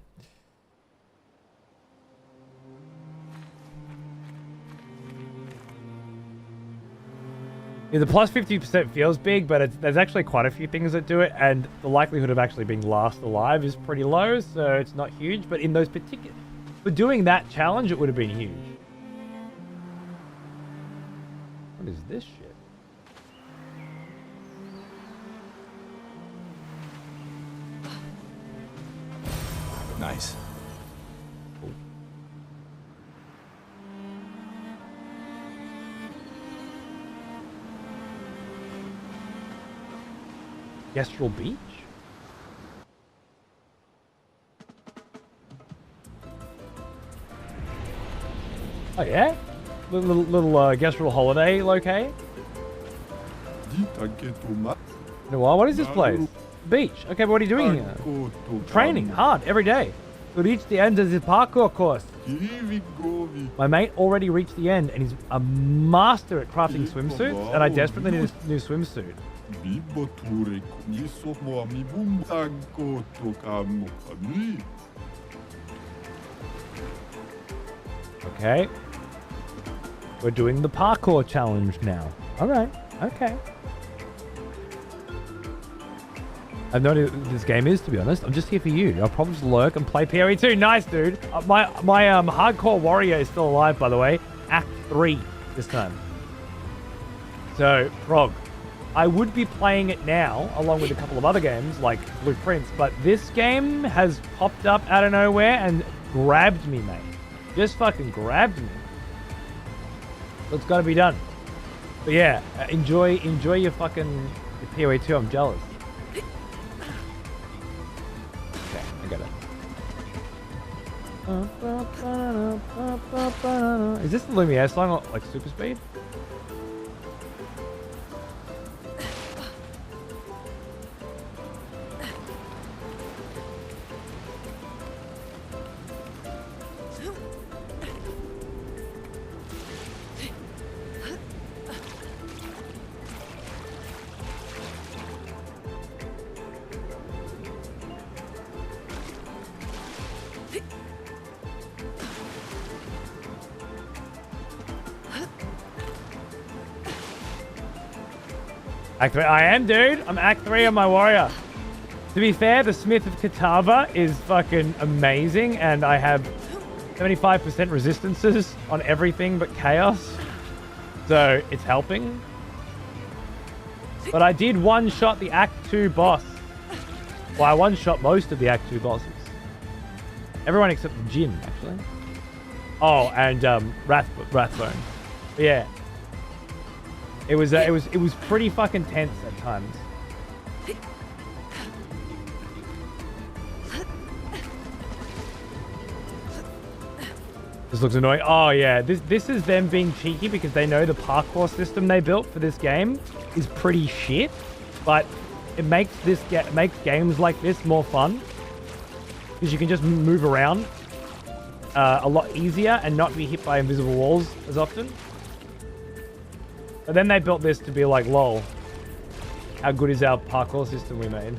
Yeah, the plus 50% feels big, but there's actually quite a few things that do it, and the likelihood of actually being last alive is pretty low, so it's not huge. But in those particular, for doing that challenge, it would have been huge. What is this shit? Nice. Cool. Gestal Beach? Oh yeah? Little Gestal holiday locate? No, what is this place? Beach. Okay, but what are you doing here? Training hard every day. To reach the end of the parkour course. My mate already reached the end and he's a master at crafting swimsuits, and I desperately need a new swimsuit. Okay. We're doing the parkour challenge now. Alright, okay. I've no idea what this game is, to be honest. I'm just here for you. I'll probably just lurk and play PoE 2. Nice, dude. My hardcore warrior is still alive, by the way. Act 3 this time. So, Prog. I would be playing it now, along with a couple of other games, like Blueprints, but this game has popped up out of nowhere and grabbed me, mate. Just fucking grabbed me. So it's got to be done. But yeah, enjoy your fucking PoE 2. I'm jealous. Okay, I got it. Is this the Lumiere song, like Super Speed? Act 3. I am, dude. I'm Act 3 on my warrior. To be fair, the Smith of Katava is fucking amazing, and I have 75% resistances on everything but chaos. So it's helping. But I did one-shot the Act 2 boss Well, I one-shot most of the Act 2 bosses. Everyone except the Jinn, actually. Oh, and Wrathbone. But yeah. It was pretty fucking tense at times. This looks annoying. Oh yeah, this is them being cheeky because they know the parkour system they built for this game is pretty shit, but it makes games like this more fun because you can just move around a lot easier and not be hit by invisible walls as often. But then they built this to be like, lol, how good is our parkour system we made?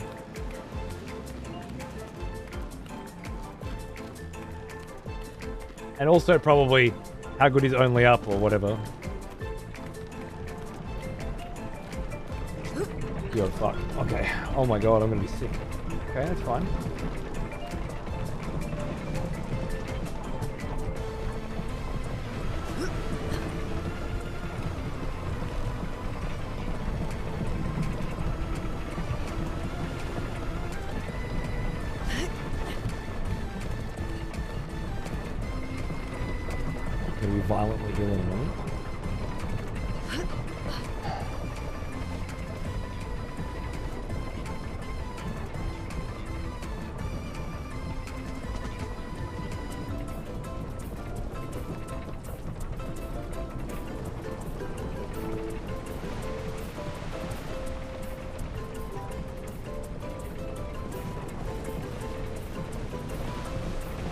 And also probably, how good is only up or whatever. Yo, fuck. Okay. Oh my god, I'm gonna be sick. Okay, that's fine. Gonna be violently ill in a moment.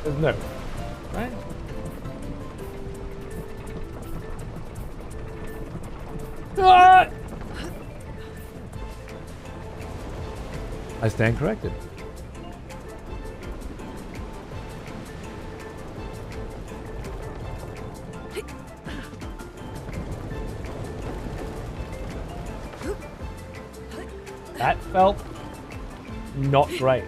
There's no, right? Ah! I stand corrected. That felt not great.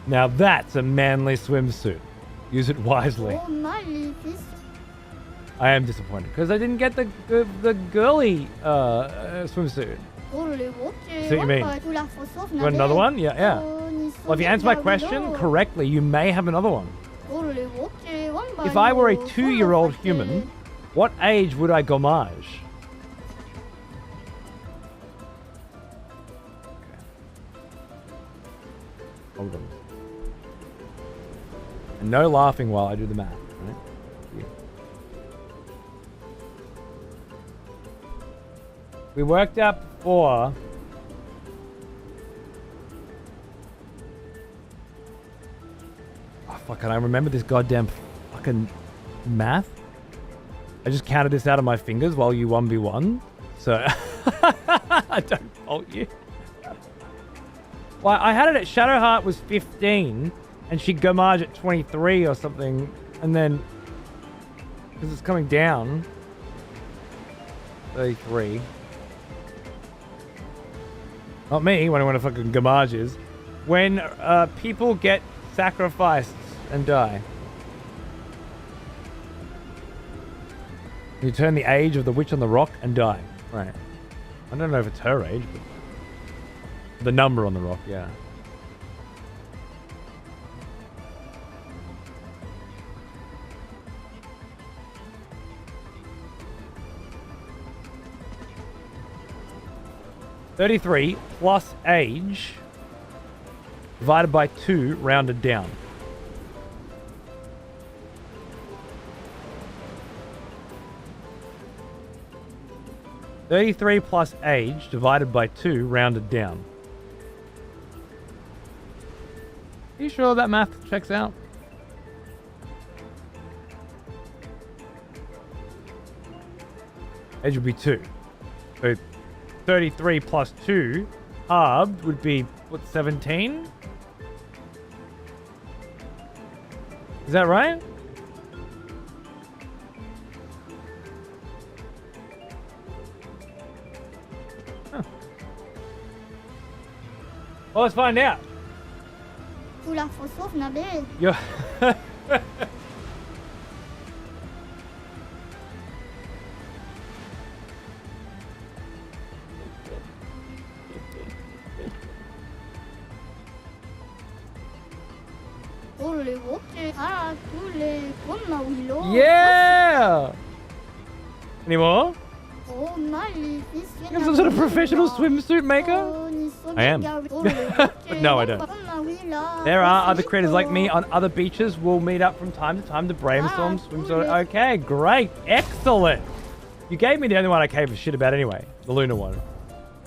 Now that's a manly swimsuit. Use it wisely. Oh, magnifique. I am disappointed because I didn't get the girly swimsuit. See what you mean? You want another one? Yeah, yeah. Well, if you answer my question correctly, you may have another one. If I were a 2-year-old human, what age would I gomage? Hold on. And no laughing while I do the math, right? Yeah. We worked out before. Oh, fuck, can I remember this goddamn fucking math? I just counted this out of my fingers while you 1v1. So, I don't fault you. Well, I had it at Shadowheart was 15, and she gomage at 23 or something, and then, because it's coming down, 33. Not me, when I want to fucking gomages. When people get sacrificed and die. You turn the age of the witch on the rock and die. Right. I don't know if it's her age, but the number on the rock, yeah. $33 plus age divided by 2 rounded down. $33 plus age divided by 2 rounded down. Are you sure that math checks out? Age would be 2. So 33 plus 2 halved would be, what, 17? Is that right? Huh. Well, let's find out. Yeah. Yeah! Any more? You're some sort of professional swimsuit maker? I am. But no, I don't. There are other creators like me on other beaches. We'll meet up from time to time to brainstorm swimsuit. Okay, great. Excellent. You gave me the only one I gave a shit about anyway. The lunar one.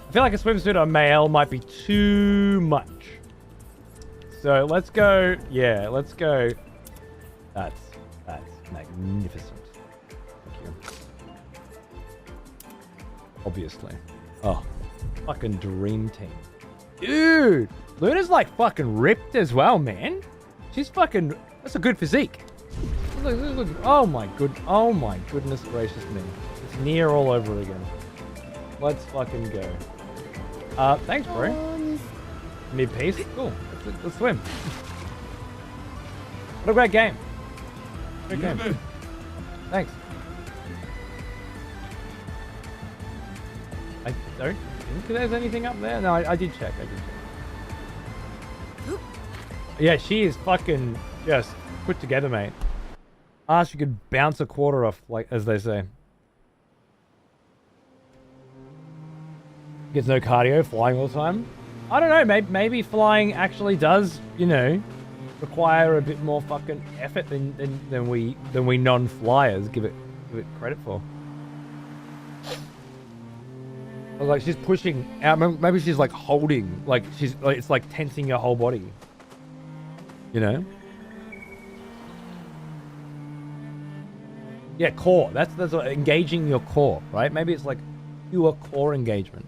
I feel like a swimsuit on male might be too much. So let's go. Yeah, let's go. That's magnificent. Thank you. Obviously. Oh, fucking dream team. Dude, Luna's like fucking ripped as well, man. She's fucking, that's a good physique. Look. Oh my goodness gracious me. It's near all over again. Let's fucking go. Thanks, bro. Mid-piece? Cool. Let's swim. What a great game. Great game. Thanks. I don't think there's anything up there. No, I did check. Yeah, she is fucking just put together, mate. She could bounce a quarter off, like, as they say. Gets no cardio, flying all the time. I don't know, maybe flying actually does, you know, require a bit more fucking effort than we non-flyers give it credit for. Like she's pushing out. Maybe she's like holding, like she's like, it's like tensing your whole body. You know? Yeah, core. That's what, engaging your core, right? Maybe it's like pure core engagement.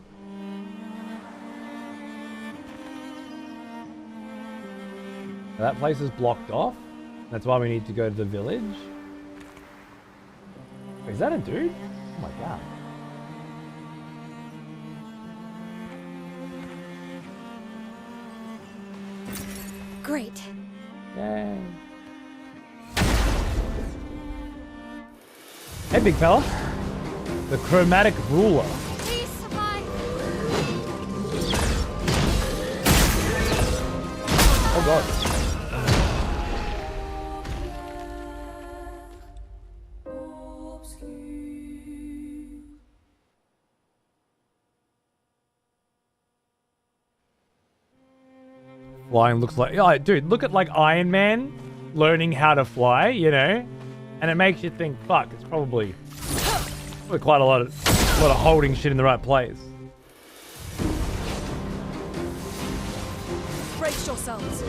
Now that place is blocked off. That's why we need to go to the village. Wait, is that a dude? Oh my god. Great. Yay. Hey, big fella. The chromatic ruler. Please survive. Oh god. Flying looks like, oh, dude, look at like Iron Man learning how to fly, you know, and it makes you think, fuck, it's probably quite a lot of holding shit in the right place. Brace yourselves.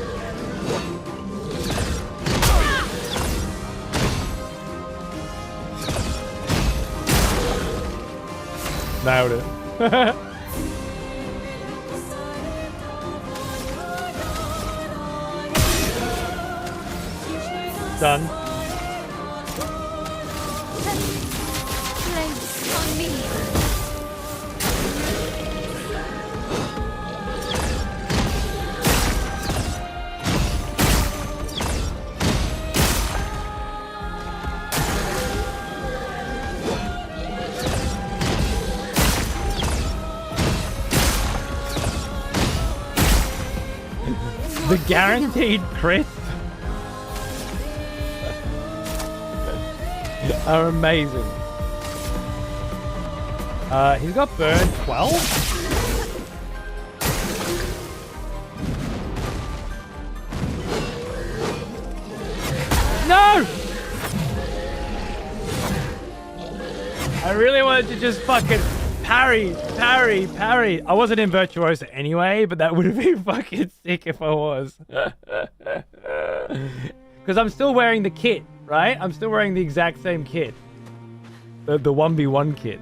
Nailed it. Done. Flames on me. The guaranteed crit are amazing. He's got burn 12? No! I really wanted to just fucking parry. I wasn't in Virtuoso anyway, but that would have been fucking sick if I was. Because I'm still wearing the kit, right? I'm still wearing the exact same kit. The 1v1 kit.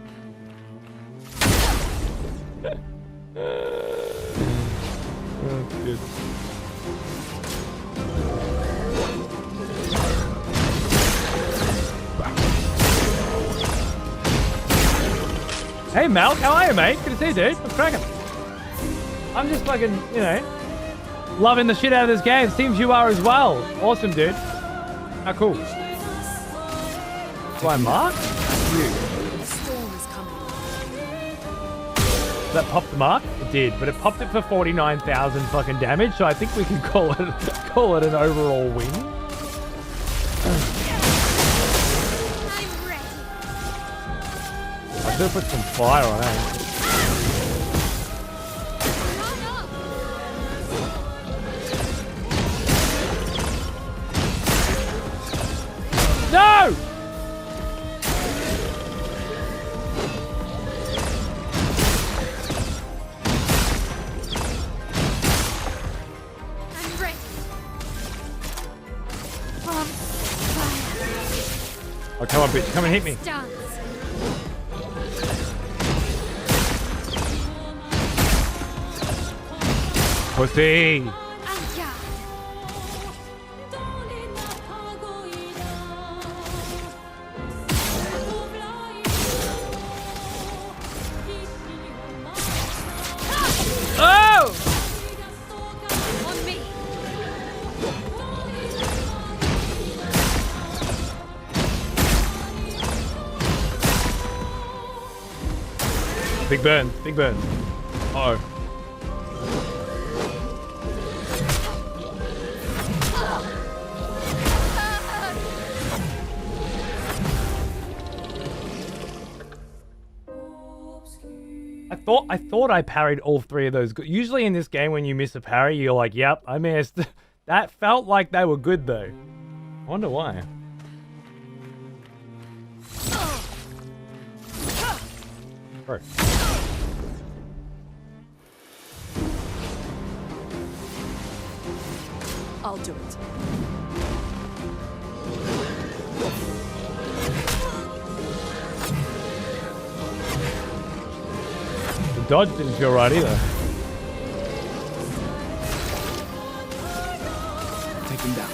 Oh, good. Hey Malk, how are you, mate? Good to see you, dude. What's cracking? I'm just fucking, you know, loving the shit out of this game. Seems you are as well. Awesome, dude. How cool. Do I mark? You. The storm is coming. That popped the mark? It did, but it popped it for 49,000 fucking damage, so I think we can call it an overall win. I'm ready. I should put some fire on it. No! I'm ready. From fire. Oh, come on, bitch. Come and hit me. Dance. Pussy. And guard. Oh! On me. Big burn. Big burn. Uh-oh. I thought I parried all three of those. Usually in this game, when you miss a parry, you're like, "Yep, I missed." That felt like they were good though. I wonder why. Bro. I'll do it. The dodge didn't feel right either. Take him down.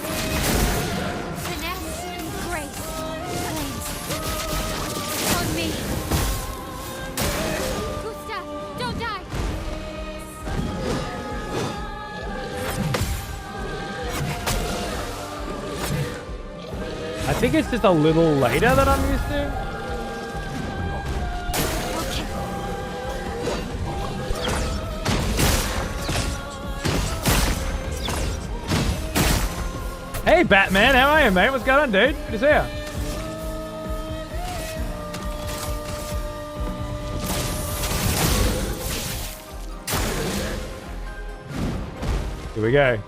Finesse and grace. Flames. On me. Gustav, don't die. I think it's just a little later than I'm used to. Hey Batman, how are you, mate? What's going on, dude? Good to see ya. Here we go.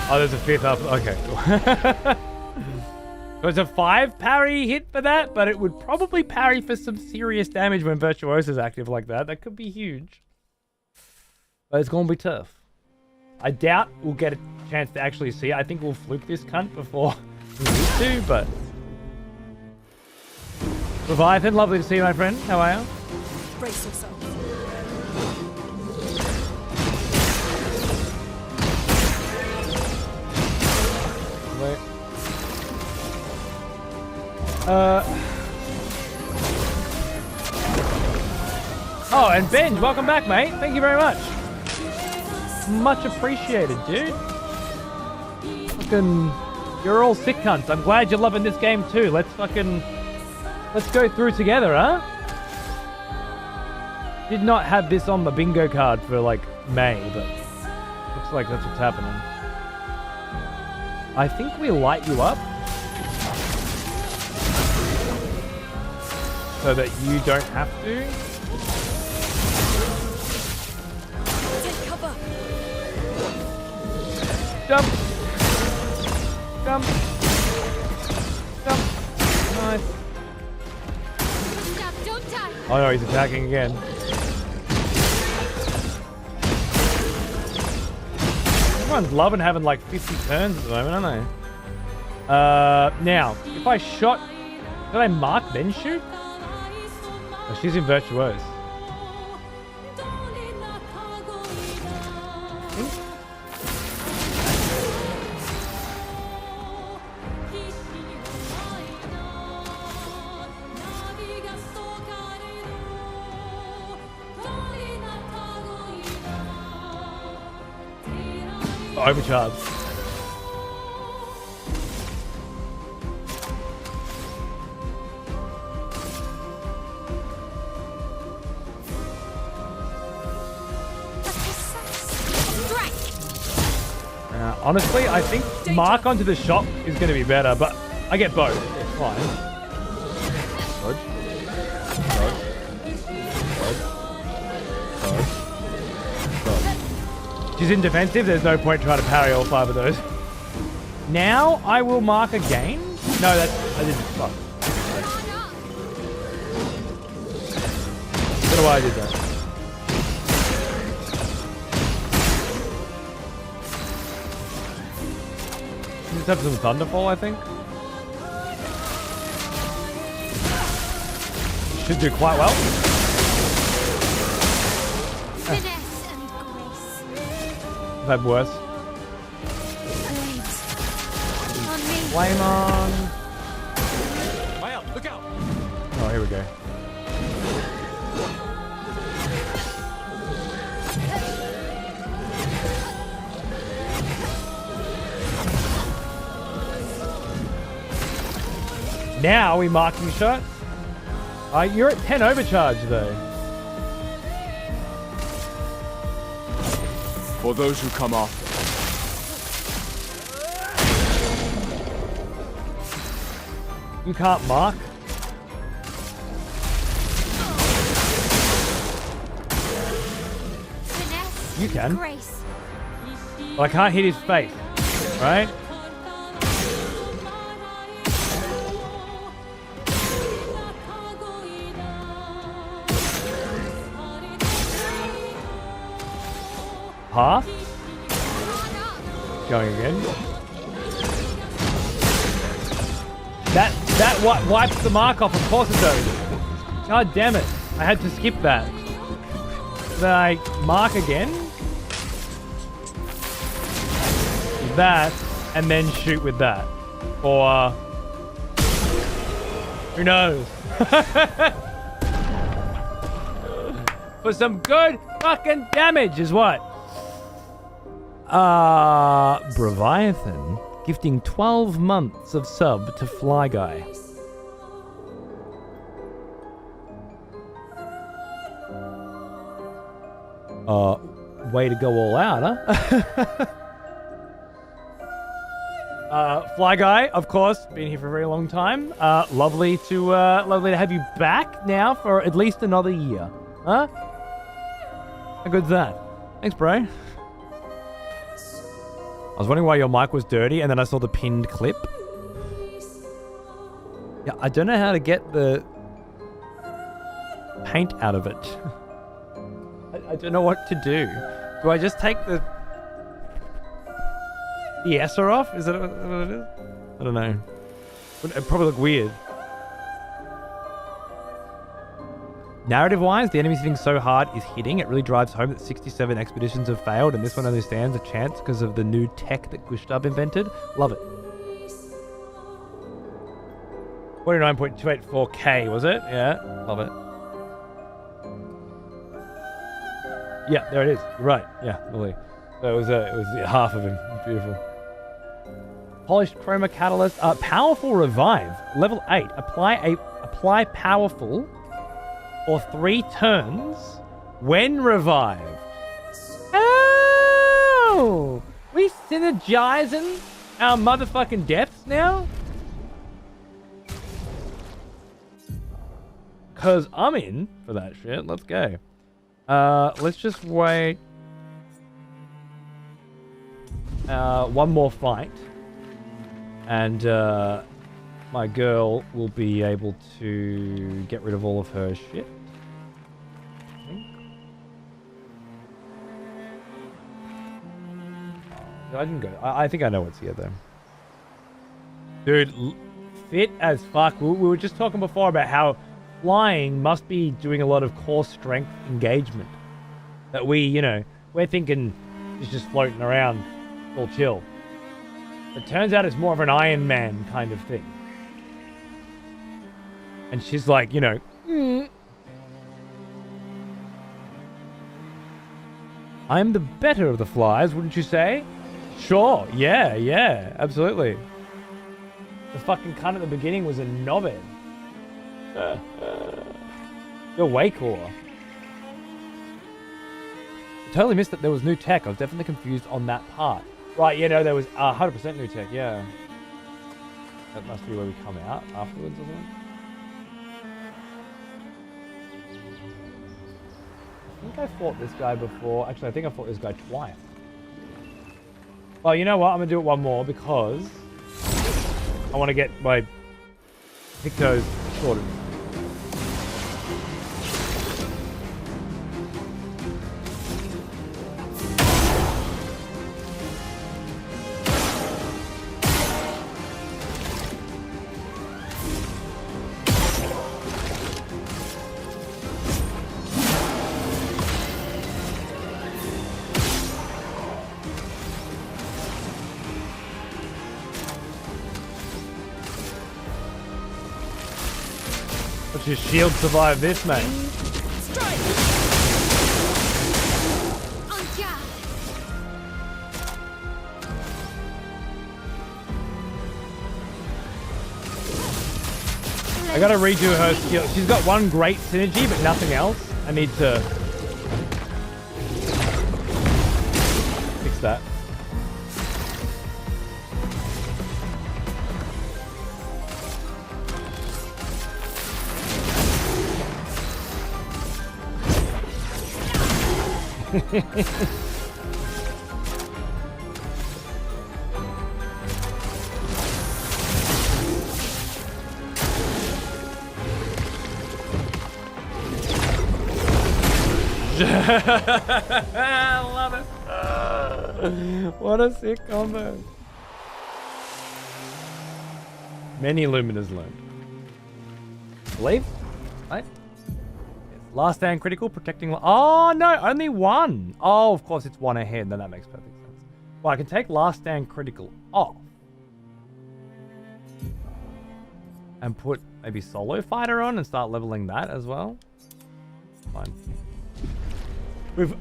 Oh, there's a fifth up. Okay, cool. So it's a 5 parry hit for that, but it would probably parry for some serious damage when Virtuoso is active like that. That could be huge. But it's going to be tough. I doubt we'll get a chance to actually see it. I think we'll fluke this cunt before we need to, but... Leviathan, lovely to see you, my friend. How are you? Brace yourself. Wait. Oh, and Benj, welcome back, mate. Thank you very much. Much appreciated, dude. Fucking, you're all sick cunts. I'm glad you're loving this game too. Let's go through together, huh? Did not have this on the bingo card for like May, but looks like that's what's happening. I think we light you up so that you don't have to. Take cover. Jump! Jump! Jump! Nice. Gustav, don't die. Oh no, he's attacking again. Everyone's loving having like 50 turns at the moment, aren't they? Now, if I shot... Did I mark then shoot? Oh, she's in Virtuose. Overcharge. Honestly, I think mark onto the shop is going to be better, but I get both. It's fine. Dodge. Dodge. Dodge. Dodge. Dodge. She's in defensive. There's no point trying to parry all 5 of those. Now I will mark again. No, I didn't. Fuck. I don't know why I did that. Just have some Thunderfall, I think. Should do quite well. Finesse and grace. I've had worse. On me. Flame on. Wow, look out! Oh, here we go. Now we marking shots. You're at 10 overcharge though. For those who come after. You can't mark. Finesse You can. grace. But I can't hit his face, right? Half. Going again. That wipes the mark off. Of course it does. God damn it! I had to skip that. Then I mark again. That, and then shoot with that. Or who knows? For some good fucking damage is what? Breviathan gifting 12 months of sub to Fly Guy. Way to go all out, huh? Fly Guy, of course, been here for a very long time. Lovely to have you back now for at least another year, huh? How good's that? Thanks, bro. I was wondering why your mic was dirty, and then I saw the pinned clip. Yeah, I don't know how to get the paint out of it. I don't know what to do. Do I just take the ESR off? Is that what it is? I don't know. It'd probably look weird. Narrative-wise, the enemies hitting so hard is hitting. It really drives home that 67 expeditions have failed, and this one only stands a chance because of the new tech that Gestal invented. Love it. 49.284k, was it? Yeah, love it. Yeah, there it is. You're right. Yeah, really. So it was half of him. Beautiful. Polished chroma catalyst. Powerful revive. Level 8. Apply powerful for 3 turns when revived. Oh! We synergizing our motherfucking deaths now? Cause I'm in for that shit. Let's go. Let's just wait. One more fight. And my girl will be able to get rid of all of her shit. No, I didn't go. I think I know what's here though. Dude, fit as fuck. We were just talking before about how flying must be doing a lot of core strength engagement. That we're thinking it's just floating around all chill. It turns out it's more of an Iron Man kind of thing. And she's like, I'm the better of the flies, wouldn't you say? Sure, yeah, absolutely. The fucking cunt at the beginning was a novice. You're way cooler. I totally missed that there was new tech. I was definitely confused on that part. Right, yeah, no, there was 100% new tech, yeah. That must be where we come out afterwards or something. I think I fought this guy before. Actually, I think I fought this guy twice. Well, you know what? I'm going to do it one more because I want to get my Pictos sorted. Your shield survive this, mate. I gotta redo her skill. She's got one great synergy, but nothing else. I need to fix that. I love it. What a sick combo. Many Luminas learned. Believe? Right? Last stand critical, protecting... Oh, no, only one. Oh, of course, it's one ahead. Then that makes perfect sense. Well, I can take last stand critical off. And put maybe solo fighter on and start leveling that as well. Fine.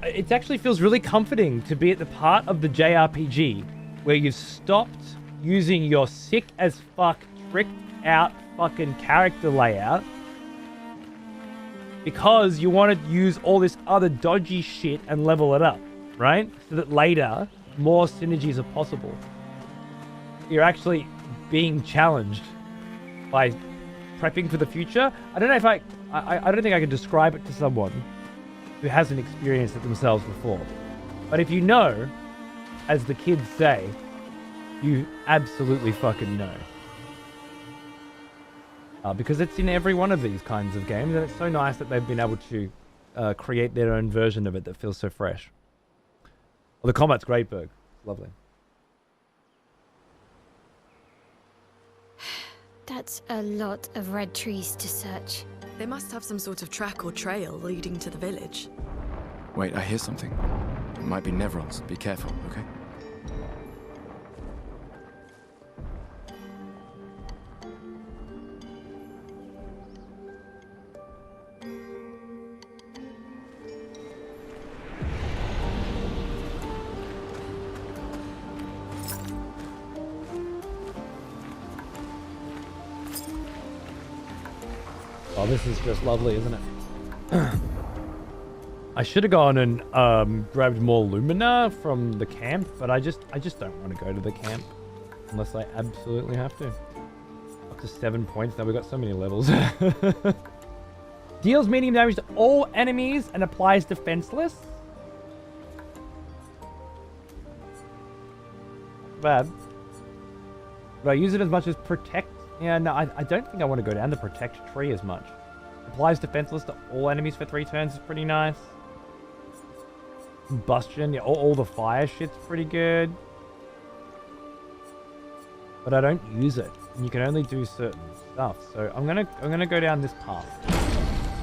It actually feels really comforting to be at the part of the JRPG where you've stopped using your sick as fuck, tricked out fucking character layout because you want to use all this other dodgy shit and level it up, right? So that later, more synergies are possible. You're actually being challenged by prepping for the future. I don't know if I don't think I can describe it to someone who hasn't experienced it themselves before. But if you know, as the kids say, you absolutely fucking know. Because it's in every one of these kinds of games, and it's so nice that they've been able to create their own version of it that feels so fresh. Well, the combat's great, Berg. Lovely. That's a lot of red trees to search. They must have some sort of track or trail leading to the village. Wait, I hear something. It might be Nevrons. Be careful, okay? Oh, this is just lovely, isn't it? I should have gone and grabbed more Lumina from the camp, but I just don't want to go to the camp unless I absolutely have to. Up to 7 points. Now we've got so many levels. Deals medium damage to all enemies and applies defenseless. Bad. But I use it as much as protect. Yeah, no, I don't think I want to go down the protect tree as much. Applies defenseless to all enemies for 3 turns is pretty nice. Combustion, yeah, all the fire shit's pretty good. But I don't use it. And you can only do certain stuff. So I'm gonna go down this path.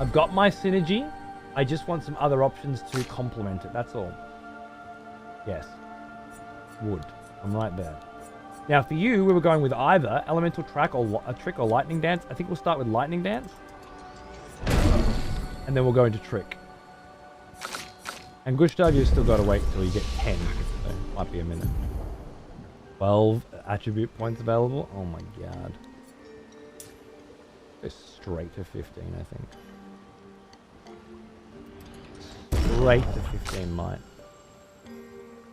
I've got my synergy. I just want some other options to complement it. That's all. Yes. Wood. I'm right there. Now for you, we were going with either Elemental Track or a Trick or Lightning Dance. I think we'll start with Lightning Dance. And then we'll go into Trick. And Gustav, you've still got to wait till you get 10. So might be a minute. 12 attribute points available. Oh my god. Go straight to 15, I think. Straight to 15 might.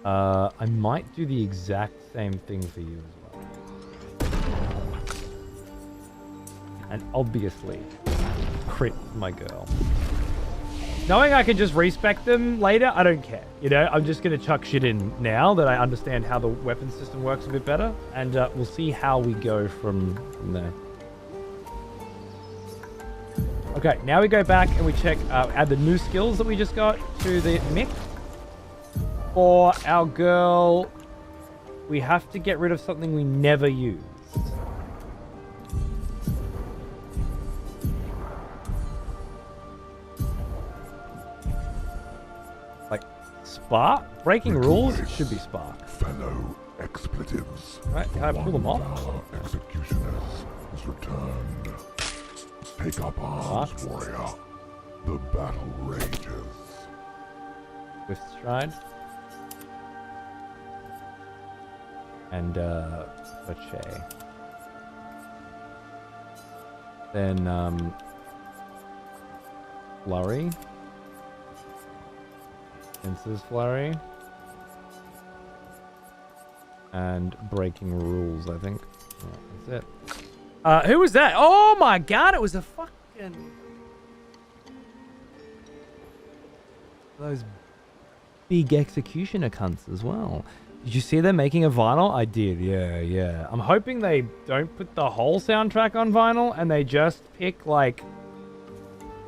I might do the exact same thing for you as well. And obviously, crit my girl. Knowing I can just respec them later, I don't care. You know, I'm just going to chuck shit in now that I understand how the weapon system works a bit better. And we'll see how we go from there. Okay, now we go back and we check, add the new skills that we just got to the mix. For our girl, we have to get rid of something we never used. Like, Spark? Breaking rules? It should be Spark. Fellow expletives. Right, can I pull them off? Our executioners has returned. Take up arms, warrior. The battle rages. Swift Stride. And, Pache. Then, Flurry. Fences Flurry. And Breaking Rules, I think. That's it. Who was that? Oh my god, it was a fucking... Those big executioner cunts as well. Did you see them making a vinyl? I did, yeah. I'm hoping they don't put the whole soundtrack on vinyl and they just pick, like,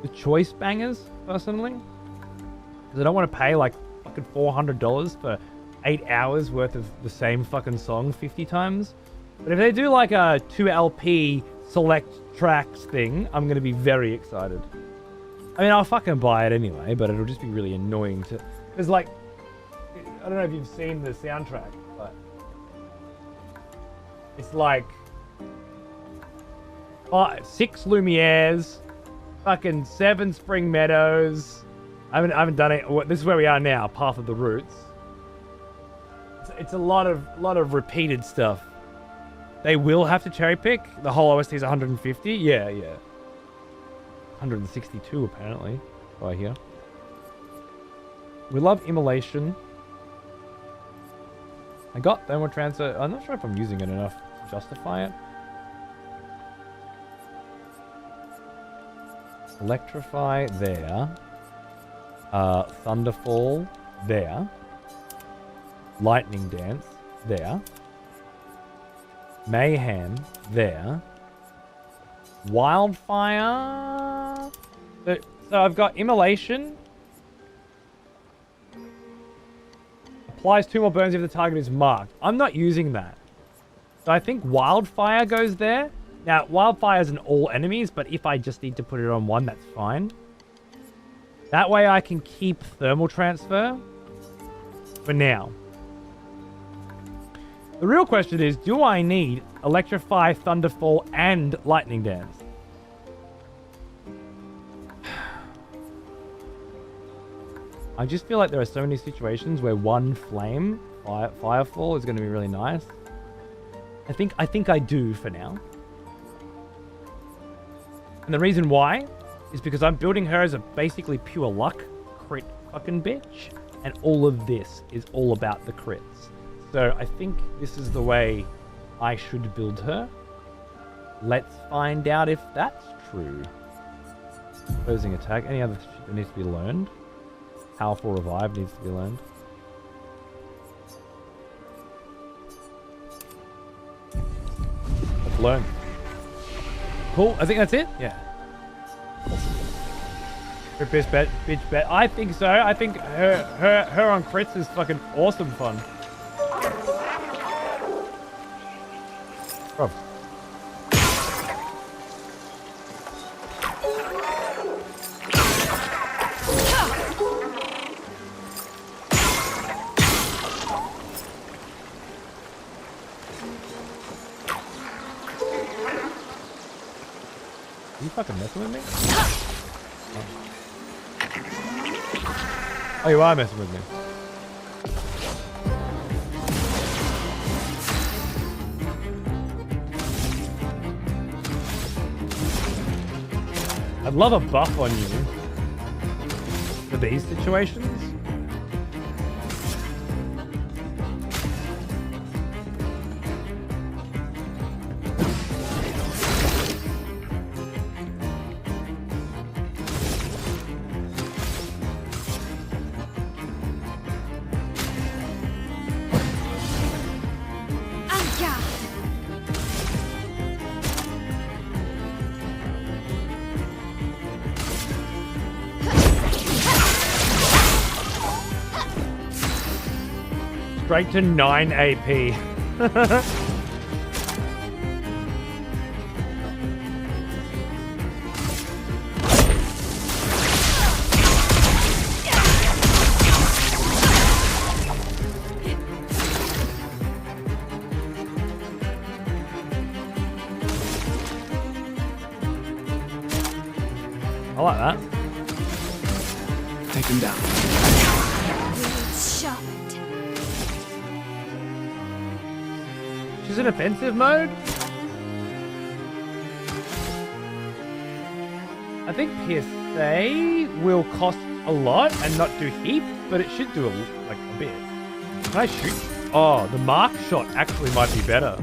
the choice bangers, personally. Because I don't want to pay, like, fucking $400 for 8 hours worth of the same fucking song 50 times. But if they do, like, a 2LP select tracks thing, I'm going to be very excited. I mean, I'll fucking buy it anyway, but it'll just be really annoying to... Because, like... I don't know if you've seen the soundtrack, but it's like 6 Lumieres, fucking 7 Spring Meadows. I haven't done it. This is where we are now, Path of the Roots. It's a lot of repeated stuff. They will have to cherry pick. The whole OST is 150. Yeah. 162 apparently. By here. We love Immolation. I got thermal transfer. I'm not sure if I'm using it enough to justify it. Electrify there. Thunderfall there. Lightning Dance there. Mayhem there. Wildfire. So I've got Immolation. Applies 2 more burns if the target is marked. I'm not using that. So I think Wildfire goes there. Now, Wildfire is in all enemies, but if I just need to put it on one, that's fine. That way I can keep Thermal Transfer for now. The real question is, do I need Electrify, Thunderfall, and Lightning Dance? I just feel like there are so many situations where one flame, Firefall, is going to be really nice. I think I do for now. And the reason why is because I'm building her as a basically pure luck crit fucking bitch. And all of this is all about the crits. So I think this is the way I should build her. Let's find out if that's true. Opposing attack. Any other shit that needs to be learned? Powerful Revive needs to be learned. Let's learn. Cool. I think that's it. Yeah. Her best bet, bitch bet. I think so. I think her on crits is fucking awesome fun. Bro. Are you fucking messing with me? Oh, you are messing with me. I'd love a buff on you for these situations. straight to 9 AP. I like that. Take him down. Blades sharpened. She's in offensive mode. I think PSA will cost a lot and not do heaps, but it should do like a bit. Can I shoot? Oh, the mark shot actually might be better.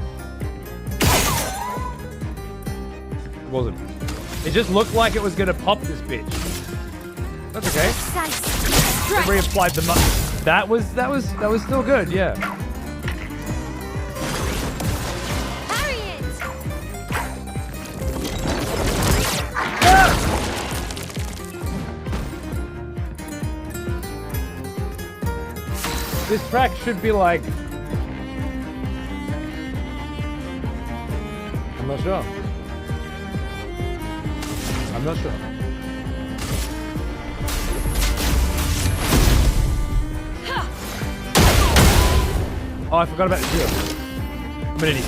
It wasn't. It just looked like it was gonna pop this bitch. That's okay. I reapplied the mark. That was still good, yeah. This track should be like... I'm not sure. I'm not sure. Oh, I forgot about the shield. I'm an idiot.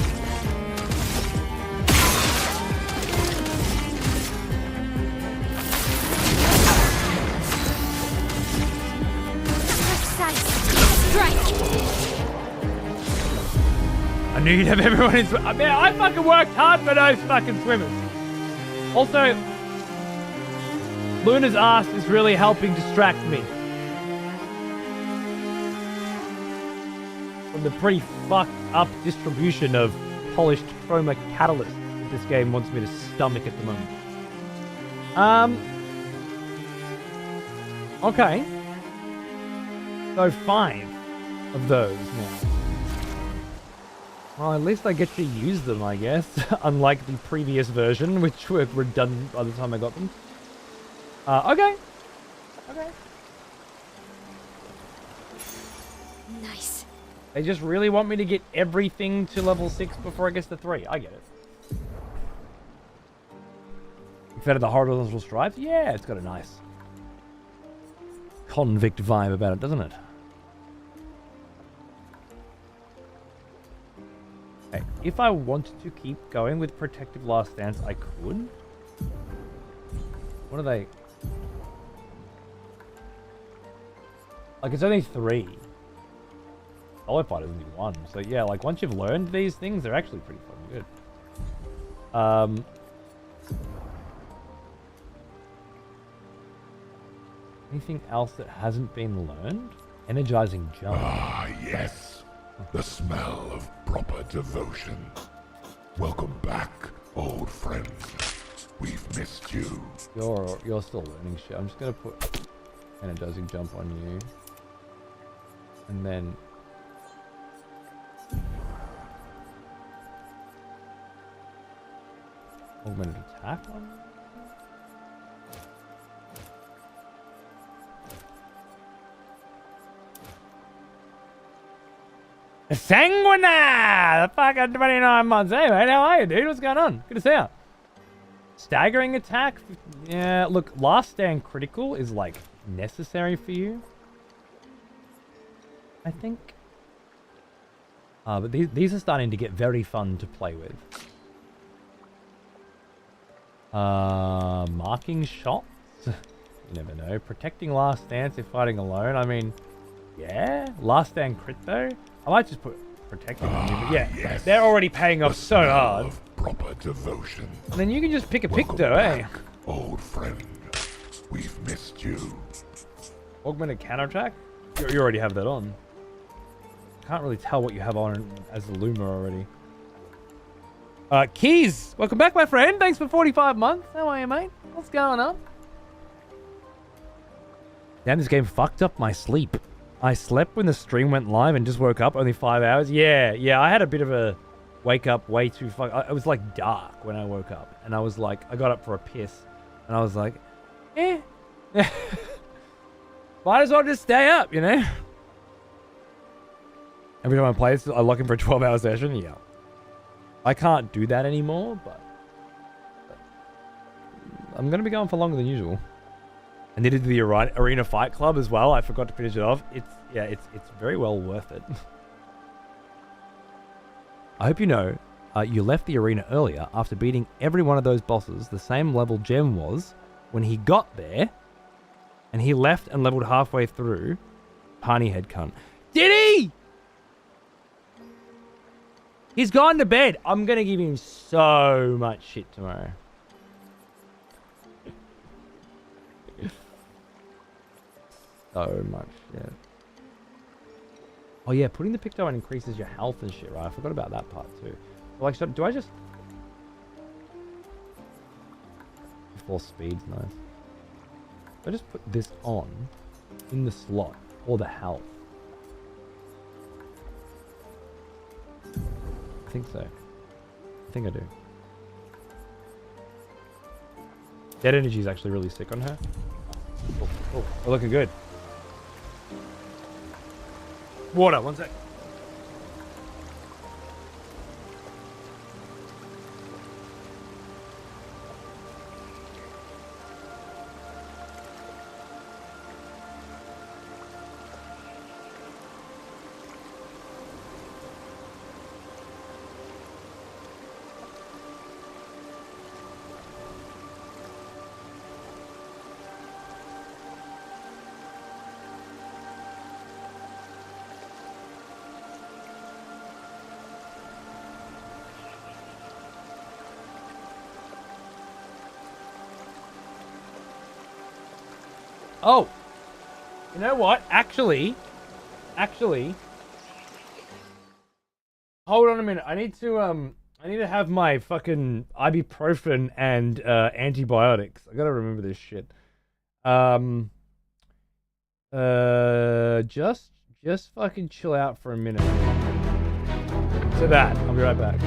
I knew you'd have everyone in... Man, I fucking worked hard for those fucking swimmers. Also, Luna's ass is really helping distract me from the pretty fucked up distribution of polished chroma catalyst that this game wants me to stomach at the moment. Okay. So 5 of those now. Well, at least I get to use them, I guess. Unlike the previous version, which were done by the time I got them. Okay. Okay. Nice. They just really want me to get everything to level 6 before I get to 3. I get it. Instead of the horizontal stripes? Yeah, it's got a nice convict vibe about it, doesn't it? Okay, if I wanted to keep going with Protective Last Stance, I could. What are they? Like, it's only 3. Solo Fighter's only 1. So, yeah, like, once you've learned these things, they're actually pretty fucking good. Anything else that hasn't been learned? Energizing Jump. Ah, yes. The smell of proper devotion. Welcome back, old friend. We've missed you. You're still learning shit. I'm just gonna put Energizing Jump on you. And then Augmented Attack on you? Sanguina! The fucking 29 months. Anyway, how are you, dude? What's going on? Good to see you. Staggering attack? Yeah, look, Last Stand critical is, like, necessary for you. I think. But these are starting to get very fun to play with. Marking shots? You never know. Protecting Last Stance if fighting alone. I mean, yeah. Last Stand crit, though. I might just put protecting on you, but yeah, yes. They're already paying off so hard. Of proper devotion. And then you can just pick a pick, Welcome though, eh? back, old friend. We've missed you. Augmented counterattack? You already have that on. Can't really tell what you have on as the Luma already. Keys! Welcome back, my friend. Thanks for 45 months. How are you, mate? What's going on? Damn, this game fucked up my sleep. I slept when the stream went live and just woke up only 5 hours. Yeah, I had a bit of a wake up way too it was like dark when I woke up. And I was like, I got up for a piss. And I was like, might as well just stay up, you know? Every time I play this, I lock in for a 12-hour session. Yeah. I can't do that anymore, but I'm going to be going for longer than usual. And they did the Arena Fight Club as well. I forgot to finish it off. It's very well worth it. I hope you know, you left the arena earlier after beating every one of those bosses the same level Gem was when he got there, and he left and leveled halfway through. Parny head cunt. Did he? He's gone to bed. I'm going to give him so much shit tomorrow. So much shit. Oh yeah, putting the picto on increases your health and shit, right? I forgot about that part too. So, like, do I just... Force speed's nice. Do I just put this on in the slot or the health? I think so. I think I do. Dead energy is actually really sick on her. Oh, we're looking good. Water, one sec. Oh, you know what? Actually, hold on a minute. I need to have my fucking ibuprofen and antibiotics. I gotta remember this shit. Just fucking chill out for a minute. To that, I'll be right back.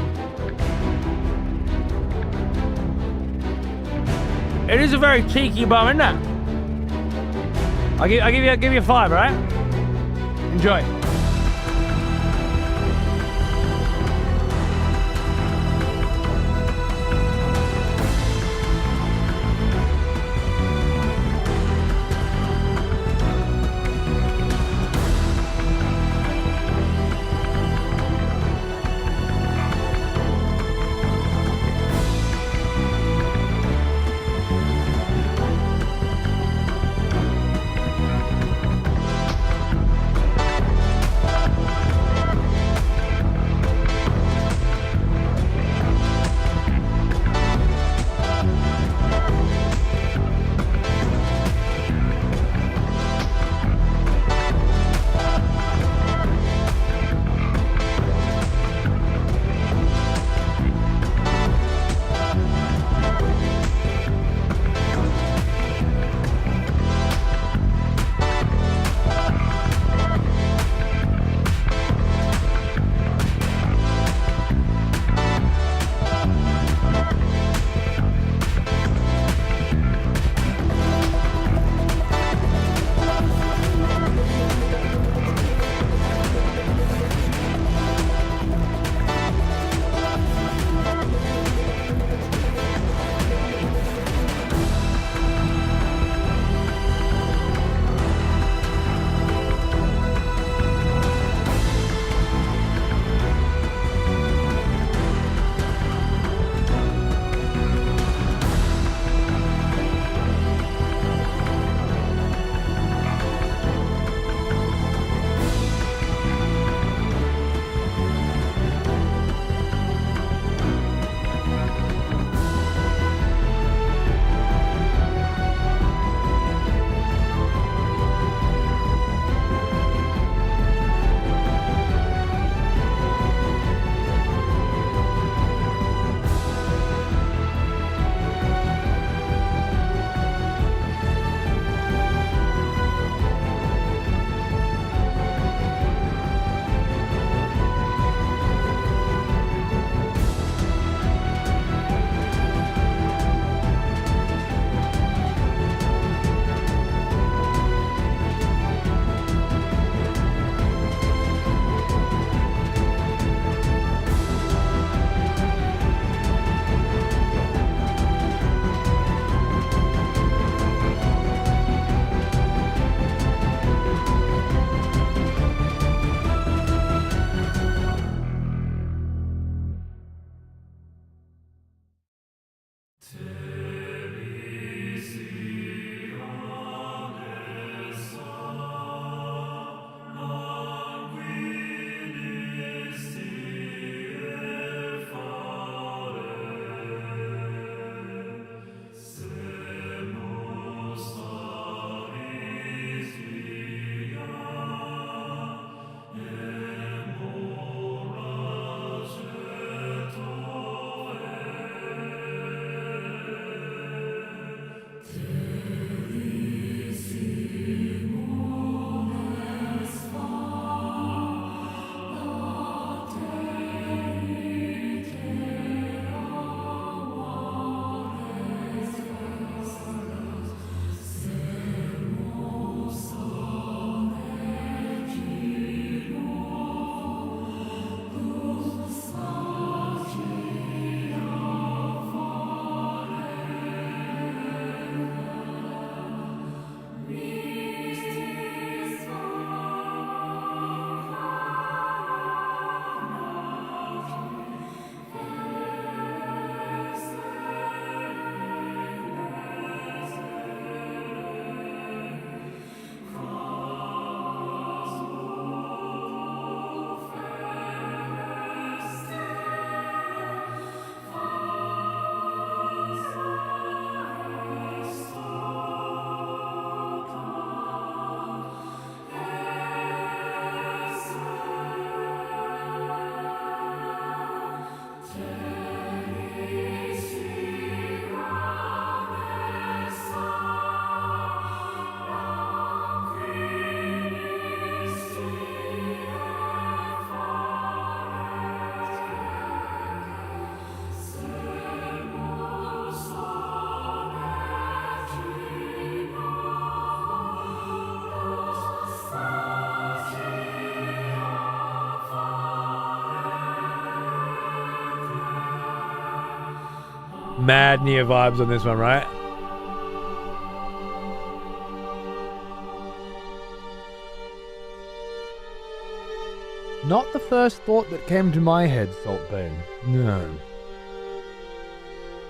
It is a very cheeky bum, isn't it? I'll give you a 5, all right? Enjoy. Mad Nier vibes on this one, right? Not the first thought that came to my head, Saltbane. No.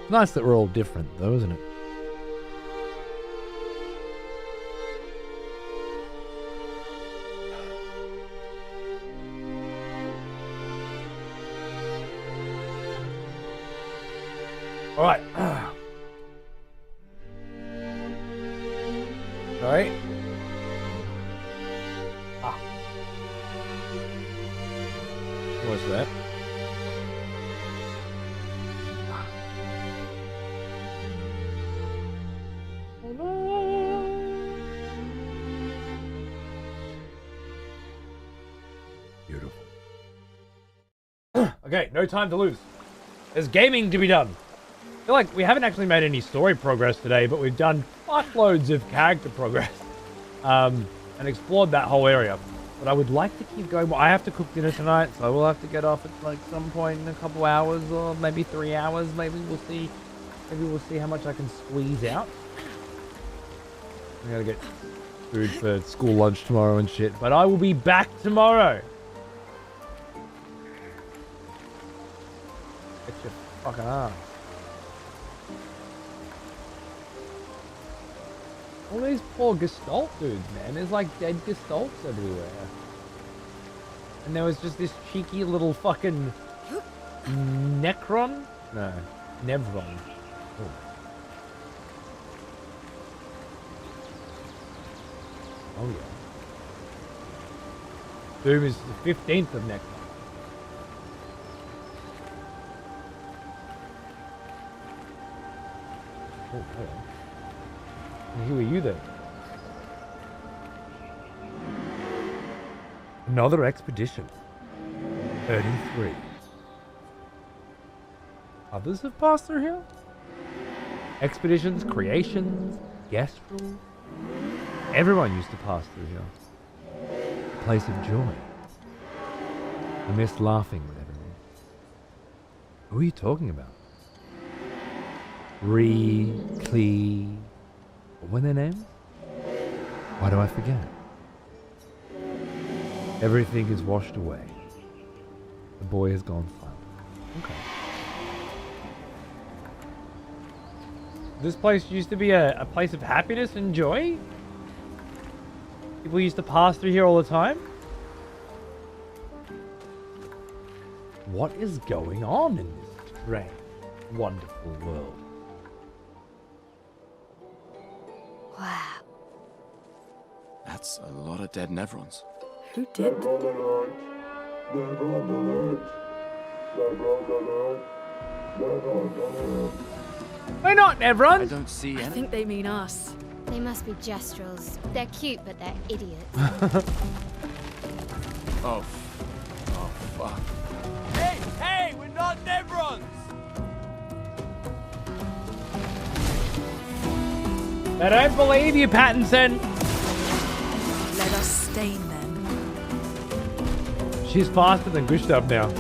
It's nice that we're all different, though, isn't it? All right. Sorry. What's that? Beautiful. Okay, no time to lose. There's gaming to be done. I feel like we haven't actually made any story progress today, but we've done fuckloads of character progress. And explored that whole area. But I would like to keep going. Well, I have to cook dinner tonight, so I will have to get off at like some point in a couple hours or maybe 3 hours. Maybe we'll see. Maybe we'll see how much I can squeeze out. I gotta get food for school lunch tomorrow and shit. But I will be back tomorrow. Get your fucking ass. All these poor Gestalt dudes, man. There's like dead Gestalts everywhere. And there was just this cheeky little fucking Necron? No, Nevron. Oh. Oh yeah. Doom is the 15th of Necron. Oh, hello. And who are you then? Another expedition. 33. Others have passed through here? Expeditions, creations, Gestal. Everyone used to pass through here. A place of joy. I miss laughing with everyone. Who are you talking about? Clair. What were their names? Why do I forget? Everything is washed away. The boy has gone silent. Okay. This place used to be a place of happiness and joy? People used to pass through here all the time? What is going on in this strange, wonderful world? Wow. That's a lot of dead Nevrons. Who did? We're not I Nevrons! don't see I any. think they mean us. They must be Gestrals. They're cute, but they're idiots. Oh. Oh, fuck. Hey, we're not Nevrons! I don't believe you, Pattinson! Let us stain them. She's faster than Gustav now.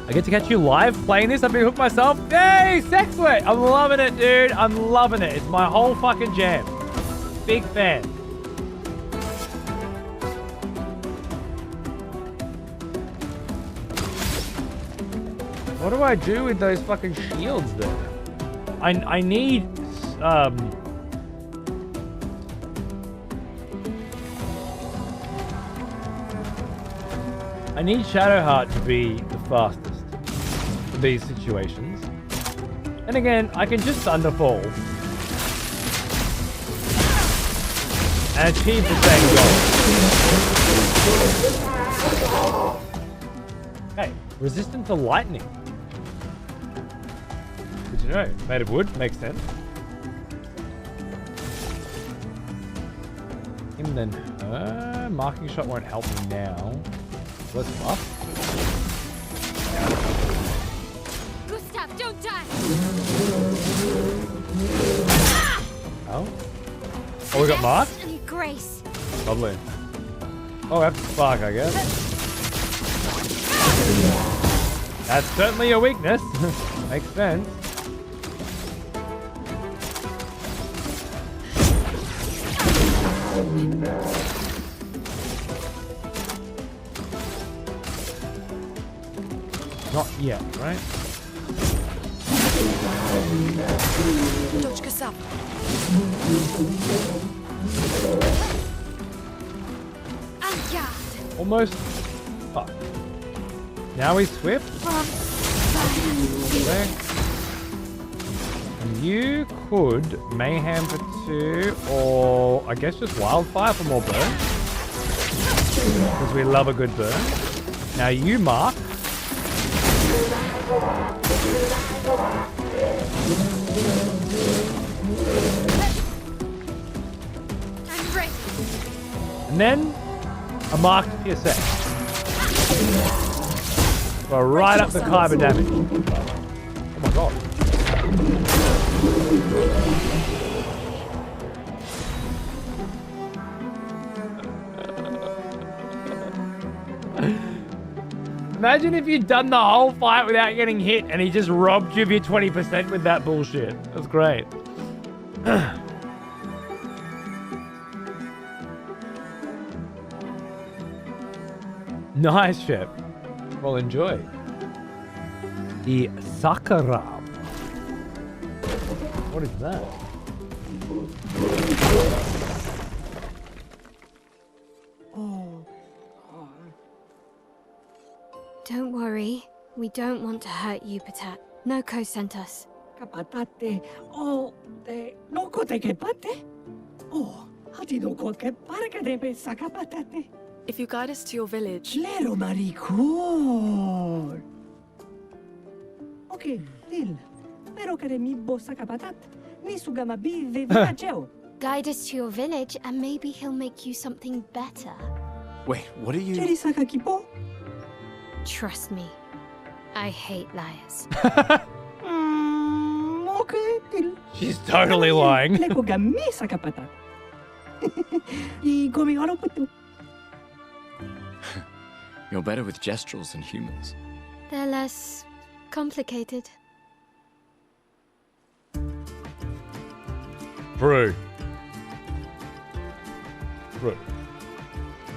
I get to catch you live playing this. I've been hooked myself. Yay! Sex work! I'm loving it, dude. I'm loving it. It's my whole fucking jam. Big fan. What do I do with those fucking shields there? I need I need Shadowheart to be the fastest for these situations. And again, I can just Thunderfall and achieve the same goal. Hey, resistant to lightning. Good to know. Made of wood, makes sense. Him then. Marking shot won't help me now. Let's buff. Gustav, don't die! Oh? Oh, we got Mark? And Grace. Lovely. Oh, we have to spark, I guess. That's certainly a weakness. Makes sense. Not yet, right? Dodge Gestal. Almost. Fuck. Now he's swift. Okay. And you could mayhem for 2, or I guess just wildfire for more burn. Because we love a good burn. Now you mark. I'm ready. And then a marked PSA. Well, right up the kyber damage. Oh my god. Imagine if you'd done the whole fight without getting hit and he just robbed you of your 20% with that bullshit. That's great. Nice, Shep. Well, enjoy. The Sakura. What is that? Don't worry. We don't want to hurt you, Patat. Noko sent us. Kapatate. Oh, de noko te kepate. Oh, hati noko ke parka de be sakapatate. If you guide us to your village, Claro, maricón. Okay, Lil. Pero que de mi bo sakapatat. Ni sugama bi de viajeo. Guide us to your village and maybe he'll make you something better. Wait, what are you... Cheri sakakipo. Trust me. I hate liars. Okay, Lil. She's totally lying. Leko ga mi sakapatat. Y gomi haro putu. You're better with gestrals than humans. They're less complicated. Brew.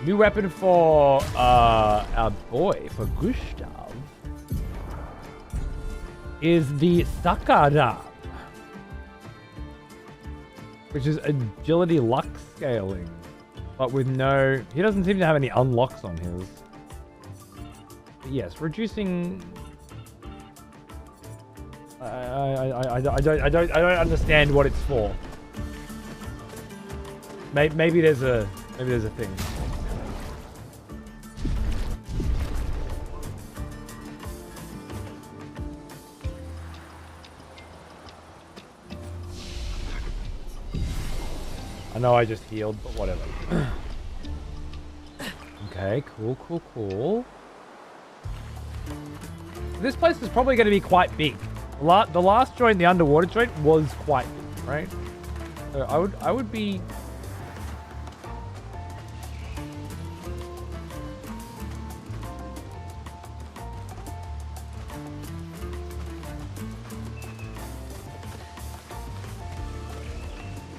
New weapon for our boy, for Gustav, is the Sakura, which is agility luck scaling, but with no... He doesn't seem to have any unlocks on his. But yes, reducing... I don't understand what it's for. Maybe there's a thing. I know I just healed, but whatever. Okay, cool. This place is probably going to be quite big. The last joint, the underwater joint, was quite big, right? So I would be...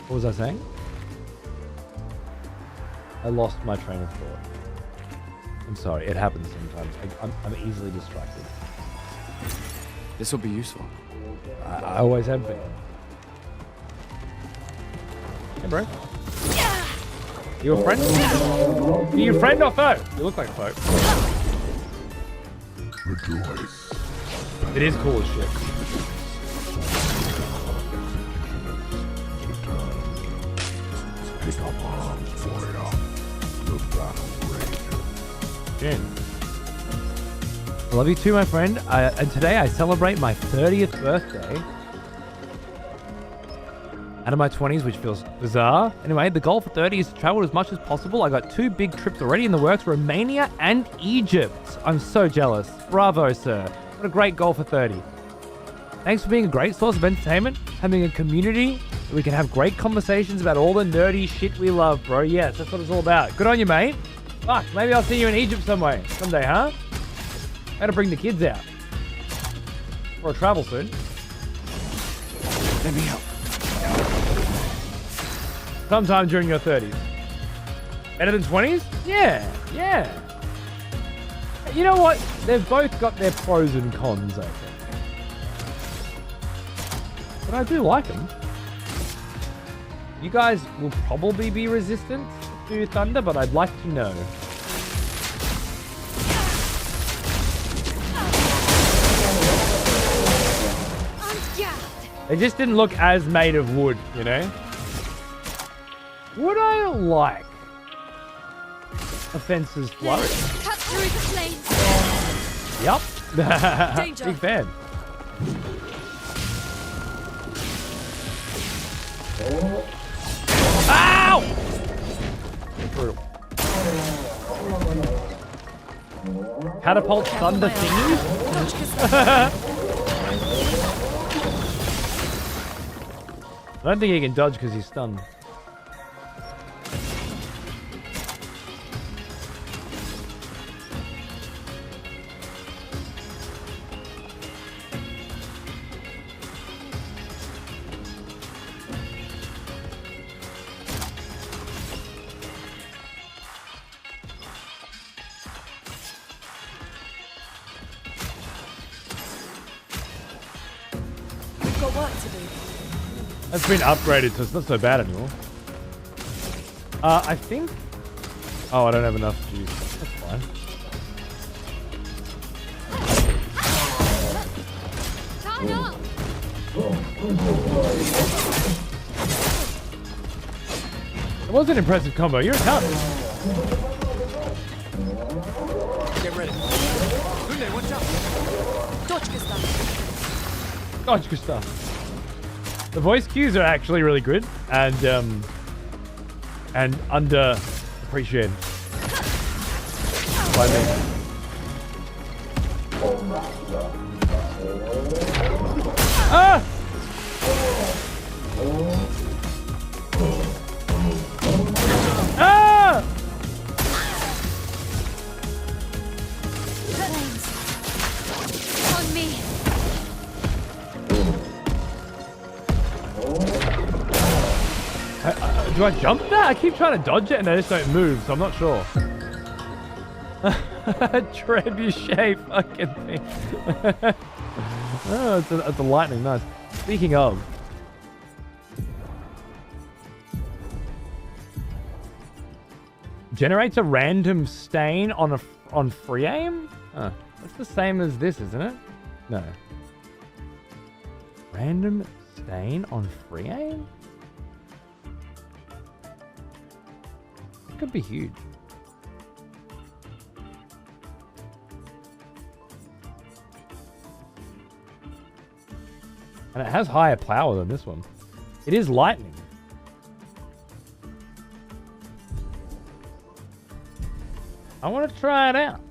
What was I saying? I lost my train of thought. I'm sorry, it happens sometimes. I'm easily distracted. This will be useful. I always have been. Hey, bro. You a friend? Are you a friend or foe? You look like a foe. Rejoice. It is cool as shit. Pick up arms, warrior. The battle rages. Jen. I love you too, my friend. And today I celebrate my 30th birthday. Out of my 20s, which feels bizarre. Anyway, the goal for 30 is to travel as much as possible. I got 2 big trips already in the works, Romania and Egypt. I'm so jealous. Bravo, sir. What a great goal for 30. Thanks for being a great source of entertainment, having a community where we can have great conversations about all the nerdy shit we love, bro. Yes, that's what it's all about. Good on you, mate. Fuck, maybe I'll see you in Egypt someday, huh? Gotta bring the kids out. Or a travel suit. Let me help. Sometime during your 30s. Better than 20s? Yeah, yeah. You know what? They've both got their pros and cons, I think. But I do like them. You guys will probably be resistant to thunder, but I'd like to know. They just didn't look as made of wood, you know? Would I like a fencer's flourish? Cut through the flames. Yup. Danger. Big fan. Ow! Brutal. Catapult thunder thingies? I don't think he can dodge because he's stunned. We've got work to do. That's been upgraded, so it's not so bad anymore. I think... Oh, I don't have enough juice. That's fine. Time up. It was an impressive combo. You're a cunt. Get ready. Hunde, watch out. Dodge Gestal. Dodge good stuff. The voice cues are actually really good and underappreciated by me. Ah! Ah! On me. Do I jump that? I keep trying to dodge it and I just don't move, so I'm not sure. Trebuchet fucking thing. Oh, it's a lightning, nice. Speaking of. Generates a random stain on free aim? Huh. That's the same as this, isn't it? No. Random stain on free aim? It could be huge. And it has higher power than this one. It is lightning. I want to try it out.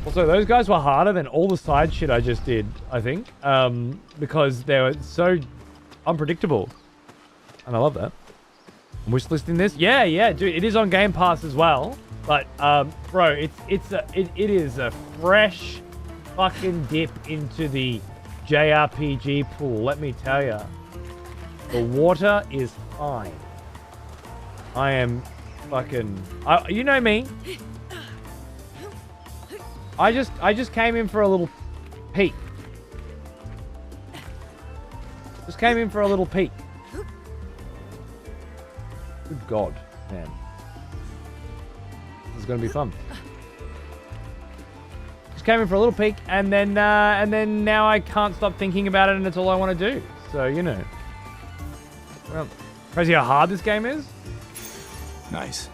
Also, those guys were harder than all the side shit I just did, I think. Because they were so unpredictable. And I love that. I'm wishlisting this. Yeah, dude. It is on Game Pass as well. But, bro, it is a fresh fucking dip into the JRPG pool. Let me tell you. The water is fine. I am fucking... you know me. I just came in for a little peek. Just came in for a little peek. Good God, man. This is gonna be fun. Just came in for a little peek, and then now I can't stop thinking about it, and it's all I want to do. So you know. Well, crazy how hard this game is. Nice.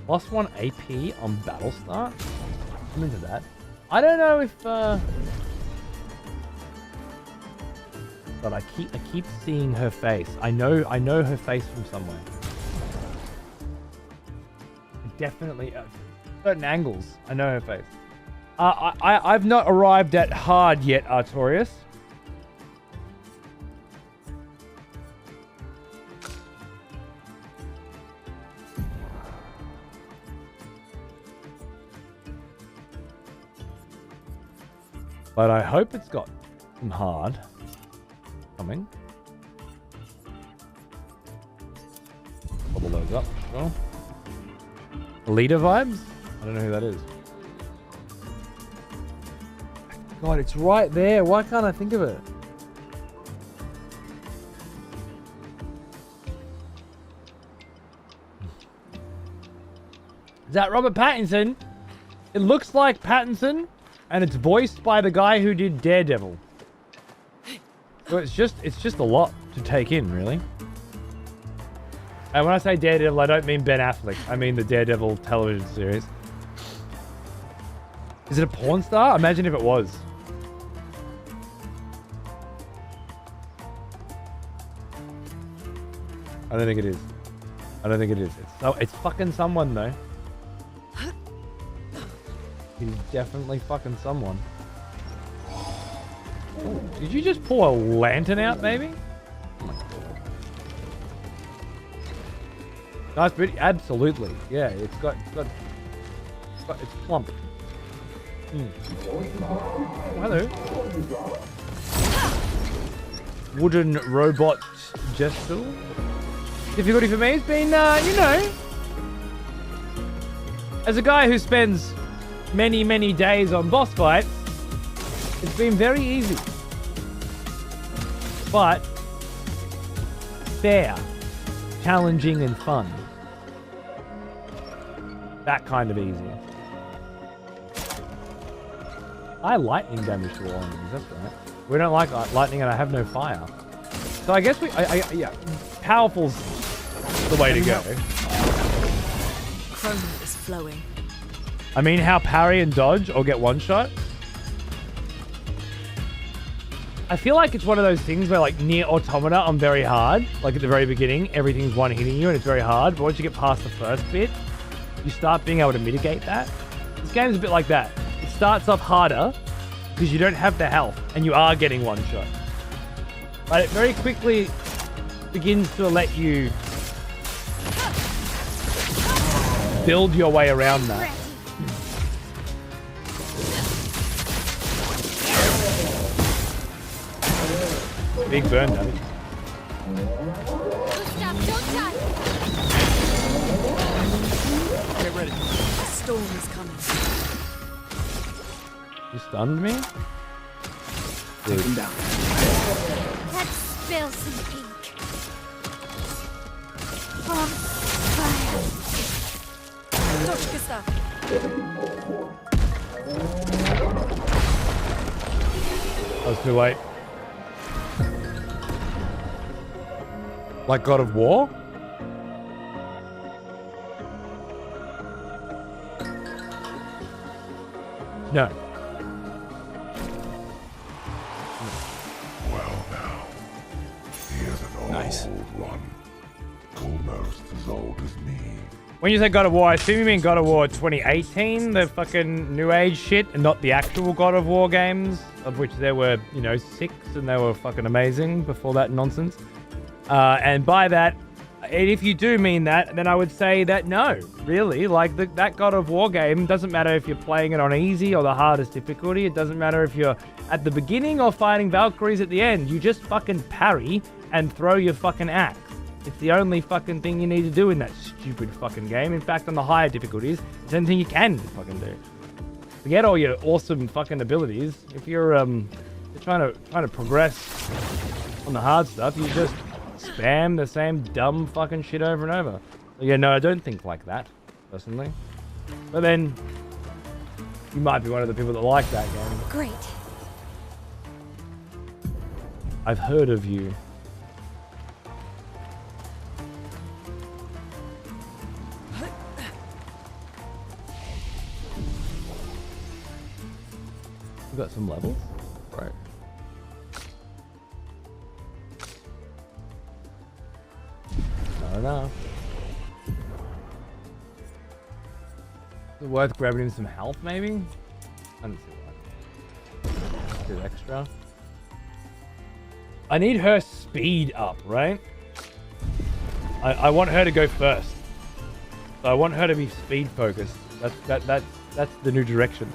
Plus 1 AP on battle start. I'm into that. I don't know if but I keep seeing her face. I know her face from somewhere. Definitely certain angles. I know her face. I've not arrived at hard yet, Artorias. But I hope it's got some hard coming. Bubble those up as well. Leader vibes? I don't know who that is. God, it's right there. Why can't I think of it? Is that Robert Pattinson? It looks like Pattinson, and it's voiced by the guy who did Daredevil. So it's just a lot to take in, really. And when I say Daredevil, I don't mean Ben Affleck. I mean the Daredevil television series. Is it a porn star? Imagine if it was. I don't think it is. I don't think it is. It's fucking someone, though. He's definitely fucking someone. Ooh, did you just pull a lantern out, maybe? Oh my God. Nice booty. Absolutely. Yeah, it's plump. Mm. Oh, hello. Wooden robot Gestal. Difficulty for me has been, you know, as a guy who spends many days on boss fights, it's been very easy. But fair, challenging, and fun. That kind of easy. I lightning damage to all enemies, that's right. We don't like lightning and I have no fire. So I guess yeah, powerful's the way to go. Chrome is flowing. I mean, how parry and dodge or get one shot? I feel like it's one of those things where, like, near Automata on very hard, like at the very beginning, everything's one hitting you and it's very hard, but once you get past the first bit, you start being able to mitigate that. This game's a bit like that. It starts off harder because you don't have the health and you are getting one shot. But it very quickly begins to let you build your way around that. Big burn damage. Get ready. A storm is coming. You stunned me? Take him down. Let's spill some ink. On fire. Dodge Gestal. I was too late. Like God of War? No. Well now, here's an old one. Almost as old as me. When you say God of War, I assume you mean God of War 2018, the fucking new age shit, and not the actual God of War games, of which there were, you know, 6, and they were fucking amazing before that nonsense. And by that, if you do mean that, then I would say that no, really. Like, that God of War game doesn't matter if you're playing it on easy or the hardest difficulty. It doesn't matter if you're at the beginning or fighting Valkyries at the end. You just fucking parry and throw your fucking axe. It's the only fucking thing you need to do in that stupid fucking game. In fact, on the higher difficulties, it's the only thing you can fucking do. Forget all your awesome fucking abilities. If you're trying to progress on the hard stuff, you just spam the same dumb fucking shit over and over. So yeah, no, I don't think like that, personally. But then, you might be one of the people that like that game. Great. I've heard of you. We've got some levels. Right. Not enough. Is it worth grabbing him some health, maybe? I don't see why. Do extra. I need her speed up, right? I want her to go first. So I want her to be speed focused. That's the new direction.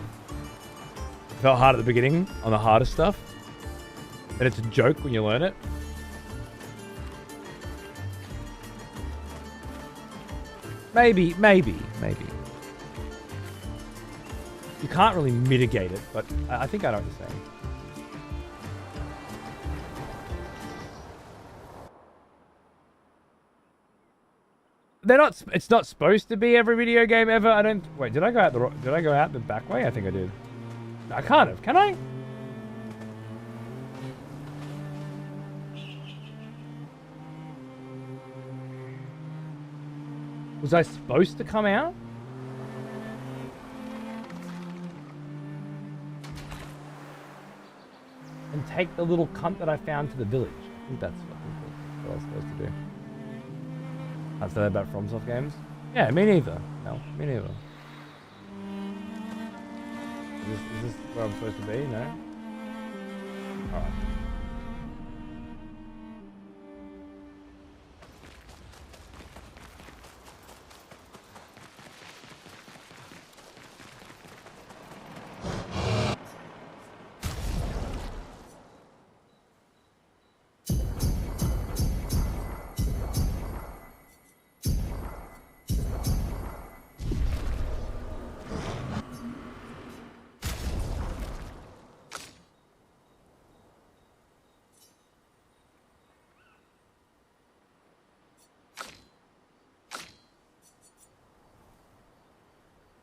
Felt hard at the beginning on the harder stuff. But it's a joke when you learn it. Maybe. You can't really mitigate it, but I think I know what you're saying. They're not. It's not supposed to be every video game ever. I don't. Wait, did I go out the back way? I think I did. I can't have. Can I? Was I supposed to come out? And take the little cunt that I found to the village. I think that's what I was supposed to do. I've said that about FromSoft games. Yeah, me neither. No, me neither. Is this where I'm supposed to be? No? Alright.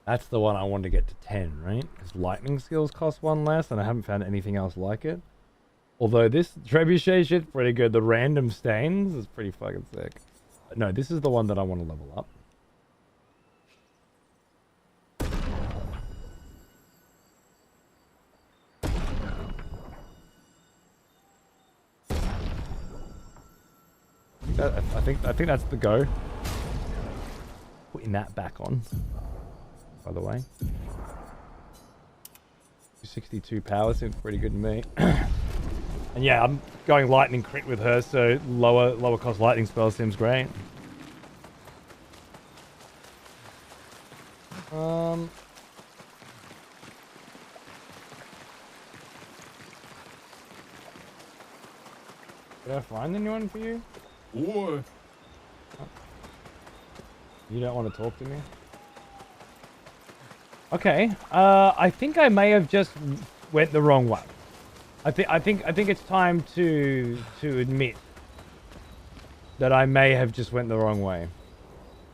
That's the one I wanted to get to 10, right? Because lightning skills cost 1 less, and I haven't found anything else like it. Although this trebuchet shit's pretty good. The random stains is pretty fucking sick. No, this is the one that I want to level up. I think that's the go. Putting that back on. By the way, 262 power seems pretty good to me. And yeah, I'm going lightning crit with her, so lower cost lightning spell seems great. Did I find anyone for you? What? You don't want to talk to me? Okay, I think I may have just went the wrong way. I think it's time to admit that I may have just went the wrong way.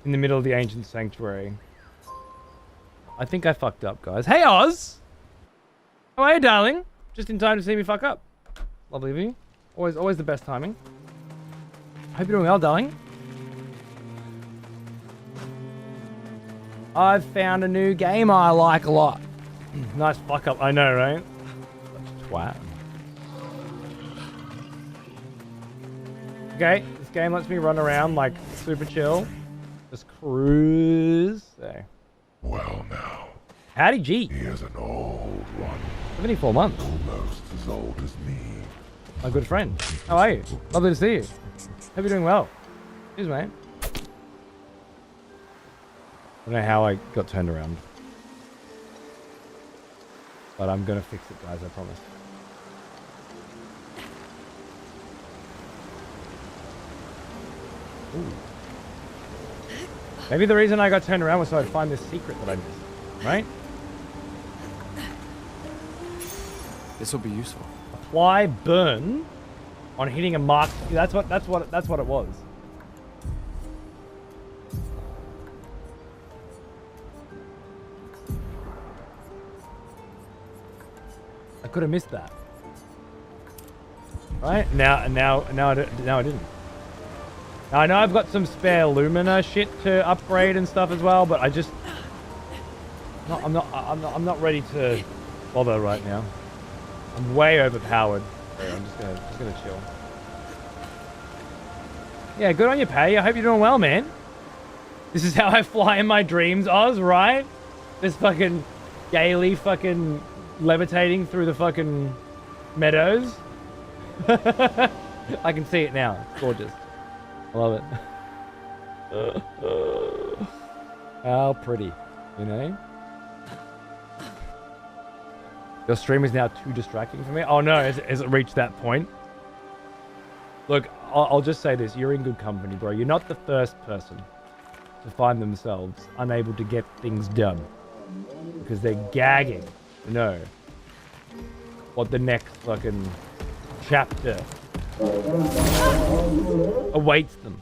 In the middle of the ancient sanctuary. I think I fucked up, guys. Hey, Oz! How are you, darling? Just in time to see me fuck up. Lovely of you. Always the best timing. Hope you're doing well, darling. I've found a new game I like a lot. Nice fuck up, I know, right? Such a twat. Okay, this game lets me run around like super chill. Just cruise. There. Well now. Howdy G. He is an old one. 74 months. Almost as old as me. My good friend. How are you? Lovely to see you. Hope you're doing well. Cheers, mate. I don't know how I got turned around. But I'm gonna fix it, guys, I promise. Ooh. Maybe the reason I got turned around was so I'd find this secret that I missed. Right? This will be useful. Apply burn on hitting a mark. That's what it was. I could have missed that. Right? Now I didn't. Now I know I've got some spare Lumina shit to upgrade and stuff as well, but I just I'm not ready to bother right now. I'm way overpowered. So I'm just gonna chill. Yeah, good on you, Patty. I hope you're doing well, man. This is how I fly in my dreams, Oz, right? Just fucking gaily fucking levitating through the fucking meadows. I can see it now. It's gorgeous. I love it. How pretty, you know? Your stream is now too distracting for me. Oh no, has it reached that point? Look, I'll just say this. You're in good company, bro. You're not the first person to find themselves unable to get things done. Because they're gagging to know what the next fucking chapter awaits them.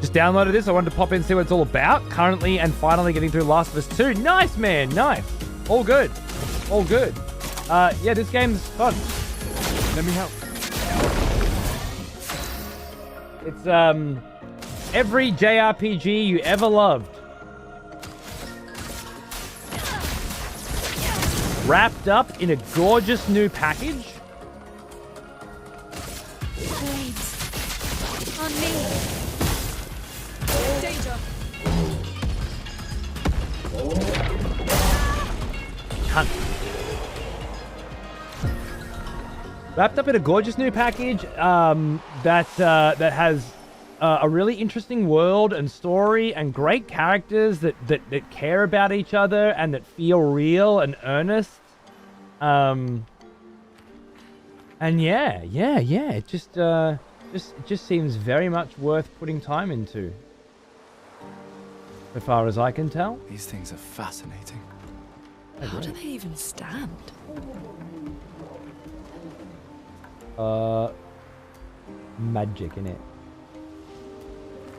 Just downloaded this. I wanted to pop in and see what it's all about. Currently and finally getting through Last of Us 2. Nice, man. Nice. All good. All good. Yeah, this game's fun. Let me help. It's, every JRPG you ever loved. Wrapped up in a gorgeous new package. Blades. On me. Danger. Cunt. Wrapped up in a gorgeous new package that has a really interesting world and story and great characters that care about each other and that feel real and earnest. And yeah, it just seems very much worth putting time into. As far as I can tell. These things are fascinating. How do they even stand? Magic, innit?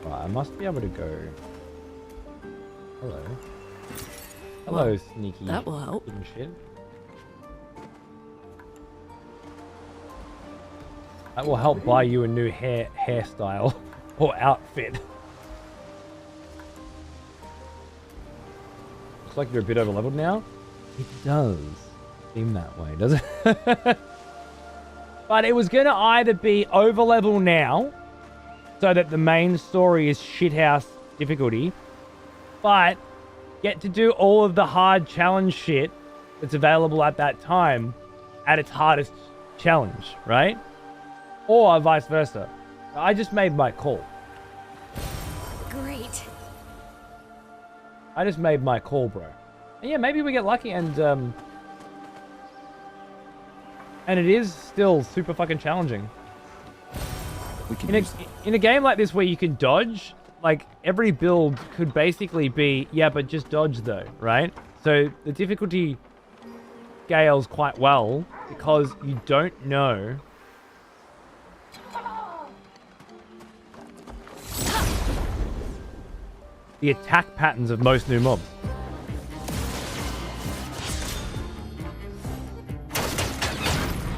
Right, I must be able to go. Hello. Hello, Well, sneaky. that will help. Hidden shit. That will help buy you a new hairstyle or outfit. Looks like you're a bit over leveled now. It does seem that way, doesn't it? But it was going to either be over level now, so that the main story is shithouse difficulty, but get to do all of the hard challenge shit that's available at that time at its hardest challenge, right? Or vice versa. I just made my call. Great. I just made my call, bro. And yeah, maybe we get lucky and it is still super fucking challenging. In a game like this where you can dodge, like every build could basically be, yeah, but just dodge though, right? So the difficulty scales quite well because you don't know the attack patterns of most new mobs.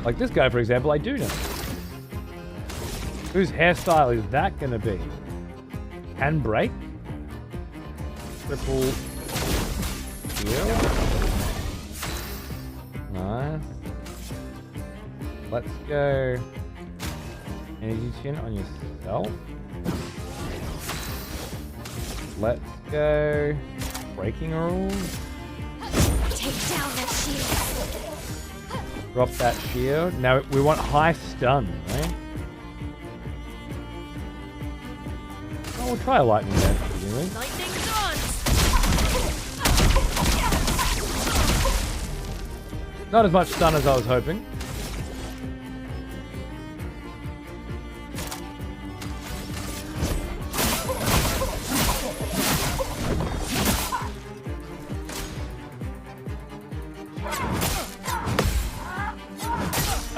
Like this guy, for example, I do know. Whose hairstyle is that gonna be? Hand break? Triple heal? Nice. Let's go. Energy chin on yourself. Let's go. Breaking rules. Take down that shield. Drop that shield. Now we want high stun, right? Oh, we'll try a lightning dance to begin with. Lightning's on. Not as much stun as I was hoping.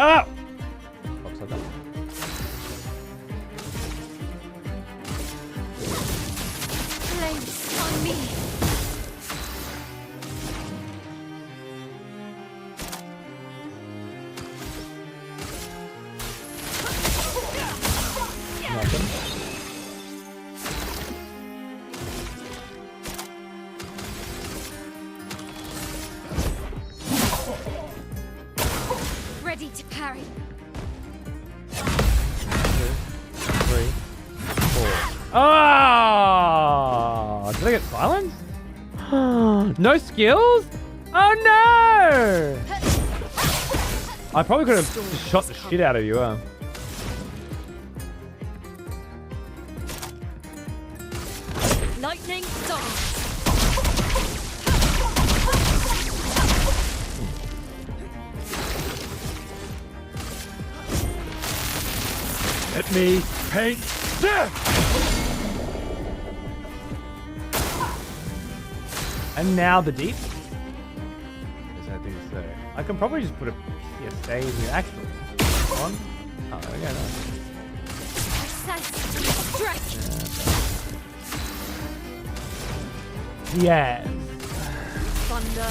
Ah! Looks like that. Flames on me. Nothing. Ready to parry. 2, 3, 4. Ah! Did I get silenced? No skills? Oh no! I probably could have just shot the shit out of you, huh? Lightning dance. Let me paint death! And now the deep. There's nothing to say. I can probably just put a PSA in here. Actually, on. Oh, there we go. Nice. Yes. Thunder.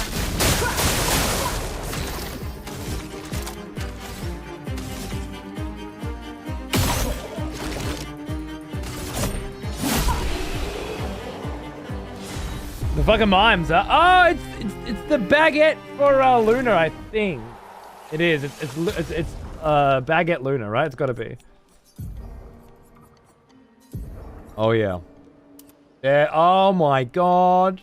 The fucking mimes are. Oh, it's the baguette for Luna, I think. It is. It's baguette Luna, right? It's got to be. Oh yeah. Yeah. Oh my god.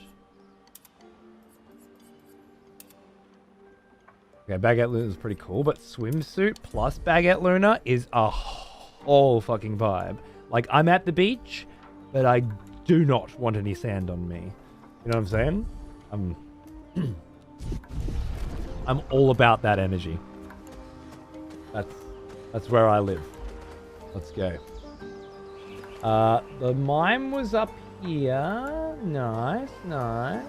Okay, baguette Luna is pretty cool, but swimsuit plus baguette Luna is a whole fucking vibe. Like, I'm at the beach, but I do not want any sand on me. You know what I'm saying? I'm all about that energy. That's where I live. Let's go. The mime was up here. Nice, nice.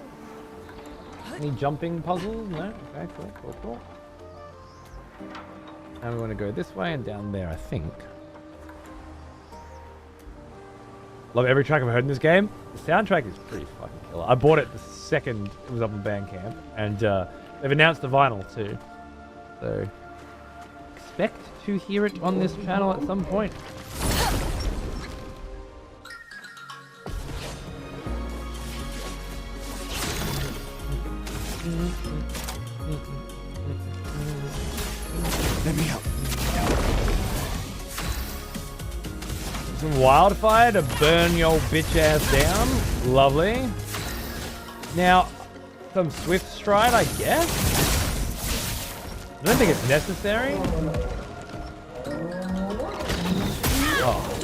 Any jumping puzzles? No? Okay, cool. Now we want to go this way and down there, I think. Love every track I've heard in this game. The soundtrack is pretty fucking killer. I bought it the second it was up on Bandcamp, and they've announced the vinyl too. So expect to hear it on this channel at some point. Let me help. Some wildfire to burn your bitch ass down. Lovely. Now, some swift stride, I guess. I don't think it's necessary. Oh.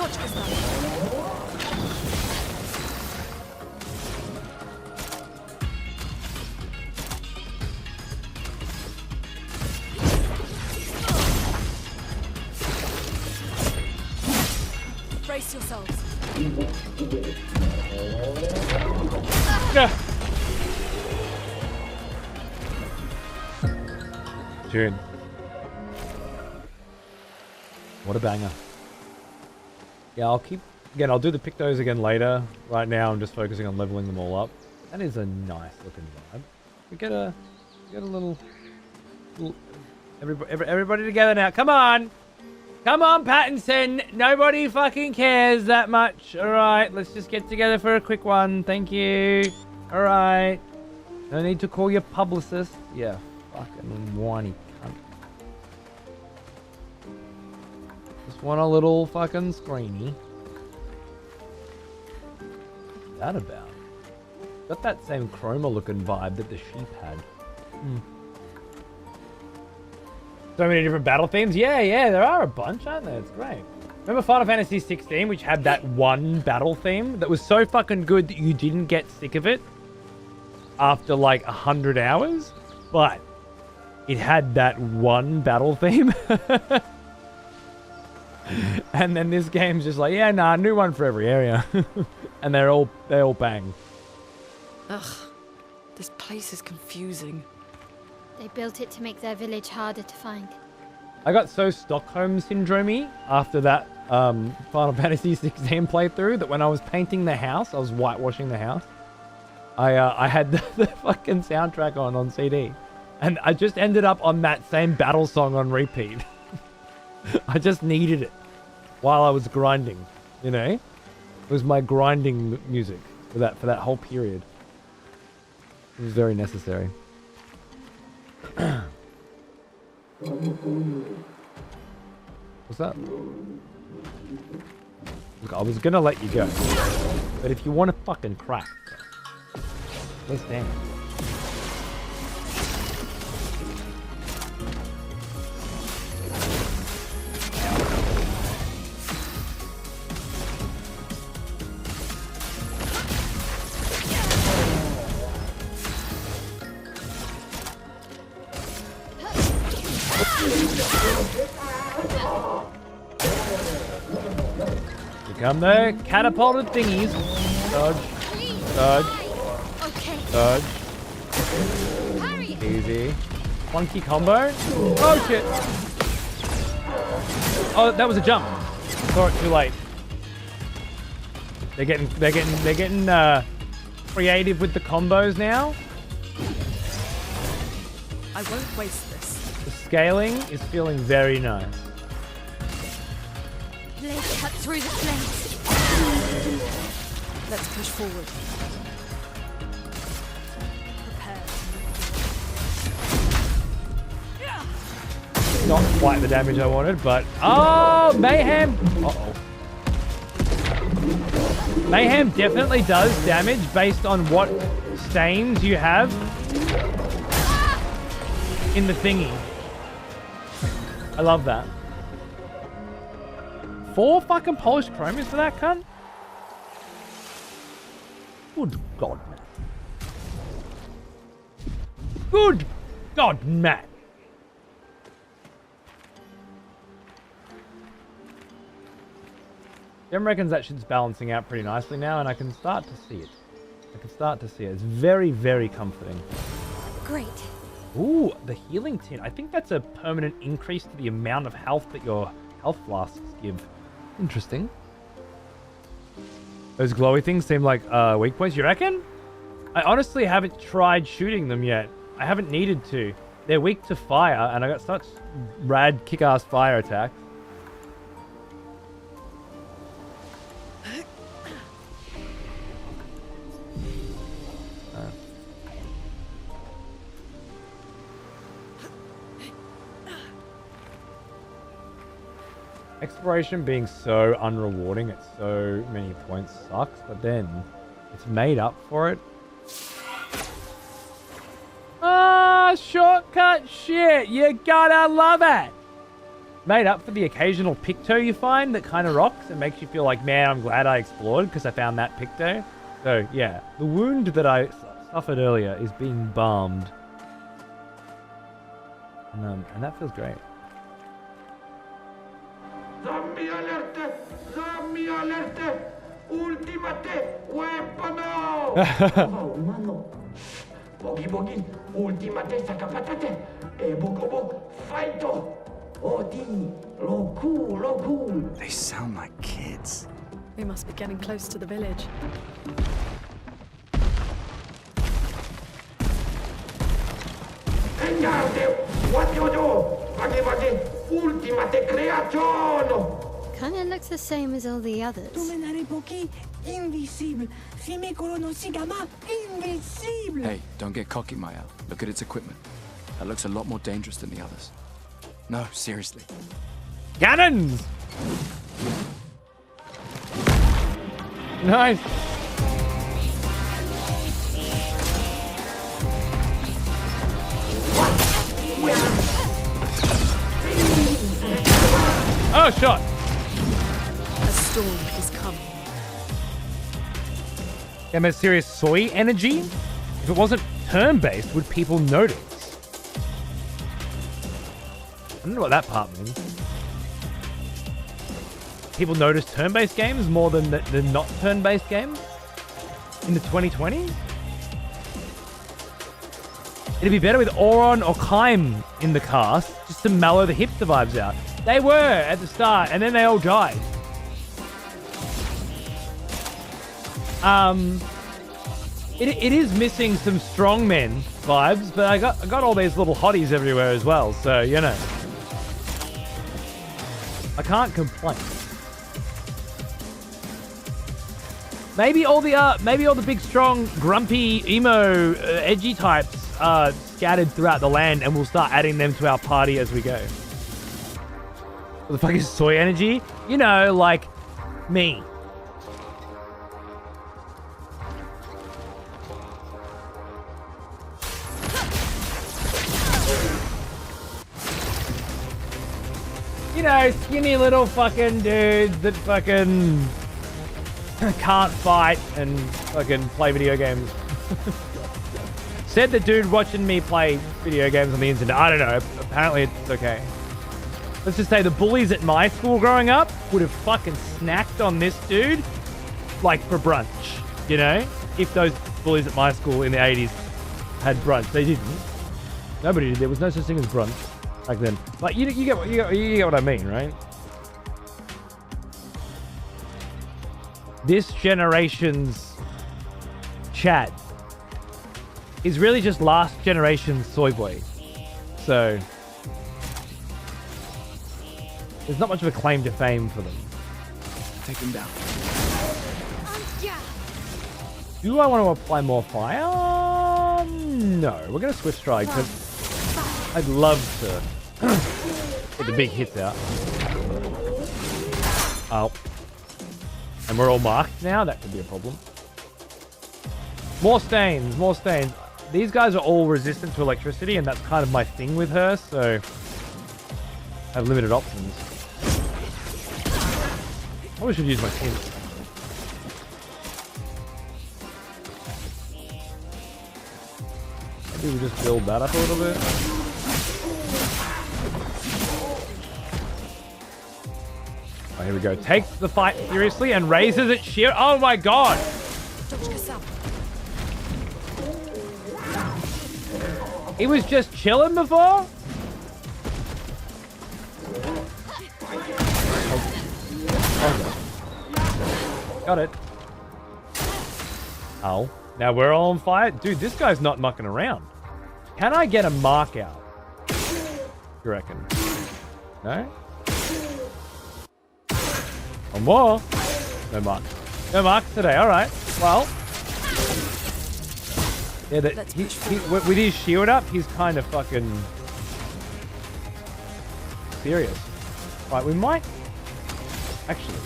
Brace yourselves. Tune. What a banger. Yeah, I'll do the pictos again later. Right now I'm just focusing on leveling them all up. That is a nice looking vibe. We get a little everybody together now. Come on! Come on, Pattinson! Nobody fucking cares that much. Alright, let's just get together for a quick one. Thank you. Alright. No need to call your publicist. Yeah, fucking whiny cunt. Just want a little fucking screeny. What's that about? Got that same chroma looking vibe that the sheep had. So many different battle themes. Yeah, there are a bunch, aren't there? It's great. Remember Final Fantasy 16, which had that one battle theme that was so fucking good that you didn't get sick of it after like 100 hours? But it had that one battle theme. And then this game's just like, yeah, nah, new one for every area. And they all bang. Ugh, this place is confusing. They built it to make their village harder to find. I got so Stockholm syndrome-y after that Final Fantasy 16 playthrough that when I was painting the house, I was whitewashing the house. I had the fucking soundtrack on CD. And I just ended up on that same battle song on repeat. I just needed it while I was grinding, you know? It was my grinding music for that whole period. It was very necessary. What's that? Look, I was gonna let you go, but if you want to fucking crack, let's dance. come the catapulted thingies. Dodge. Dodge. Okay. Dodge. Harry! Easy. Funky combo. Oh shit. Oh, that was a jump. Saw it too late. They're getting creative with the combos now. I won't waste this. The scaling is feeling very nice. Blade cut through the flames. Let's push forward. Prepare. Not quite the damage I wanted, but oh, mayhem. Uh-oh. Mayhem definitely does damage based on what stains you have in the thingy. I love that. 4 fucking polished chromies for that cunt? Good God, man. Good God, Matt. Jem reckons that shit's balancing out pretty nicely now, and I can start to see it. It's very, very comforting. Great. Ooh, the healing tin. I think that's a permanent increase to the amount of health that your health flasks give. Interesting. Those glowy things seem like weak points, you reckon? I honestly haven't tried shooting them yet. I haven't needed to. They're weak to fire, and I got such rad kick-ass fire attacks. Exploration being so unrewarding at so many points sucks, but then it's made up for it. Ah, shortcut shit! You gotta love it! Made up for the occasional picto you find that kind of rocks and makes you feel like, man, I'm glad I explored because I found that picto. So, yeah, the wound that I suffered earlier is being balmed. And that feels great. Zombie alerte! Zombie alerte! Ultimate weapono! Humano. Bogi bogi, ultimate sakapatate! Ebokobok, fighto! Odi, loku, loku! They sound like kids. We must be getting close to the village. Engarde! What you do? Bagi bagi, ultimate creaciono! Kinda looks the same as all the others. Hey, don't get cocky, Maya. Look at its equipment. That looks a lot more dangerous than the others. No, seriously. Cannons! Nice. Oh, shot. A storm is coming. Damn, there's serious soy energy? If it wasn't turn-based, would people notice? I don't know what that part means. People notice turn-based games more than the not turn-based games in the 2020s? It'd be better with Auron or Kaim in the cast just to mellow the hipster vibes out. They were at the start, and then they all died. It is missing some strongmen vibes, but I got all these little hotties everywhere as well, so you know. I can't complain. Maybe all the big, strong, grumpy, emo, edgy types are scattered throughout the land, and we'll start adding them to our party as we go. What the fuck is soy energy? You know, like me. You know, skinny little fucking dudes that fucking can't fight and fucking play video games. Said the dude watching me play video games on the internet. I don't know. Apparently it's okay. let's just say the bullies at my school growing up would have fucking snacked on this dude like for brunch, you know? If those bullies at my school in the 80s had brunch. They didn't. Nobody did. There was no such thing as brunch back then. But you get what I mean, right? This generation's chat is really just last generation's soy boy. So there's not much of a claim to fame for them. Take him down. Do I want to apply more fire? No. We're going to Swift Strike because I'd love to get the big hits out. Oh. And we're all marked now? That could be a problem. More stains, more stains. These guys are all resistant to electricity, and that's kind of my thing with her, so I have limited options. Probably should use my team. Maybe we just build that up a little bit. Oh, here we go. Takes the fight seriously and raises its shield. Oh my god! He was just chilling before? Oh. Got it. Oh. Now we're all on fire? Dude, this guy's not mucking around. Can I get a mark out? You reckon? No? One more? No mark. No marks today, alright. Well. Yeah, with his shield up, he's kind of fucking serious. Right, we might... Actually.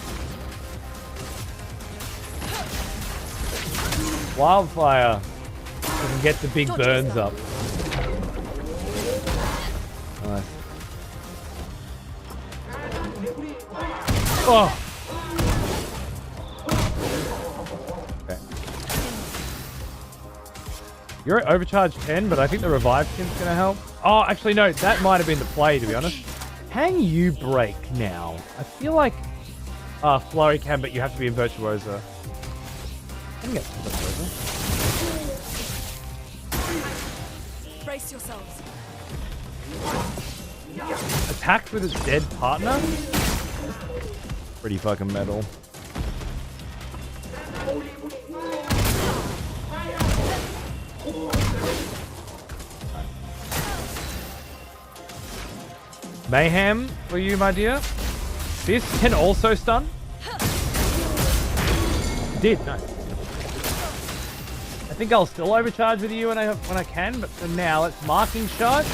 Wildfire can get the big burns up. Nice. Oh! Okay. You're at overcharge 10, but I think the revive skin's gonna help. Oh, actually no, that might have been the play, to be honest. Can you break now? I feel like Flurry can, but you have to be in Virtuosa. I can get Virtuosa. Brace yourselves. Attacked with his dead partner? Pretty fucking metal. Mayhem for you, my dear. This can also stun. Did, no. I think I'll still overcharge with you when I can, but for now it's marking shot.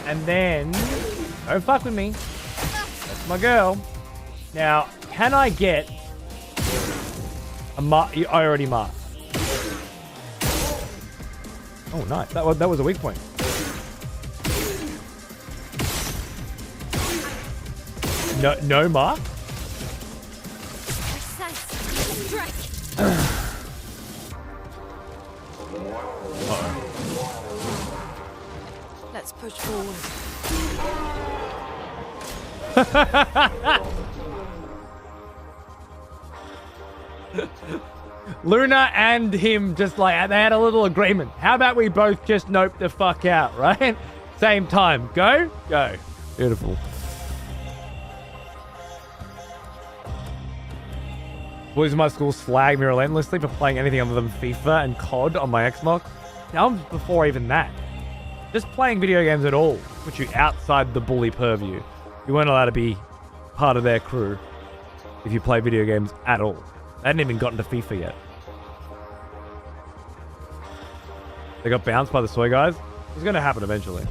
And then don't fuck with me. That's my girl. Now, can I get a mark? I already marked. Oh, nice. That was a weak point. No mark? Let's push forward. Luna and him just like, they had a little agreement. How about we both just nope the fuck out, right? Same time. Go? Go. Beautiful. Boys in my school slag me relentlessly for playing anything other than FIFA and COD on my Xbox. Now, before even that. Just playing video games at all put you outside the bully purview. You weren't allowed to be part of their crew if you play video games at all. They hadn't even gotten to FIFA yet. They got bounced by the soy guys. It's going to happen eventually.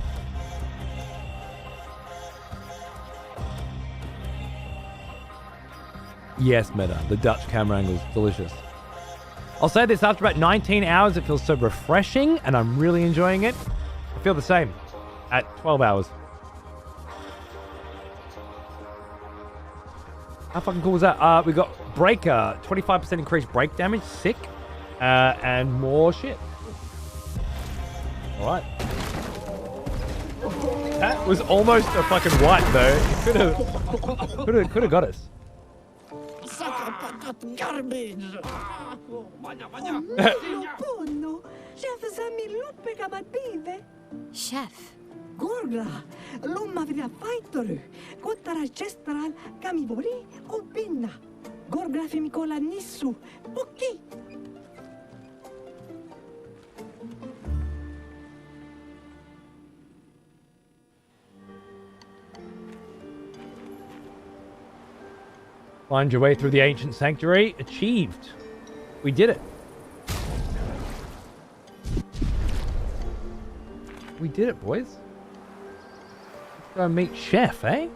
Yes, Meta. The Dutch camera angle's delicious. I'll say this, after about 19 hours, it feels so refreshing, and I'm really enjoying it. I feel the same at 12 hours. How fucking cool was that? We got Breaker, 25% increased break damage, sick, and more shit. All right. That was almost a fucking white though. It could have got us. Suck up that garbage! Chef. Gorgla, lumma via fighteru, kottara chestral, kamibori, obinna. Gorgla femikola nissu, poki. Find your way through the ancient sanctuary. Achieved. We did it. We did it, boys. Let's go meet Chef, eh?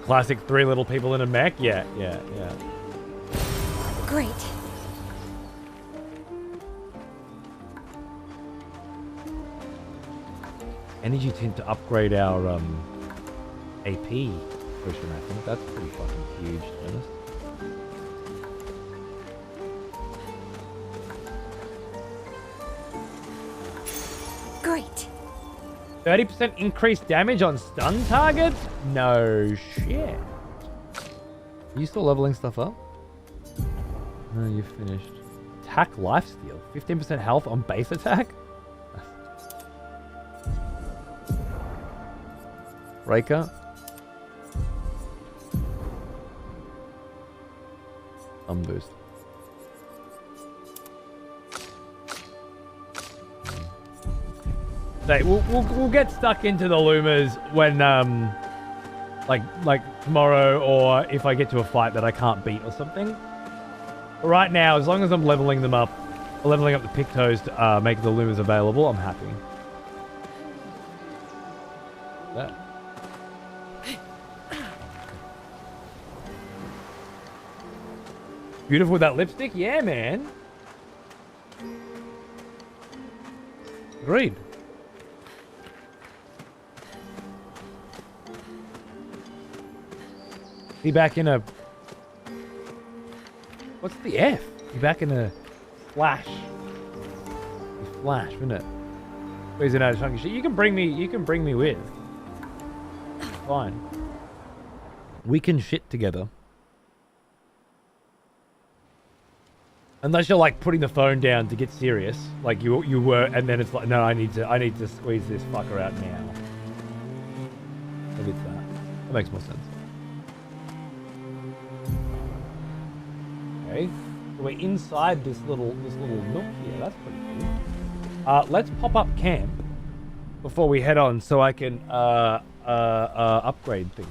Classic 3 little people in a mech? Yeah. Great. Energy tint to upgrade our AP potion, I think. That's pretty fucking huge, to be honest. Great. 30% increased damage on stun targets? No shit. Are you still leveling stuff up? No, you've finished. Attack lifesteal. 15% health on base attack? Breaker. Boost. Say, we'll get stuck into the Lumas when like tomorrow, or if I get to a fight that I can't beat or something. But right now, as long as I'm leveling them up, leveling up the Pictos to make the Lumas available, I'm happy. That. Beautiful with that lipstick? Yeah, man. Agreed. Be back in a... What's the F? Be back in a flash. A flash, isn't it? Where's it out of chunky shit? You can bring me with. Fine. We can shit together. Unless you're like putting the phone down to get serious, like you were, and then it's like, no, I need to squeeze this fucker out now. Maybe it's that. That makes more sense. Okay, so we're inside this little nook here. That's pretty cool. Let's pop up camp before we head on, so I can upgrade things.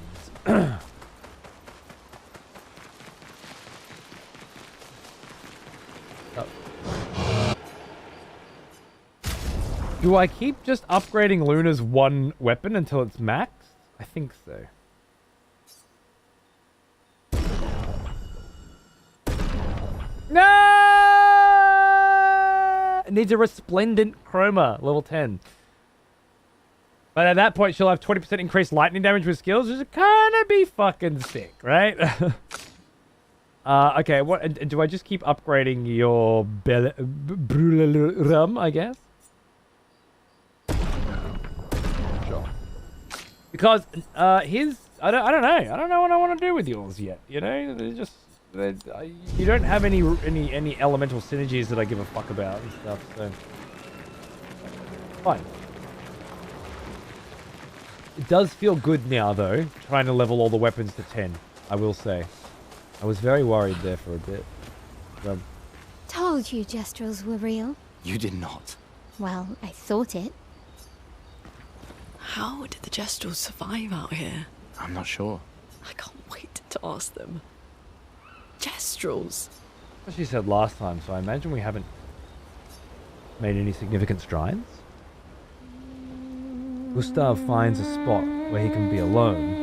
Do I keep just upgrading Luna's one weapon until it's maxed? I think so. No! It needs a resplendent chroma, level 10. But at that point, she'll have 20% increased lightning damage with skills, which is kind of be fucking sick, right? Okay, what? Do I just keep upgrading your Brularum, I guess? Because his, I don't know. I don't know what I want to do with yours yet. You know, you don't have any elemental synergies that I give a fuck about and stuff. So fine. It does feel good now though, trying to level all the weapons to 10. I will say, I was very worried there for a bit. Told you Gestrals were real. You did not. Well, I thought it. How did the Gestrals survive out here? I'm not sure. I can't wait to ask them. Gestrals? As she said last time, so I imagine we haven't made any significant strides. Gustav finds a spot where he can be alone.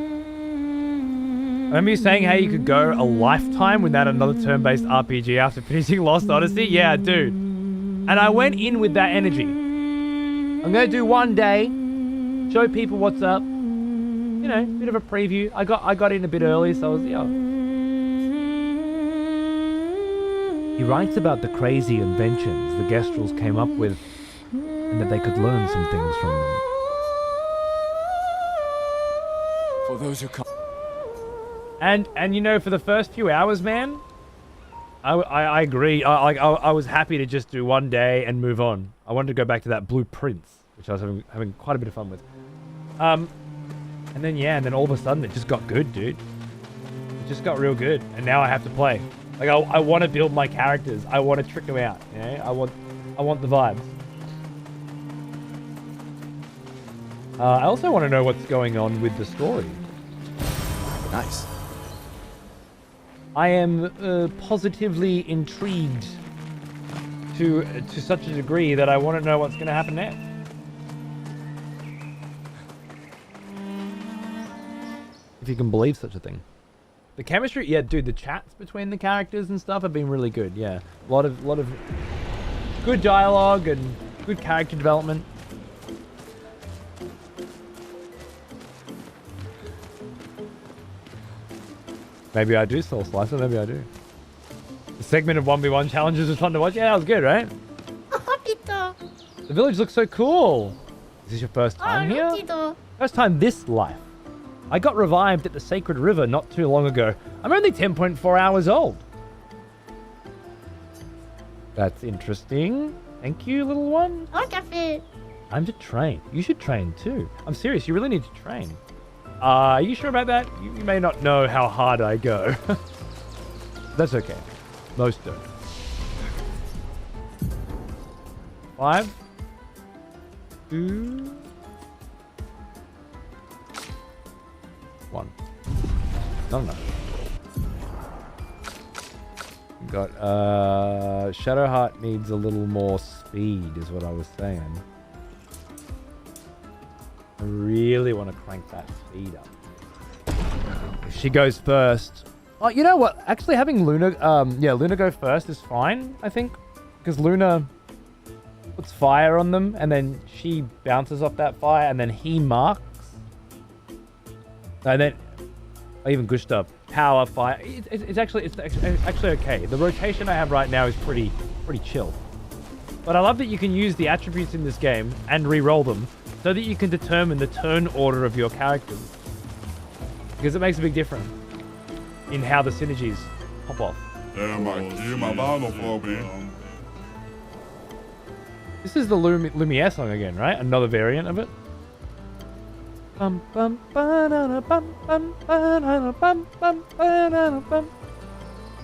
I remember you saying how you could go a lifetime without another turn-based RPG after finishing Lost Odyssey? Yeah, dude. And I went in with that energy. I'm going to do one day, show people what's up. You know, bit of a preview. I got in a bit early, so I was, yeah. He writes about the crazy inventions the Gestrals came up with, and that they could learn some things from them. For those who come. And you know, for the first few hours, man, I agree. I was happy to just do one day and move on. I wanted to go back to that Blue Prince, which I was having quite a bit of fun with. And then all of a sudden it just got good, dude. It just got real good, and now I have to play. Like I want to build my characters. I want to trick them out. You know, I want the vibes. I also want to know what's going on with the story. Nice. I am positively intrigued to such a degree that I want to know what's going to happen next. If you can believe such a thing. The chemistry, yeah, dude, the chats between the characters and stuff have been really good. Yeah, a lot of good dialogue and good character development. Maybe I do Soul Slicer, maybe I do. The segment of 1v1 challenges was fun to watch. Yeah, that was good, right? The village looks so cool. Is this your first time here? First time this life. I got revived at the Sacred River not too long ago. I'm only 10.4 hours old. That's interesting. Thank you, little one. I'm to train. You should train too. I'm serious, you really need to train. Are you sure about that? You may not know how hard I go. That's okay. Most don't. 5, 2, 1. Not enough. Got Shadowheart needs a little more speed, is what I was saying. I really want to crank that speed up. If she goes first. Oh, you know what? Actually, having Luna, Luna go first is fine, I think, because Luna puts fire on them, and then she bounces off that fire, and then he marks, and then even Gestal power fire. It's actually okay. The rotation I have right now is pretty chill. But I love that you can use the attributes in this game and re-roll them, so that you can determine the turn order of your characters. Because it makes a big difference in how the synergies pop off. This is the Lumiere song again, right? Another variant of it. Oh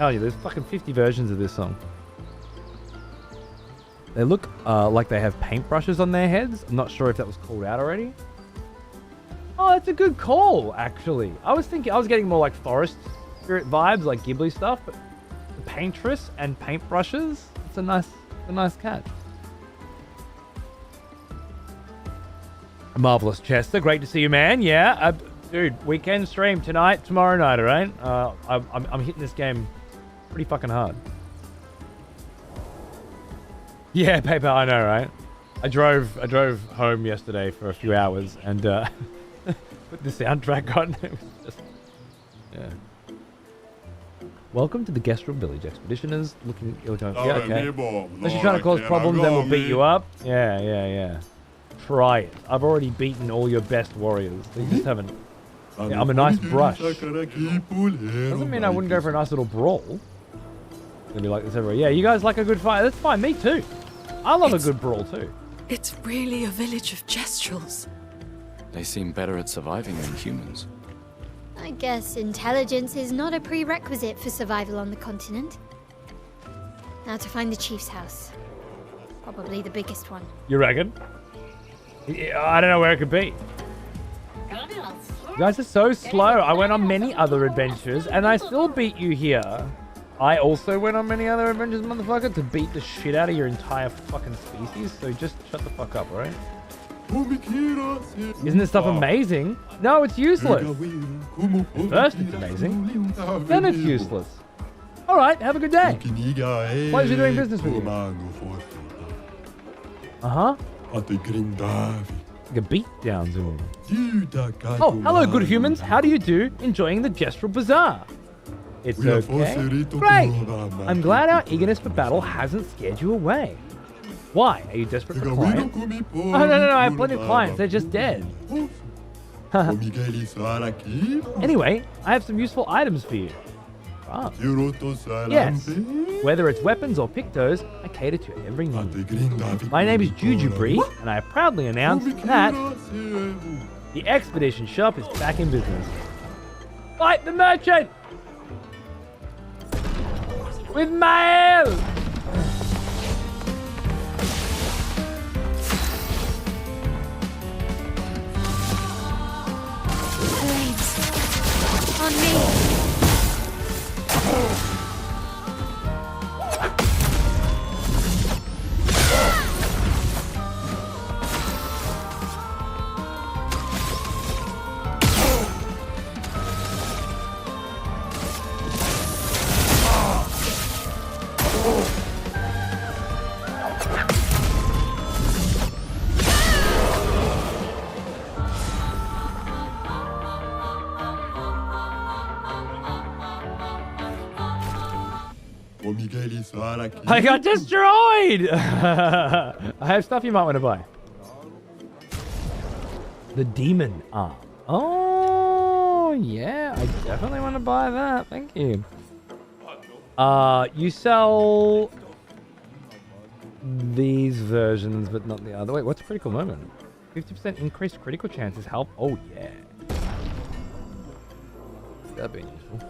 yeah, there's fucking 50 versions of this song. They look like they have paintbrushes on their heads. I'm not sure if that was called out already. Oh, that's a good call, actually. I was getting more like forest spirit vibes, like Ghibli stuff, but the paintress and paintbrushes, it's a nice catch. Marvelous, Chester. Great to see you, man. Yeah, dude, weekend stream tonight, tomorrow night, all right? I'm hitting this game pretty fucking hard. Yeah, paper, I know, right? I drove home yesterday for a few hours and put the soundtrack on. It was just, yeah. Welcome to the Gestal Village. Expeditioners looking. Yeah, okay. Unless you're trying to cause problems, then we'll beat you up. Yeah. Try it. I've already beaten all your best warriors. You just haven't. Yeah, I'm a nice brush. Doesn't mean I wouldn't go for a nice little brawl. Gonna be like this everywhere. Yeah, you guys like a good fight. That's fine. Me too. I love a good brawl too. It's really a village of Gestrals. They seem better at surviving than humans. I guess intelligence is not a prerequisite for survival on the continent. Now to find the chief's house. Probably the biggest one. You reckon? I don't know where it could be. You guys are so slow. I went on many other adventures and I still beat you here. I also went on many other adventures, motherfucker, to beat the shit out of your entire fucking species. So just shut the fuck up, alright? Isn't this stuff amazing? No, it's useless. First it's amazing, then it's useless. Alright, have a good day. Pleasure doing business with you. Uh-huh. Like a beat down zoom. Oh, hello good humans. How do you do? Enjoying the Gestral Bazaar. It's okay. Great! I'm glad our eagerness for battle hasn't scared you away. Why? Are you desperate for clients? Oh, no. I have plenty of clients. They're just dead. Anyway, I have some useful items for you. Ah. Yes. Whether it's weapons or pictos, I cater to every need. My name is Jujubri, and I proudly announce that the expedition shop is back in business. Fight the merchant! With mail! Flames. On me. I got destroyed! I have stuff you might want to buy. The demon arm. Oh, yeah. I definitely want to buy that. Thank you. You sell these versions, but not the other. Wait, what's critical moment? 50% increased critical chances help. Oh, yeah. That'd be useful.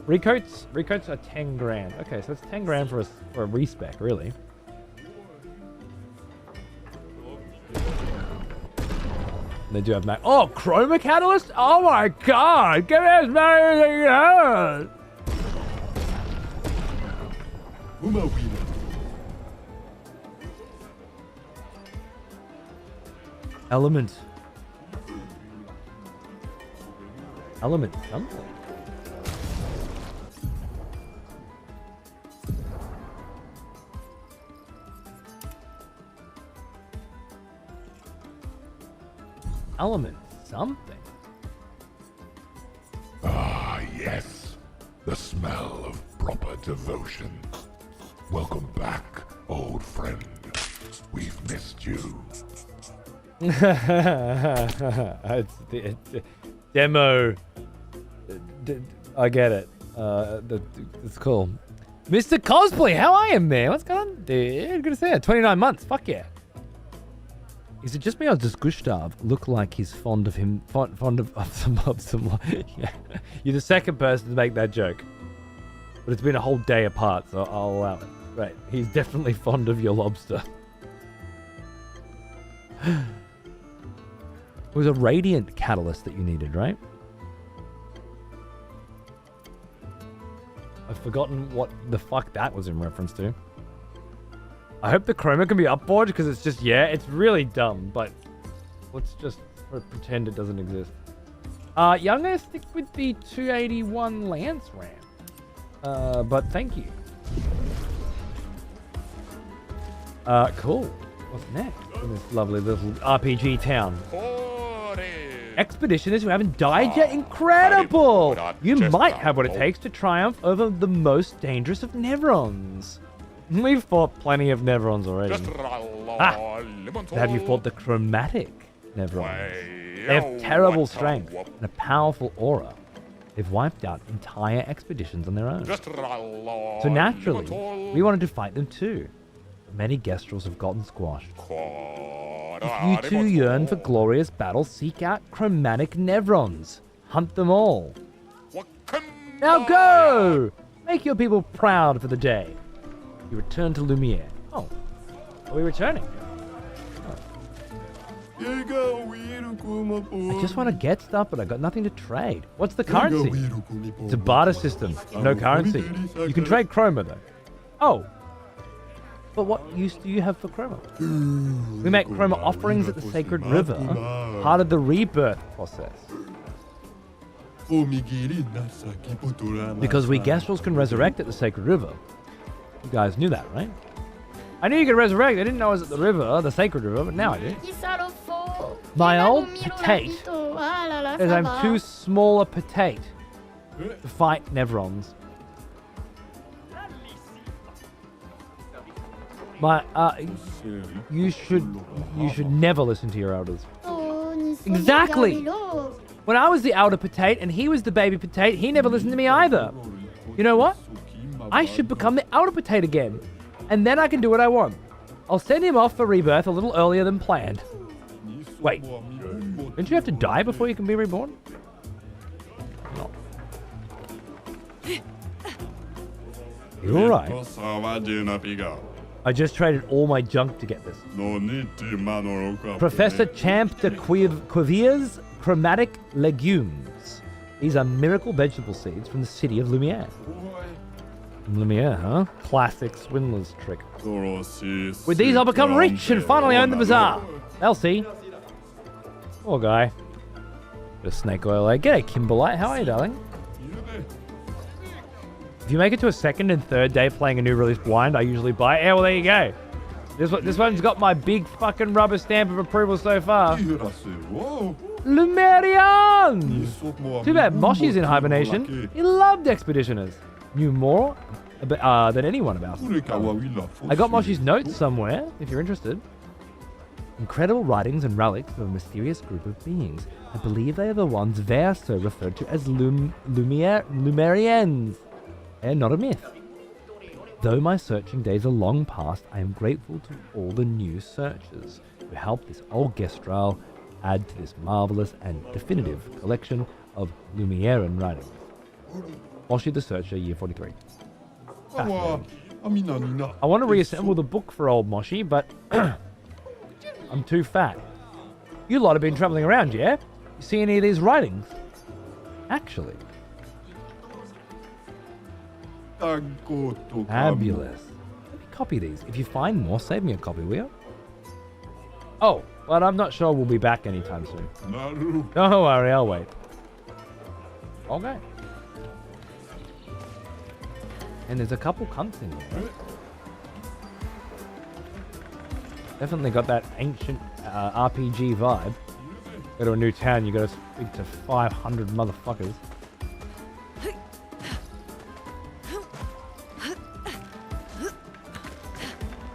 Recoats are 10 grand. Okay, so it's 10 grand for a respec, really. They do have oh, chroma catalyst? Oh my god! Give me as many as you have! Element something. Element something. Ah, yes. The smell of proper devotion. Welcome back, old friend. We've missed you. It's demo. I get it. It's cool. Mr. Cosplay, how are you, man? What's going on, dude? Good to see you. 29 months. Fuck yeah. Is it just me or does Gustav look like he's fond of him? Fond of some yeah. You're the second person to make that joke. But it's been a whole day apart, so I'll allow it. Right. He's definitely fond of your lobster. It was a radiant catalyst that you needed, right? I've forgotten what the fuck that was in reference to. I hope the chroma can be upboard because it's just, yeah, it's really dumb, but let's just pretend it doesn't exist. Yeah, I'm going to stick with the 281 Lance Ram. But thank you. Cool. What's next in this lovely little RPG town? Expeditioners who haven't died yet? Incredible! You might have what it takes to triumph over the most dangerous of Nevrons. We've fought plenty of Nevrons already. Have you fought the chromatic Nevrons? They have terrible strength and a powerful aura. They've wiped out entire expeditions on their own. So naturally, we wanted to fight them too. But many Gestals have gotten squashed. If you too yearn for glorious battles, seek out chromatic Nevrons. Hunt them all. Now go! Make your people proud for the day. You return to Lumiere. Oh, are we returning? I just want to get stuff, but I got nothing to trade. What's the currency? It's a barter system. No currency. You can trade chroma, though. Oh. But what use do you have for chroma? We make chroma offerings at the Sacred River, part of the rebirth process. Because we Gestals can resurrect at the Sacred River. You guys knew that, right? I knew you could resurrect. I didn't know it was at the river, the Sacred River, but now I do. My old potate says I'm too small a potate to fight Nevrons. You should never listen to your elders. Exactly. When I was the elder potato and he was the baby potato, he never listened to me either. You know what? I should become the elder potato again. And then I can do what I want. I'll send him off for rebirth a little earlier than planned. Wait, don't you have to die before you can be reborn? No. You're alright. I just traded all my junk to get this. Professor Champ de Quivier's Chromatic Legumes. These are miracle vegetable seeds from the city of Lumiere. Lumiere, huh? Classic swindler's trick. With these I'll become rich and finally own the bazaar. They'll see. Poor guy. Bit of snake oil, eh? G'day, Kimberlite. How are you, darling? If you make it to a second and third day playing a new release blind, I usually buy it. Yeah, well, there you go. This one's got my big fucking rubber stamp of approval so far. Lumerians! Too bad Moshi's in hibernation. He loved Expeditioners. Knew more than anyone about it. I got Moshi's notes somewhere, if you're interested. Incredible writings and relics of a mysterious group of beings. I believe they are the ones Verso referred to as Lumerians. And not a myth. Though my searching days are long past, I am grateful to all the new searchers who helped this old Gestal add to this marvelous and definitive collection of Lumieran writings. Moshi the Searcher, year 43. I want to reassemble the book for old Moshi, but I'm too fat. You lot have been traveling around, yeah? You see any of these writings? Actually. Fabulous. Let me copy these. If you find more, save me a copy, will you? Oh, but I'm not sure we'll be back anytime soon. Don't worry, I'll wait. Okay. And there's a couple cunts in here. Definitely got that ancient RPG vibe. Go to a new town, you gotta speak to 500 motherfuckers.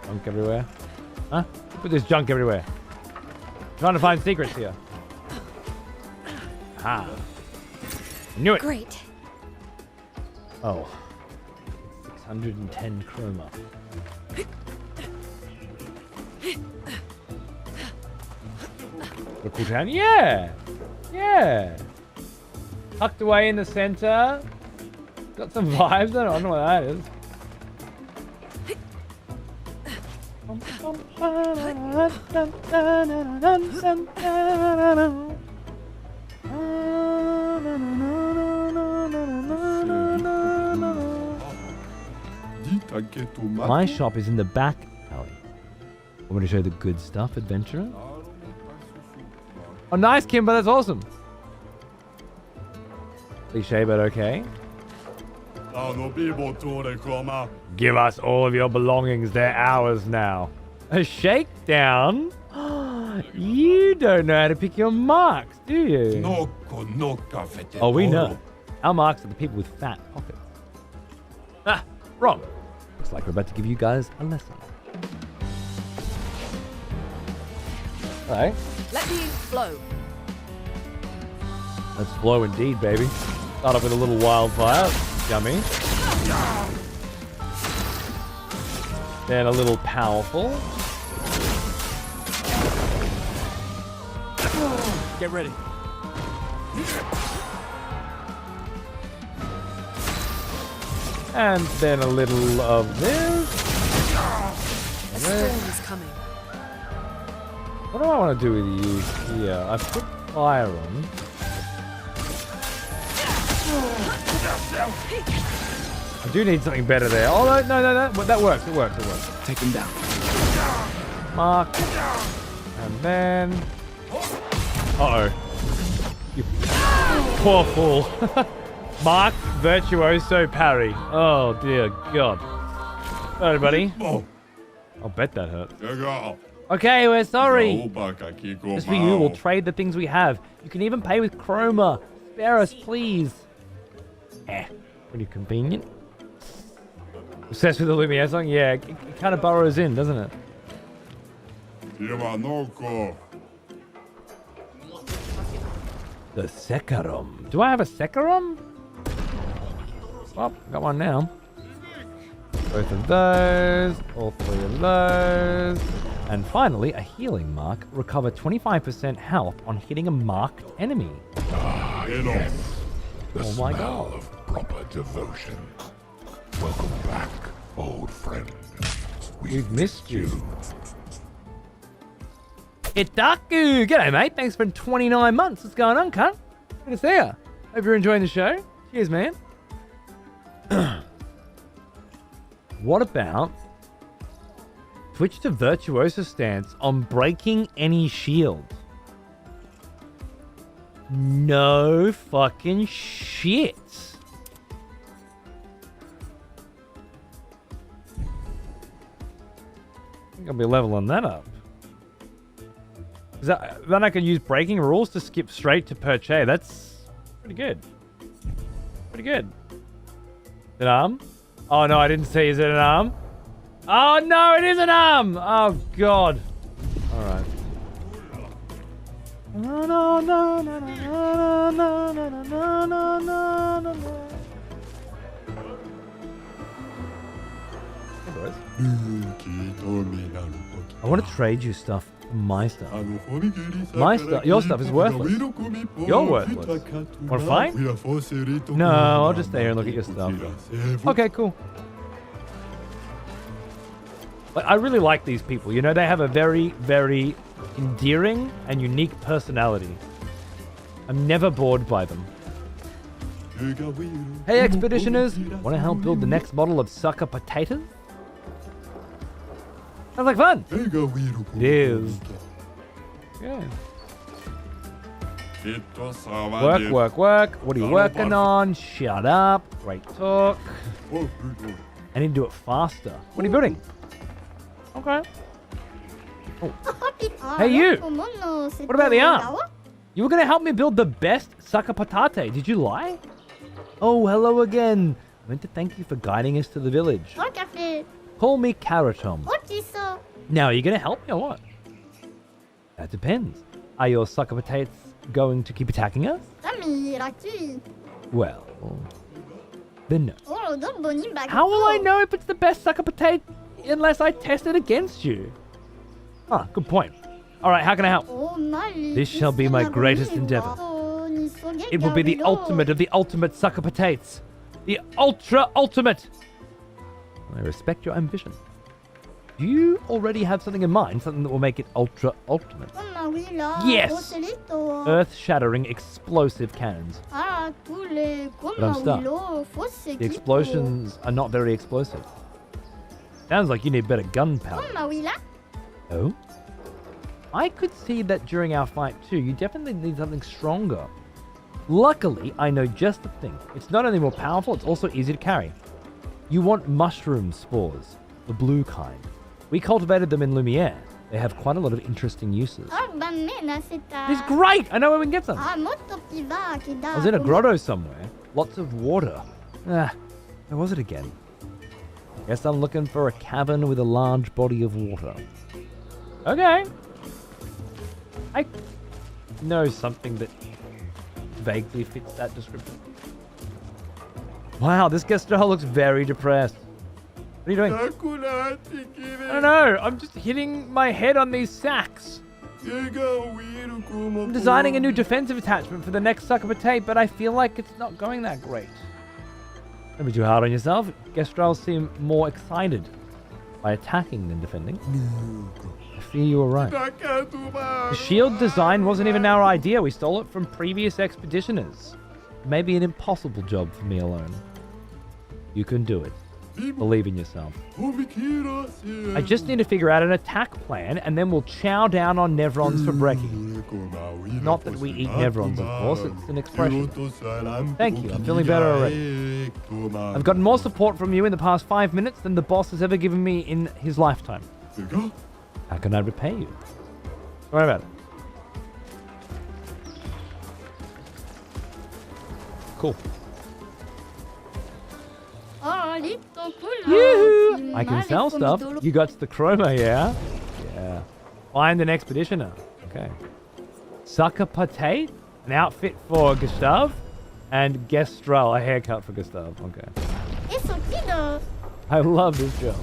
Junk everywhere. Huh? Put this junk everywhere. I'm trying to find secrets here. Ah. Knew it. Great. Oh. 610 chroma. A cool town? Yeah! Yeah! Tucked away in the center. Got some vibes. I don't know what that is. My shop is in the back alley. Want me to show you the good stuff, adventurer? Oh, nice, Kimber. That's awesome. Cliche, but okay. Give us all of your belongings. They're ours now. A shakedown? You don't know how to pick your marks, do you? Oh, we know. Our marks are the people with fat pockets. Ah, wrong. Looks like we're about to give you guys a lesson. Alright. Let me flow. Let's flow indeed, baby. Start off with a little wildfire. Yummy. Then a little powerful. Get ready. And then a little of this. A storm is coming. What do I want to do with you here? I've put fire on. I do need something better there. Oh, no. That works. It works. Take him down. Mark. And then... Uh-oh. You poor fool. Mark, virtuoso parry. Oh, dear God. Sorry, buddy. I'll bet that hurt. Okay, we're sorry. Just for you, we'll trade the things we have. You can even pay with chroma. Spare us, please. Pretty convenient. Obsessed with the Lumiere song? Yeah, it kind of burrows in, doesn't it? The Sekarum. Do I have a Sekarum? Oh, got one now. Both of those. All 3 of those. And finally, a healing mark. Recover 25% health on hitting a marked enemy. Ah, yes. The Oh my smell God. of proper devotion. Welcome back, old friend. We've missed you. Itaku! G'day, mate. Thanks for 29 months. What's going on, cunt? Good to see ya. Hope you're enjoying the show. Cheers, man. What about switch to Virtuoso stance on breaking any shield? No fucking shit. I think I'll be leveling that up. Then I can use breaking rules to skip straight to Perche. That's pretty good. Pretty good. Is it an arm? Oh no, I didn't see. Is it an arm? Oh no, it is an arm! Oh god. Alright. No, no, no, no, no, no, no, no, no, no, no, no. Hey boys. I want to trade you stuff for my stuff. My stuff, your stuff is worthless. You're worthless. Want to fight? No, I'll just stay here and look at your stuff. Okay, cool. But I really like these people. You know, they have a very, very endearing and unique personality. I'm never bored by them. Hey, expeditioners! Want to help build the next model of sucker potatoes? Sounds like fun! It is. Yeah. Work, work, work. What are you working on? Shut up. Great talk. I need to do it faster. What are you building? Okay. Oh. Hey, you! What about the arm? You were going to help me build the best sucker patate. Did you lie? Oh, hello again. I meant to thank you for guiding us to the village. Call me Karatom. Now, are you going to help me or what? That depends. Are your sucker potatoes going to keep attacking us? Well, then no. How will I know if it's the best sucker potato unless I test it against you? Ah, good point. Alright, how can I help? This shall be my greatest endeavor. It will be the ultimate of the ultimate sucker potatoes. The ultra ultimate. I respect your ambition. Do you already have something in mind? Something that will make it ultra ultimate? Yes! Earth-shattering explosive cannons. But I'm stuck. The explosions are not very explosive. Sounds like you need better gunpowder. Oh? I could see that during our fight too. You definitely need something stronger. Luckily, I know just the thing. It's not only more powerful, it's also easy to carry. You want mushroom spores, the blue kind. We cultivated them in Lumiere. They have quite a lot of interesting uses. It's great! I know where we can get some. I was in a grotto somewhere. Lots of water. Where was it again? Guess I'm looking for a cavern with a large body of water. Okay. I know something that vaguely fits that description. Wow, this Gestal looks very depressed. What are you doing? I don't know. I'm just hitting my head on these sacks. I'm designing a new defensive attachment for the next sucker potato, but I feel like it's not going that great. Don't be too hard on yourself. Gestrals seem more excited by attacking than defending. I fear you were right. The shield design wasn't even our idea. We stole it from previous expeditioners. Maybe an impossible job for me alone. You can do it. Believe in yourself. I just need to figure out an attack plan, and then we'll chow down on Nevrons for brekkie. Not that we eat Nevrons, of course. It's an expression. Thank you. I'm feeling better already. I've gotten more support from you in the past 5 minutes than the boss has ever given me in his lifetime. How can I repay you? Don't worry about it. Cool. Yoo-hoo! I can sell stuff. You got the chroma, yeah? Yeah. Find an expeditioner. Okay. Sucker potato? An outfit for Gustav and Gestal, a haircut for Gustav. Okay. It's so cute. I love this job.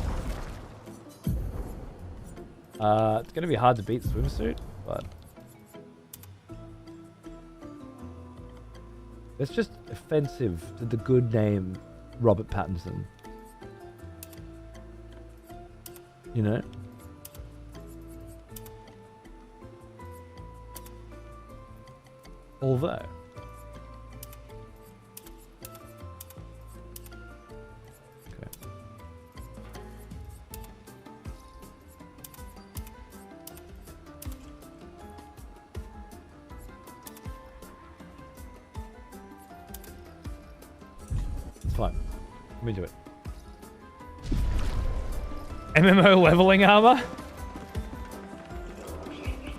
It's gonna be hard to beat swimsuit, but it's just offensive to the good name Robert Pattinson. You know? Although it's fine. Let me do it. MMO leveling armor?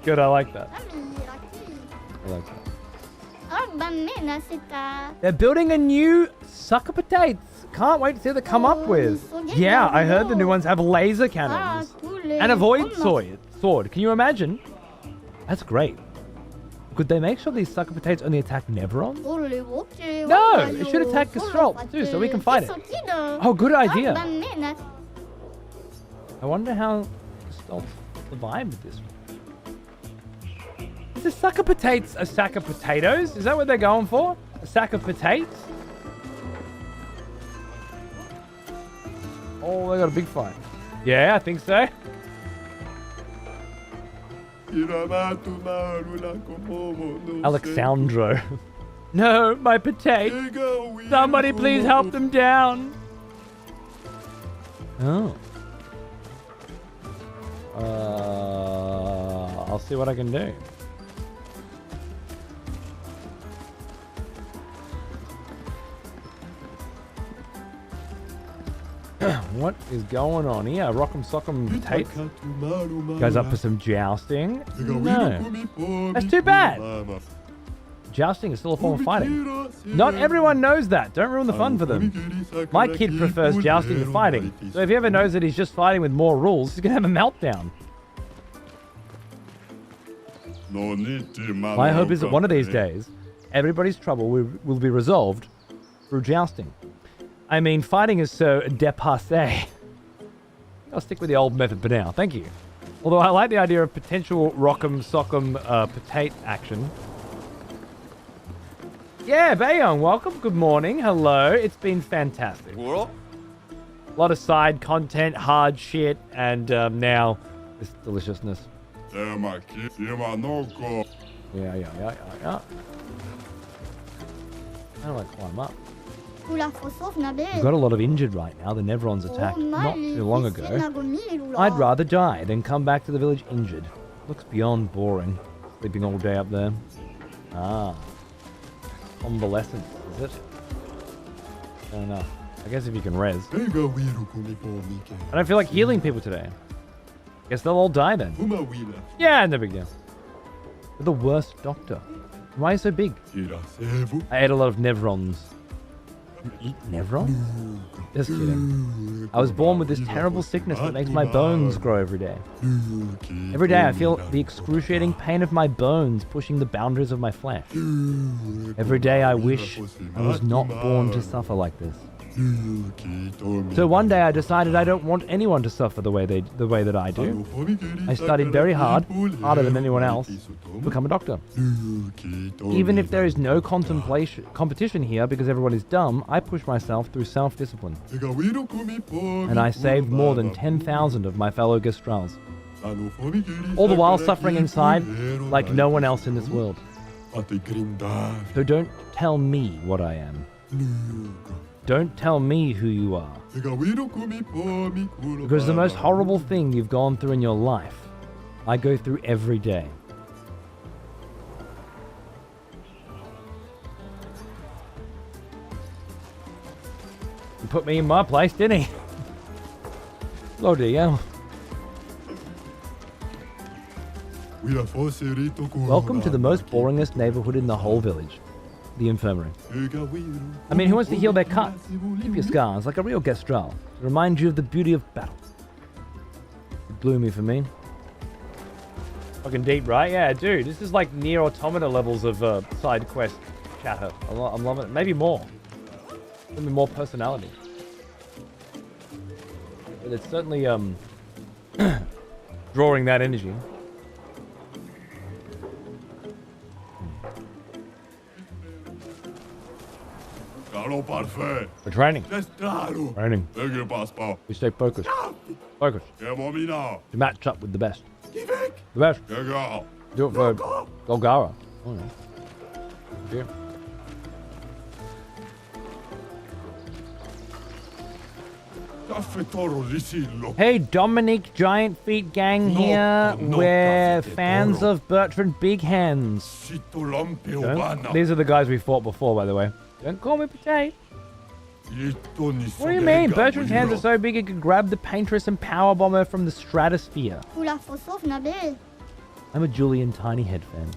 Good, I like that. I like that. Oh, banana, c'est ta... They're building a new sucker potatoes. Can't wait to see what they come up with. Yeah, I heard the new ones have laser cannons. And a void sword. Can you imagine? That's great. Could they make sure these sucker potatoes only attack Nevrons? No, it should attack Gestal too, so we can fight it. Oh, good idea. I wonder how Gestal survived with this one. Is the sucker potatoes a sack of potatoes? Is that what they're going for? A sack of potatoes? Oh, they got a big fight. Yeah, I think so. Alexandro. No, my potato. Somebody please help them down. Oh. I'll see what I can do. What is going on here? Rock'em sock'em Tate goes up for some jousting. No, that's too bad. Jousting is still a form of fighting. Not everyone knows that. Don't ruin the fun for them. My kid prefers jousting to fighting. So if he ever knows that he's just fighting with more rules, he's going to have a meltdown. My hope is that one of these days, everybody's trouble will be resolved through jousting. I mean, fighting is so dépassé. I'll stick with the old method for now. Thank you. Although I like the idea of potential rock'em sock'em potato action. Yeah, Bayong, welcome. Good morning. Hello. It's been fantastic. A lot of side content, hard shit, and now this deliciousness. Yeah. How do I climb up? We've got a lot of injured right now. The Nevrons attacked not too long ago. I'd rather die than come back to the village injured. Looks beyond boring. Sleeping all day up there. Ah. Convalescence, is it? Fair enough. I guess if you can res. I don't feel like healing people today. Guess they'll all die then. Yeah, no big deal. You're the worst doctor. Why are you so big? I ate a lot of Nevrons. You eat Nevrons? Just kidding. I was born with this terrible sickness that makes my bones grow every day. Every day I feel the excruciating pain of my bones pushing the boundaries of my flesh. Every day I wish I was not born to suffer like this. So one day I decided I don't want anyone to suffer the way that I do. I studied very hard, harder than anyone else, to become a doctor. Even if there is no competition here because everyone is dumb, I push myself through self-discipline. And I saved more than 10,000 of my fellow Gestrals. All the while suffering inside like no one else in this world. So don't tell me what I am. Don't tell me who you are. Because the most horrible thing you've gone through in your life, I go through every day. He put me in my place, didn't he? Bloody hell. Welcome to the most boringest neighborhood in the whole village. The infirmary. I mean, who wants to heal their cuts? Keep your scars like a real Gestral to remind you of the beauty of battle. Gloomy for me. Fucking deep, right? Yeah, dude. This is like near Automata levels of side quest chatter. I'm loving it. Maybe more. Maybe more personality. But it's certainly drawing that energy. Caro parfait. For training. Gestal. Training. Que passe pas. We stay focused. Focus. Que vomina. To match up with the best. Kivek. The best. Que gars. Do it for Golgara. Oh no. Yeah. Hey, Dominic Giant Feet Gang here. We're fans of Bertrand Big Hands. These are the guys we fought before, by the way. Don't call me potato. What do you mean? Bertrand's hands are so big he could grab the paintress and power bomber from the stratosphere. Oula, faut sauve, Nabil. I'm a Julian Tiny Head fan.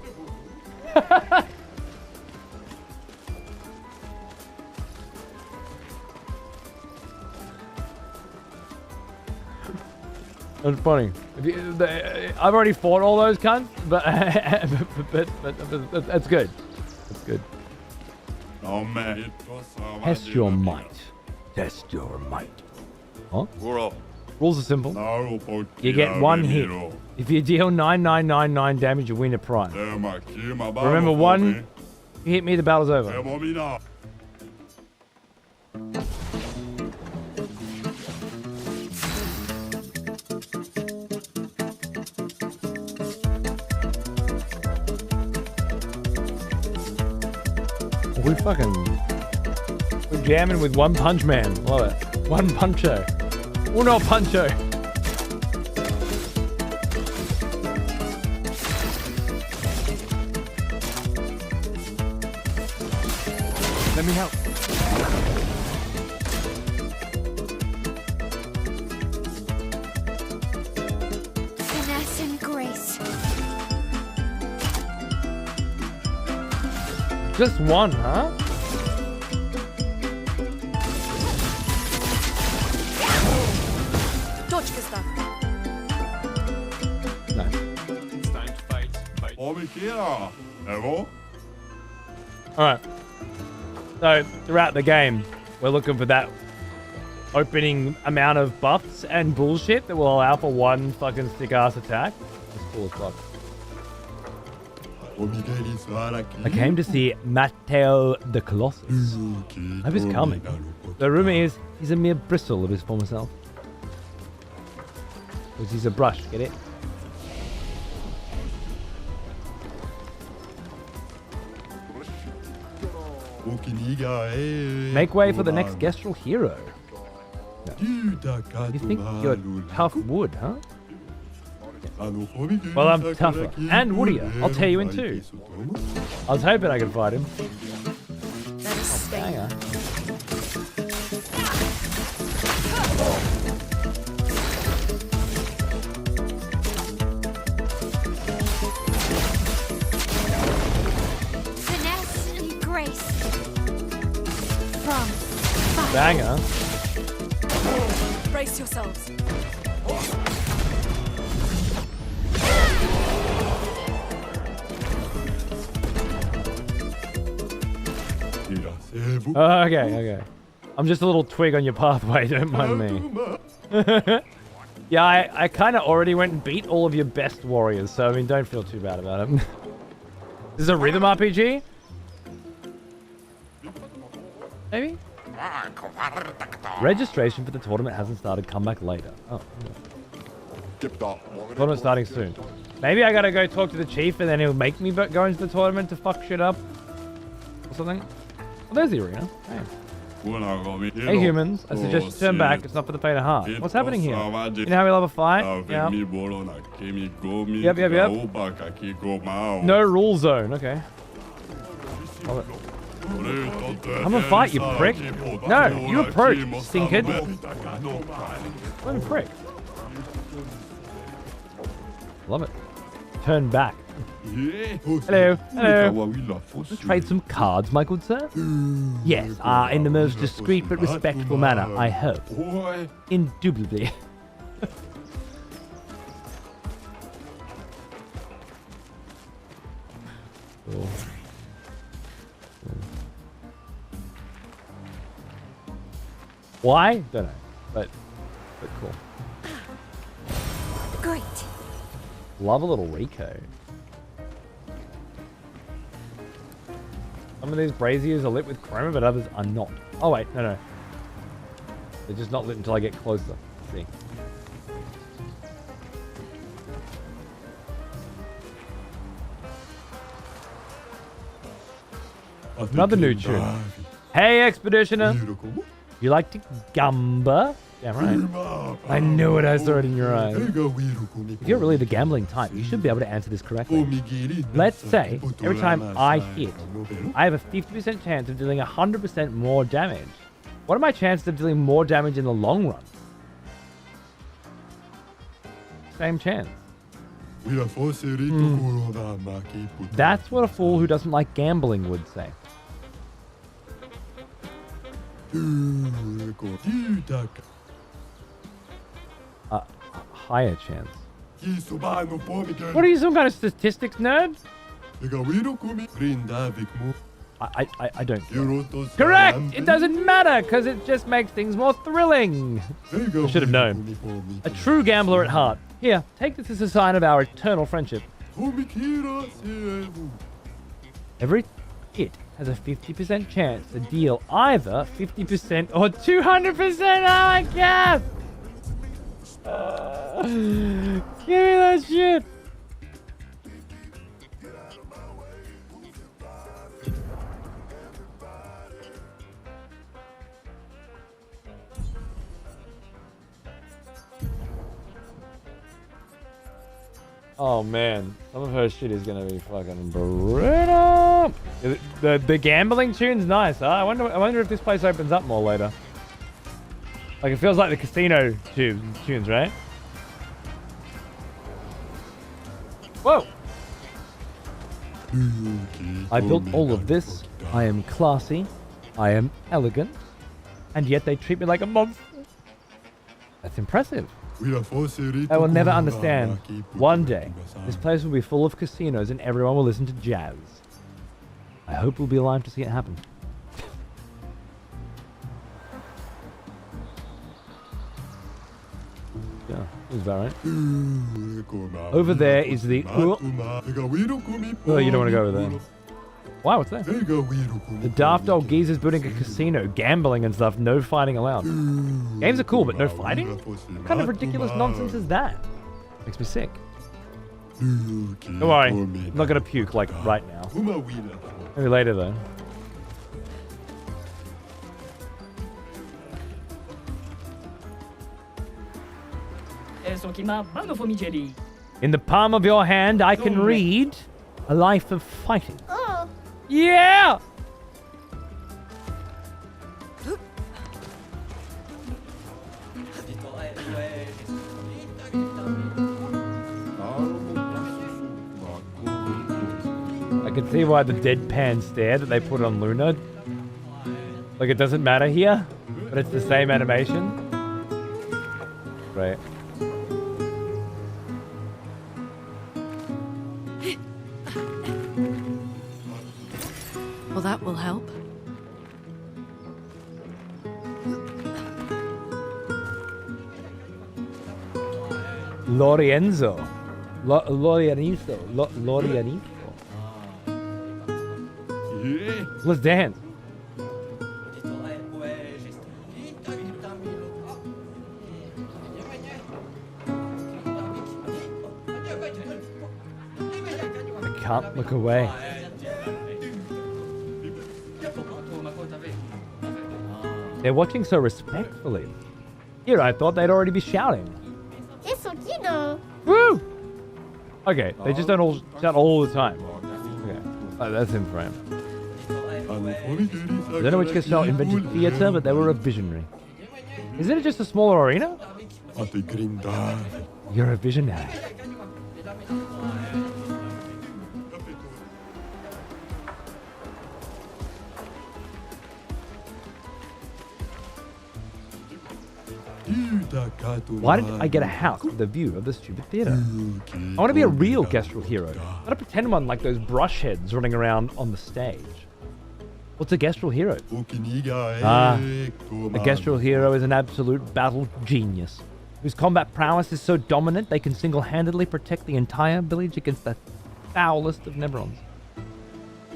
That's funny. I've already fought all those cunts, but that's good. That's good. Test your might. Test your might. Huh? Rules are simple. You get one hit. If you deal 9999 damage, you win a prize. Remember, one you hit me, the battle's over. We're jamming with One Punch Man. Love it. One Puncho. Uno Puncho. Let me help. Finesse and grace. Just one, huh? Dodge, Gestal. Nice. It's time to fight. Alright. So, throughout the game, we're looking for that opening amount of buffs and bullshit that will allow for one fucking sick-ass attack. That's cool as fuck. I came to see Matteo the Colossus. I was coming. The rumor is he's a mere bristle of his former self. Because he's a brush, get it? Make way for the next Gestal hero. You think you're tough wood, huh? Well, I'm tougher and woodier. I'll tear you in two. I was hoping I could fight him. Oh, banger. Finesse and grace. From fire. Banger. Brace yourselves. Okay. I'm just a little twig on your pathway, don't mind me. Yeah, I kind of already went and beat all of your best warriors, so I mean, don't feel too bad about it. This is a rhythm RPG? Maybe? Registration for the tournament hasn't started. Come back later. Oh. Tournament starting soon. Maybe I gotta go talk to the chief and then he'll make me go into the tournament to fuck shit up. Or something. Oh, there's the arena. Hey humans, I suggest you turn back. It's not for the faint of heart. What's happening here? You know how we love a fight? Yeah. Yep. No rule zone. Okay. I'm gonna fight you, prick. No, you approach, stinkhead. What a prick. Love it. Turn back. Hello. Let's trade some cards, my good sir. Yes, in the most discreet but respectful manner, I hope. Indubitably. Cool. Why? Don't know. But cool. Great. Love a little Rico. Some of these braziers are lit with chroma, but others are not. Oh wait, no. They're just not lit until I get closer. Let's see. Another new tune. Hey, Expeditioner. You like to gamba? Damn right. I knew it. I saw it in your eyes. If you're really the gambling type, you should be able to answer this correctly. Let's say every time I hit, I have a 50% chance of dealing 100% more damage. What are my chances of dealing more damage in the long run? Same chance. That's what a fool who doesn't like gambling would say. Higher chance. What are you, some kind of statistics nerd? I don't care. Correct! It doesn't matter, because it just makes things more thrilling. I should have known. A true gambler at heart. Here, take this as a sign of our eternal friendship. Every hit has a 50% chance to deal either 50% or 200%. Oh my god! Give me that shit! Oh man, some of her shit is gonna be fucking brutal. The gambling tune's nice, huh? I wonder if this place opens up more later. Like it feels like the casino tunes, right? Whoa! I built all of this. I am classy. I am elegant. And yet they treat me like a monster. That's impressive. I will never understand. One day, this place will be full of casinos and everyone will listen to jazz. I hope we'll be alive to see it happen. Yeah, is that right? Over there is the... Oh, you don't want to go over there. Wow, what's that? The daft old geezer's building a casino, gambling and stuff, no fighting allowed. Games are cool, but no fighting? What kind of ridiculous nonsense is that? Makes me sick. Don't worry, I'm not gonna puke like right now. Maybe later though. In the palm of your hand, I can read A Life of Fighting. Oh. Yeah! I can see why the deadpan stare that they put on Luna. Like it doesn't matter here, but it's the same animation. Right. Well, that will help. Lorienzo. Lorienzo. Let's dance. I can't look away. They're watching so respectfully. Here, I thought they'd already be shouting. Woo! Okay, they just don't all shout all the time. Okay, oh, that's in frame. I don't know which Gestal invented theatre, but they were a visionary. Isn't it just a smaller arena? You're a visionary. Why did I get a house with a view of the stupid theater? I want to be a real Gestal hero, not a pretend one like those brush heads running around on the stage. What's a Gestal hero? A Gestal hero is an absolute battle genius, whose combat prowess is so dominant they can single-handedly protect the entire village against the foulest of Nebrons.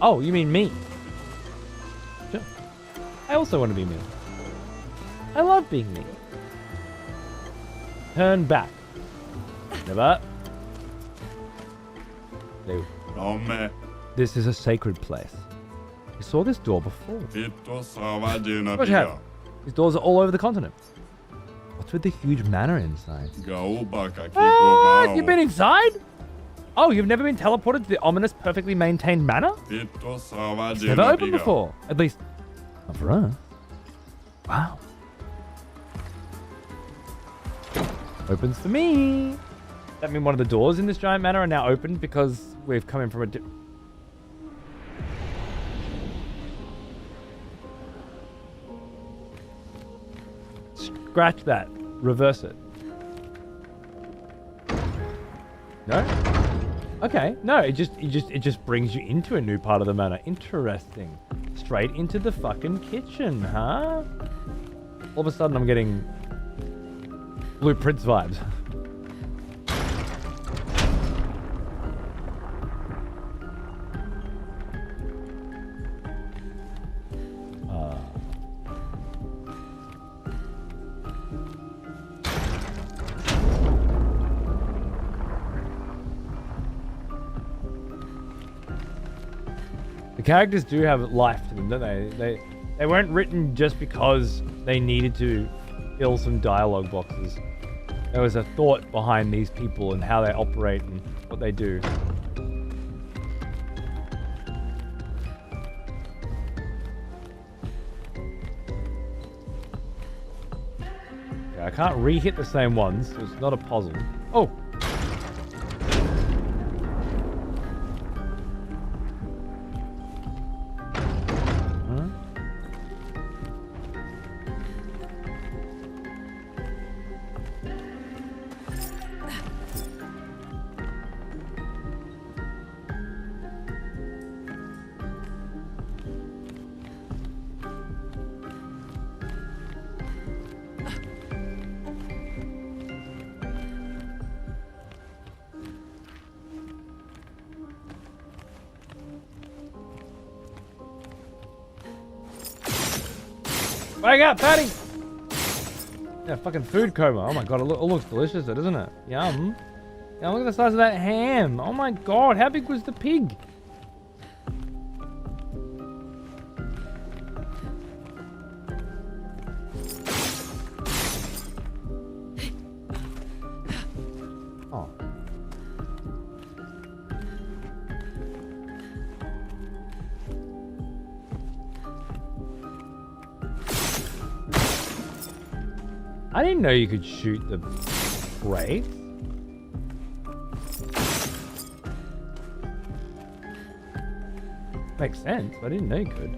Oh, you mean me? Sure. I also want to be me. I love being me. Turn back. Never. No. This is a sacred place. I saw this door before. Watch out. These doors are all over the continent. What's with the huge manor inside? What? You've been inside? Oh, you've never been teleported to the ominous, perfectly maintained manor? It's never opened before. At least, not for us. Wow. Opens for me. That mean one of the doors in this giant manor are now opened because we've come in from a Scratch that. Reverse it. No? Okay. No, it just brings you into a new part of the manor. Interesting. Straight into the fucking kitchen, huh? All of a sudden I'm getting Blueprints vibes. The characters do have life to them, don't they? They weren't written just because they needed to fill some dialogue boxes. There was a thought behind these people and how they operate and what they do. Yeah, I can't re-hit the same ones, so it's not a puzzle. Oh! Wake up, Patty! Yeah, fucking food coma. Oh my god, it looks delicious, doesn't it? Yum. Yeah, look at the size of that ham. Oh my god, how big was the pig? Oh. I didn't know you could shoot the wraith. Makes sense, but I didn't know you could.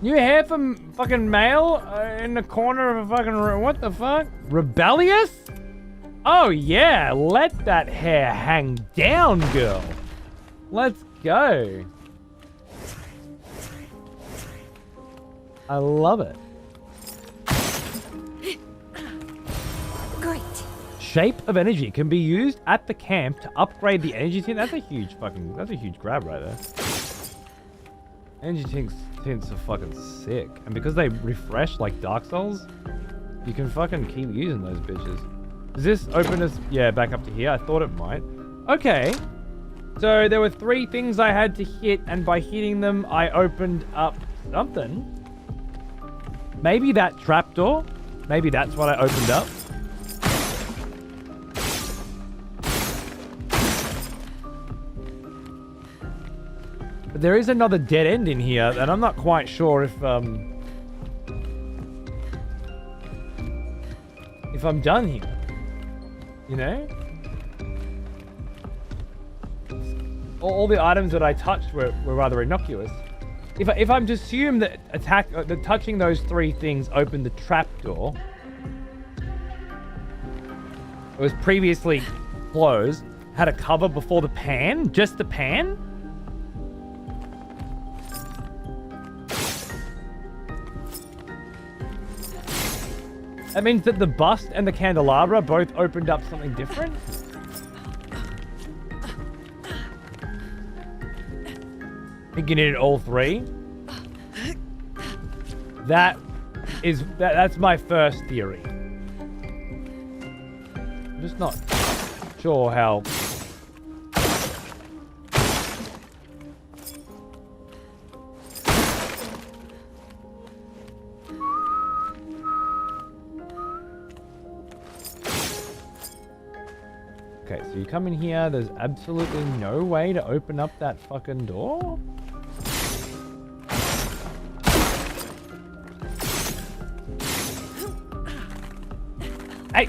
You hear from fucking male in the corner of a fucking what the fuck? Rebellious? Oh yeah, let that hair hang down, girl. Let's go. I love it. Great. Shape of energy can be used at the camp to upgrade the energy tint. That's a huge grab right there. Energy tints are fucking sick. And because they refresh like Dark Souls, you can fucking keep using those bitches. Does this open us? Yeah, back up to here. I thought it might. Okay. So there were 3 things I had to hit, and by hitting them, I opened up something. Maybe that trapdoor? Maybe that's what I opened up. But there is another dead end in here, and I'm not quite sure if I'm done here. You know? All the items that I touched were rather innocuous. If I'm to assume that that touching those 3 things opened the trapdoor, it was previously closed, had a cover before the pan, just the pan. That means that the bust and the candelabra both opened up something different. I think you needed all 3. That's my first theory. I'm just not sure how. Okay, so you come in here, there's absolutely no way to open up that fucking door? Hey!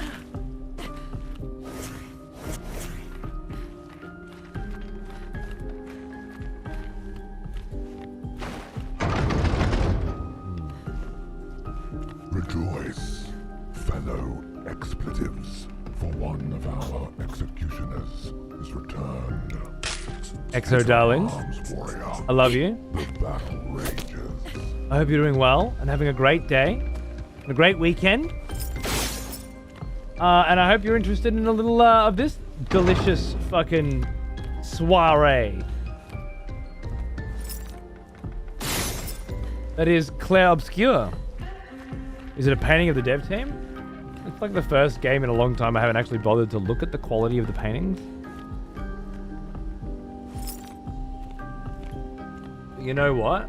Rejoice, fellow expletives, for one of our executioners is returned. Exo darlings, I love you. The battle rages. I hope you're doing well and having a great day and a great weekend. And I hope you're interested in a little of this delicious fucking soiree. That is Clair Obscur. Is it a painting of the dev team? It's like the first game in a long time I haven't actually bothered to look at the quality of the paintings. You know what?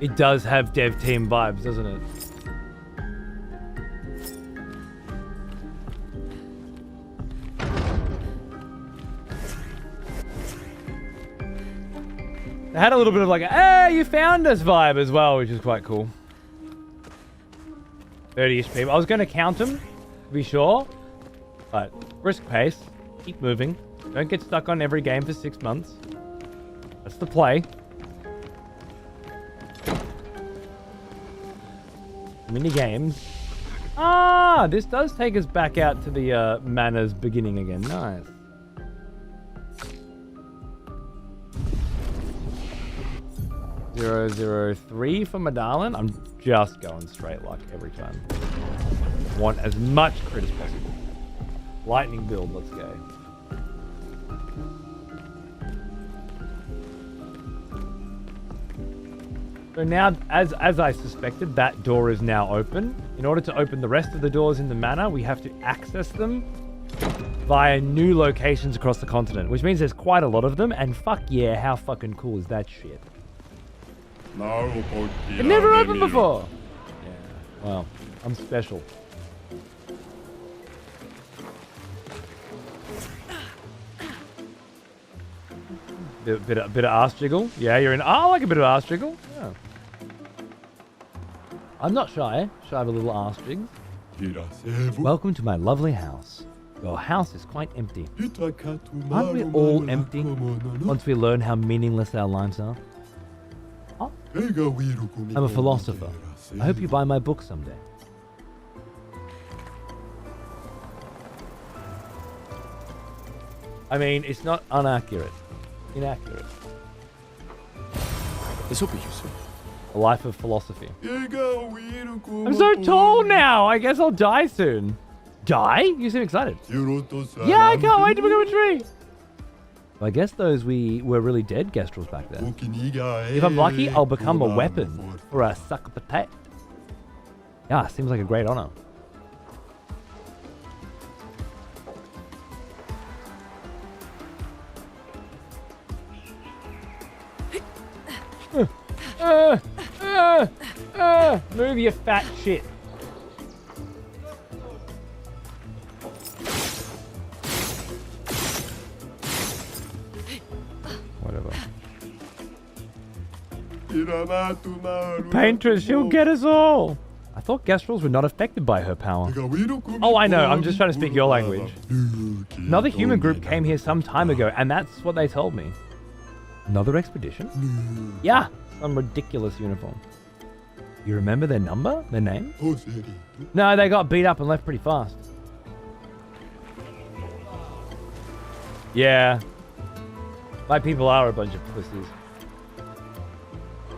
It does have dev team vibes, doesn't it? It had a little bit of like, hey, you found us vibe as well, which is quite cool. 30-ish people. I was going to count them, to be sure. But brisk pace. Keep moving. Don't get stuck on every game for 6 months. That's the play. Mini games. Ah, this does take us back out to the Manor's beginning again. Nice. .003 for Medallion. I'm just going straight luck every time. Want as much crit as possible. Lightning build, let's go. So now, as I suspected, that door is now open. In order to open the rest of the doors in the manor, we have to access them via new locations across the continent, which means there's quite a lot of them, and fuck yeah, how fucking cool is that shit? It never opened before! Yeah, well, I'm special. Bit of ass jiggle. Yeah, you're in. I like a bit of ass jiggle. Yeah. I'm not shy. Shy of a little ass jig. Welcome to my lovely house. Your house is quite empty. Aren't we all empty once we learn how meaningless our lives are? Huh? I'm a philosopher. I hope you buy my book someday. I mean, it's not inaccurate. This will be useful. A life of philosophy. I'm so tall now. I guess I'll die soon. Die? You seem excited. Yeah, I can't wait to become a tree. So I guess those were really dead Gestrels back then. If I'm lucky, I'll become a weapon for a sucker potato. Yeah, seems like a great honor. Move your fat shit. Whatever. Paintress, she'll get us all. I thought Gestrels were not affected by her power. Oh, I know. I'm just trying to speak your language. Another human group came here some time ago, and that's what they told me. Another expedition? Yeah, some ridiculous uniform. You remember their number? Their name? No, they got beat up and left pretty fast. Yeah. My people are a bunch of pussies.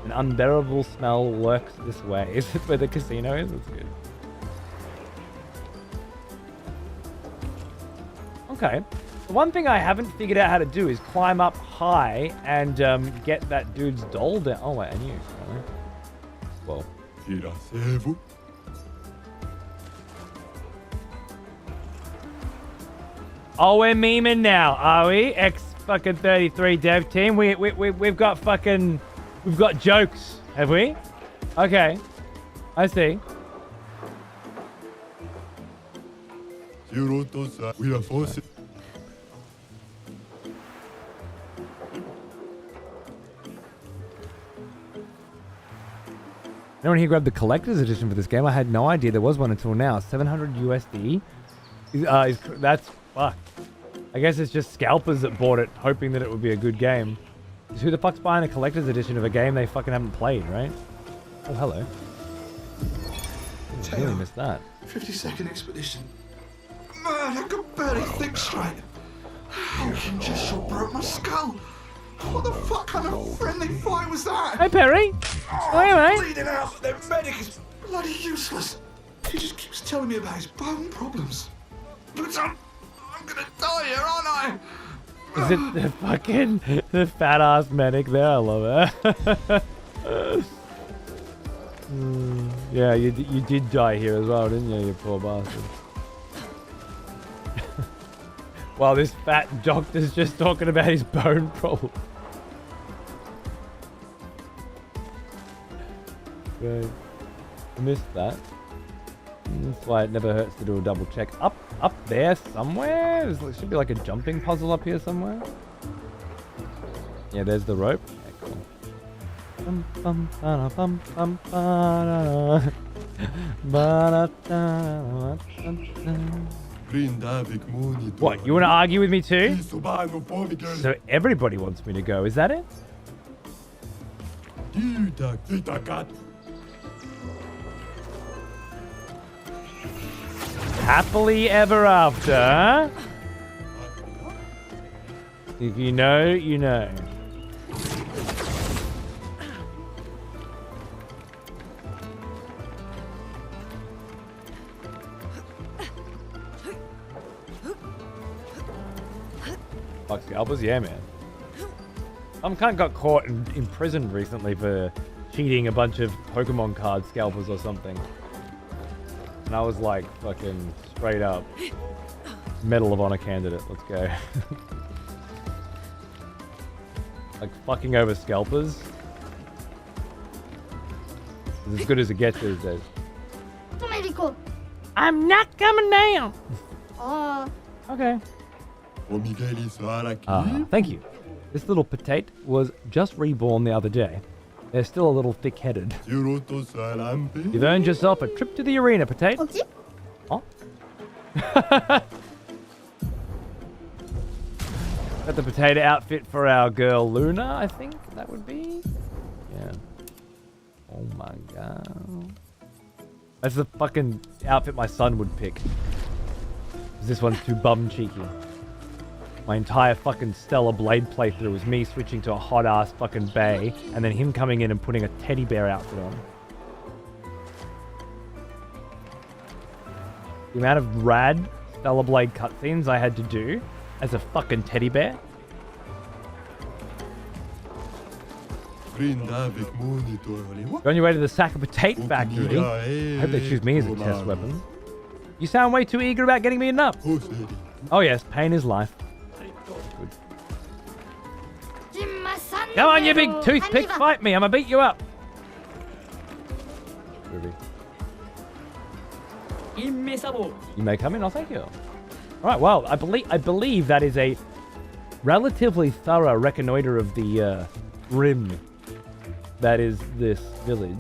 An unbearable smell lurks this way. Is it where the casino is? That's good. Okay. The one thing I haven't figured out how to do is climb up high and get that dude's doll down. Oh, wait, I knew. Well. Oh, we're memeing now, are we? Fucking 33 dev team. We've got fucking... We've got jokes, have we? Okay. I see. Anyone here grabbed the collector's edition for this game? I had no idea there was one until now. 700 USD? That's fucked. I guess it's just scalpers that bought it, hoping that it would be a good game. Because who the fuck's buying a collector's edition of a game they fucking haven't played, right? Oh, hello. I really missed that. 52nd expedition. Man, I could barely think straight. How can Gestal broke my skull? What the fuck kind of friendly fight was that? Hey, Perry. Hey, mate. Bleeding out. Their medic is bloody useless. He just keeps telling me about his bone problems. But I'm gonna die here, aren't I? Is it the fucking the fat ass medic there? I love it. Yeah, you did die here as well, didn't you? You poor bastard. While this fat doctor's just talking about his bone problem. Right. I missed that. That's why it never hurts to do a double check. Up there somewhere? There should be like a jumping puzzle up here somewhere. Yeah, there's the rope. Yeah, cool. What, you want to argue with me too? So everybody wants me to go, is that it? Happily ever after, huh? If you know, you know. Fuck scalpers? Yeah, man. Some cunt got caught and imprisoned recently for cheating a bunch of Pokemon card scalpers or something. And I was like, fucking straight up Medal of Honor candidate. Let's go. Like fucking over scalpers is as good as it gets these days. I'm not coming down. Okay. Thank you. This little potato was just reborn the other day. They're still a little thick-headed. You've earned yourself a trip to the arena, potato. Okay. Oh. Got the potato outfit for our girl Luna, I think that would be. Yeah. Oh my god. That's the fucking outfit my son would pick. This one's too bum cheeky. My entire fucking Stellar Blade playthrough was me switching to a hot ass fucking Bay and then him coming in and putting a teddy bear outfit on. The amount of rad Stellar Blade cutscenes I had to do as a fucking teddy bear. You're on your way to the Sack of Potato Factory. I hope they choose me as a test weapon. You sound way too eager about getting me enough. Oh yes, pain is life. Good. Come on, you big toothpick, fight me. I'm gonna beat you up. Ruby. You may come in. Oh, thank you. All right. Well, I believe that is a relatively thorough reconnoiter of the rim that is this village.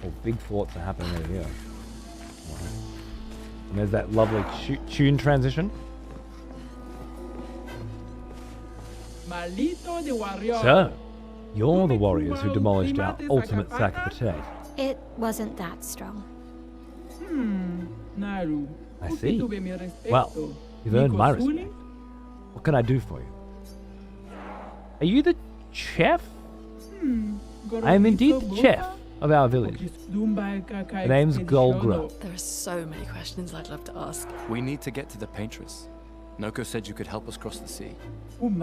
Oh, big thoughts are happening over here. And there's that lovely tune transition. So, you're the warriors who demolished our ultimate sack of potato. It wasn't that strong. I see. Well, you've earned my respect. What can I do for you? Are you the chef? I am indeed the chef of our village. The name's Golgra. There are so many questions I'd love to ask. We need to get to the paintress. Noko said you could help us cross the sea. We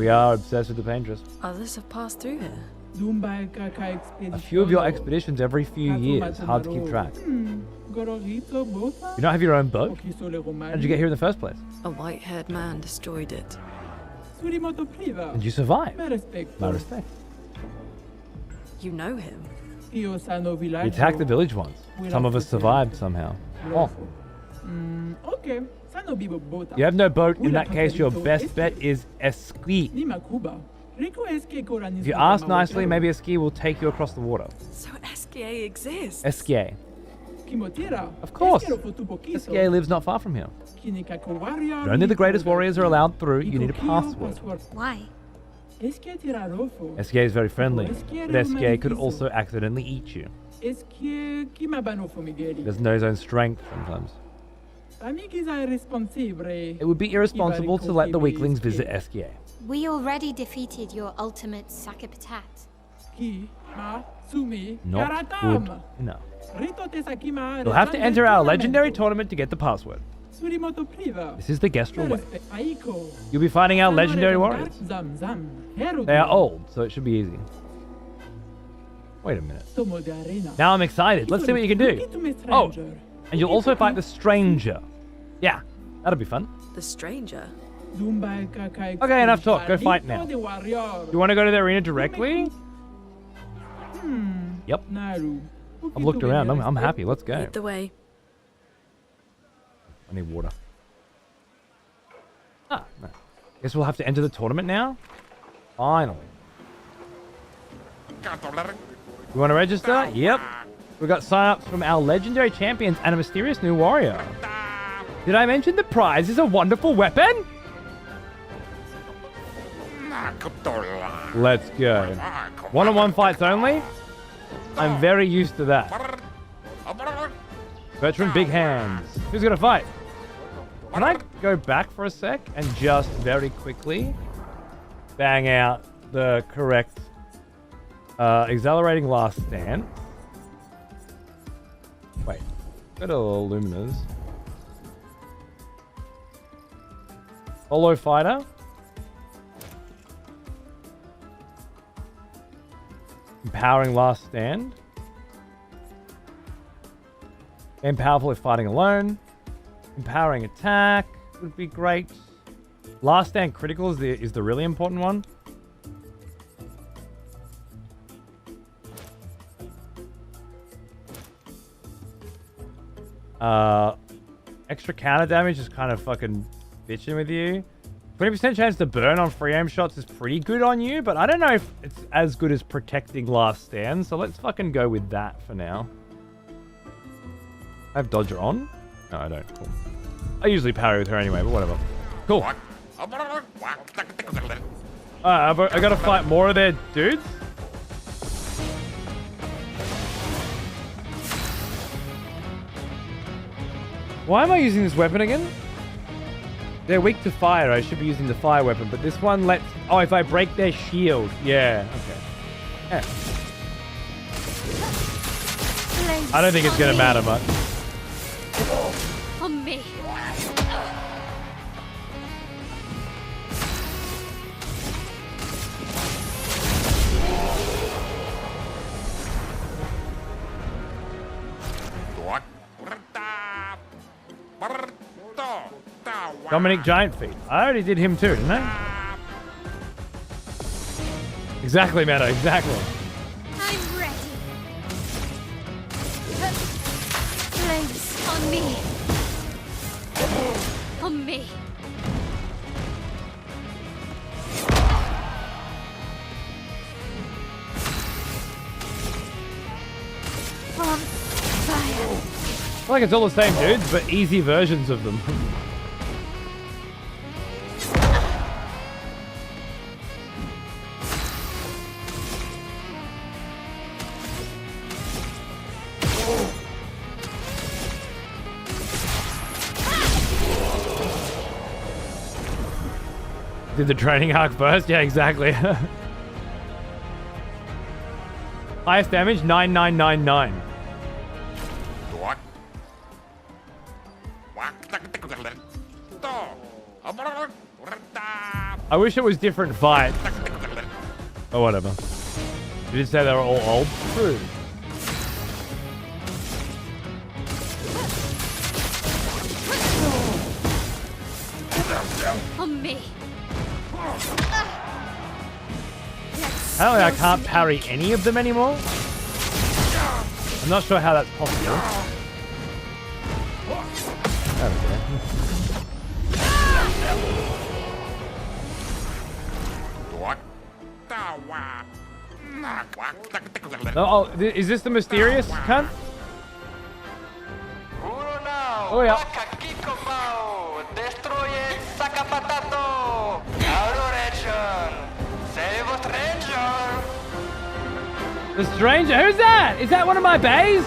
are obsessed with the paintress. Others have passed through here. A few of your expeditions every few years. Hard to keep track. You don't have your own boat? How did you get here in the first place? A white-haired man destroyed it. And you survived. My respect. You know him? We attacked the village once. Some of us survived somehow. Oh. You have no boat. In that case, your best bet is a ski. If you ask nicely, maybe a ski will take you across the water. So SKA exists? SKA. Of course. SKA lives not far from here. Only the greatest warriors are allowed through. You need a password. Why? SKA is very friendly, but SKA could also accidentally eat you. Doesn't know his own strength sometimes. It would be irresponsible to let the weaklings visit SKA. We already defeated your ultimate sack of potato. Not good enough. You'll have to enter our legendary tournament to get the password. This is the Gestal way. You'll be fighting our legendary warriors. They are old, so it should be easy. Wait a minute. Now I'm excited. Let's see what you can do. Oh, and you'll also fight the stranger. Yeah, that'll be fun. The stranger? Okay, enough talk. Go fight now. You want to go to the arena directly? Yep. I've looked around. I'm happy. Let's go. Lead the way. I need water. Ah, no. Guess we'll have to enter the tournament now? Finally. You want to register? Yep. We got sign-ups from our legendary champions and a mysterious new warrior. Did I mention the prize is a wonderful weapon? Let's go. One-on-one fights only? I'm very used to that. Veteran Big Hands. Who's gonna fight? Can I go back for a sec and just very quickly bang out the correct accelerating last stand? Wait. Go to Luminous. Solo fighter. Empowering last stand. And powerful if fighting alone. Empowering attack would be great. Last stand critical is the really important one. Extra counter damage is kind of fucking bitching with you. 20% chance to burn on free aim shots is pretty good on you, but I don't know if it's as good as protecting last stand, so let's fucking go with that for now. I have Dodger on? No, I don't. Cool. I usually parry with her anyway, but whatever. Cool. Alright, I gotta fight more of their dudes. Why am I using this weapon again? They're weak to fire. I should be using the fire weapon, but this one lets... Oh, if I break their shield. Yeah, okay. Yeah. I don't think it's gonna matter much. On me. Dominic Giant Feet. I already did him too, didn't I? Exactly, Meadow, exactly. I'm ready. Flames on me. On me. On fire. I feel like it's all the same dudes, but easy versions of them. Did the training arc first? Yeah, exactly. Highest damage, 9999. I wish it was different fights. Or whatever. You did say they were all old? True. On me. Apparently I can't parry any of them anymore. I'm not sure how that's possible. Oh, is this the mysterious cunt? Oh yeah. The stranger? Who's that? Is that one of my bays?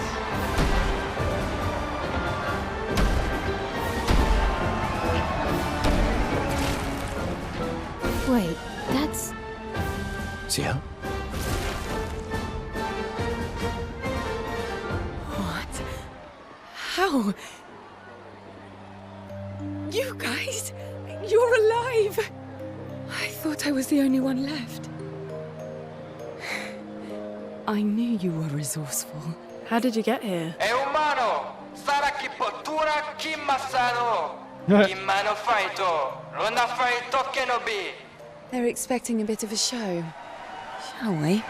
Wait, that's... See her? What? How? You guys? You're alive! I thought I was the only one left. I knew you were resourceful. How did you get here? They're expecting a bit of a show. Shall we?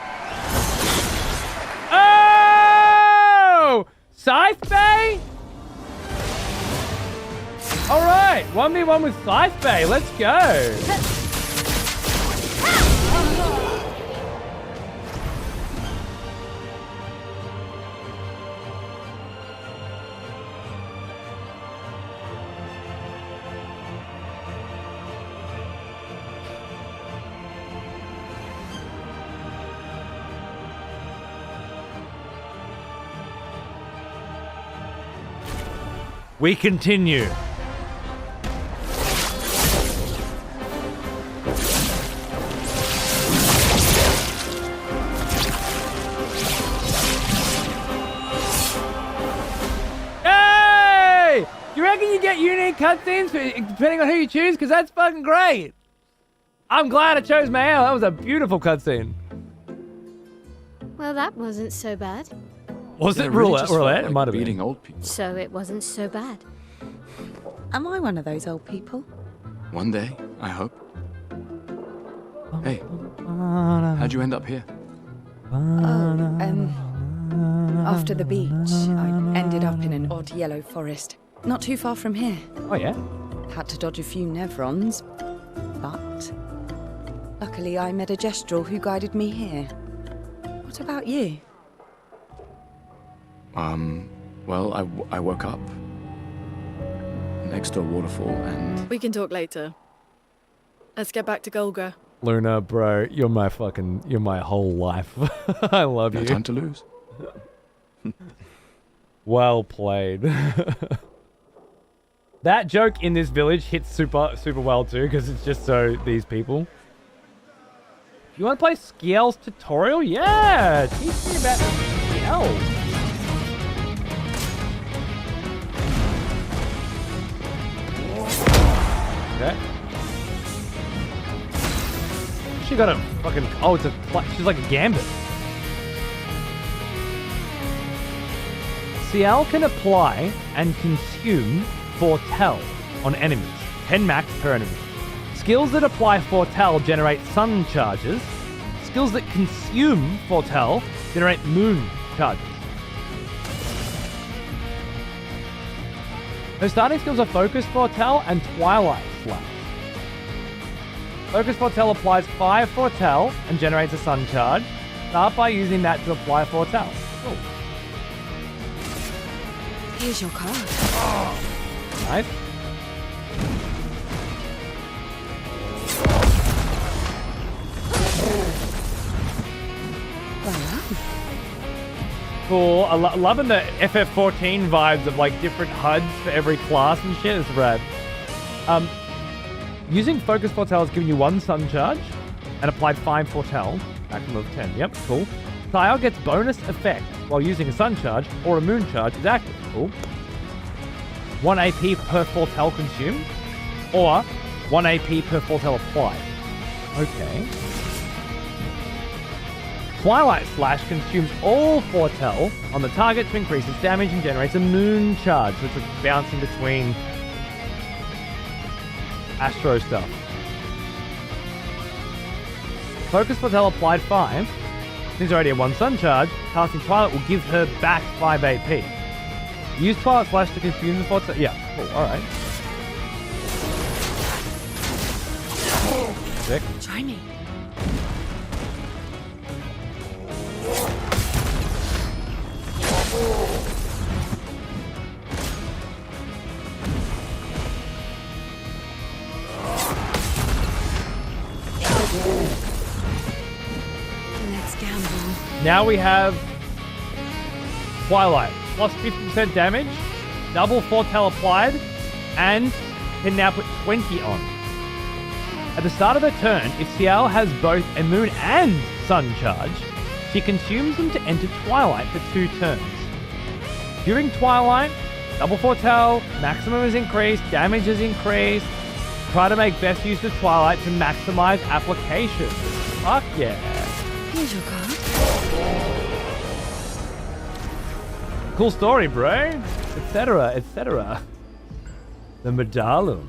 Oh! Scythe Bay? Alright, 1v1 with Scythe Bay. Let's go. We continue. Hey! You reckon you get unique cutscenes depending on who you choose? Because that's fucking great. I'm glad I chose Mael. That was a beautiful cutscene. Well, that wasn't so bad. Was it roulette? It might have been. Old people. So it wasn't so bad. Am I one of those old people? One day, I hope. Hey, how'd you end up here? After the beach, I ended up in an odd yellow forest. Not too far from here. Oh, yeah? Had to dodge a few Nevrons, but luckily I met a Gestal who guided me here. What about you? Well, I woke up next to a waterfall and... We can talk later. Let's get back to Golga. Luna, bro, you're my whole life. I love you. No time to lose. Well played. That joke in this village hits super well too, because it's just so these people. You want to play Skiel's tutorial? Yeah! Teach me about Skiel. Okay. She got a fucking... Oh, she's like a gambit. Ciel can apply and consume foretell on enemies. 10 max per enemy. Skills that apply Foretell generate sun charges. Skills that consume Foretell generate moon charges. Her starting skills are Focus Foretell and Twilight Slash. Focus Foretell applies 5 Foretell and generates a sun charge. Start by using that to apply Foretell. Cool. Here's your card. Nice. Cool. Loving the FF14 vibes of like different HUDs for every class and shit. It's rad. Using Focus Foretell has given you 1 sun charge and applied 5 Foretell, maximum of 10. Yep, cool. Tile gets bonus effect while using a sun charge or a moon charge is active. Cool. 1 AP per Foretell consumed or 1 AP per Foretell applied. Okay. Twilight Slash consumes all Foretell on the target to increase its damage and generates a moon charge, which is bouncing between Astro stuff. Focus Foretell applied 5. Since already a 1 sun charge, casting Twilight will give her back 5 AP. Use Twilight Slash to consume the Foretell. Yeah, cool, alright. Sick. Try me. Let's gamble. Now we have Twilight. Plus 50% damage, double Foretell applied, and can now put 20 on. At the start of her turn, if Ciel has both a moon and sun charge, she consumes them to enter Twilight for 2 turns. During Twilight, double Foretell, maximum is increased, damage is increased. Try to make best use of Twilight to maximize application. Fuck yeah. Here's your card. Cool story, bro. Etc., etc. The medallum.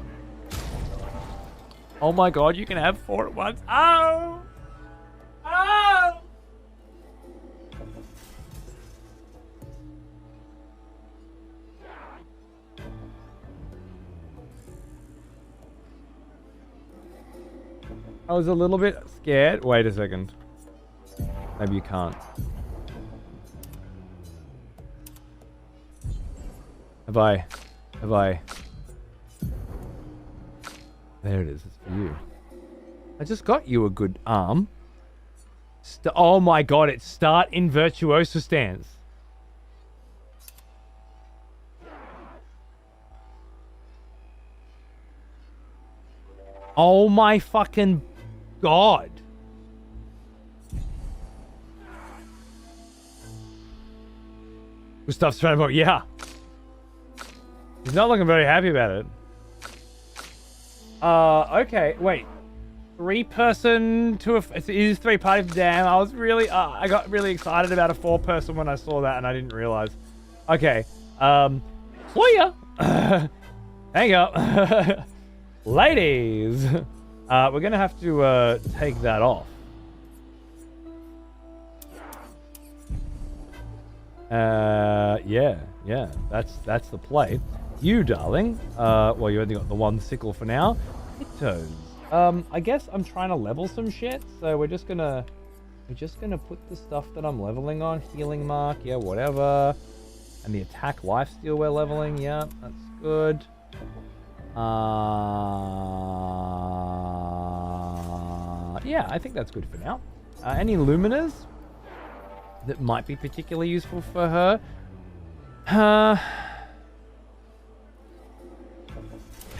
Oh my god, you can have 4 at once. Oh! Oh! I was a little bit scared. Wait a second. Maybe you can't. Have I? There it is. It's for you. I just got you a good arm. Oh my god, it's start in Virtuoso stance. Oh my fucking god. Gustav's trying to vote, yeah. He's not looking very happy about it. Okay, wait. 3-person to it is 3 parties. Damn, I got really excited about a 4-person when I saw that and I didn't realize. Okay, Clair. Hang up. Ladies, we're gonna have to take that off. Yeah, that's the play. You, darling. Well, you only got the 1 sickle for now. Pictos. I guess I'm trying to level some shit, so we're just gonna put the stuff that I'm leveling on. Healing mark, yeah, whatever. And the attack lifesteal we're leveling, yeah, that's good. Yeah, I think that's good for now. Any luminas that might be particularly useful for her?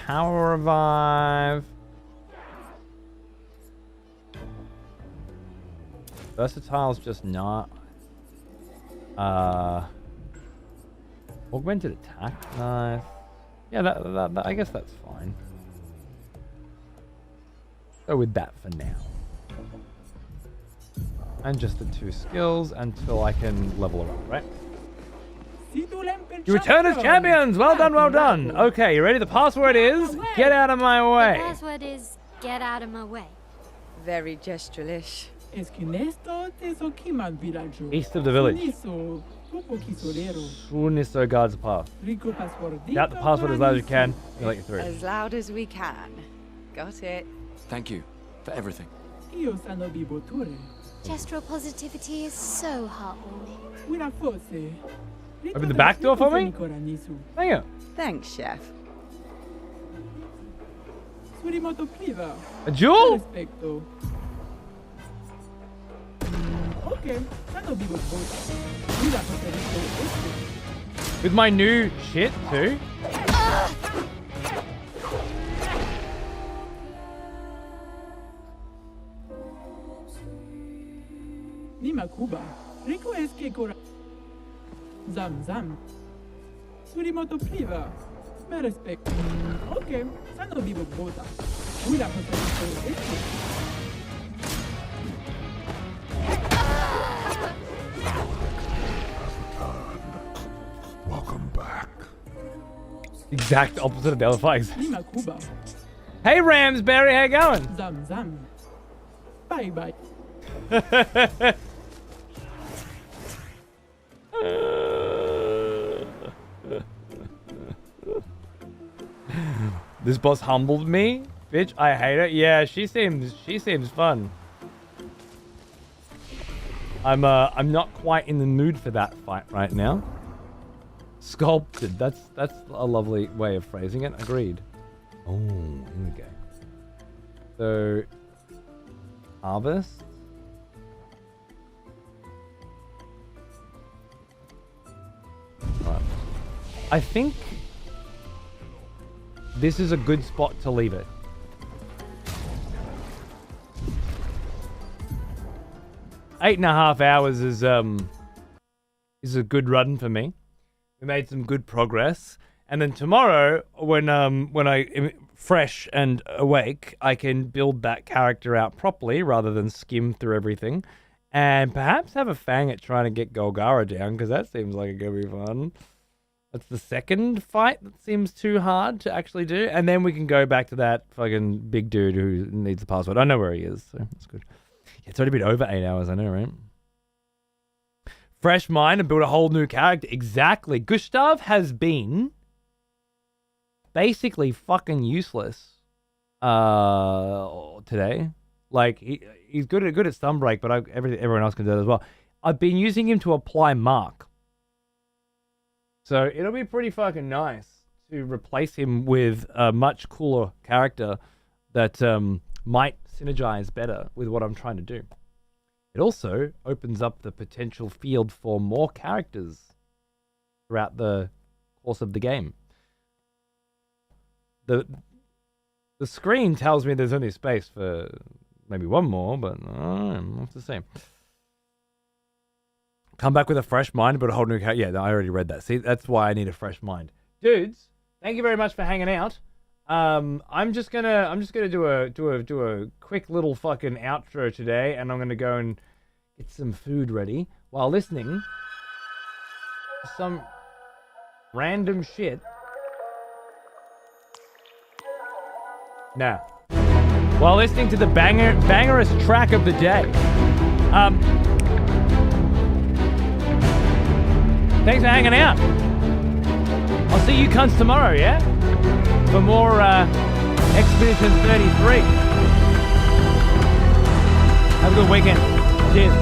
Power revive. Versatile's just not. Augmented attack, nice. Yeah, that I guess that's fine. Go with that for now. And just the 2 skills until I can level her up, right? You return as champions! Well done, well done! Okay, you ready? The password is get out of my The way. password is get out of my way. Very gestural-ish. East of the village. Suniso guards the path. Shout the password as loud as you can. We'll let you through. As loud as we can. Got it. Thank you for everything. Gestural positivity is so heartwarming. Open the back door for me? Thank you. Thanks, Chef. A jewel? With my new shit too? Nima Kuba. Rico es que cora. Zam zam. Surimoto priva. Me respect. Ok. Sano vivo bota. Mira por esto. Welcome back. Exact opposite of the other fights. Nima Kuba. Hey Ramsberry, how you going? Zam zam. Bye bye. This boss humbled me, bitch. I hate it. Yeah, she seems fun. I'm not quite in the mood for that fight right now. Sculpted. That's a lovely way of phrasing it. Agreed. Oh, here we go. So, harvest. Right. I think this is a good spot to leave it. Eight and a half hours is a good run for me. We made some good progress, and then tomorrow, when I am fresh and awake, I can build that character out properly rather than skim through everything, and perhaps have a fang at trying to get Golgara down, because that seems like it's gonna be fun. That's the second fight that seems too hard to actually do, and then we can go back to that fucking big dude who needs the password. I know where he is, so that's good. Yeah, it's already been over 8 hours, I know, right? Fresh mind and build a whole new character. Exactly. Gustav has been basically fucking useless today. Like, he's good at Sunbreak, but everyone else can do that as well. I've been using him to apply Mark. So it'll be pretty fucking nice to replace him with a much cooler character that might synergize better with what I'm trying to do. It also opens up the potential field for more characters throughout the course of the game. The screen tells me there's only space for maybe one more, but I'm not the same. Come back with a fresh mind, but a whole new character. Yeah, I already read that. See, that's why I need a fresh mind. Dudes, thank you very much for hanging out. I'm just gonna do a quick little fucking outro today, and I'm gonna go and get some food ready while listening to some random shit. Now, while listening to the bangerous track of the day. Thanks for hanging out. I'll see you cunts tomorrow, yeah? For more Expedition 33. Have a good weekend. Cheers.